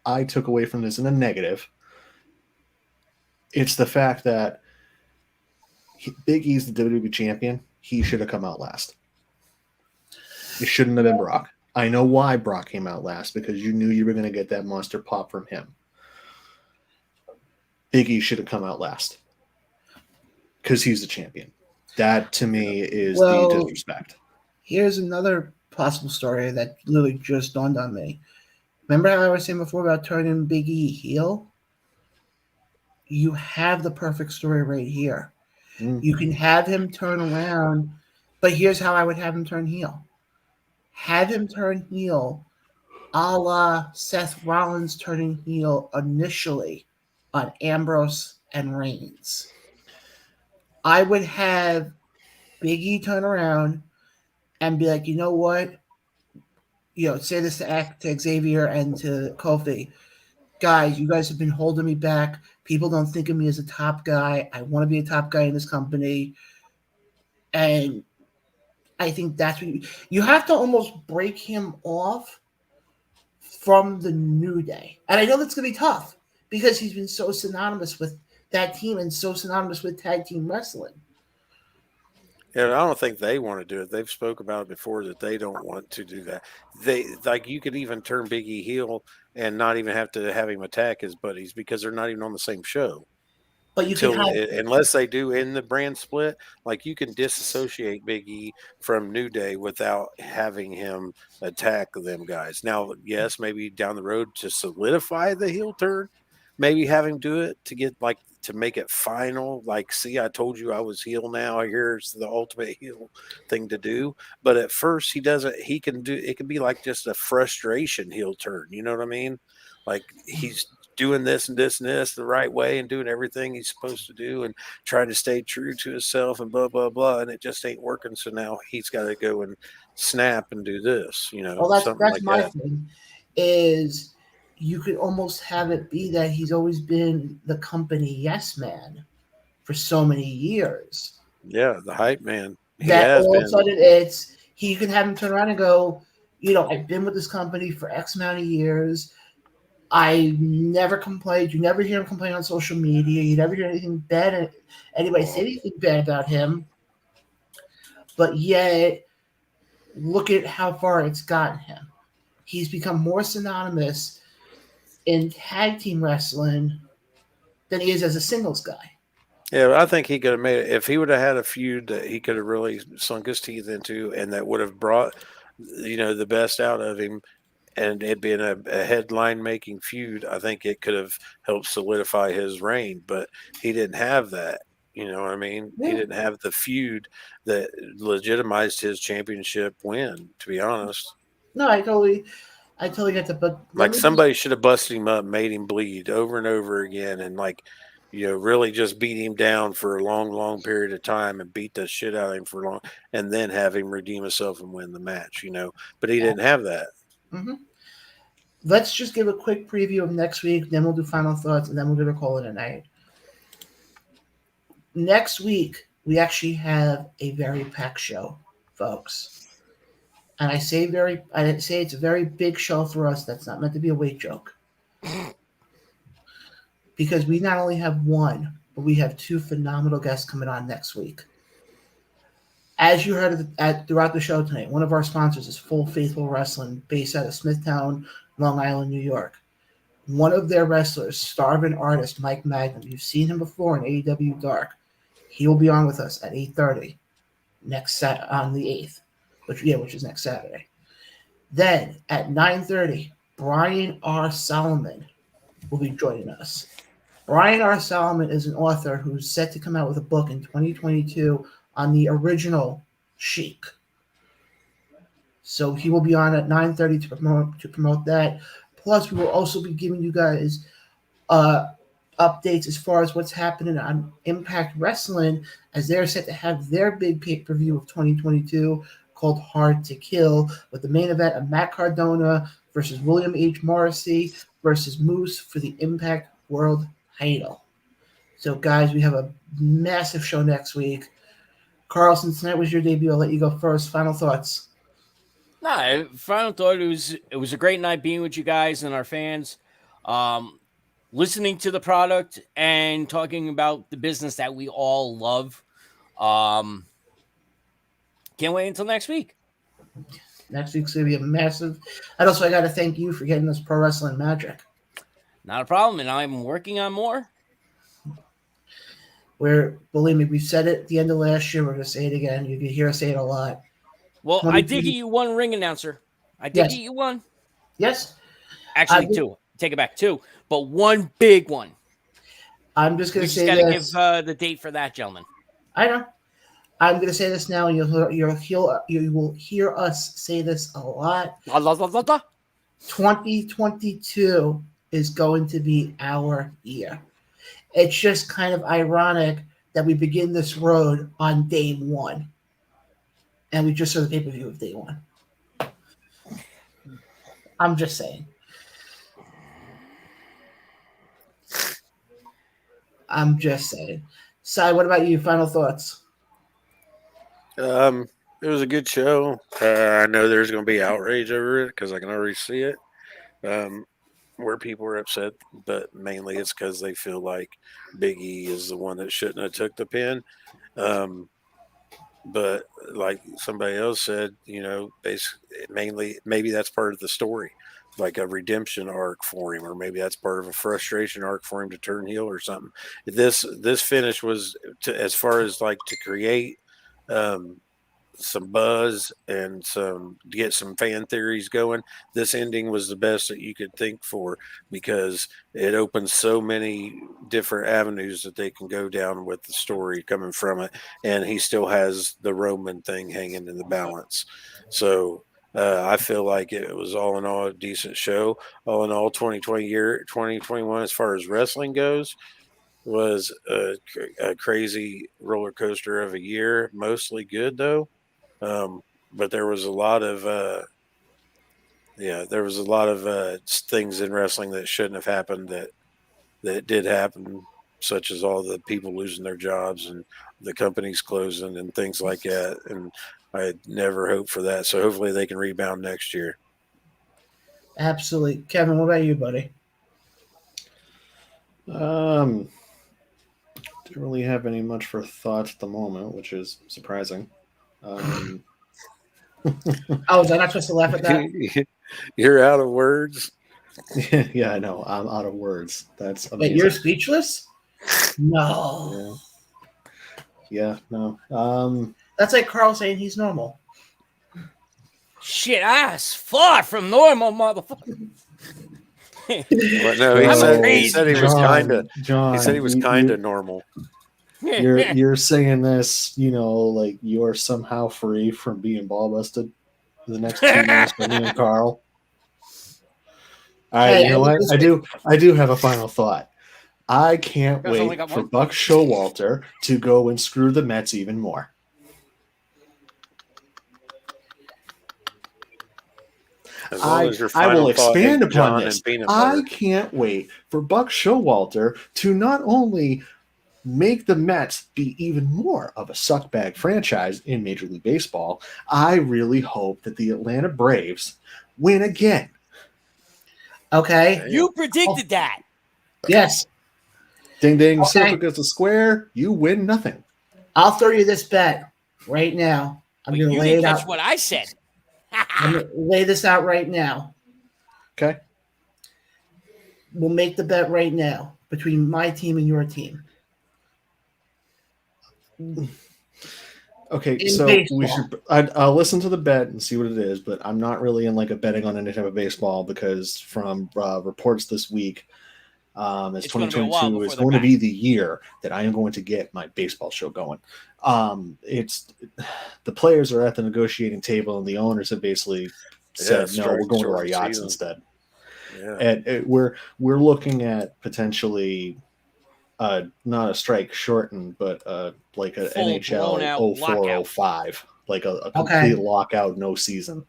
Speaker 2: I took away from this in a negative, it's the fact that Big E's the WWE champion. He should have come out last. It shouldn't have been Brock. I know why Brock came out last, because you knew you were going to get that monster pop from him. Big E should have come out last because he's the champion. That, to me, is the disrespect.
Speaker 1: Here's another possible story that literally just dawned on me. Remember how I was saying before about turning Big E heel? You have the perfect story right here.
Speaker 2: Mm.
Speaker 1: You can have him turn around, but here's how I would have him turn heel. Have him turn heel a la Seth Rollins turning heel initially on Ambrose and Reigns. I would have Big E turn around and be like, you know what? Say this to Xavier and to Kofi. Guys, you guys have been holding me back. People don't think of me as a top guy. I want to be a top guy in this company. And I think that's what you have to almost break him off from the New Day. And I know that's going to be tough because he's been so synonymous with that team and so synonymous with tag team wrestling.
Speaker 4: Yeah, I don't think they want to do it. They've spoke about it before that they don't want to do that. They you could even turn Big E heel and not even have to have him attack his buddies because they're not even on the same show.
Speaker 1: But you can
Speaker 4: Unless they do in the brand split, like you can disassociate Big E from New Day without having him attack them guys. Now, yes, maybe down the road to solidify the heel turn, maybe have him do it to get to make it final. Like, see, I told you I was heel now. Here's the ultimate heel thing to do. But at first, he doesn't. He can do it. Can be like just a frustration heel turn. You know what I mean? Like he's doing this and this and this the right way and doing everything he's supposed to do and trying to stay true to himself and blah, blah, blah. And it just ain't working. So now he's got to go and snap and do this,
Speaker 1: Well, that's
Speaker 4: like
Speaker 1: my
Speaker 4: that.
Speaker 1: thing is you could almost have it be that he's always been the company yes man for so many years.
Speaker 4: Yeah, the hype man. He
Speaker 1: That
Speaker 4: has
Speaker 1: all
Speaker 4: been.
Speaker 1: of a sudden you can have him turn around and go, I've been with this company for X amount of years. I never complained. You never hear him complain on social media. You never hear anything bad. Anybody say anything bad about him. But yet, look at how far it's gotten him. He's become more synonymous in tag team wrestling than he is as a singles guy.
Speaker 4: Yeah, I think he could have made it if he would have had a feud that he could have really sunk his teeth into, and that would have brought the best out of him, and it being a headline making feud. I think it could have helped solidify his reign, but he didn't have that. You know what I mean?
Speaker 1: Yeah.
Speaker 4: He didn't have the feud that legitimized his championship win. To be honest,
Speaker 1: No, I totally get that. But
Speaker 4: like somebody should have busted him up, made him bleed over and over again, and really just beat him down for a long, long period of time and beat the shit out of him for long, and then have him redeem himself and win the match. But he didn't have that.
Speaker 1: Mm-hmm. Let's just give a quick preview of next week, then we'll do final thoughts, and then we'll do a call it a night. Next week, we actually have a very packed show, folks. And I say it's a very big show for us. That's not meant to be a weight joke. Because we not only have one, but we have two phenomenal guests coming on next week. As you heard throughout the show tonight, one of our sponsors is Full Faithful Wrestling, based out of Smithtown, Long Island, New York. One of their wrestlers, starving artist Mike Magnum, you've seen him before in AEW Dark. He will be on with us at 8:30 on the 8th, which is next Saturday. Then at 9:30, Brian R. Solomon will be joining us. Brian R. Solomon is an author who's set to come out with a book in 2022 on the original Sheik. So he will be on at 9:30 to promote that. Plus, we will also be giving you guys updates as far as what's happening on Impact Wrestling, as they're set to have their big pay-per-view of 2022 called Hard to Kill, with the main event of Matt Cardona versus William H. Morrissey versus Moose for the Impact World title. So, guys, we have a massive show next week. Carlson, tonight was your debut. I'll let you go first. Final thoughts.
Speaker 3: Final thought, it was a great night being with you guys and our fans. Listening to the product and talking about the business that we all love. Can't wait until next week.
Speaker 1: Next week's going to be a massive. And also, I got to thank you for getting us Pro Wrestling Magic.
Speaker 3: Not a problem, and I'm working on more.
Speaker 1: Believe me, we said it at the end of last year. We're going to say it again. You can hear us say it a lot.
Speaker 3: Well, I did get you one ring announcer. I did
Speaker 1: Yes.
Speaker 3: get you one.
Speaker 1: Yes.
Speaker 3: Actually, two. Take it back, two. But one big one.
Speaker 1: I'm just
Speaker 3: We
Speaker 1: going to
Speaker 3: just
Speaker 1: say
Speaker 3: got to
Speaker 1: this.
Speaker 3: give the date for that, gentlemen.
Speaker 1: I know. I'm going to say this now. You will hear us say this a lot. 2022 is going to be our year. It's just kind of ironic that we begin this road on day one. And we just saw the pay-per-view of day one. I'm just saying. Sai, what about you? Final thoughts?
Speaker 4: It was a good show. I know there's going to be outrage over it because I can already see it. Where people are upset, but mainly it's because they feel like Big E is the one that shouldn't have took the pin. But like somebody else said, mainly maybe that's part of the story, like a redemption arc for him, or maybe that's part of a frustration arc for him to turn heel or something. This finish was as far as like to create some buzz and get some fan theories going. This ending was the best that you could think for because it opens so many different avenues that they can go down with the story coming from it, and he still has the Roman thing hanging in the balance. So I feel like it was all in all a decent show. All in all, 2021 as far as wrestling goes was a crazy roller coaster of a year. Mostly good though. But there was a lot of things in wrestling that shouldn't have happened that did happen, such as all the people losing their jobs and the companies closing and things like that. And I never hoped for that. So hopefully they can rebound next year.
Speaker 1: Absolutely. Kevin, what about you, buddy?
Speaker 2: Don't really have any much for thoughts at the moment, which is surprising.
Speaker 1: Oh, was I not supposed to laugh at that?
Speaker 4: You're out of words.
Speaker 2: Yeah, I know. I'm out of words. That's amazing.
Speaker 1: Wait, you're speechless? No.
Speaker 2: Yeah, no.
Speaker 1: That's like Carl saying he's normal.
Speaker 3: Shit, that's far from normal, motherfucker.
Speaker 4: But no, he said he was kind of. He said he was kind of normal.
Speaker 2: You're saying this, like you're somehow free from being ball busted for the next 2 years for me and Carl. All right, you know what? I do have a final thought. I can't wait for Buck Showalter to go and screw the Mets even more. I will expand upon this. I can't wait for Buck Showalter to not only make the Mets be even more of a suckbag franchise in Major League Baseball, I really hope that the Atlanta Braves win again.
Speaker 1: Okay.
Speaker 3: You predicted that.
Speaker 1: Yes.
Speaker 2: Ding, ding, circle gets a square. You win nothing.
Speaker 1: I'll throw you this bet right now. I'm going to lay it out.
Speaker 3: That's what I said.
Speaker 1: I'm going to lay this out right now.
Speaker 2: Okay.
Speaker 1: We'll make the bet right now between my team and your team.
Speaker 2: Okay,
Speaker 1: in
Speaker 2: so
Speaker 1: baseball.
Speaker 2: we should. I'll listen to the bet and see what it is, but I'm not really in like a betting on any type of baseball because from reports this week, as 2022 is going to be the year that I am going to get my baseball show going. It's the players are at the negotiating table and the owners have basically said, no, we're going to our yachts instead. Yeah. And we're looking at potentially not a strike shortened, but like an NHL 0405, like a complete lockout, no season.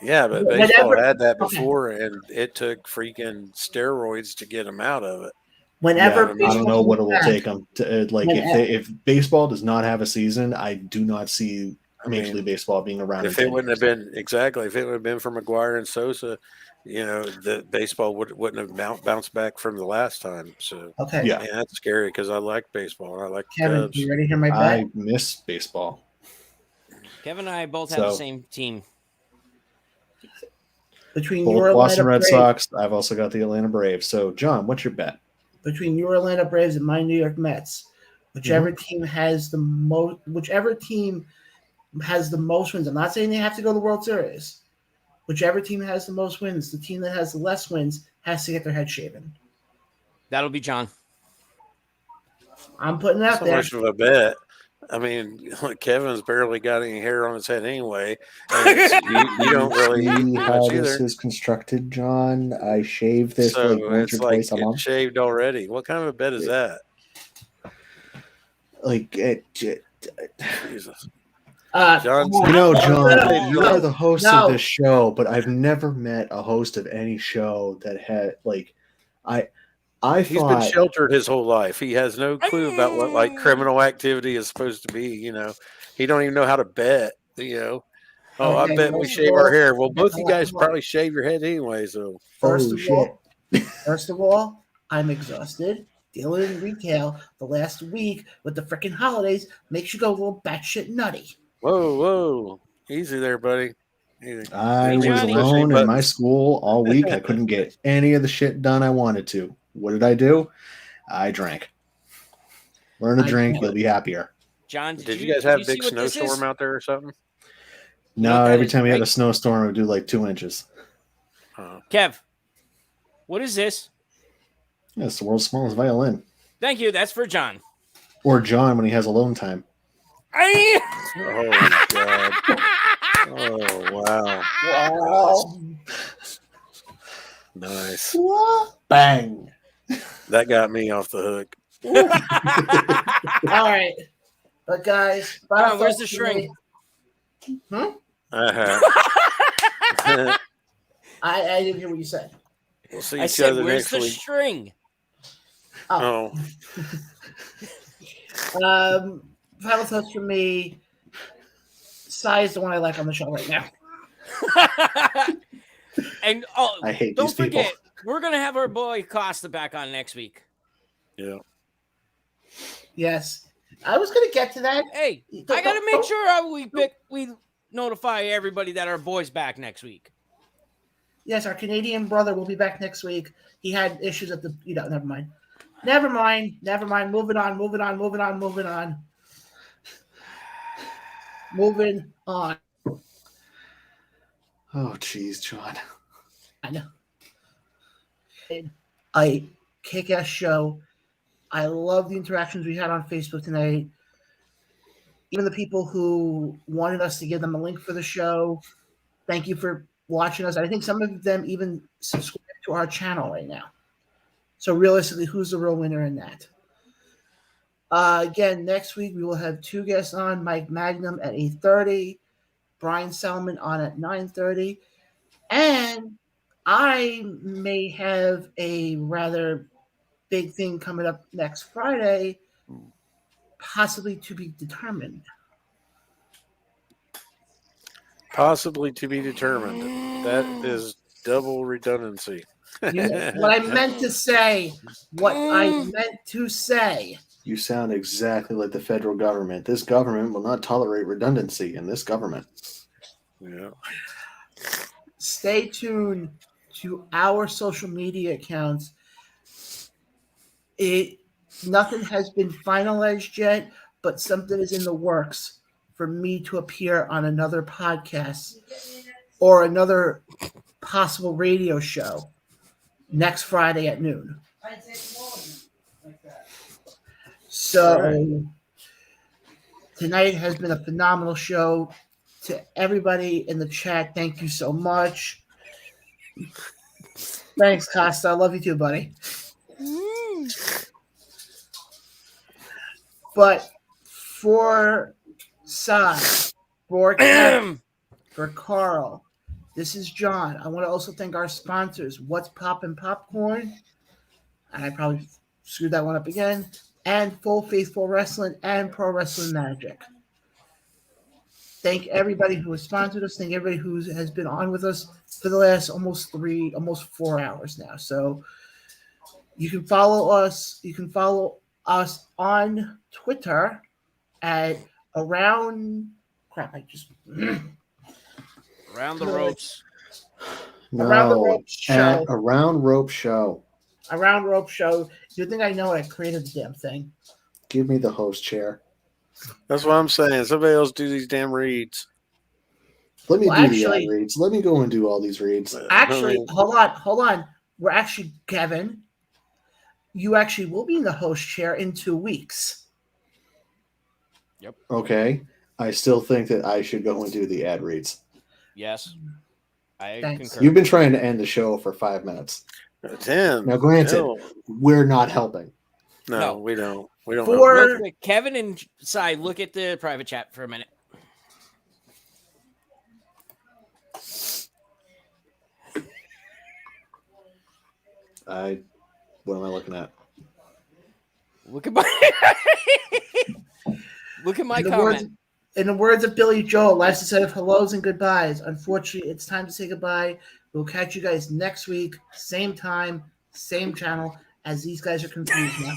Speaker 4: Yeah, but baseball had that before, and it took freaking steroids to get them out of it.
Speaker 1: Whenever
Speaker 2: I don't know what it will take them to like. If baseball does not have a season, I do not see Major League Baseball being around.
Speaker 4: If it wouldn't have been if it would have been for McGuire and Sosa, the baseball wouldn't have bounced back from the last time. So
Speaker 1: yeah,
Speaker 4: that's scary because I like baseball. I like
Speaker 1: Kevin.
Speaker 4: Cubs.
Speaker 1: You ready to hear my bet?
Speaker 2: I miss baseball.
Speaker 3: Kevin and I both have the same team.
Speaker 1: Between
Speaker 2: both
Speaker 1: your
Speaker 2: Boston Red Sox, I've also got the Atlanta Braves. So, John, what's your bet?
Speaker 1: Between your Atlanta Braves and my New York Mets, whichever team has the most, whichever team has the most wins. I'm not saying they have to go to the World Series. Whichever team has the most wins, the team that has the less wins has to get their head shaven.
Speaker 3: That'll be John.
Speaker 1: I'm putting it out
Speaker 4: So
Speaker 1: there.
Speaker 4: much of a bet. I mean, Kevin's barely got any hair on his head anyway. And you don't really
Speaker 2: see
Speaker 4: do
Speaker 2: how
Speaker 4: much
Speaker 2: this
Speaker 4: either.
Speaker 2: is constructed, John. I shave this
Speaker 4: So
Speaker 2: like once
Speaker 4: it's
Speaker 2: or
Speaker 4: like
Speaker 2: twice a
Speaker 4: it's
Speaker 2: month.
Speaker 4: shaved already. What kind of a bet is that?
Speaker 2: Like
Speaker 4: Jesus.
Speaker 1: John,
Speaker 2: John, you are the host
Speaker 1: No.
Speaker 2: of this show, but I've never met a host of any show that had
Speaker 4: He's been sheltered his whole life. He has no clue about what like criminal activity is supposed to be. He don't even know how to bet. Oh, I bet we shave our hair. Well, both you guys probably shave your head anyway. So
Speaker 1: First of all, I'm exhausted. Dealing in retail the last week with the freaking holidays makes you go a little batshit nutty.
Speaker 4: whoa, easy there, buddy. Easy.
Speaker 2: I was
Speaker 3: Johnny.
Speaker 2: alone in my school all week. I couldn't get any of the shit done I wanted to. What did I do? I drank. Learn to drink, you'll be happier.
Speaker 3: John,
Speaker 4: Did you guys have a big snowstorm out there or something?
Speaker 2: No, every time we had a snowstorm, it would do like 2 inches.
Speaker 3: Kev, what is this?
Speaker 2: Yeah, it's the world's smallest violin.
Speaker 3: Thank you. That's for John.
Speaker 2: Or John when he has alone time.
Speaker 4: Oh, God. Oh, wow.
Speaker 1: Wow.
Speaker 4: Nice.
Speaker 2: Bang.
Speaker 4: That got me off the hook.
Speaker 1: All right. But guys,
Speaker 3: John, where's the string?
Speaker 4: Uh-huh.
Speaker 1: I didn't hear what you said.
Speaker 4: We'll see
Speaker 3: I
Speaker 4: each
Speaker 3: said,
Speaker 4: other
Speaker 3: where's
Speaker 4: next
Speaker 3: the
Speaker 4: week.
Speaker 3: string?
Speaker 4: Oh.
Speaker 1: Final thoughts from me. Sai is the one I like on the show right now.
Speaker 3: And
Speaker 2: I hate
Speaker 3: don't
Speaker 2: these people.
Speaker 3: forget, we're gonna have our boy Costa back on next week.
Speaker 4: Yeah.
Speaker 1: Yes. I was gonna get to that.
Speaker 3: Hey, I gotta make sure we notify everybody that our boy's back next week.
Speaker 1: Yes, our Canadian brother will be back next week. He had issues at the never mind. Never mind. Moving on. Moving on.
Speaker 2: Oh, jeez, John.
Speaker 1: I know. A kick-ass show. I love the interactions we had on Facebook tonight. Even the people who wanted us to give them a link for the show. Thank you for watching us. I think some of them even subscribe to our channel right now. So realistically, who's the real winner in that? Again, next week we will have 2 guests on: Mike Magnum at 8:30, Brian Salmon on at 9:30, and I may have a rather big thing coming up next Friday, possibly to be determined.
Speaker 4: Possibly to be determined. That is double redundancy.
Speaker 1: What I meant to say.
Speaker 2: You sound exactly like the federal government. This government will not tolerate redundancy in this government.
Speaker 4: Yeah.
Speaker 1: Stay tuned to our social media accounts. Nothing has been finalized yet, but something is in the works for me to appear on another podcast or another possible radio show next Friday at noon. So tonight has been a phenomenal show. To everybody in the chat, thank you so much. Thanks, Costa. I love you too, buddy. But for Sai, for Kevin, for Carl, this is John. I want to also thank our sponsors, What's Poppin' Popcorn, and I probably screwed that one up again, and Full Faithful Wrestling and Pro Wrestling Magic. Thank everybody who has sponsored us. Thank everybody who has been on with us for the last almost 4 hours now. So you can follow us. You can follow us on Twitter at around the ropes.
Speaker 2: No,
Speaker 1: Around the Rope Show.
Speaker 2: Around Rope Show.
Speaker 1: Around Rope Show. You think I know I created the damn thing?
Speaker 2: Give me the host chair.
Speaker 4: That's what I'm saying. Somebody else do these damn reads.
Speaker 2: Let me
Speaker 1: Well,
Speaker 2: do
Speaker 1: actually-
Speaker 2: the ad reads. Let me go and do all these reads.
Speaker 1: Actually,
Speaker 4: I mean,
Speaker 1: hold on. We're actually, Kevin, you actually will be in the host chair in 2 weeks.
Speaker 2: Okay. I still think that I should go and do the ad reads.
Speaker 3: Yes. I
Speaker 1: Thanks.
Speaker 3: concur.
Speaker 2: You've been trying to end the show for 5 minutes.
Speaker 4: 10.
Speaker 2: Now, granted,
Speaker 4: No,
Speaker 2: we're not helping.
Speaker 4: no, we don't. We don't.
Speaker 1: For-
Speaker 3: Real quick, Kevin and Cy, look at the private chat for a minute.
Speaker 2: What am I looking at?
Speaker 3: Look at my look at my
Speaker 1: In the
Speaker 3: comment.
Speaker 1: In the words of Billy Joel, life's a set of hellos and goodbyes. Unfortunately, it's time to say goodbye. We'll catch you guys next week, same time, same channel, as these guys are confused now.